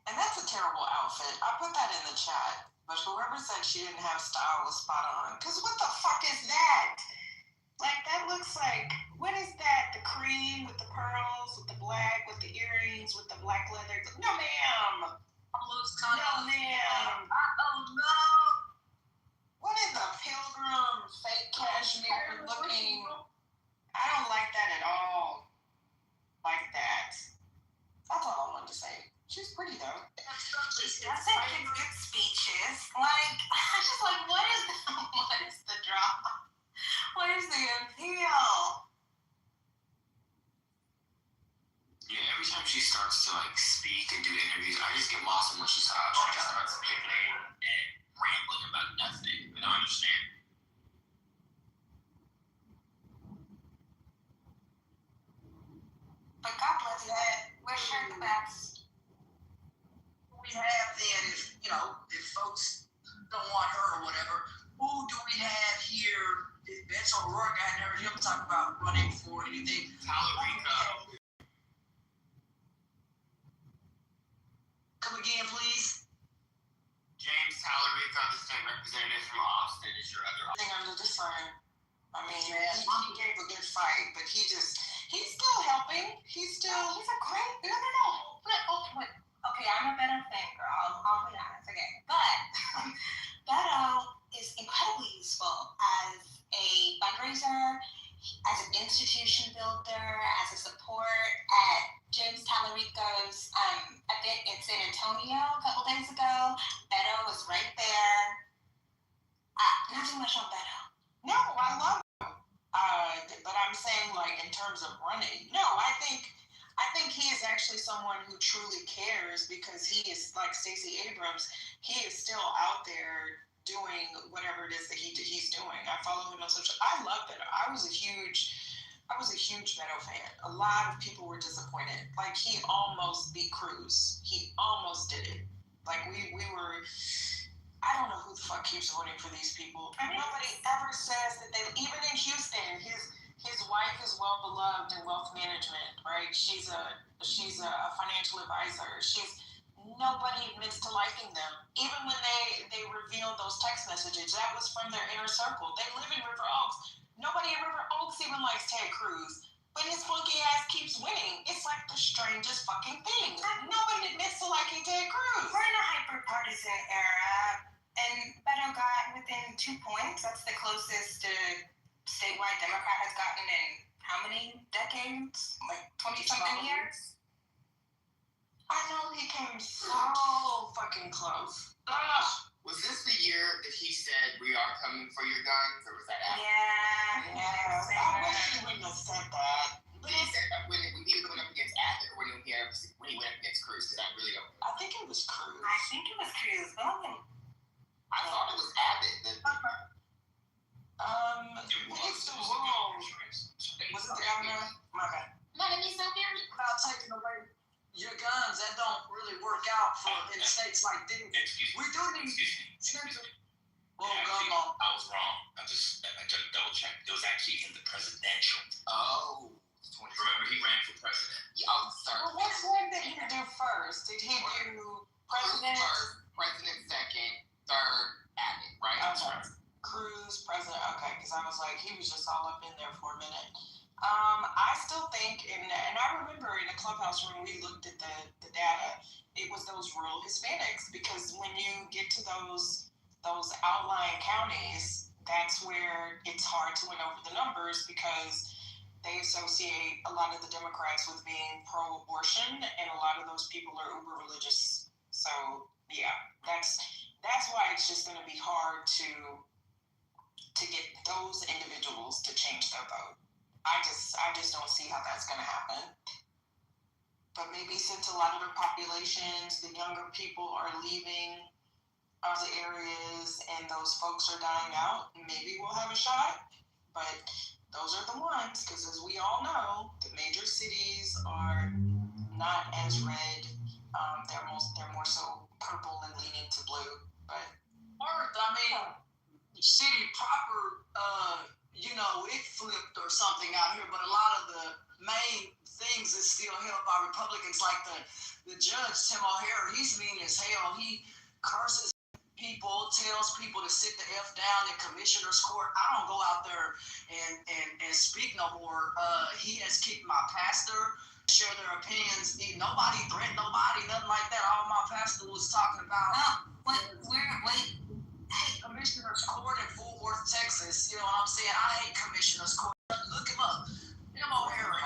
And that's a terrible outfit. I put that in the chat. But whoever said she didn't have style was spot on. Because what the fuck is that? Like, that looks like, what is that? The cream with the pearls, with the black, with the earrings, with the black leather. No, ma'am. Looks kind No, ma'am. oh no. What is the pilgrim fake cashmere looking? I don't like that at all. Like that. That's all I wanted to say. She's pretty though. She doesn't give good speeches. Like, I just like, what is the draw? What is the appeal? Yeah, every time she starts to like speak and do interviews, I just get lost in what she talks. She just starts pivoting and rambling about nothing. I don't understand. But God bless that. Wish her the best. we have then, if folks don't want her or whatever, who do we have here? Beto O'Rourke, I never hear him talk about running for anything. Tallarico. Come again, please. James Tallarico, the state representative from Austin, is your other Thing under the sun. I mean, he gave a good fight, but he's still helping. He's a great, no. Okay, I'm a Beto fan, girl. I'll be honest, okay. But Beto is incredibly useful as a fundraiser, as an institution builder, as a support at James Tallarico's event in San Antonio a couple days ago. Beto was right there. Not too much on Beto. No, I love him. But I'm saying, like, in terms of running, no, I think he is actually someone who truly cares, because he is, like Stacey Abrams, he is still out there doing whatever it is that he's doing. I follow him on social. I love Beto. I was a huge Beto fan. A lot of people were disappointed. Like, he almost beat Cruz. He almost did it. Like, we were. I don't know who the fuck keeps voting for these people. Nobody ever says that they. Even in Houston, his wife is well beloved in wealth management, right? She's a financial advisor. Nobody admits to liking them. Even when they revealed those text messages, that was from their inner circle. They live in River Oaks. Nobody in River Oaks even likes Ted Cruz. But his funky ass keeps winning. It's like the strangest fucking thing. Nobody admits to liking Ted Cruz. We're in a hyper-partisan era, and Beto got within 2 points. That's the closest statewide Democrat has gotten in how many decades? Like 20-something years? I know he came so fucking close. Was this the year that he said, "We are coming for your guns," or was that after? Yeah. I wish he wouldn't have said that. But he said that when he was going up against Abbott, or when he went up against Cruz, because I really don't know. I think it was Cruz. I think it was Cruz. I thought it was Abbott. It's the wrong. Was it the governor? My bad. About taking away your guns, that don't really work out in states like this. We do need extensive. Well, I was wrong. I just double checked. It was actually in the presidential. Oh. Remember, he ran for president. Well, which one did he do first? Did he do president? President second, third, Abbott, right? Okay. Cruz, president. Okay, because I was like, he was just all up in there for a minute. I still think, and I remember in the clubhouse room we looked at the data. It was those rural Hispanics, because when you get to those outlying counties, that's where it's hard to win over the numbers, because they associate a lot of the Democrats with being pro-abortion, and a lot of those people are uber religious. So yeah, that's why it's just going to be hard to get those individuals to change their vote. I just don't see how that's going to happen. But maybe since a lot of the populations, the younger people are leaving other areas and those folks are dying out, maybe we'll have a shot. But those are the ones, because as we all know, the major cities are not as red. They're more so purple and leaning to blue. But City proper, it flipped or something out here, but a lot of the main things that still held by Republicans, like the judge, Tim O'Hara. He's mean as hell. He curses people, tells people to sit the F down in commissioner's court. I don't go out there and speak no more. He has kicked my pastor, share their opinions. Nobody threatened nobody, nothing like that. All my pastor was talking about. Wait. Commissioner's Court in Fort Worth, Texas. You know what I'm saying? I hate Commissioner's Court. Look him up. Tim O'Hara.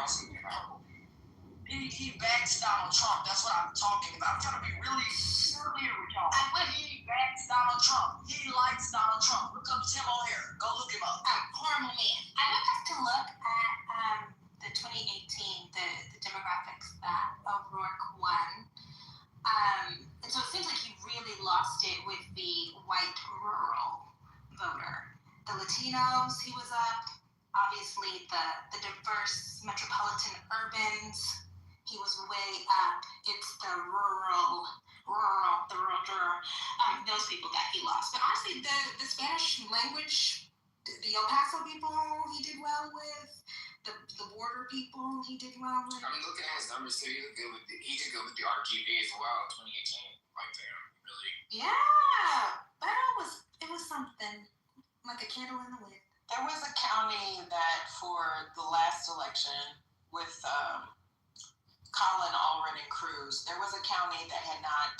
He backs Donald Trump. That's what I'm talking about. I'm trying to be really clear with y'all. He backs Donald Trump. He likes Donald Trump. Look up Tim O'Hara. Go look him up. Horrible man. I would have to look at the 2018, the demographics that O'Rourke won. And so it seems like he really lost it with the white rural voter. The Latinos, he was up. Obviously, the diverse metropolitan urbans, he was way up. It's the rural, those people that he lost. But honestly, the Spanish language, the El Paso people, he did well with. The border people, he did well with. I mean, looking at his numbers too, he did good with the RGB as well in 2018. Like, damn, really. Yeah, but it was something like a candle in the wind. There was a county that for the last election with Colin Allred and Cruz, there was a county that had not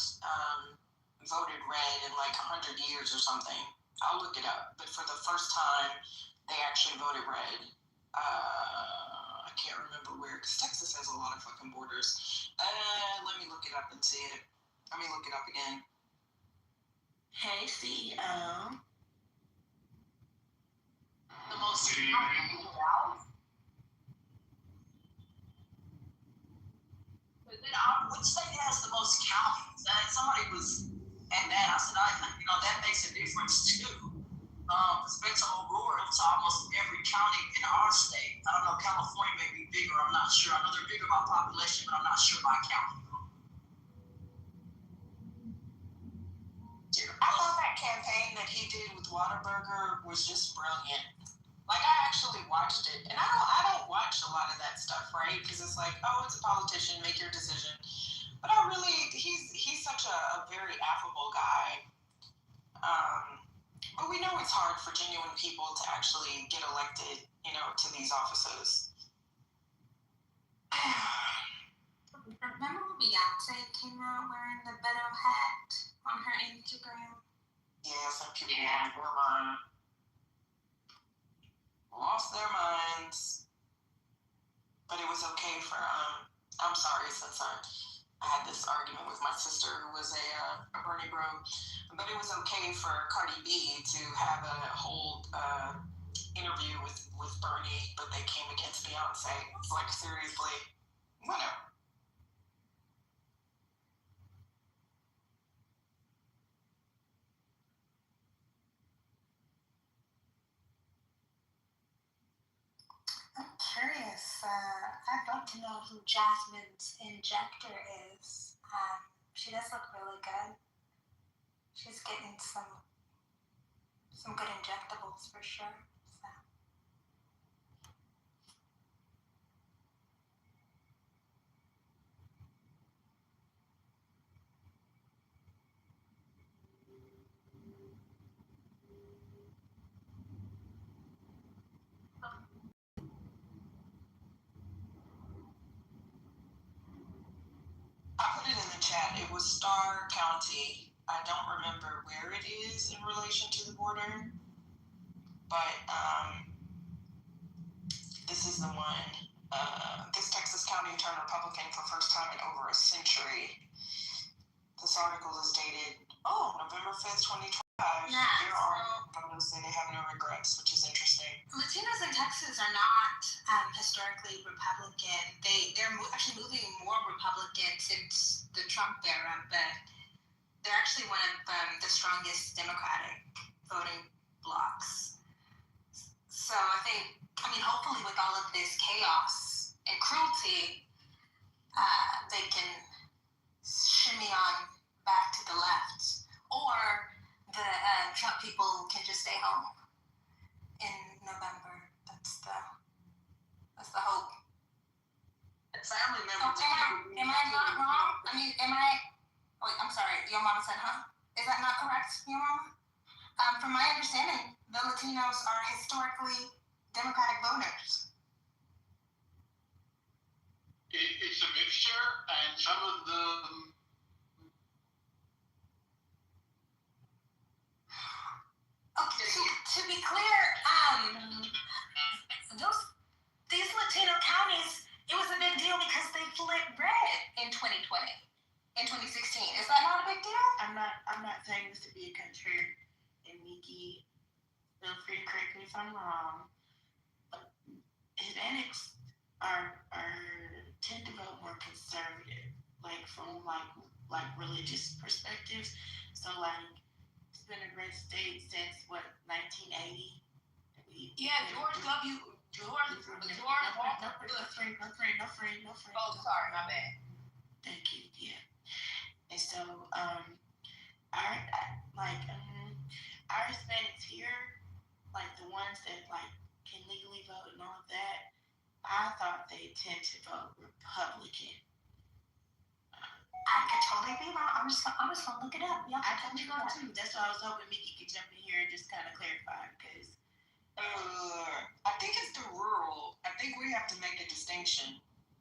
voted red in like 100 years or something. I'll look it up. But for the first time, they actually voted red. I can't remember where, because Texas has a lot of fucking borders. Let me look it up and see it. Let me look it up again. Hey, CEO. The most which state has the most counties? Somebody was at that. I said, that makes a difference too. Spencer O'Rourke to almost every county in our state. I don't know, California may be bigger, I'm not sure. I know they're bigger by population, but I'm not sure by county. I thought that campaign that he did with Whataburger was just brilliant. Like, I actually watched it, and I don't watch a lot of that stuff, right? Because it's like, oh, it's a politician, make your decision. But he's such a very affable guy. But we know it's hard for genuine people to actually get elected, to these offices. Remember when Beyonce came out wearing the Beto hat on her Instagram? Yeah, some people lost their minds. But it was okay for, I'm sorry, since I had this argument with my sister who was a Bernie bro, but it was okay for Cardi B to have a whole interview with Bernie, but they came against Beyonce. It's like, seriously, whatever. I'm curious. I'd love to know who Jasmine's injector is. She does look really good. She's getting some good injectables for sure. So. I put it in the chat. It was Starr County. I don't remember where it is in relation to the border, but this is the one. This Texas county turned Republican for first time in over a century. This article is dated, November 5th, 2025. Yeah, there are photos saying they have no regrets, which is interesting. Latinos in Texas are not historically Republican. They're actually moving more Republican since the Trump era, but they're actually one of the strongest Democratic voting blocs. So hopefully with all of this chaos and cruelty, they can shimmy on back to the left, or the Trump people can just stay home in November. That's the hope. It's mean, wait, I'm sorry, your mama said, huh? Is that not correct, your mama? From my understanding, the Latinos are historically Democratic voters. It's a mixture, and some of them. Okay, to be clear, these Latino counties, it was a big deal because they flipped red in 2020, in 2016. Is that not a big deal? I'm not saying this to be a country, and Miki, feel free to correct me if I'm wrong. But Hispanics tend to vote more conservative, like from like religious perspectives. So like it's been a red state since what 1980. Yeah, George W. George Walker Bush. No friend. Oh, sorry, my bad. Thank you. Yeah. And so our Hispanics here, like the ones that like can legally vote and all of that, I thought they tend to vote Republican. I could totally be wrong. I'm just gonna look it up. Yeah, I totally go too. That's why I was hoping Mickey could jump in here and just kind of clarify because. I think it's the rural. I think we have to make a distinction.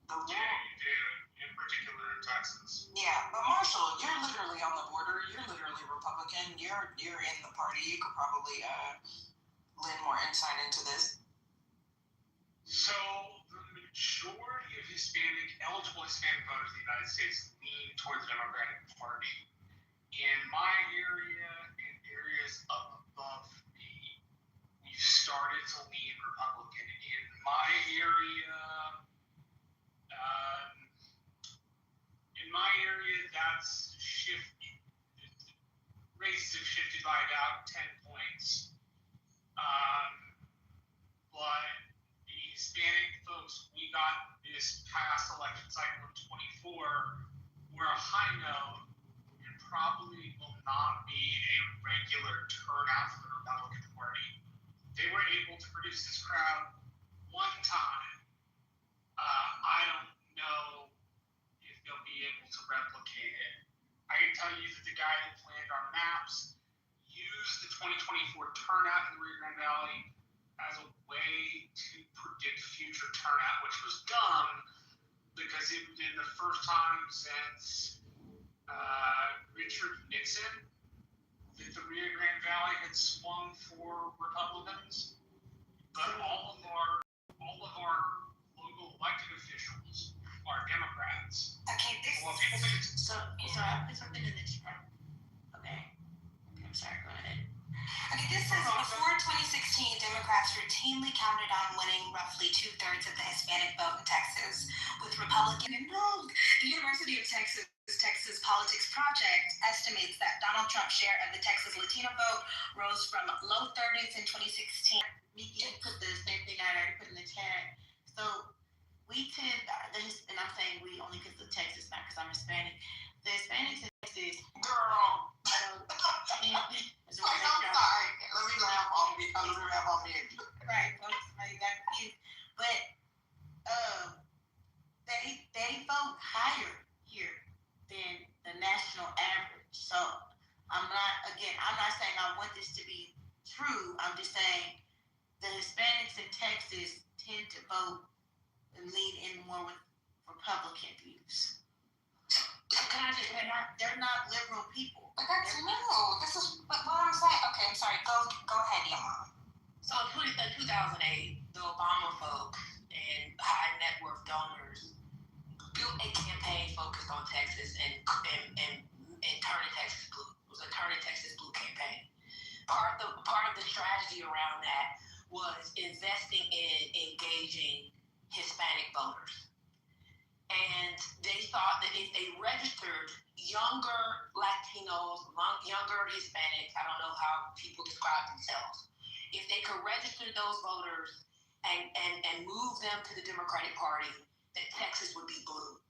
The rural. Yeah, you do. In particular in Texas. Yeah, but Marshall, you're literally on the border. You're literally Republican. You're in the party. You could probably lend more insight into this. So the majority of eligible Hispanic voters in the United States lean towards the Democratic Party. In my area, in areas up above me, we've started to lean Republican. In my area, that's shifted. Races have shifted by about 10 points. But the Hispanic folks, we got this past election cycle in 24, where I know it probably will not be a regular turnout for the Republican Party. They were able to produce this crowd one time. I don't know if they'll be able to replicate it. I can tell you that the guy that planned our maps used the 2024 turnout in the Rio Grande Valley as a way to predict future turnout, which was dumb because it had been the first time since Richard Nixon that the Rio Grande Valley had swung for Republicans. But all of our local elected officials are Democrats. Okay, So I put something in the chat. Okay, I'm sorry. Go ahead. Okay, this says before 2016, Democrats routinely counted on winning roughly 2/3 of the Hispanic vote in Texas, with Republican. No, the University of Texas Politics Project estimates that Donald Trump's share of the Texas Latino vote rose from low 30s in 2016. Mickey put the same thing I already put in the chat. So we tend, and I'm saying we only because of Texas, not because I'm Hispanic. The Hispanics in Texas, girl. I'm sorry. Let me laugh on me. Right, folks, exactly. But they vote higher here than the national average. So I'm not saying I want this to be true. I'm just saying the Hispanics in Texas tend to vote and lean in more with Republican views. They're not liberal people. But that's no. This is what I'm saying. Okay, I'm sorry. Go ahead, your mom. So in 2008, the Obama folks and high net worth donors built a campaign focused on Texas and turning Texas blue. It was a turning Texas blue campaign. Part of the strategy around that was investing in engaging Hispanic voters. And they thought that if they registered younger Latinos, younger Hispanics, I don't know how people describe themselves, if they could register those voters and move them to the Democratic Party, that Texas would be blue.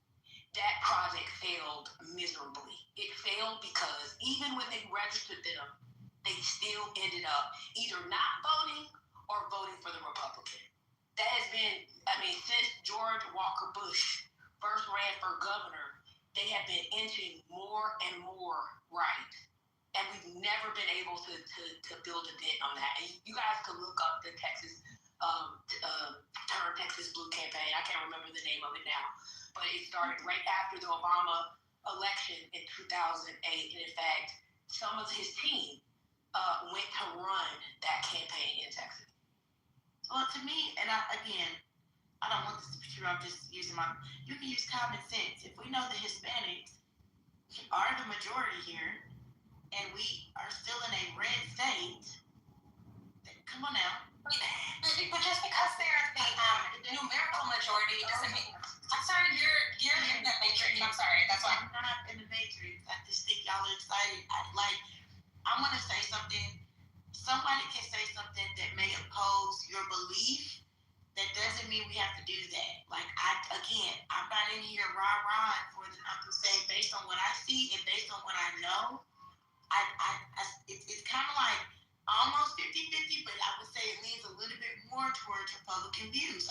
That project failed miserably. It failed because even when they registered them, they still ended up either not voting or voting for the Republican. That has been, since George Walker Bush first ran for governor, they have been inching more and more right. And we've never been able to build a dent on that. And you guys could look up the Texas, Turn Texas Blue campaign. I can't remember the name of it now. But it started right after the Obama election in 2008. And in fact, some of his team went to run that campaign in Texas. Well, to me, and I don't want this to be true. I'm just using you can use common sense. If we know the Hispanics are the majority here, and we are still in a red state, then come on now. But just because they're the numerical majority doesn't mean. I'm sorry, you're in the matrix. I'm sorry. That's why. I'm not in the matrix. I just think y'all are excited. I want to say something. Somebody can say something that may oppose your belief. That doesn't mean we have to do that. I'm not in here rah-rah for the. I'm just saying based on what I see and based on what I know, it's kind of like almost 50-50, but I would say it leans a little bit more towards Republican views.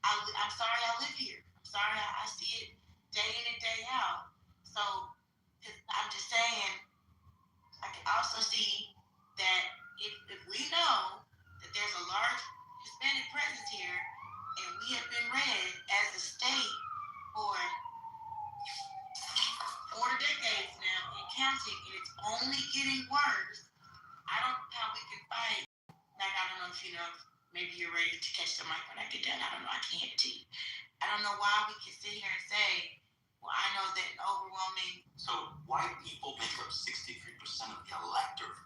I'm sorry I live here. I'm sorry I see it day in and day out. So I'm just saying, I can also see that if we know that there's a large Hispanic presence here, and we have been red as a state for 4 decades now and counting, and it's only getting worse. I don't know how we can fight. I don't know if maybe you're ready to catch the mic when I get done. I don't know. I can't hand it to you. I don't know why we can sit here and say, well, I know that an overwhelming. So white people make up 63% of the electorate.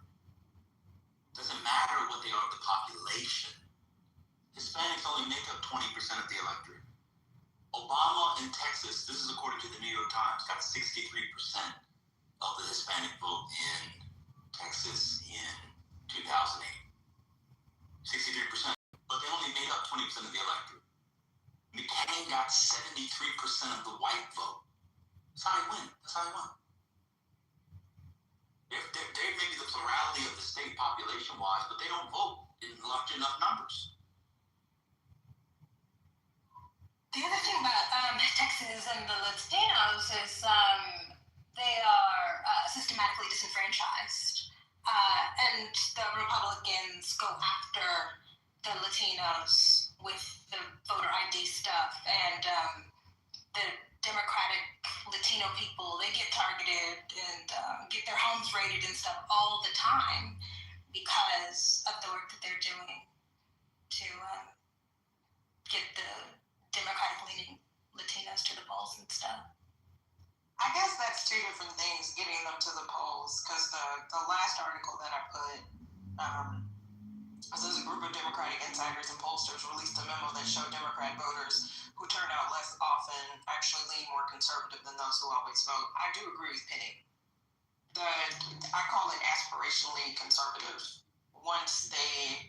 Doesn't matter what they are of the population. Hispanics only make up 20% of the electorate. Obama in Texas, this is according to the New York Times, got 63% of the Hispanic vote in Texas in 2008. 63%. But they only made up 20% of the electorate. McCain got 73% of the white vote. That's how he won. They're maybe the plurality of the state population-wise, but they don't vote in large enough numbers. The other thing about Texas and the Latinos is they are systematically disenfranchised. And the Republicans go after the Latinos with the voter ID stuff. And the Democratic Latino people, they get targeted and get their homes raided and stuff all the time because of the work that they're doing to get the Democratic-leaning Latinos to the polls and stuff. I guess that's two different things, getting them to the polls, because the last article that I put, there's a group of Democratic insiders and pollsters released a memo that showed Democrat voters who turn out less often actually lean more conservative than those who always vote. I do agree with Penny. I call it aspirationally conservative. Once they,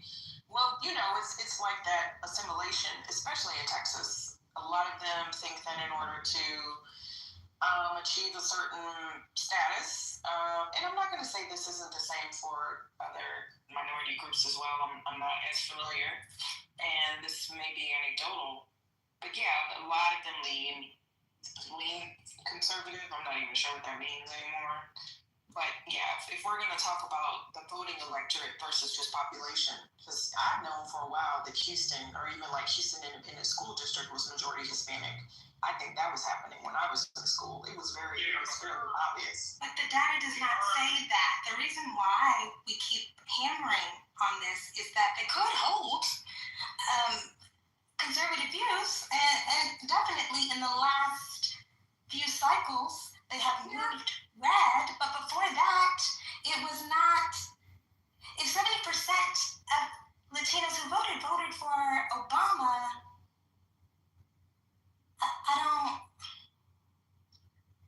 it's like that assimilation, especially in Texas. A lot of them think that in order to achieve a certain status, and I'm not going to say this isn't the same for other minority groups as well. I'm not as familiar, and this may be anecdotal, but yeah, a lot of them lean conservative. I'm not even sure what that means anymore. But yeah, if we're going to talk about the voting electorate versus just population, because I've known for a while that Houston, or even like Houston Independent School District, was majority Hispanic. I think that was happening when I was in school. It was fairly obvious. But the data does not say that. The reason why we keep hammering on this is that they could hold conservative views, and definitely in the last few cycles, they have moved red, but before that, it was not. If 70% of Latinos who voted for Obama, I don't.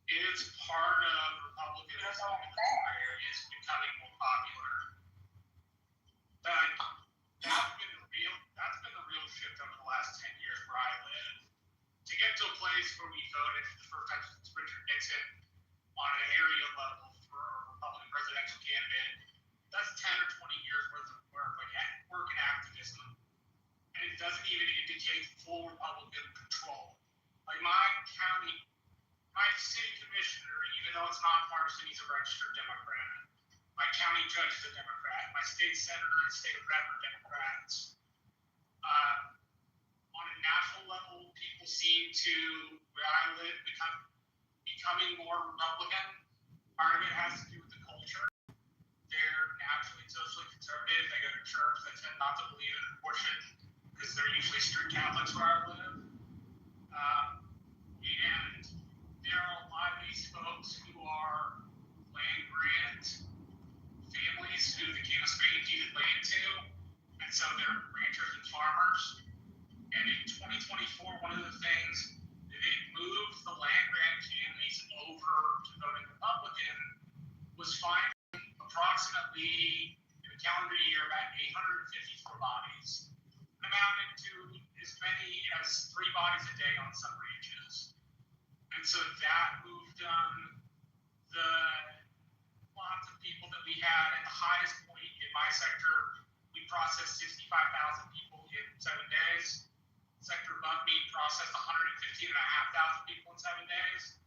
It's part of Republicanism in the core areas becoming more popular. That's been the real shift over the last 10 years where I live. To get to a place where we voted for the first time since Richard Nixon on an area level for a Republican presidential candidate, that's 10 or 20 years worth of work, work and activism. And it doesn't even indicate full Republican control. Like my county My city commissioner, even though it's nonpartisan, he's a registered Democrat. My county judge is a Democrat. My state senator and state rep are Democrats. On a national level, people seem to, where I live, becoming more Republican. Part of it has to do with the culture. They're naturally socially conservative. They go to church. They tend not to believe in abortion because they're usually strict Catholics where I live. And there are a lot of these folks who are land grant families who the King of Spain deeded land to, and so they're ranchers and farmers. And in 2024, one of the things that it moved the land grant families over to voting Republican was finding approximately, in a calendar year, about 854 bodies, amounted to as many as 3 bodies a day on some ranches. And so that moved the lots of people that we had at the highest point in my sector. We processed 65,000 people in 7 days. Sector above me processed 115,500 people in 7 days.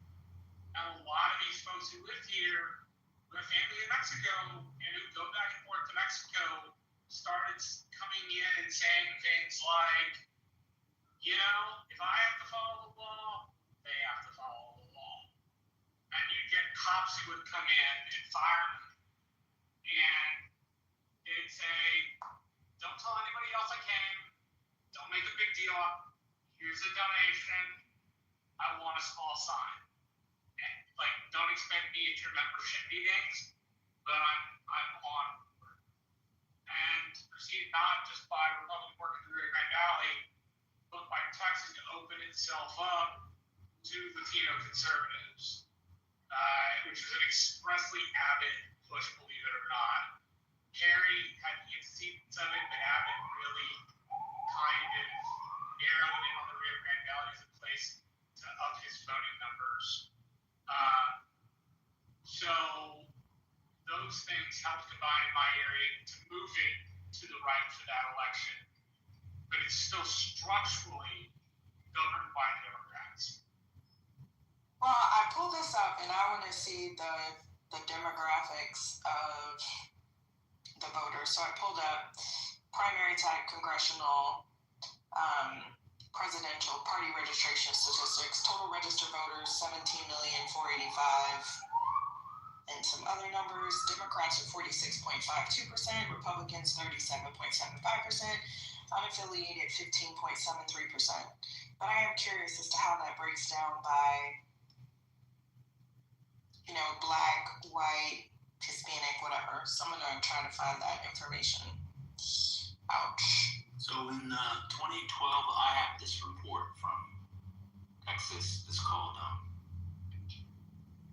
And a lot of these folks who lived here, who have family in Mexico, and who go back and forth to Mexico, started coming in and saying things like, you know, if I have to follow the law, they have to follow the law. And you'd get cops who would come in and fire them. And they'd say, don't tell anybody else I came. Don't make a big deal. Here's a donation. I want a small sign. And, like, don't expect me at your membership meetings, but I'm on board. And proceeded not just by Republican working through the Grand Valley, but by Texas to open itself up to Latino conservatives, which was an expressly Abbott push, believe it or not. Kerry had the antecedents of it, but Abbott really kind of narrowed in on the Rio Grande Valley as a place to up his voting numbers. So those things helped combine in my area to move it to the right for that election. But it's still structurally governed by Democrats. Well, I pulled this up and I want to see the demographics of the voters. So I pulled up primary type congressional presidential party registration statistics. Total registered voters 17,485,000, and some other numbers. Democrats are 46.52%, Republicans 37.75%, unaffiliated 15.73%. But I am curious as to how that breaks down by, you know, Black, white, Hispanic, whatever. So I'm gonna try to find that information. Ouch. So in 2012, I have this report from Texas. It's called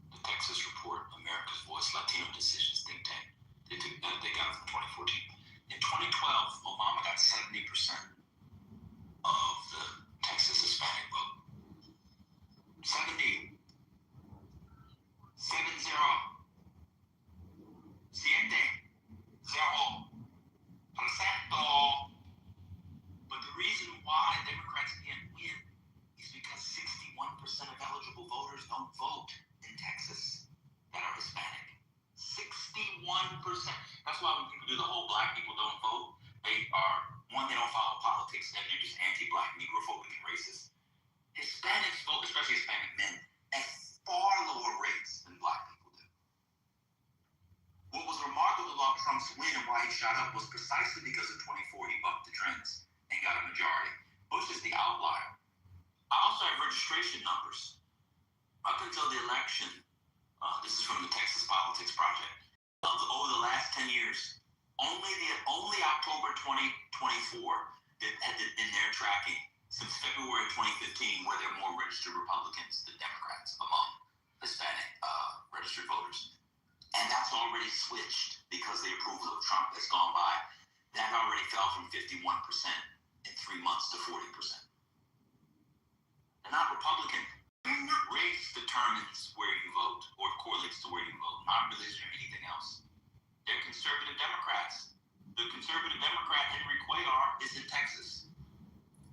the Texas Report, America's Voice, Latino Decisions Think Tank. They got it from 2014. In 2012, Obama got 70% of the Texas Hispanic vote. 70. 70. 0%. But the reason why Democrats can't win is because 61% of eligible voters don't vote in Texas that are Hispanic. 61%. That's why when people do the whole Black people don't vote, they are, one, they don't follow politics, and they're just anti-Black, negrophobic, and racist. Hispanics vote, especially Hispanic men, at far lower rates than Black people do. What was remarkable about Trump's win and why he shot up was precisely because in 24 he bucked the trends and got a majority. Bush is the outlier. I also have registration numbers. Up until the election, this is from the Texas Politics Project, over the last 10 years, only October 2024 that had in their tracking since February 2015 where there are more registered Republicans than Democrats among Hispanic registered voters. And that's already switched because the approval of Trump has gone by. That already fell from 51% in 3 months to 40%. They're not Republican. Race determines where you vote or correlates to where you vote, not religion or anything else. They're conservative Democrats. The conservative Democrat, Henry Cuellar, is in Texas.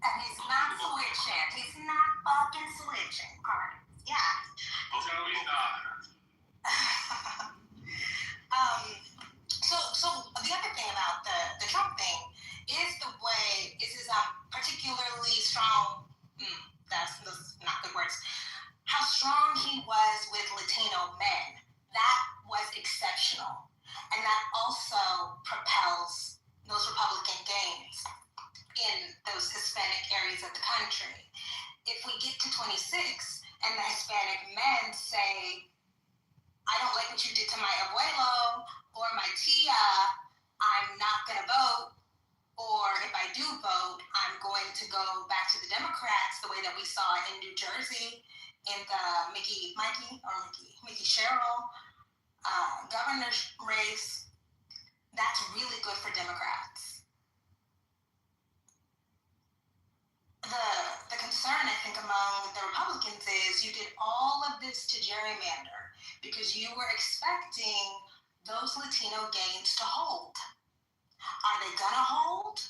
And he's not switching. He's not fucking switching, Carter. No, he's not. So the other thing about the Trump thing is his particularly strong. That's not good words. How strong he was with Latino men. That was exceptional, and that also propels those Republican gains in those Hispanic areas of the country. If we get to 26 and the Hispanic men say, I don't like what you did to my abuelo or my tia, I'm not going to vote, or if I do vote, I'm going to go back to the Democrats the way that we saw in New Jersey in the Mickey Sherrill governor's race. That's really good for Democrats. The concern, I think, among the Republicans is you did all of this to gerrymander because you were expecting those Latino gains to hold. Are they gonna hold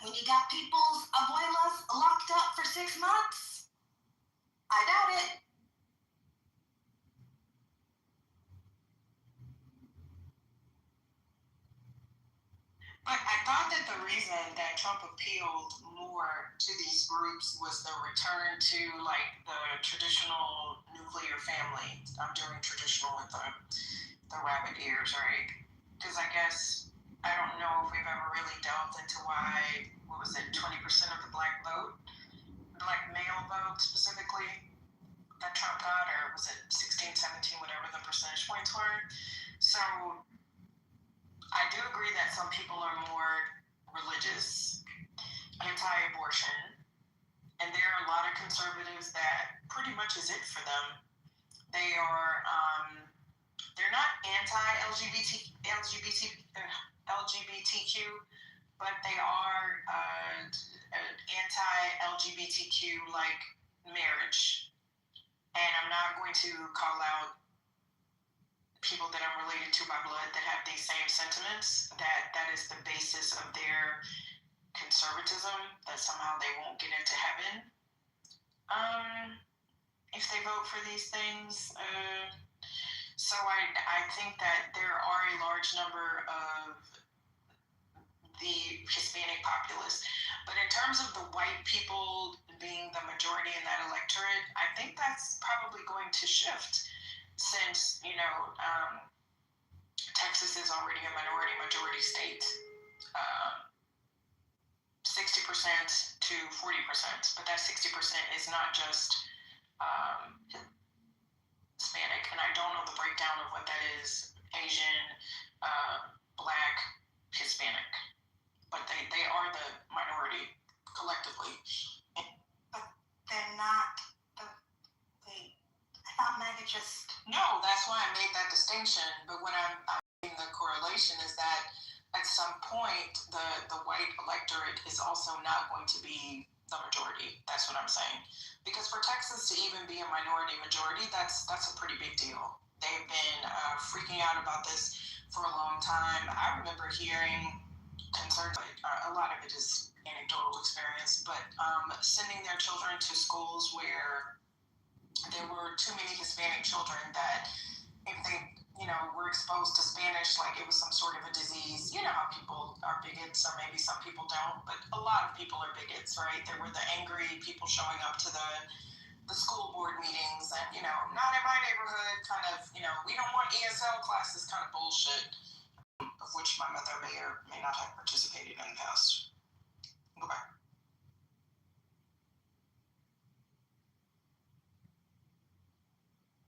when you got people's abuelas locked up for 6 months? I doubt it. But I thought that the reason that Trump appealed more to these groups was the return to like the traditional nuclear family. I'm doing traditional with the rabbit ears, right? Because I guess I don't know if we've ever really delved into why, 20% of the black male vote specifically that Trump got, or was it 16, 17, whatever the percentage points were. So I do agree that some people are more religious, anti-abortion, and there are a lot of conservatives that pretty much is it for them. They are, they're not LGBTQ, but they are anti-LGBTQ like marriage. And I'm not going to call out people that I'm related to by blood that have these same sentiments, that is the basis of their conservatism, that somehow they won't get into heaven if they vote for these things. So I think that there are a large number of the Hispanic populace. But in terms of the white people being the majority in that electorate, I think that's probably going to shift since, Texas is already a majority state. 60% to 40%, but that 60% is not just Hispanic, and I don't know the breakdown of what that is, Asian, Black, Hispanic, but they are the minority collectively. But they're not I thought MAGA just... No, that's why I made that distinction, but what I'm making the correlation is that at some point, the white electorate is also not going to be the majority. That's what I'm saying. Because for Texas to even be a minority majority, that's a pretty big deal. They've been freaking out about this for a long time. I remember hearing concerns, a lot of it is anecdotal experience, but sending their children to schools where there were too many Hispanic children that if they, were exposed to Spanish like it was some sort of a disease. You know how people are bigots, or maybe some people don't, but a lot of people are bigots, right? There were the angry people showing up to the school board meetings and, not in my neighborhood kind of, we don't want ESL classes kind of bullshit, of which my mother may or may not have participated in the past. Go back.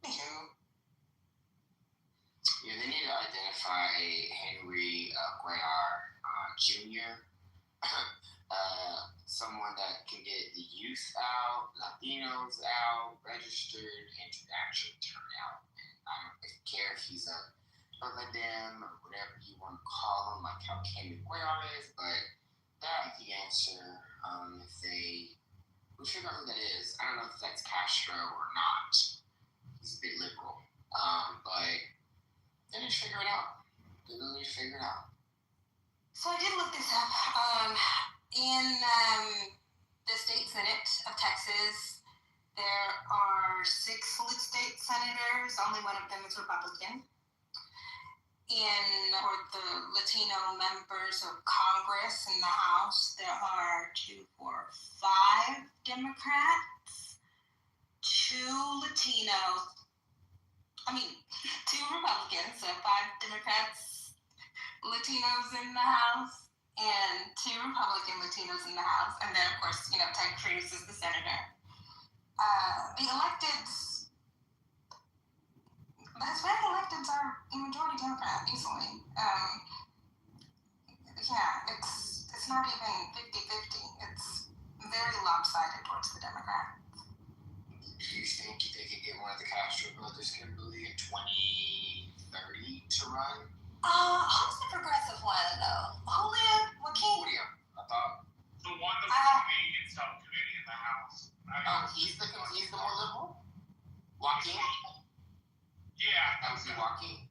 Anywho. Yeah, they need to identify Henry Cuellar Jr., someone that can get the youth out, Latinos out, registered, and to actually turn out. And I don't care if he's a Dem or whatever you want to call him, like how Henry Cuellar is, but that is the answer. We'll figure out who that is. I don't know if that's Castro or not. He's a bit liberal. But they need to figure it out. They really need to figure it out. So I did look this up. In the state Senate of Texas, There are 6 state senators, only one of them is Republican. For the Latino members of Congress in the House, there are 2, 4, 5 Democrats, 2 Latinos, 2 Republicans, so 5 Democrats, Latinos in the House, and 2 Republican Latinos in the House. And then, of course, Ted Cruz is the senator. The electeds, the Hispanic electeds are a majority Democrat, easily. It's not even 50-50. It's very lopsided towards the Democrat. Do you think they could get one of the Castro brothers, Kimberly, in 2030 to run? Who's the progressive one, though? Julio, I thought. The one that's running in subcommittee in the House. He's the more liberal? Joaquin? Yeah. That was Joaquin?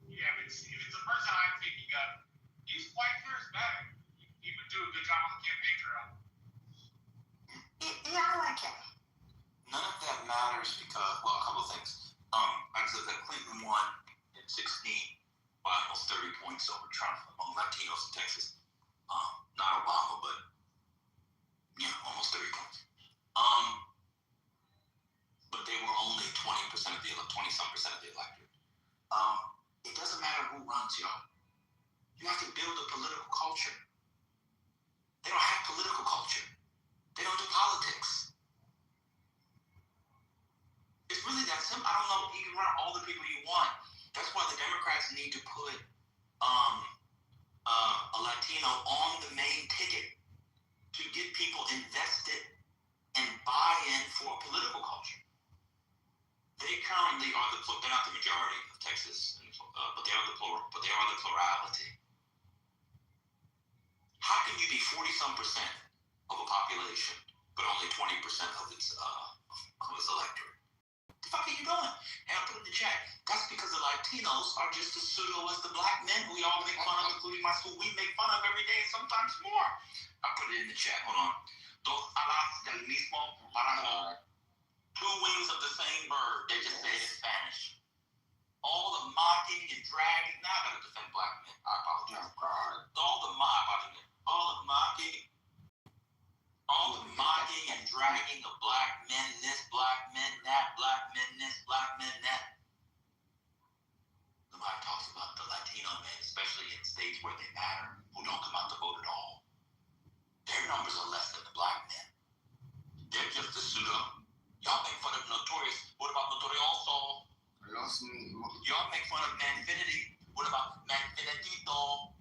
Yeah, if it's a person I'm thinking of, he's quite charismatic. He would do a good job on the campaign trail. Yeah, I like him. None of that matters because, well, a couple of things. I said that Clinton won in 16 by almost 30 points over Trump among Latinos in Texas. Not Obama, but almost 30 points. But they were only 20% of the 20-some percent of the electorate. It doesn't matter who runs, y'all. You have to build a political culture. They don't have political culture. They don't do politics. It's really that simple. I don't know. You can run all the people you want. That's why the Democrats need to put a Latino on the main ticket to get people invested and buy-in for a political culture. They currently are they're not the majority of Texas, but they are the plurality. How can you be 40-some percent of a population, but only 20% of its electorate? What the fuck are you doing? And I put in the chat. That's because the Latinos are just as pseudo as the black men we all make fun of, including my school. We make fun of every day, sometimes more. I put it in the chat. Hold on. Dos alas del mismo pájaro. 2 wings of the same bird. They just say it in Spanish. All the mocking and dragging. Now I gotta defend black men. I apologize. All the mocking and dragging of black men this, black men that, black men this, black men that. Nobody talks about the Latino men, especially in states where they matter, who don't come out to vote at all. Their numbers are less than the black men. They're just a pseudo. Y'all make fun of Notorious. What about Notorioso? Y'all make fun of Manfinity. What about Manfinitito?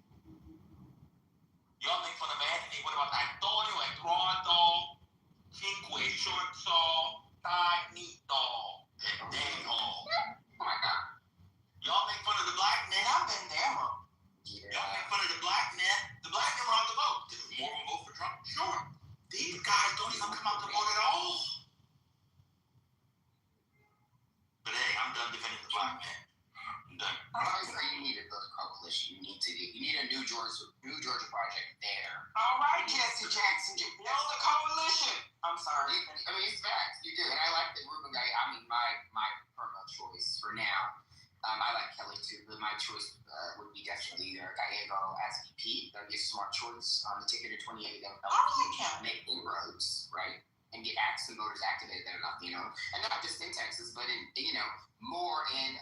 Y'all make fun of Anthony. What about Antonio, Eduardo, Cinque, Shortso, Tagnito, Pendejo? Oh my God. Y'all make fun of the black men. I've been there. Y'all make fun of the black men. The black men were out to vote. Did more of them vote for Trump? Sure. These guys don't even come out to vote at all. But hey, I'm done defending the black man. I'm done. I agree. You need to build a coalition. You need a new Georgia project there. All right, Jesse Jackson, build a coalition. I'm sorry. It's facts. You do, and I like the Ruben guy. My personal choice for now. I like Kelly too, but my choice would be definitely either Gallego as VP. That would be a smart choice on the ticket of 28. That would make inroads, right? And get some voters activated that are Latino, and not just in Texas, but in more in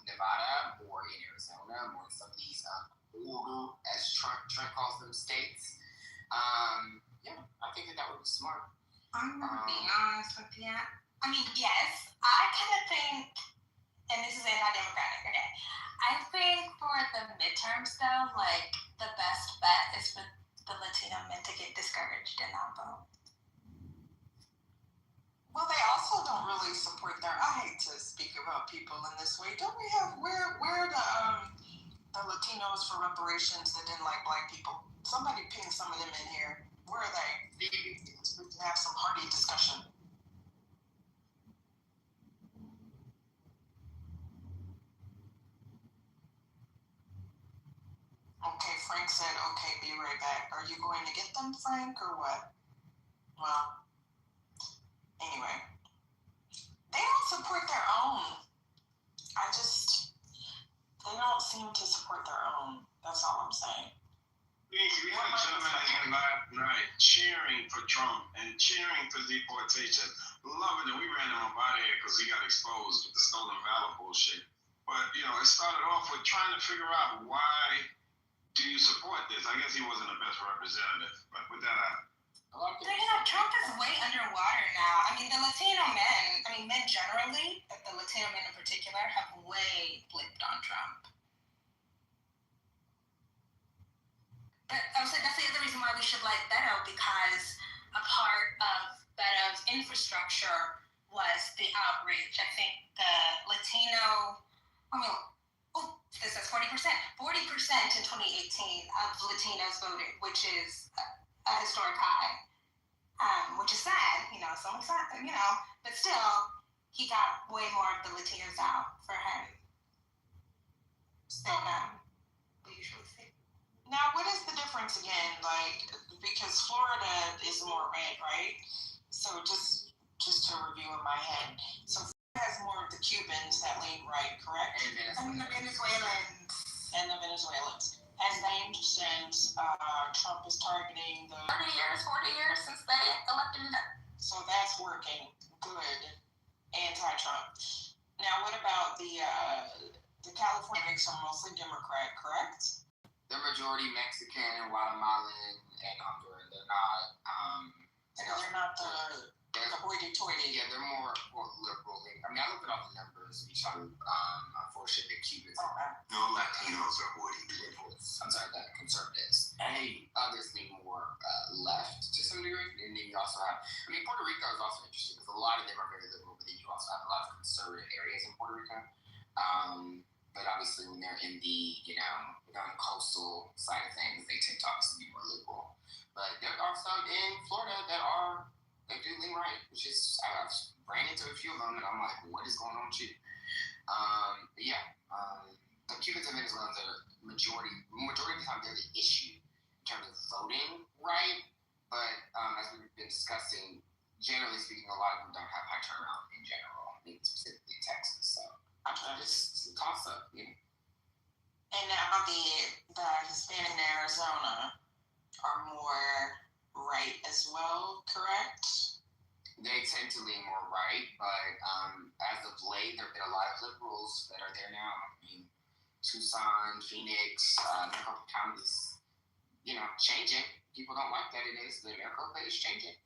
Nevada, more in Arizona, more in some of these border, as Trump calls them, states. I think that would be smart. I'm gonna be honest with you. Yes, I kind of think, and this is anti-democratic, okay? I think for the midterms though, the best bet is for the Latino men to get discouraged and not vote. Well, they also don't really support I hate to speak about people in this way. Don't we have, where the Latinos for reparations that didn't like black people? Somebody ping some of them in here. Where are they? We can have some hearty discussion. Okay, Frank said, okay, be right back. Are you going to get them, Frank, or what? Well, anyway. for Trump and cheering for deportation, loving it. We ran him up out of here because he got exposed with the stolen valor bullshit. But, you know, it started off with trying to figure out why do you support this? I guess he wasn't the best representative. But with that, Trump is way underwater now. I mean, the Latino men, men generally, but the Latino men in particular, have way blipped on Trump. But I would say that's the other reason why we should like Beto, because a part of Beto's infrastructure was the outreach. I think the Latino, this says 40%. 40% in 2018 of Latinos voted, which is a historic high, which is sad, so sad, but still, he got way more of the Latinos out for him than we usually see. Now, what is the difference again? Like, because Florida is more red, right? So just to review in my head, so Florida has more of the Cubans that lean right, correct? And the Venezuelans. And the Venezuelans. Has changed since Trump is targeting the 40 years since they elected him. So that's working good, anti-Trump. Now, what about the Californians are mostly Democrat, correct? They're majority Mexican, Guatemalan, and Honduran. They're not. They're not the hoity-toity. Yeah, they're more liberal. I mean, I looked at all the numbers. We saw, unfortunately, the Cubans. No Latinos are hoity-toity. I'm sorry, the conservatives. Others lean more left to some degree. And then you also have, Puerto Rico is also interesting because a lot of them are very liberal, but then you also have a lot of conservative areas in Puerto Rico. But obviously, when they're in the, on the coastal side of things, they tend to obviously be more liberal. But there are some in Florida that do lean right, which is, I've ran into a few of them, and I'm like, what is going on with you? The Cubans and Venezuelans are majority of the time they're the issue in terms of voting right. But as we've been discussing, generally speaking, a lot of them don't have high turnout in general, maybe specifically Texas. So it's a toss up, And now the Hispanic in Arizona are more right as well, correct? They tend to lean more right, but as of late, there have been a lot of liberals that are there now. Tucson, Phoenix, Maricopa County's, changing. People don't like that it is. The Maricopa is changing.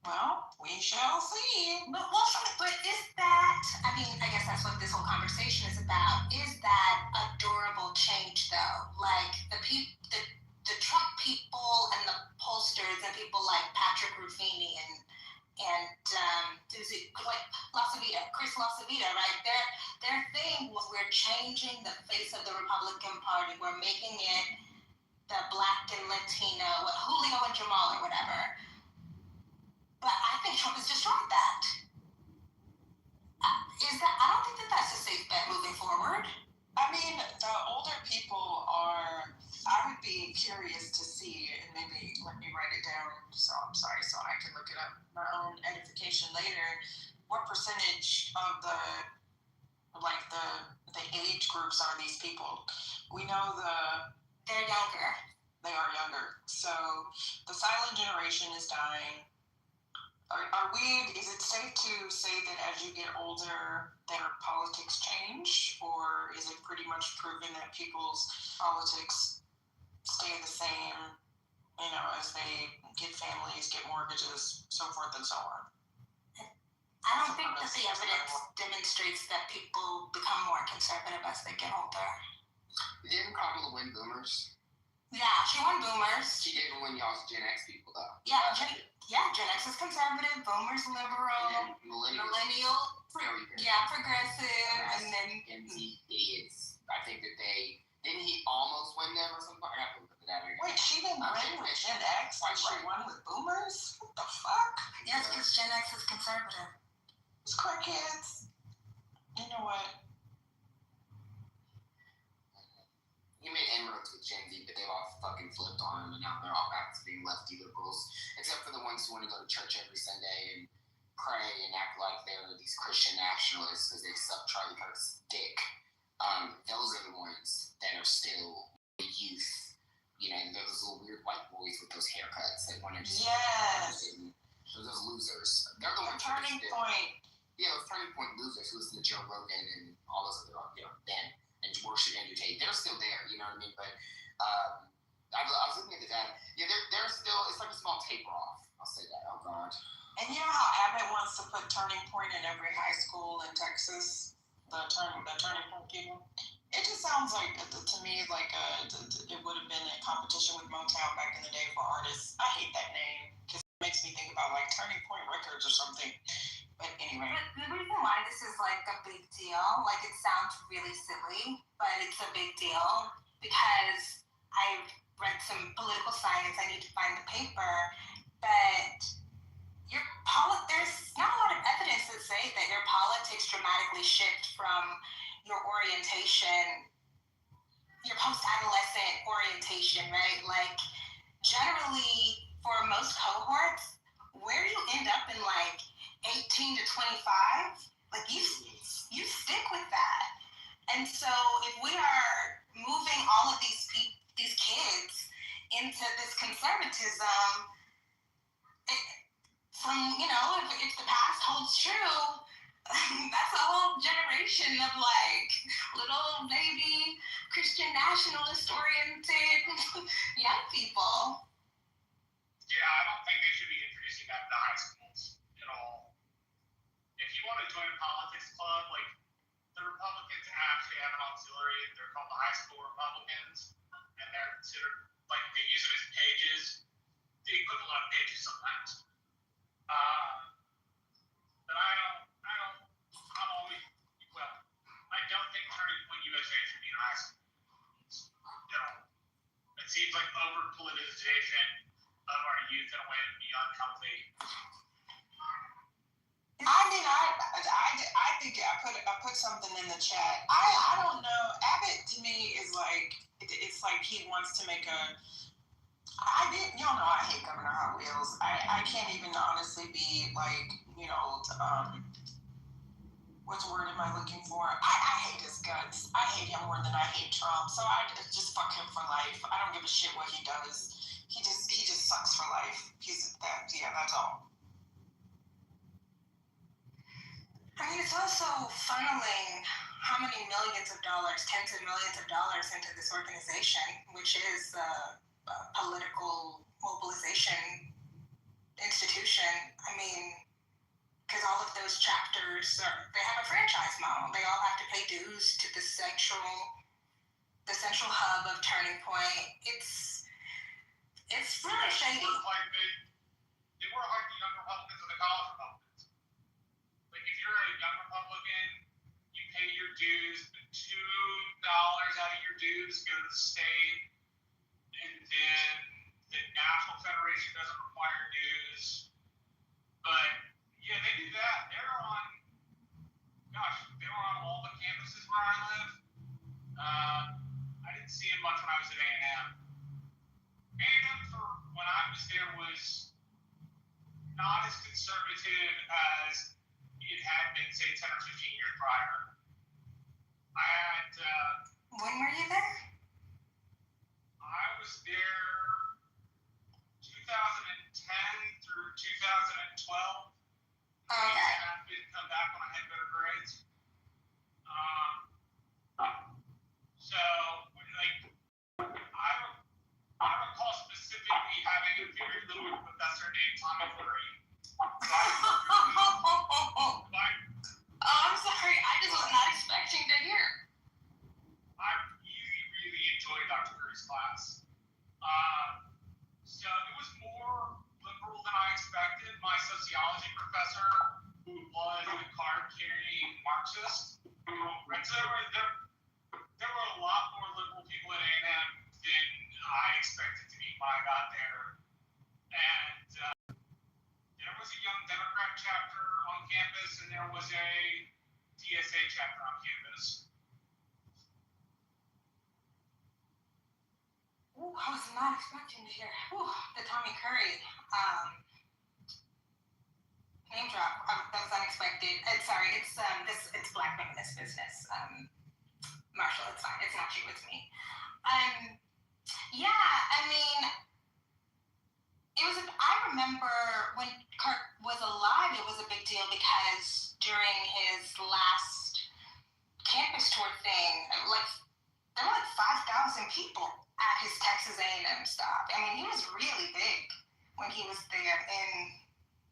Well, we shall see. But is that, I guess that's what this whole conversation is about. Is that a durable change, though? Like, the Trump people and the pollsters and people like Patrick Ruffini and Chris LaCivita, right? Their thing was we're changing the face of the Republican Party. We're making it the Black and Latino, Julio and Jamal or whatever. But I think Trump has destroyed that. I don't think that's a safe bet moving forward. The older people are, I would be curious to see, and maybe let me write it down, so I can look it up my own edification later, what percentage of the age groups are these people? We know they're younger. They are younger. So the silent generation is dying. Is it safe to say that as you get older, their politics change? Or is it pretty much proven that people's politics stay the same, as they get families, get mortgages, so forth and so on? I don't think that the evidence demonstrates that people become more conservative as they get older. Didn't Kamala win boomers? Yeah, she won boomers. She didn't win y'all's Gen X people, though. Yeah, Gen X is conservative, boomers liberal, millennial, progressive, and then Gen Z idiots. I think that didn't he almost win them or something? I have to look at that. Wait, she didn't win with Gen X, but she won with boomers? What the fuck? Yes, because Gen X is conservative. It's crackheads. You know what? He made inroads with Gen Z, but they've all fucking flipped on him, and now they're all back to being lefty liberals, except for the ones who want to go to church every Sunday and pray and act like they're these Christian nationalists because they suck Charlie Kirk's dick. Those are the ones that are still the youth. Those little weird white boys with those haircuts that want to just... Yes. Turning Point. Yeah, it was Turning Point losers who listen to Joe Rogan and all those other, Ben and worship Andrew Tate. They're still there, you know what I mean? But I was looking at the data. Yeah, they're still. It's like a small taper off. I'll say that. Oh God. And you know how Abbott wants to put Turning Point in every high school in Texas? The Turning Point people. It just sounds like, to me, like it would have been a competition with Motown back in the day for artists. I hate that name because it makes me think about like Turning Point Records or something. But anyway. But the reason why this is like a big deal, like it sounds really silly, but it's a big deal because I've read some political science. I need to find the paper, but there's not a lot of evidence that say that your politics dramatically shift from your orientation, your post-adolescent orientation, right? Like generally for most cohorts, where you end up in like 18 to 25, like you stick with that. And so if we are moving all of these kids into this conservatism, if the past holds true, that's a whole generation of like little baby Christian nationalist oriented young people. Yeah, I don't think they should be introducing that to high schools at all. If you want to join a politics club, like the Republicans actually have an auxiliary. They're called the high school Republicans, and they're considered like they use it as pages. The equivalent of pages sometimes. But I don't think Turning Point USA should be in high school. It seems like over politicization of our youth in a way that would be unhealthy. I mean, I think I put something in the chat. I don't know. Abbott to me is like it's like he wants to make a. Y'all know I hate Governor Hot Wheels. I can't even honestly be like, what's the word am I looking for? I hate his guts. I hate him more than I hate Trump. So I just fuck him for life. I don't give a shit what he does. He just sucks for life. That's all. I mean, it's also funneling how many millions of dollars, tens of millions of dollars into this organization, which is a political mobilization institution. I mean, because all of those chapters, they have a franchise model. They all have to pay dues to the central hub of Turning Point. It's really shady. They were like the young Republicans and the college Republicans. Like if you're a young Republican, you pay your dues, but $2 out of your dues go to the state, and then the National Federation doesn't require dues. But yeah, they do that. They were on all the campuses where I live. I didn't see them much when I was at A&M. A&M for when I was there was not as conservative as it had been, say, 10 or 15 years prior. When were you there? I was there 2010 through 2012. Okay. I didn't come back when I had better grades. So, I recall specifically having a very little professor named Tommy Fleury. I'm sorry. I just was not expecting to hear. I really, really enjoyed Dr. Curry's class. So it was more liberal than I expected. My sociology professor, who was a card-carrying Marxist, and so there were a lot more liberal people at A&M than I expected to meet when I got there. And there was a Young Democrat chapter on campus, and there was a DSA chapter on campus. Ooh, I was not expecting to hear the Tommy Curry name drop. That was unexpected. It's Black feminist business. Marshall, it's fine. It's not you, it's me. Yeah, I mean, I remember when Kirk was alive, it was a big deal because during his last campus tour thing, there were 5,000 people at his Texas A&M stop. I mean, he was really big when he was there in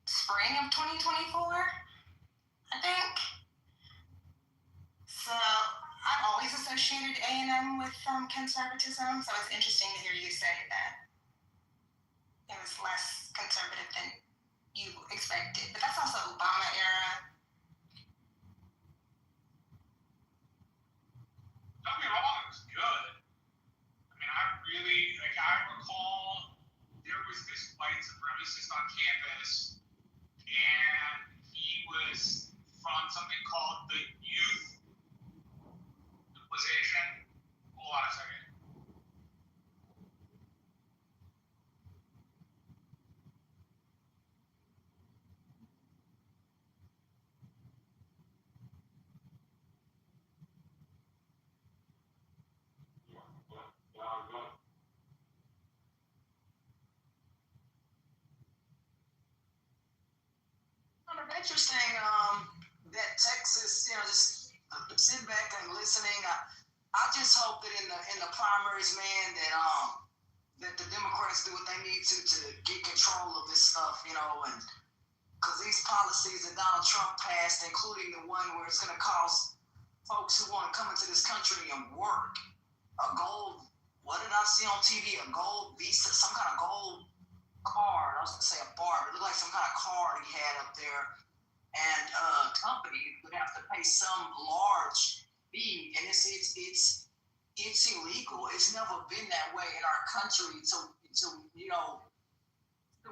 spring of 2024, I think. So I've always associated A&M with conservatism, so it's interesting to hear you say that it was less conservative than you expected. But that's also Obama era. Don't get me wrong, it was good. I mean, I recall there was this white supremacist on campus, and he was from something called the Youth Position. Hold on a second. Kind of interesting that Texas, just sitting back and listening. I just hope that in the primaries, man, that the Democrats do what they need to get control of this stuff, and because these policies that Donald Trump passed, including the one where it's going to cost folks who want to come into this country and work a gold, what did I see on TV? A gold visa, some kind of gold card. I was going to say a bar, but it looked like some kind of card he had up there. And companies would have to pay some large fee, and it's illegal. It's never been that way in our country. To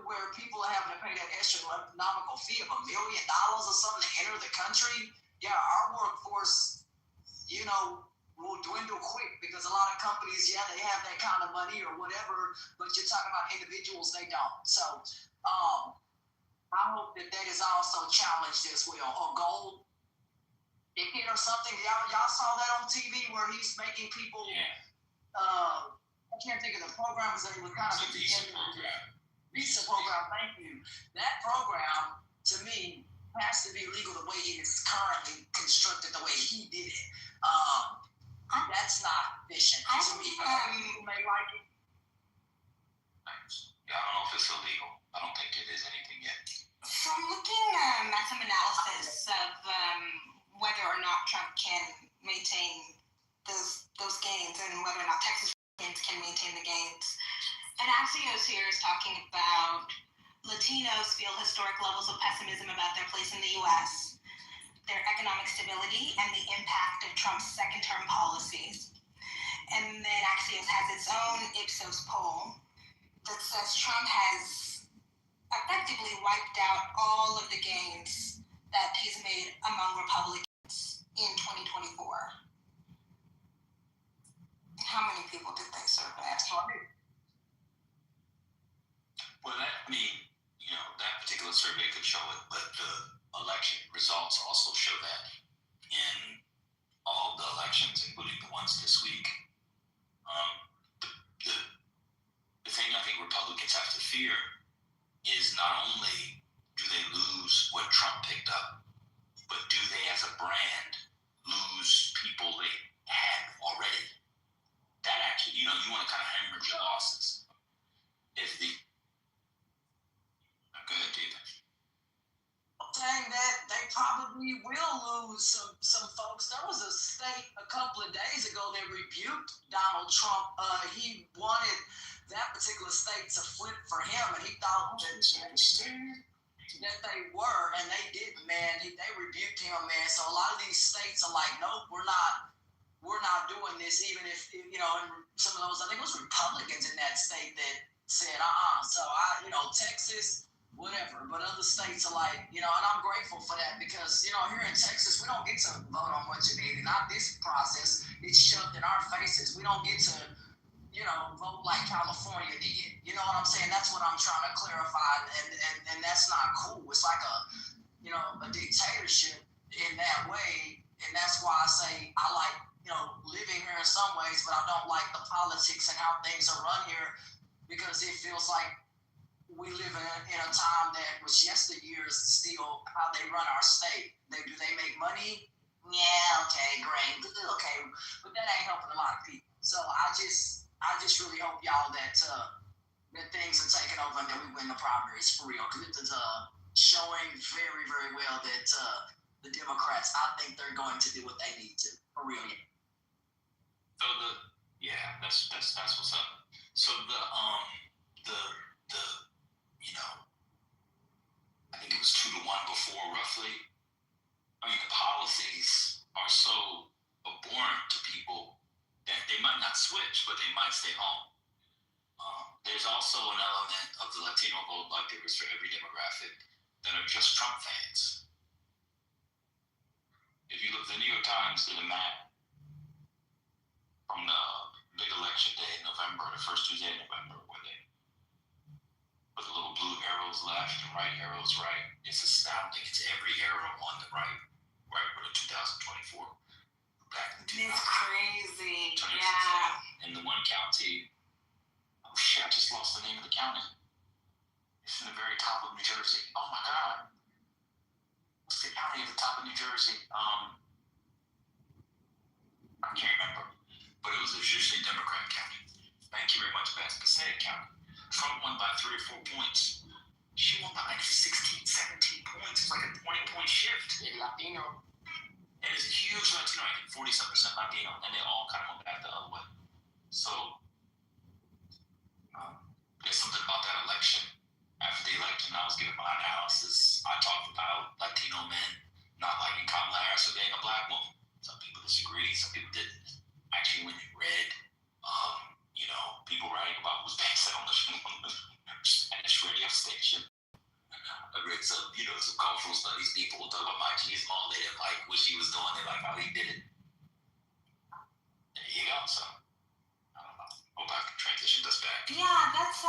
where people are having to pay that astronomical fee of $1 million or something to enter the country. Yeah, our workforce, will dwindle quick because a lot of companies, they have that kind of money or whatever, but you're talking about individuals, they don't. So I hope that is also challenged as well. Or gold ticket or something. Y'all saw that on TV where he's making people. I can't think of the program because it was kind of a visa program. Thank you. That program to me has to be legal the way it is currently constructed, the way he did it. That's not efficient to me. People may like it. Yeah, I don't know if it's illegal. I don't think it is anything yet. So I'm looking at some analysis of whether or not Trump can maintain those gains and whether or not Texas Republicans can maintain the gains. And Axios here is talking about Latinos feel historic levels of pessimism about their place in the U.S., their economic stability, and the impact of Trump's second-term policies. And then Axios has its own Ipsos poll that says Trump has effectively wiped out all of the gains that he's made among Republicans in 2024. How many people did they survey? Well, that particular survey could show it, but the election results also show that in all the elections, including the ones this week. The thing I think Republicans have to fear is not only do they lose what Trump picked up, but do they, as a brand, lose people they had already? That actually, you want to kind of hemorrhage your losses. Go ahead, David. Saying that they probably will lose some folks. There was a state a couple of days ago that rebuked Donald Trump. He wanted that particular state to flip for him, and he thought that they were, and they didn't, man. They rebuked him, man. So a lot of these states are like, nope, we're not doing this, even if, and some of those, I think it was Republicans in that state that said, So Texas, whatever, but other states are like, and I'm grateful for that because, here in Texas, we don't get to vote on what you need. Not this process. It's shoved in our faces. We don't get to, vote like California did. You know what I'm saying? That's what I'm trying to clarify, and that's not cool. It's like a dictatorship in that way, and that's why I say I like, living here in some ways, but I don't like the politics and how things are run here because it feels like we live in a time that was yesteryears still how they run our state. Do they make money? Yeah, okay, great. Okay, but that ain't helping a lot of people. So I just really hope y'all that things are taken over and that we win the primaries for real. Because it is showing very, very well that the Democrats, I think they're going to do what they need to for real. So that's what's up. So the I think it was 2-1 before roughly. I mean, the policies are so abhorrent to people that they might not switch, but they might stay home. There's also an element of the Latino vote, like there is for every demographic, that are just Trump fans. If you look at the New York Times, did a map from the big election day in November, the first Tuesday in November, where they put the little blue arrows left and right arrows right. It's astounding. It's every arrow on the right for the 2024. Back in the It's crazy. 2006. Yeah. In the one county, oh shit, I just lost the name of the county. It's in the very top of New Jersey. Oh my God. What's the county at the top of New Jersey? I can't remember. But it was usually a Democrat county. Thank you very much, Passaic County. Trump won by 3 or 4 points. She won by like 16, 17 points. It's like a 20-point shift. In Latino. And it's a huge Latino, I think 40-some% Latino, and they all kind of went back the other way. So there's something about that election. After the election, I was giving my analysis. I talked about Latino men not liking Kamala Harris for being a black woman. Some people disagreed, some people didn't. Actually, when you read, people writing about what was being said on the Spanish radio station. I read some cultural studies people talk about machismo. They didn't like what she was doing. They like how he did it. There you go. So, I don't know. Hope I can transition this back. Yeah, that's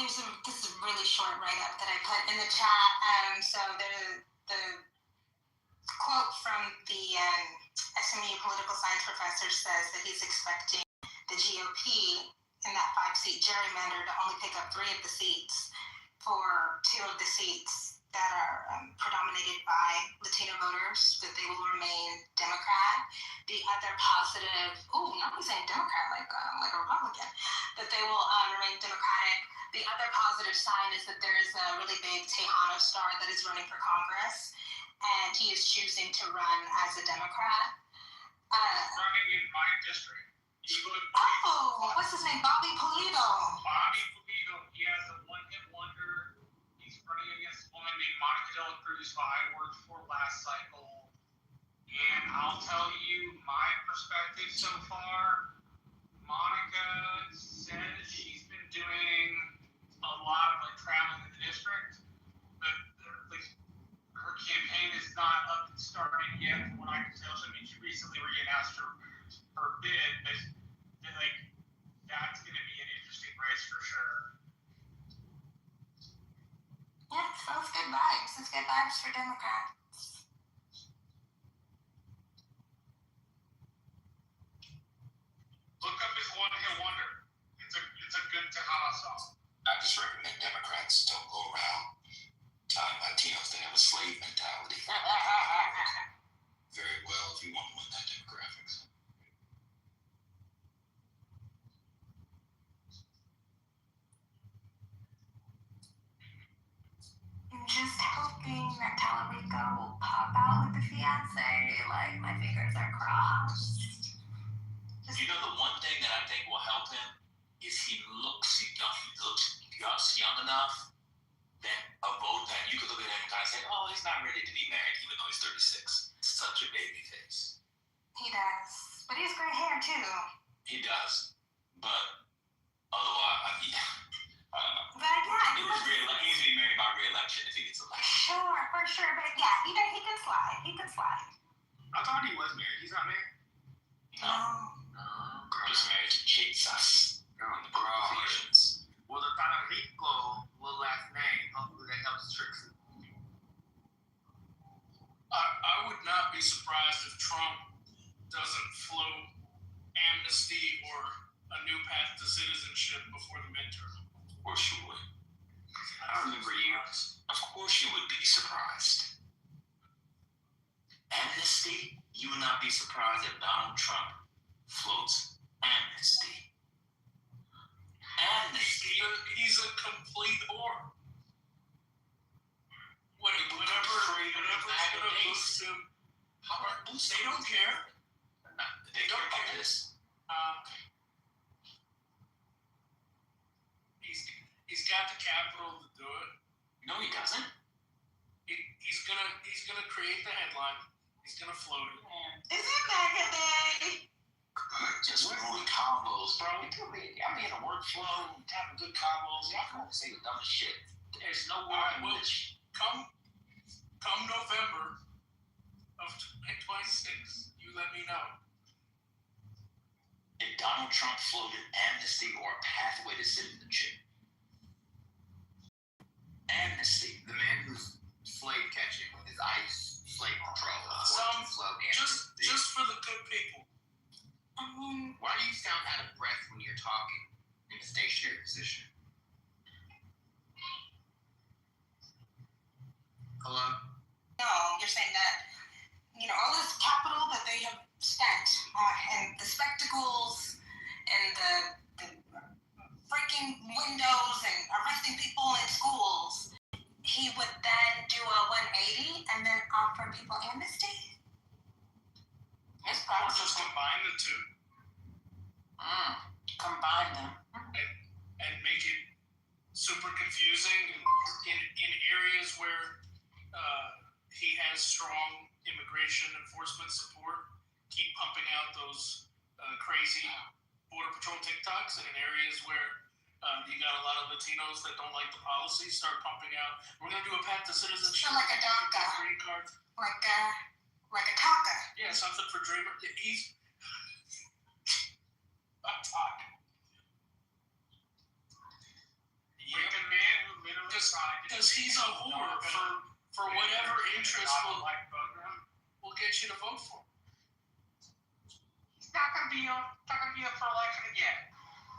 this is a really short write-up that I put in the chat. So the quote from the SMU political science professor says that he's expecting the GOP in that 5-seat gerrymander to only pick up 3 of the seats for 2 of the seats that are predominated by Latino voters, that they will remain Democrat. The other positive, not saying Democrat like a Republican, that they will remain Democratic. The other positive sign is that there is a really big Tejano star that is running for Congress, and he is choosing to run as a Democrat. Running in my district. What's his name? Bobby Pulido. Bobby Pulido. He has a one-hit wonder. He's running against a woman named Monica De La Cruz, who I worked for last cycle. And I'll tell you my perspective so far. Monica says she's been doing a lot of traveling in the district, but her campaign is not up and started yet, from what I can tell. I mean, she recently re-announced her bid, but that's going to be an interesting race for sure. Yeah, so it's good vibes. It's good vibes for Democrats. Look up his one-hit wonder. It's a good Tejano song. I just recommend Democrats don't go around telling Latinos they have a slave mentality. Very well if you want to win that demographics. I'm just hoping that Tallarico will pop out with the fiance. Like, my fingers are crossed. You know, the one thing that I think will help him is he looks young enough that a vote that you could look at him and kind of say, oh, he's not ready to be married, even though he's 36. Such a baby face. He does. But he has gray hair, too. He does. But otherwise, I don't know. But yeah, He needs to be married by re-election if he gets elected. Sure, for sure. But yeah, he can slide. He can slide. I thought he was married. He's not married? No. Just married to Jesus. Oh, Ephesians. Well, the Talarico will last name. Hopefully that helps Trixie. I would not be surprised if Trump doesn't float amnesty or a new path to citizenship before the midterm. course you would. I remember you. Of course you would be surprised. Amnesty? You would not be surprised if Donald Trump floats amnesty. Amnesty. He's a complete whore. Whatever it's gonna boost him. How about boost? They don't care. They don't care. This. He's got the capital to do it. No, he doesn't. He's gonna create the headline. He's gonna float it. Is it MAGA day? Just ruin combos, bro. Y'all be in a workflow, having good combos. Y'all can say the dumbest shit. There's no way in which. Come November of 2026, you let me know. If Donald Trump floated amnesty or a pathway to citizenship. Amnesty. The man who's slave catching with his ICE slave patrol. Just for the good people. Why do you sound out of breath when you're talking in a stationary position? Hello? No, you're saying that, all this capital that they have spent and the spectacles and the breaking windows and arresting people in schools, he would then do a 180 and then offer people amnesty? Or just combine the two. Combine them. And make it super confusing in areas where he has strong immigration enforcement support. Keep pumping out those crazy Border Patrol TikToks, and in areas where you got a lot of Latinos that don't like the policy, start pumping out. We're gonna do a path to citizenship. So like a DACA. Green card. Like a TACA. Yeah, something for Dreamer. He's a TACA. Yeah, the man who literally because he's a whore for whatever interest will get you to vote for him. He's not gonna be up for election again.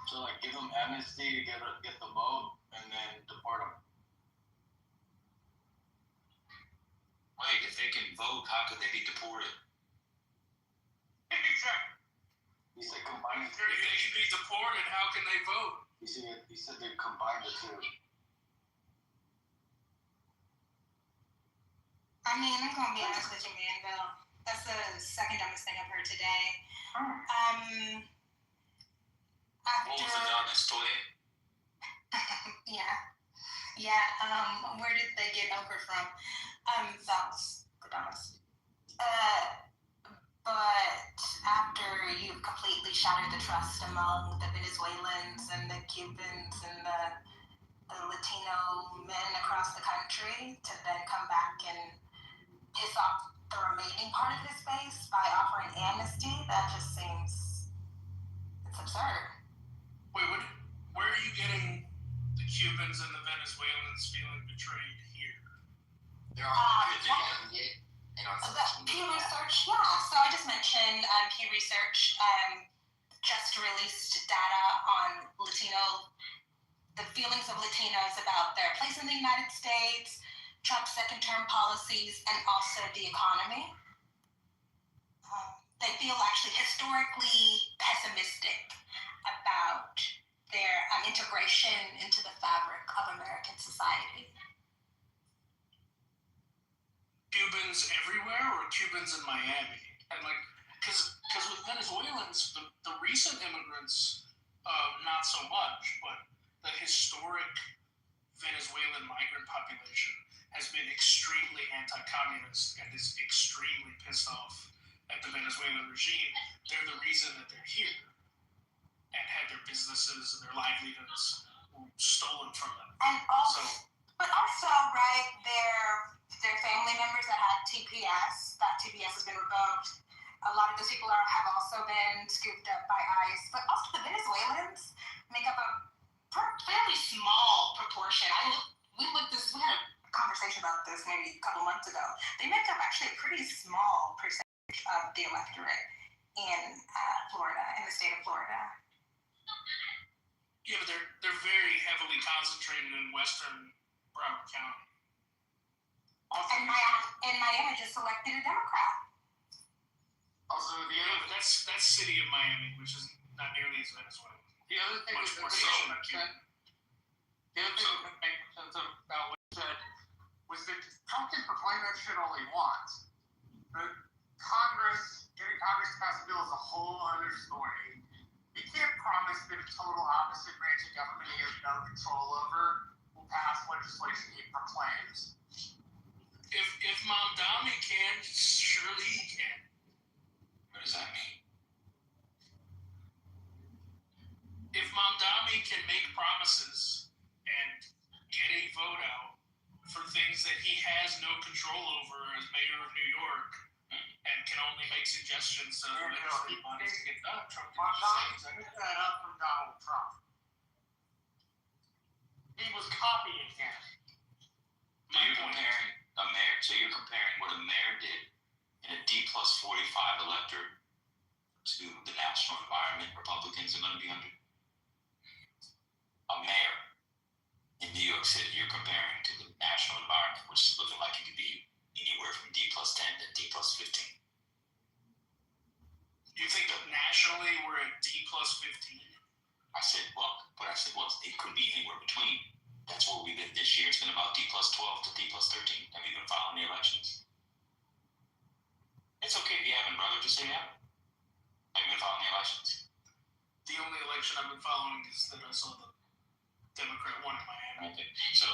So like give them amnesty to get the vote and then deport them. Wait, if they can vote, how could they be deported? Exactly. He said combine the If they can be deported, how can they vote? He said they combine the two. I'm gonna be honest with you, Manville. That's the second dumbest thing I've heard today. What was the dumbest today? Yeah. Where did they get okra from? That was the dumbest. But after you've completely shattered the trust among the Venezuelans and the Cubans and the Latino men across the country, to then come back and piss off the remaining part of his base by offering amnesty, that just seems, it's absurd. Wait, where are you getting the Cubans and the Venezuelans feeling betrayed here? There are videos Pew Research, yeah. So I just mentioned Pew Research just released data on the feelings of Latinos about their place in the United States, Trump's second-term policies, and also the economy. They feel actually historically pessimistic about their integration into the fabric of American society. Cubans everywhere or Cubans in Miami? And because with Venezuelans, the recent immigrants, not so much, but the historic Venezuelan migrant population has been extremely anti-communist and is extremely pissed off at the Venezuelan regime. They're the reason that they're here and had their businesses and their livelihoods stolen from them. And also, right, their family members that had TPS, that TPS has been revoked. A lot of those people have also been scooped up by ICE, but also the Venezuelans make up a fairly small proportion. We had a conversation about this maybe a couple months ago. They make up actually a pretty small percentage of the electorate in Florida, in the state of Florida. Yeah, but they're very heavily heavily concentrated in western Broward County. And Miami just elected a Democrat. Also, that's city of Miami, which is not nearly as Venezuela. The other thing Much more that make sense about what you said was that Trump can proclaim that shit all he wants. But getting Congress to pass a bill is a whole other story. He can't promise that a total opposite branch of government he has no control over will pass legislation he proclaims. If Mamdani can, surely he can. What does that mean? If Mamdani can make promises and get a vote out for things that he has no control over as mayor of New York and can only make suggestions to legislative bodies to get done, Trump can just say Picked that up from Donald Trump. He was copying him. So you're comparing what a mayor did in a D+45 electorate to the national environment Republicans are going to be under. A mayor in New York City, you're comparing to the national environment, which is looking like it could be anywhere from D+10 to D+15. You think that nationally we're at D+15? I said, it could be anywhere between. That's where we've been this year. It's been about D+12 to D+13. Have you been following the elections? It's okay if you haven't, brother. Just say you haven't. Have you been following the elections? The only election I've been following is that I saw the Democrat won in Miami. Okay. So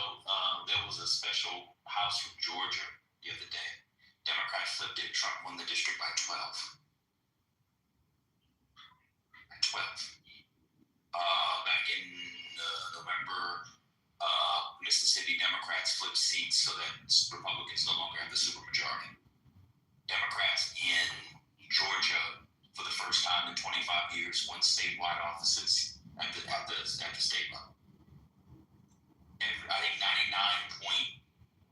there was a special House from Georgia the other day. Democrats flipped it. Trump won the district by 12. By 12. Back in November, Mississippi Democrats flipped seats so that Republicans no longer have the supermajority. Democrats in Georgia, for the first time in 25 years, won statewide offices at the state level. I think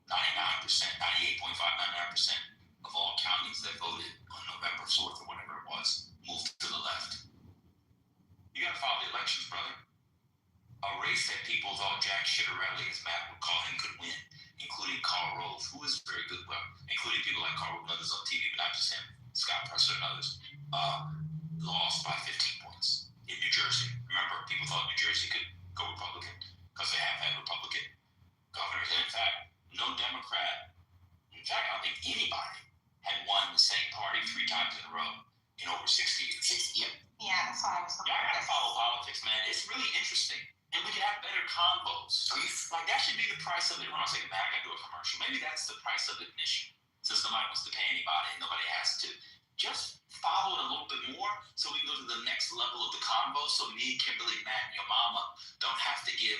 98.599% of all counties that voted on November 4th or whatever it was moved to the left. You got to follow the elections, brother. A race that people thought Jack Shitterelli, as Matt would call him, could win, including Karl Rove, who is very good, including people like Karl Rove and others on TV, but not just him, Scott Presser and others, lost by 15 points in New Jersey. Remember, people thought New Jersey could go Republican because they have had Republican governors. And in fact, no Democrat, in fact, I don't think anybody had won the same party 3 times in a row in over 60 years. 60 years. Yeah, that's why I was Y'all gotta follow politics, man. It's really interesting. And we can have better combos. Like, that should be the price of it. When I say, man, I gotta do a commercial. Maybe that's the price of admission. Since nobody wants to pay anybody and nobody has to. Just follow it a little bit more so we can go to the next level of the combo so me, Kimberly, Matt, and your mama don't have to give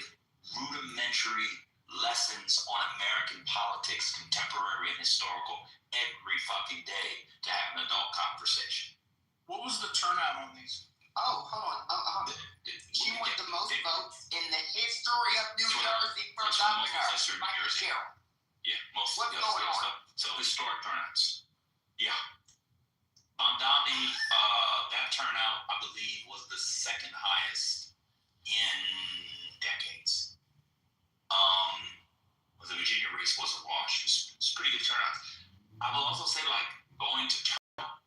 rudimentary lessons on American politics, contemporary and historical, every fucking day to have an adult conversation. What was the turnout on these? Oh, hold on. She won the most votes in the history of New Jersey for governor. Yeah, most. What's going on? So historic turnouts. Yeah. Mamdani, that turnout, I believe, was the second highest in decades. The Virginia race was a wash. It was pretty good turnout. I will also say, like, going to turnout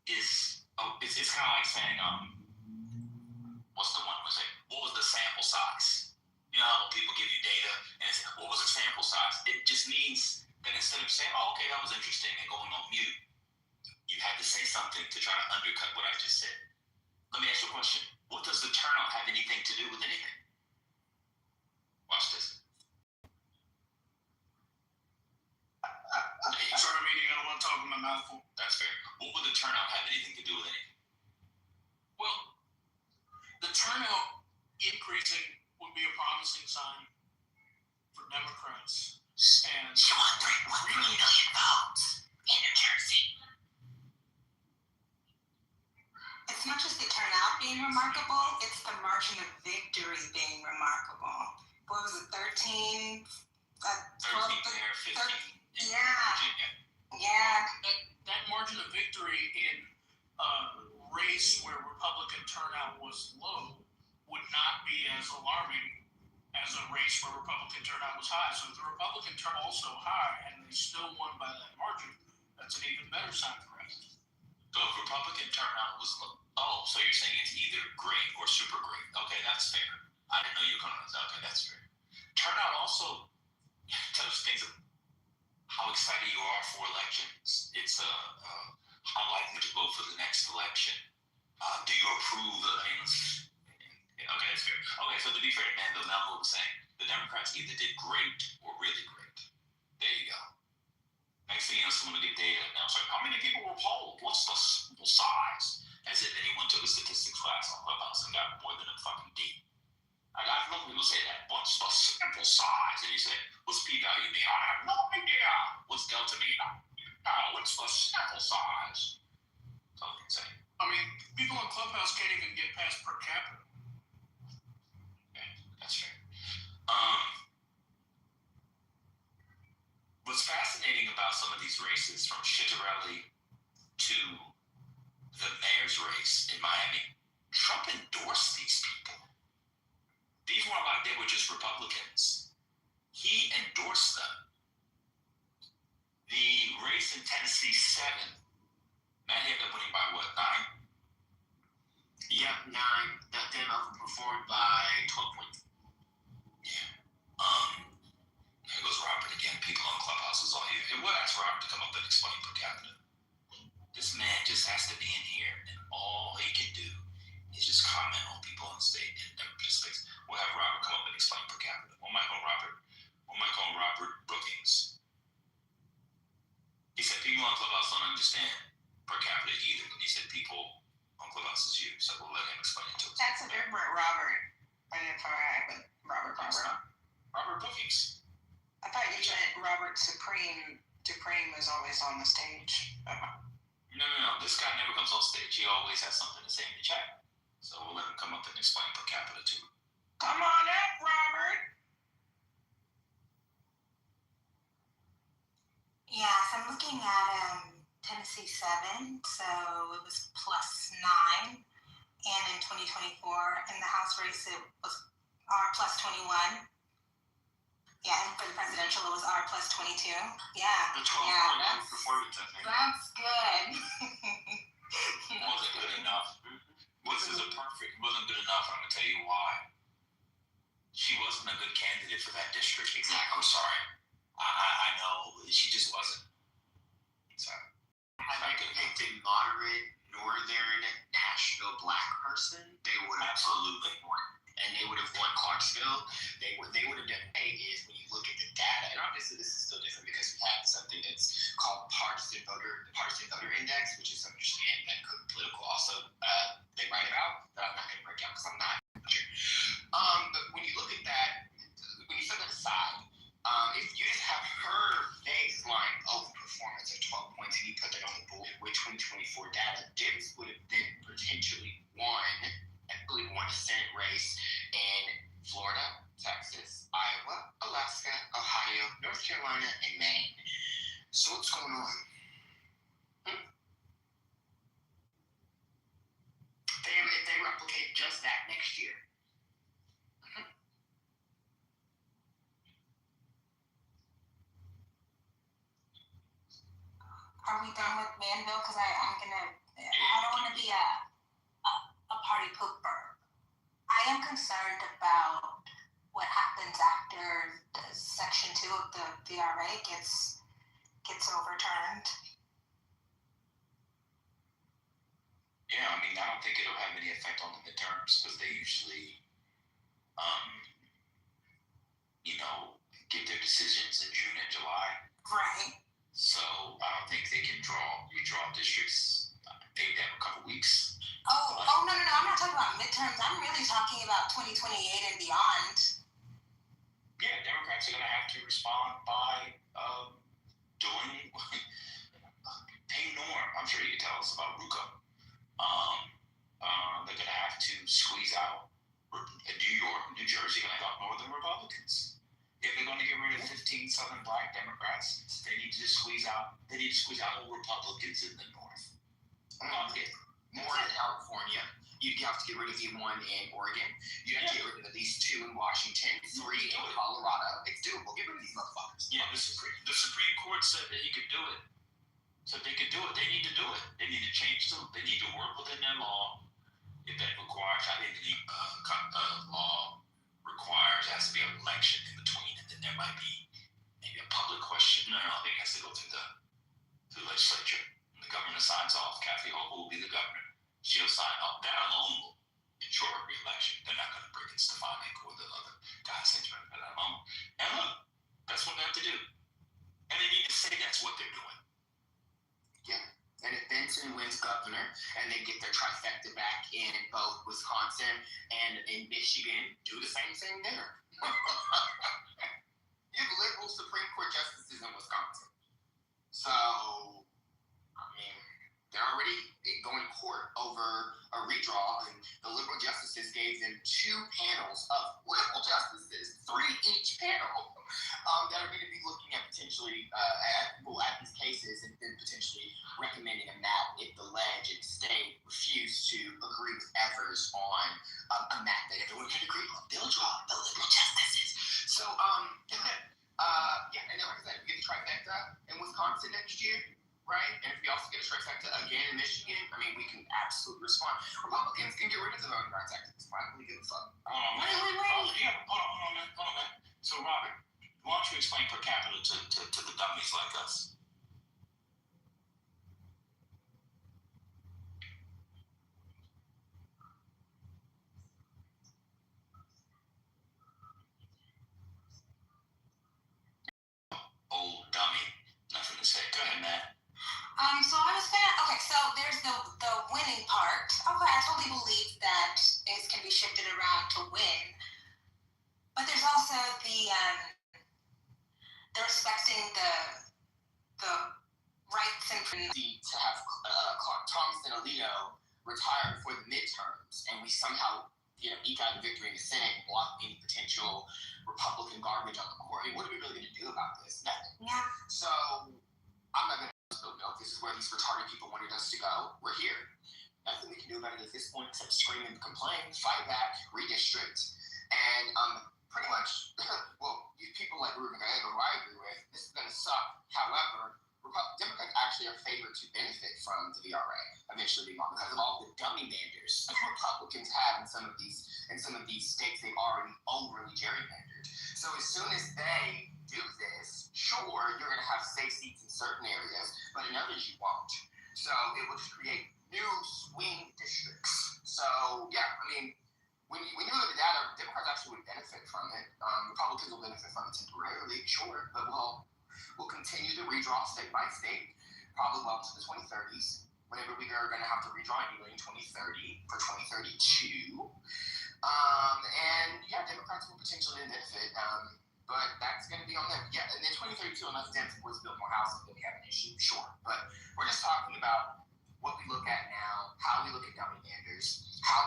is, it's kind of like saying, what's the one was it? What was the sample size? You know, people give you data, and it's, what was the sample size? It just means that instead of saying, oh, okay, that was interesting, and going on mute, you had to say something to try to undercut what I just said. Let me ask you a question. What does the turnout have anything to do with anything? Watch this. Sorry, meeting. I don't want to talk with my mouth full. That's fair. What would the turnout have anything to do with anything? Well, the turnout increasing would be a promising sign for Democrats. And she won 3.3 million votes in New Jersey. It's not just the turnout being remarkable, it's the margin of victory being remarkable. What was it, 13? 13 there, 15. Yeah. Yeah. That margin of victory in a race where Republican turnout was low would not be as alarming as a race where Republican turnout was high. So if the Republican turnout also high and they still won by that margin, that's an even better sign for us. So if Republican turnout was low, so you're saying it's either great or super great. Okay, that's fair. I didn't know you were going to. Okay, that's fair. Turnout also tells things of how excited you are for elections. It's how likely to vote for the next election. Do you approve of things? Okay, that's fair. Okay, so to be fair, man, the Melville was saying the Democrats either did great or really great. There you go. Next thing you know, someone will get data now. It's like, how many people were polled? What's the sample size? As if anyone took a statistics class on Clubhouse and got more than a fucking D. I got no people say that. What's the sample size? And you say, what's p-value mean? I have no idea. What's delta mean? What's the sample size? That's all I can say. I mean, people on Clubhouse can't even get past per capita. Okay, that's fair. What's fascinating about some of these races, from Schittarelli to the mayor's race in Miami, Trump endorsed these people. These weren't like they were just Republicans. He endorsed them. The race in Tennessee 7, man, he ended up winning by what, 9? Yep, 9. That then overperformed by 12 points. Yeah. Here goes Robert again. People on Clubhouse is all here. We'll ask Robert to come up and explain per capita. This man just has to be in here, and all he can do is just comment on people on stage and participate. We'll have Robert come up and explain per capita. One mic on Robert. One mic on Robert Brookings. He said people on Clubhouse don't understand per capita either. He said people on Clubhouse is you, so we'll let him explain it to us. That's a different Robert. I didn't find but Robert. Robert Brookings. I thought you meant Robert Supreme. Supreme is always on the stage. No. This guy never comes on stage. He always has something to say in the chat. So we'll let him come up and explain per capita too. Come on up, Robert. Yeah, so I'm looking at Tennessee 7, so it was +9, and in 2024, in the House race, it was R +21. Yeah, and for the presidential, it was R +22. Yeah. The 12 performance, I think. That's good. Wasn't good enough. Wasn't good enough. I'm gonna tell you why. She wasn't a good candidate for that district. Exactly. I'm sorry. I know she just wasn't. Sorry. Had they picked a moderate northern national black person, they would have absolutely won. And they would have won Clarksville. They would have done. Is when you look at the data, and obviously this is still different because we have something that's called the partisan voter index, which is understand that political also they write about, that I'm not going to break down because I'm not sure. But when you look at that, when you set that aside, if you just have her baseline overperformance of 12 points and you put that on the board with 2024 data, Dibbs would have then potentially won, I believe, won a Senate race in Florida, Texas, Iowa, Alaska, Ohio, North Carolina, and Maine. So what's going on? If they replicate just that next year. Are we done with Manville? Because I don't want to be a party pooper. I am concerned about what happens after Section 2 of the VRA gets overturned. Yeah, I mean, I don't think it'll have any effect on the midterms because they usually, give their decisions in June and July. Right. So I don't think they can redraw districts. Maybe they have a couple weeks. No, I'm not talking about midterms. I'm really talking about 2028 and beyond. Yeah, Democrats are going to have to respond by doing pay Norm. I'm sure you can tell us about RUCO. They're going to have to squeeze out New York, New Jersey, and I thought Northern Republicans. If they're going to get rid of 15 Southern Black Democrats, they need to squeeze out all Republicans in the North. More in California. You have to get rid of the one in Oregon. You have to get rid of at least 2 in Washington, 3 in Colorado. It's doable. Get rid of these motherfuckers. Yeah, the Supreme Court said that he could do it. So they could do it. They need to do it. They need to change them. They need to work within their law. If that requires, I think the law requires there has to be an election in between, and then there might be maybe a public question. I don't think it has to go through the legislature. The governor signs off. Kathy Hochul will be the governor. She'll sign off. That alone will ensure a re-election. They're not going to bring in Stefanik or the other guys that alone. And look, that's what they have to do. And they need to say that's what they're doing. Yeah. And if Benson wins governor and they get their trifecta back in both Wisconsin and in Michigan, do the same thing there. You have liberal Supreme Court justices in Wisconsin. So, I mean, they're already going to court over a redraw, and the liberal justices gave them 2 panels of liberal justices, 3 each panel, that are going to be looking at potentially at these cases and then potentially recommending a map if the ledge and the state refuse to agree with Evers on a map that everyone can agree on. They'll draw the liberal justices. So, yeah, and then like I said, we get the trifecta in Wisconsin next year, right? And if we also get a trifecta again in Michigan, I mean, we can absolutely respond. Republicans can get rid of the Voting Rights Act at this point. I don't really give a fuck. Yeah, hold on, man. So, Robert, why don't you explain per capita to the dummies like us? Old dummy. Nothing to say. Go ahead, Matt. So I was so there's the winning part. Okay, I totally believe that things can be shifted around to win. But there's also the respecting the rights and to have Thomas and Alito retire before the midterms, and we somehow eke out a victory in the Senate and block any potential Republican garbage on the court. I mean, what are we really going to do about this? Nothing. Yeah. So I'm not going to no. This is where these retarded people wanted us to go. We're here. Nothing we can do about it at this point except scream and complain, fight back, redistrict, and pretty much, well, you people like Ruben Gallego, who I agree with, this is going to suck. However, Democrats actually are favored to benefit from the VRA eventually being on because of all the dummy manders Republicans have in some of these states they've already overly gerrymandered. So as soon as they do this, sure, you're going to have safe seats in certain areas, but in others you won't. So it will just create new swing districts. So yeah, I mean, we knew that the data Democrats actually would benefit from it. Republicans will benefit from it temporarily, sure, but we'll continue to redraw state by state, probably well into the 2030s, whenever we are going to have to redraw anyway in 2030 for 2032. And yeah, Democrats will potentially benefit, but that's going to be on them. Yeah, and then 2032, unless Democrats of course build more housing, then we have an issue, sure. But we're just talking about what we look at now, how we look at dummy manders, how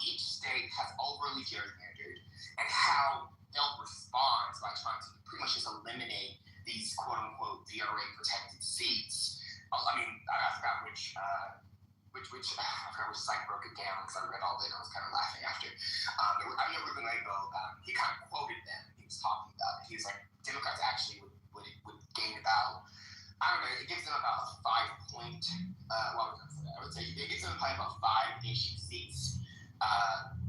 each state has overly gerrymandered, and how they'll respond by trying to pretty much just eliminate these quote-unquote VRA protected seats. I mean, I forgot which site broke it down because I read all of it and I was kind of laughing after. I know Ruben Gallego, he kind of quoted them. He was talking about it. He was like, Democrats actually would gain about, I don't know, it gives them about a 5 point, I would say it gives them probably about 5-ish seats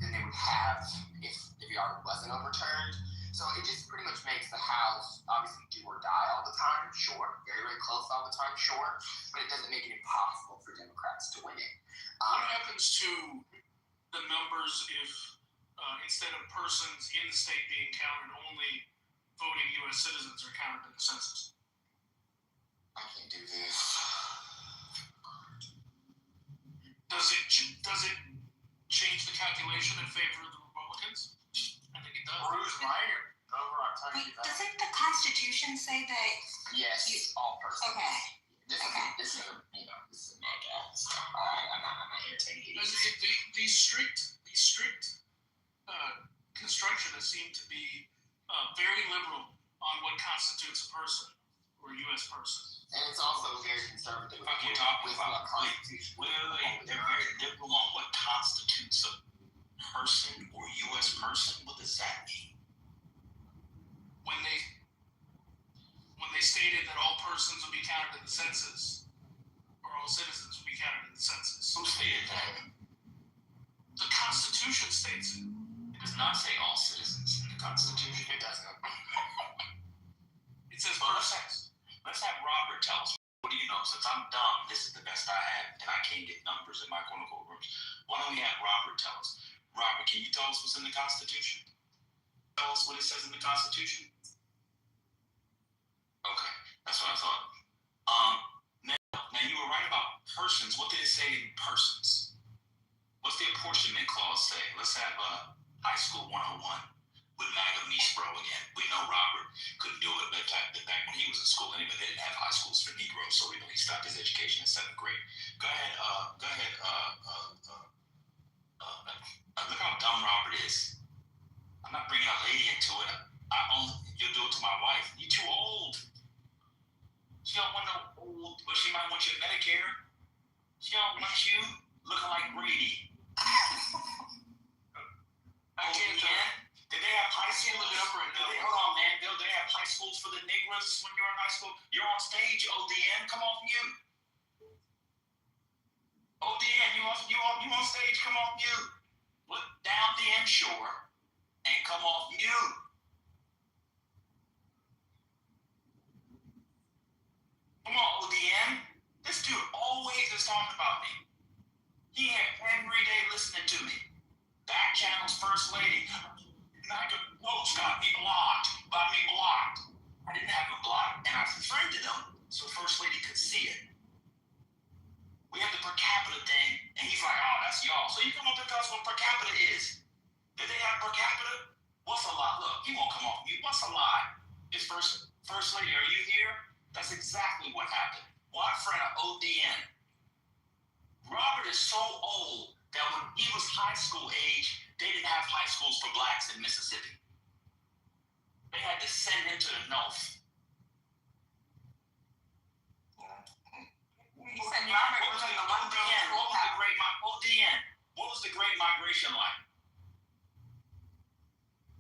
than they would have if the VR wasn't overturned. So it just pretty much makes the House obviously do or die all the time, sure. Very, very close all the time, sure. But it doesn't make it impossible for Democrats to win it. What happens to the numbers if instead of persons in the state being counted, only voting U.S. citizens are counted in the census? I can't do this. Does it change the calculation in favor of the Republicans? I think it does. Bruce Meyer. Wait, doesn't the Constitution say that? Yes, all persons. Okay. This is a mega. So I'm not entertaining it. These strict construction that seem to be very liberal on what constitutes a person or a U.S. person. And it's also very conservative. Fucking talking about Constitution. They're very liberal on what constitutes So, person or U.S. person, what does that mean? When they stated that all persons would be counted in the census, or all citizens would be counted in the census. Who stated that? The Constitution states it. It does not say all citizens in the Constitution. It does not. It says Well, persons. let's have Robert tell us. What do you know? Since I'm dumb, this is the best I have, and I can't get numbers in my quote-unquote rooms. Why don't we have Robert tell us? Robert, can you tell us what's in the Constitution? Tell us what it says in the Constitution. Okay, that's what I thought. Now you were right about persons. What did it say in persons? What's the apportionment clause say? Let's have high school 101 with MAGA Meespro again. We know Robert couldn't do it back when he was in school anyway. They didn't have high schools for Negroes, so he stopped his education in 7th grade. Go ahead. Look how dumb Robert is. I'm not bringing a lady into it. You'll do it to my wife. You're too old. She don't want no old, but she might want you Medicare. She don't want you looking like Brady. Did they have high schools? Hold on, man. Did they have high schools for the Negroes when you were in high school? You're on stage, ODN. Come off mute. ODN, you on stage. Come off mute. Look down the inshore and come off mute. Come on, ODN. This dude always is talking about me. He had every day listening to me. Back channels, first lady. MAGA quotes got me blocked. I didn't have him blocked, and I friended him so first lady could see it. We have the per capita thing, and he's like, oh, that's y'all. So you come up and tell us what per capita is. Did they have per capita? What's a lot? Look, he won't come off mute. What's a lot? Is first lady, are you here? That's exactly what happened. Well, our friend of ODN. Robert is so old that when he was high school age, they didn't have high schools for blacks in Mississippi. They had to send him to the north. He said Robert was in the ODN, what was the Great Migration like?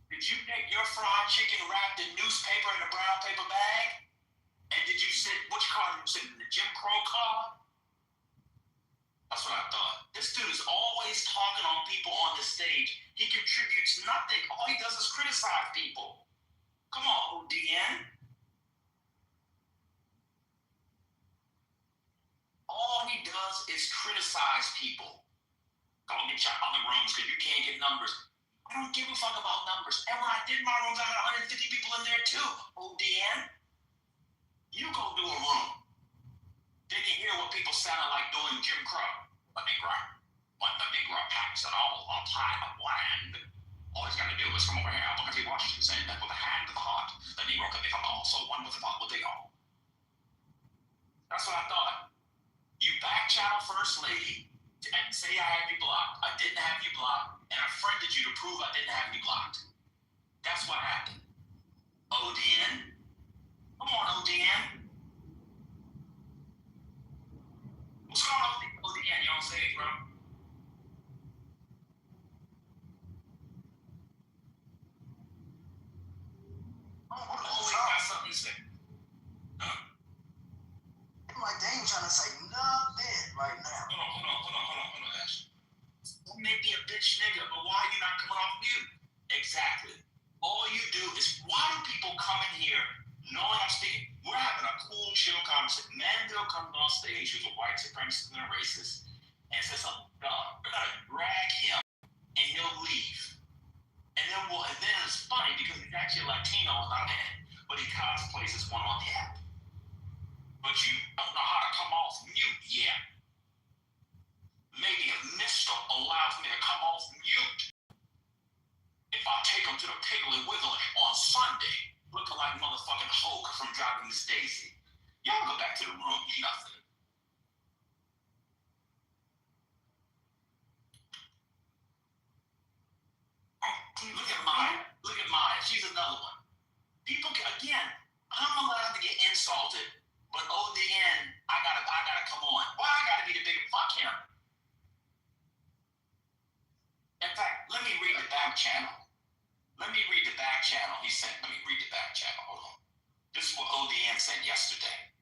Did you take your fried chicken wrapped in newspaper in a brown paper bag? And did you which car did you sit in, the Jim Crow car? That's what I thought. This dude is always talking on people on the stage. He contributes nothing. All he does is criticize people. Come on, ODN. All he does is criticize people. Go get your other rooms because you can't get numbers. I don't give a fuck about numbers. And when I did my rooms, I had 150 people in there too. ODN. You go do a room. They can hear what people sounded like doing Jim Crow. The Negro packs it all on time of land. All he's got to do is come over here. Look at the Washington saying that with a hand to the heart. The Negro can become also one with the thought with the all. That's what I thought. You back channel first lady and say I had you blocked. I didn't have you blocked, and I friended you to prove I didn't have you blocked. That's what happened. ODN. Come on, ODN. What's going on with ODN? You on stage, bro? Always got something to say. Like they ain't trying to say nothing right now. Hold on, Ash. Don't make me a bitch nigga, but why are you not coming off mute? Exactly. All you do is, why do people come in here knowing I'm speaking? We're having a cool, chill conversation. Mandel comes on stage, who's a white supremacist and a racist, and says something dumb. We're gonna drag him, and he'll leave. And then it's funny because he's actually a Latino on our end, but he cosplays as one on the app. But you don't know how to come off mute yet. Maybe a Mister allows me to come off mute if I take him to the Piggly Wiggly on Sunday, looking like motherfucking Hulk from Driving Miss Daisy. Y'all go back to the room, nothing. Look at Maya. She's another one. People, again, I'm allowed to get insulted, but ODN, I gotta come on. Why I gotta be the bigger? Fuck him. channel. Let me read the back channel he sent. Let me read the back channel. Hold on. This is what ODN sent yesterday.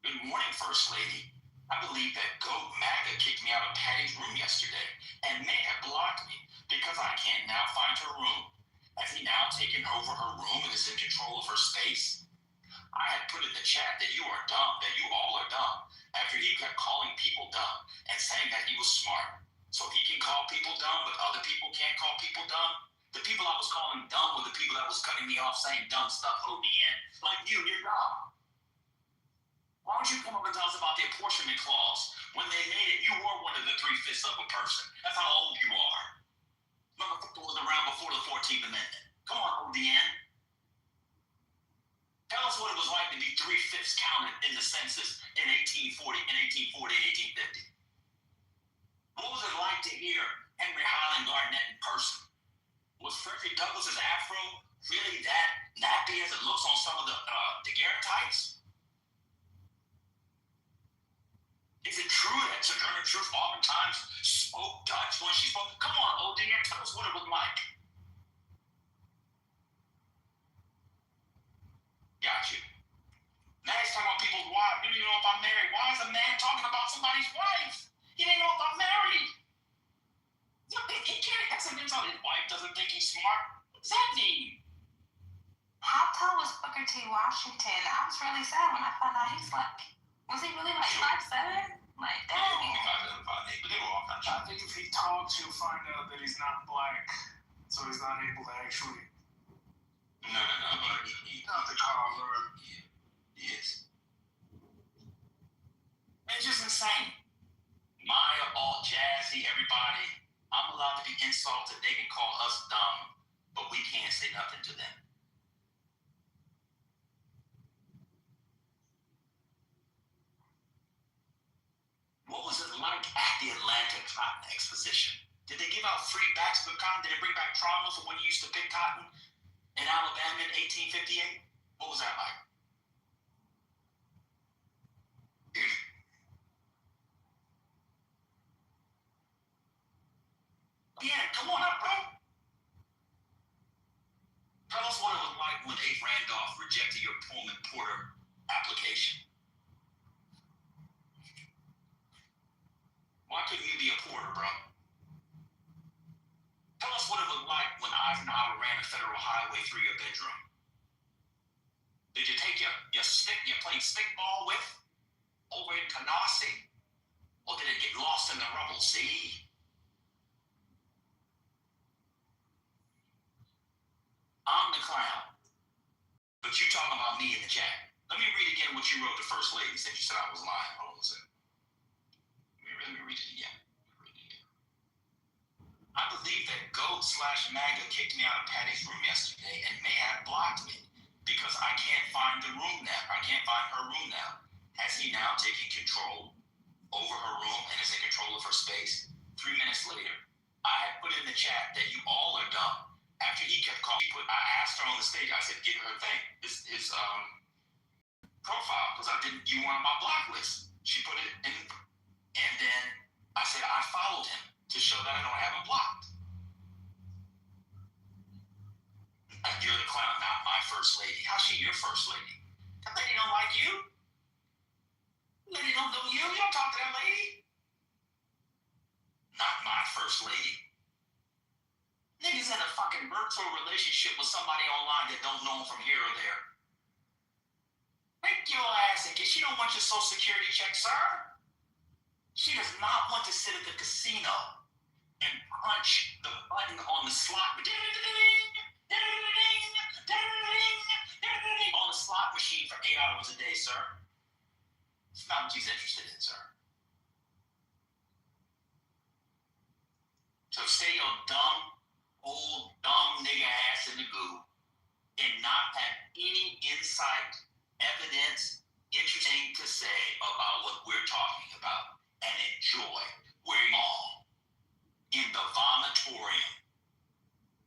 Good morning, First Lady. I believe that Goat MAGA kicked me out of Patty's room yesterday and may have blocked me because I can't now find her room. Has he now taken over her room and is in control of her space? I had put in the chat that you are dumb, that you all are dumb, after he kept calling people dumb and saying that he was smart. So he can call people dumb, but other people can't call people dumb. The people I was calling dumb were the people that was cutting me off saying dumb stuff, ODN, like you and your job. Why don't you come up and tell us about the apportionment clause? When they made it, you were one of the 3/5 of a person. That's how old you are. Motherfucker was around before the 14th Amendment. Come on, ODN. Tell us what it was like to be 3/5 counted in the census in 1840, and 1850. What was it like to hear Henry Highland Garnett in person? Was Frederick Douglass's afro really that nappy as it looks on some of the daguerreotypes? Is it true that Sojourner Truth oftentimes spoke Dutch when she spoke? Come on, ODN, tell us what it was like. Got you. Now he's talking about people's wives. You don't even know if I'm married. Why is a man talking about somebody's wife? He didn't know if I'm married. He can't have something on his wife doesn't think he's smart. What does that mean? How tall was Booker T. Washington? I was really sad when I found out he's like, was he really like 5'7"? Like, dang. I think if he talks, you'll find out that he's not black, so he's not able to actually. No. Not the cover. Yes. It's just insane. Maya, all jazzy, everybody. I'm allowed to be insulted. They can call us dumb, but we can't say nothing to them. What was it like at the Atlanta Cotton Exposition? Did they give out free bags of cotton? Did it bring back trauma from when you used to pick cotton in Alabama in 1858? What was that like? Yeah, come on up, bro. Tell us what it was like when Abe Randolph rejected your Pullman Porter application. Why couldn't you be a porter, bro? Tell us what it was like when Eisenhower ran a federal highway through your bedroom. Did you take your stick you played stickball with over in Canarsie? Or did it get lost in the rubble, see? I'm the clown. But you talking about me in the chat. Let me read again what you wrote to First Lady since you said I was lying. Hold on a second. Let me read it again. I believe that Goat/MAGA kicked me out of Patty's room yesterday and may have blocked me because I can't find the room now. I can't find her room now. Has he now taken control over her room and is in control of her space? 3 minutes later, I had put in the chat that you all are dumb. After he kept calling, I asked her on the stage, I said, give her thing, his profile, because you weren't on my block list. She put it in, and then I said, I followed him to show that I don't have him blocked. You're the clown, not my first lady. How's she your first lady? That lady don't like you. That lady don't know you. You don't talk to that lady. Not my first lady. Niggas in a fucking virtual relationship with somebody online that don't know them from here or there. Make your ass and get. She don't want your social security check, sir. She does not want to sit at the casino and punch the button on the slot. On the slot machine for 8 hours a day, sir. It's not what she's interested in, sir. So stay your dumb, old, dumb nigga ass in the goo and not have any insight, evidence, interesting to say about what we're talking about and enjoy where you all in the vomitorium.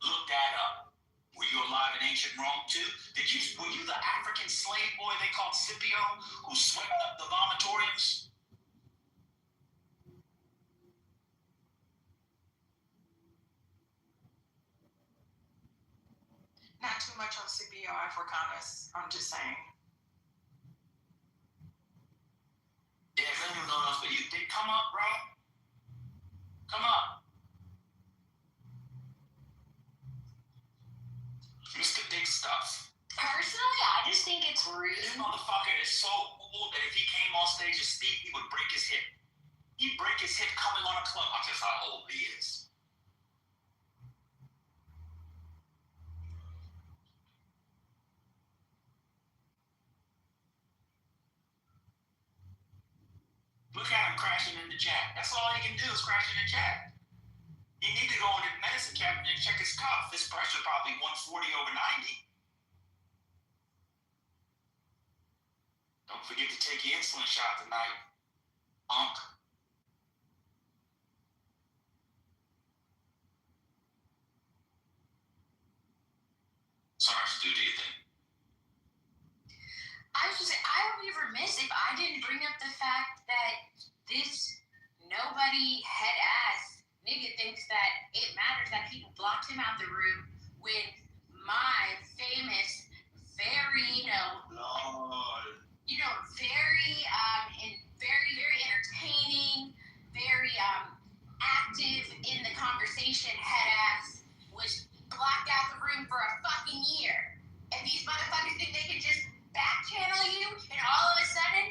Look that up. Were you alive in ancient Rome too? Were you the African slave boy they called Scipio who swept up the vomitoriums? too much on CPI for Congress. I'm just saying. Yeah, if anyone knows, but you did come up, bro. Come up. Mr. Big Stuff. Personally, I just think it's rude. This motherfucker is so old that if he came on stage to speak, he would break his hip. He'd break his hip coming on a club. That's just how old he is. Look at him crashing in the chat. That's all he can do is crash in the chat. You need to go in his medicine cabinet and check his cuff. His pressure probably 140/90. Don't forget to take your insulin shot tonight. Sorry, Stu, do you think? I was just saying, I would be remiss if I didn't bring up the fact that this nobody head ass nigga thinks that it matters that people blocked him out the room when my famous, very, very and very entertaining, very active in the conversation head ass was blocked out the room for a fucking year. And these motherfuckers think they can just back channel you and all of a sudden,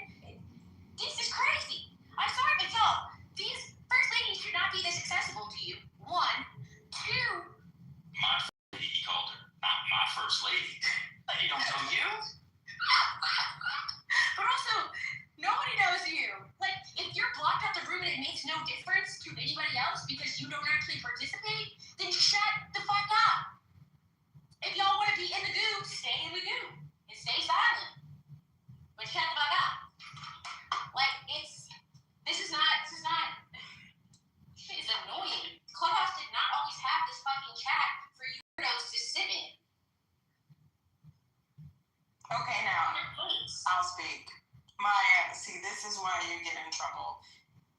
this is crazy. I'm sorry, but y'all, these first ladies should not be this accessible to you. One. Two. My lady, he called her. Not my first lady. Lady don't know you. But also, nobody knows you. Like, if you're blocked out the room and it makes no difference to anybody else because you don't actually participate, then shut the fuck up. If y'all want to be in the goo, stay in the goo and stay silent. But shut the fuck up. Like, this is not, shit is annoying. Clubhouse did not always have this fucking chat for you weirdos to sit in. Okay, now, I'll speak. Maya, see, this is why you get in trouble.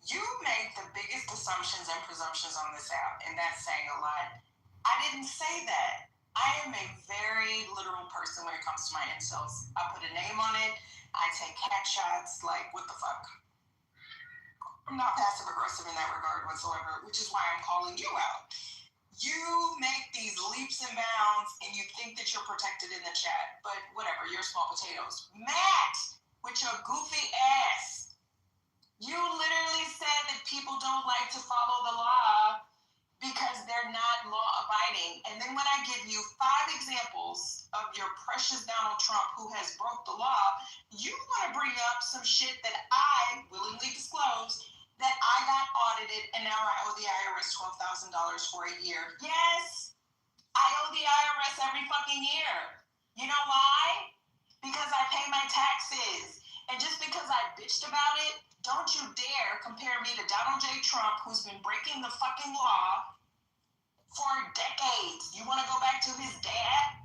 You make the biggest assumptions and presumptions on this app, and that's saying a lot. I didn't say that. I am a very literal person when it comes to my insults. I put a name on it. I take cat shots. Like, what the fuck? I'm not passive aggressive in that regard whatsoever, which is why I'm calling you out. You make these leaps and bounds and you think that you're protected in the chat, but whatever, you're small potatoes. Matt, with your goofy ass, you literally said that people don't like to follow the law because they're not law abiding. And then when I give you 5 examples of your precious Donald Trump who has broke the law, you want to bring up some shit that I willingly disclosed that I got audited and now I owe the IRS $12,000 for a year. Yes, I owe the IRS every fucking year. You know why? Because I pay my taxes. And just because I bitched about it, don't you dare compare me to Donald J. Trump, who's been breaking the fucking law for decades. You want to go back to his dad?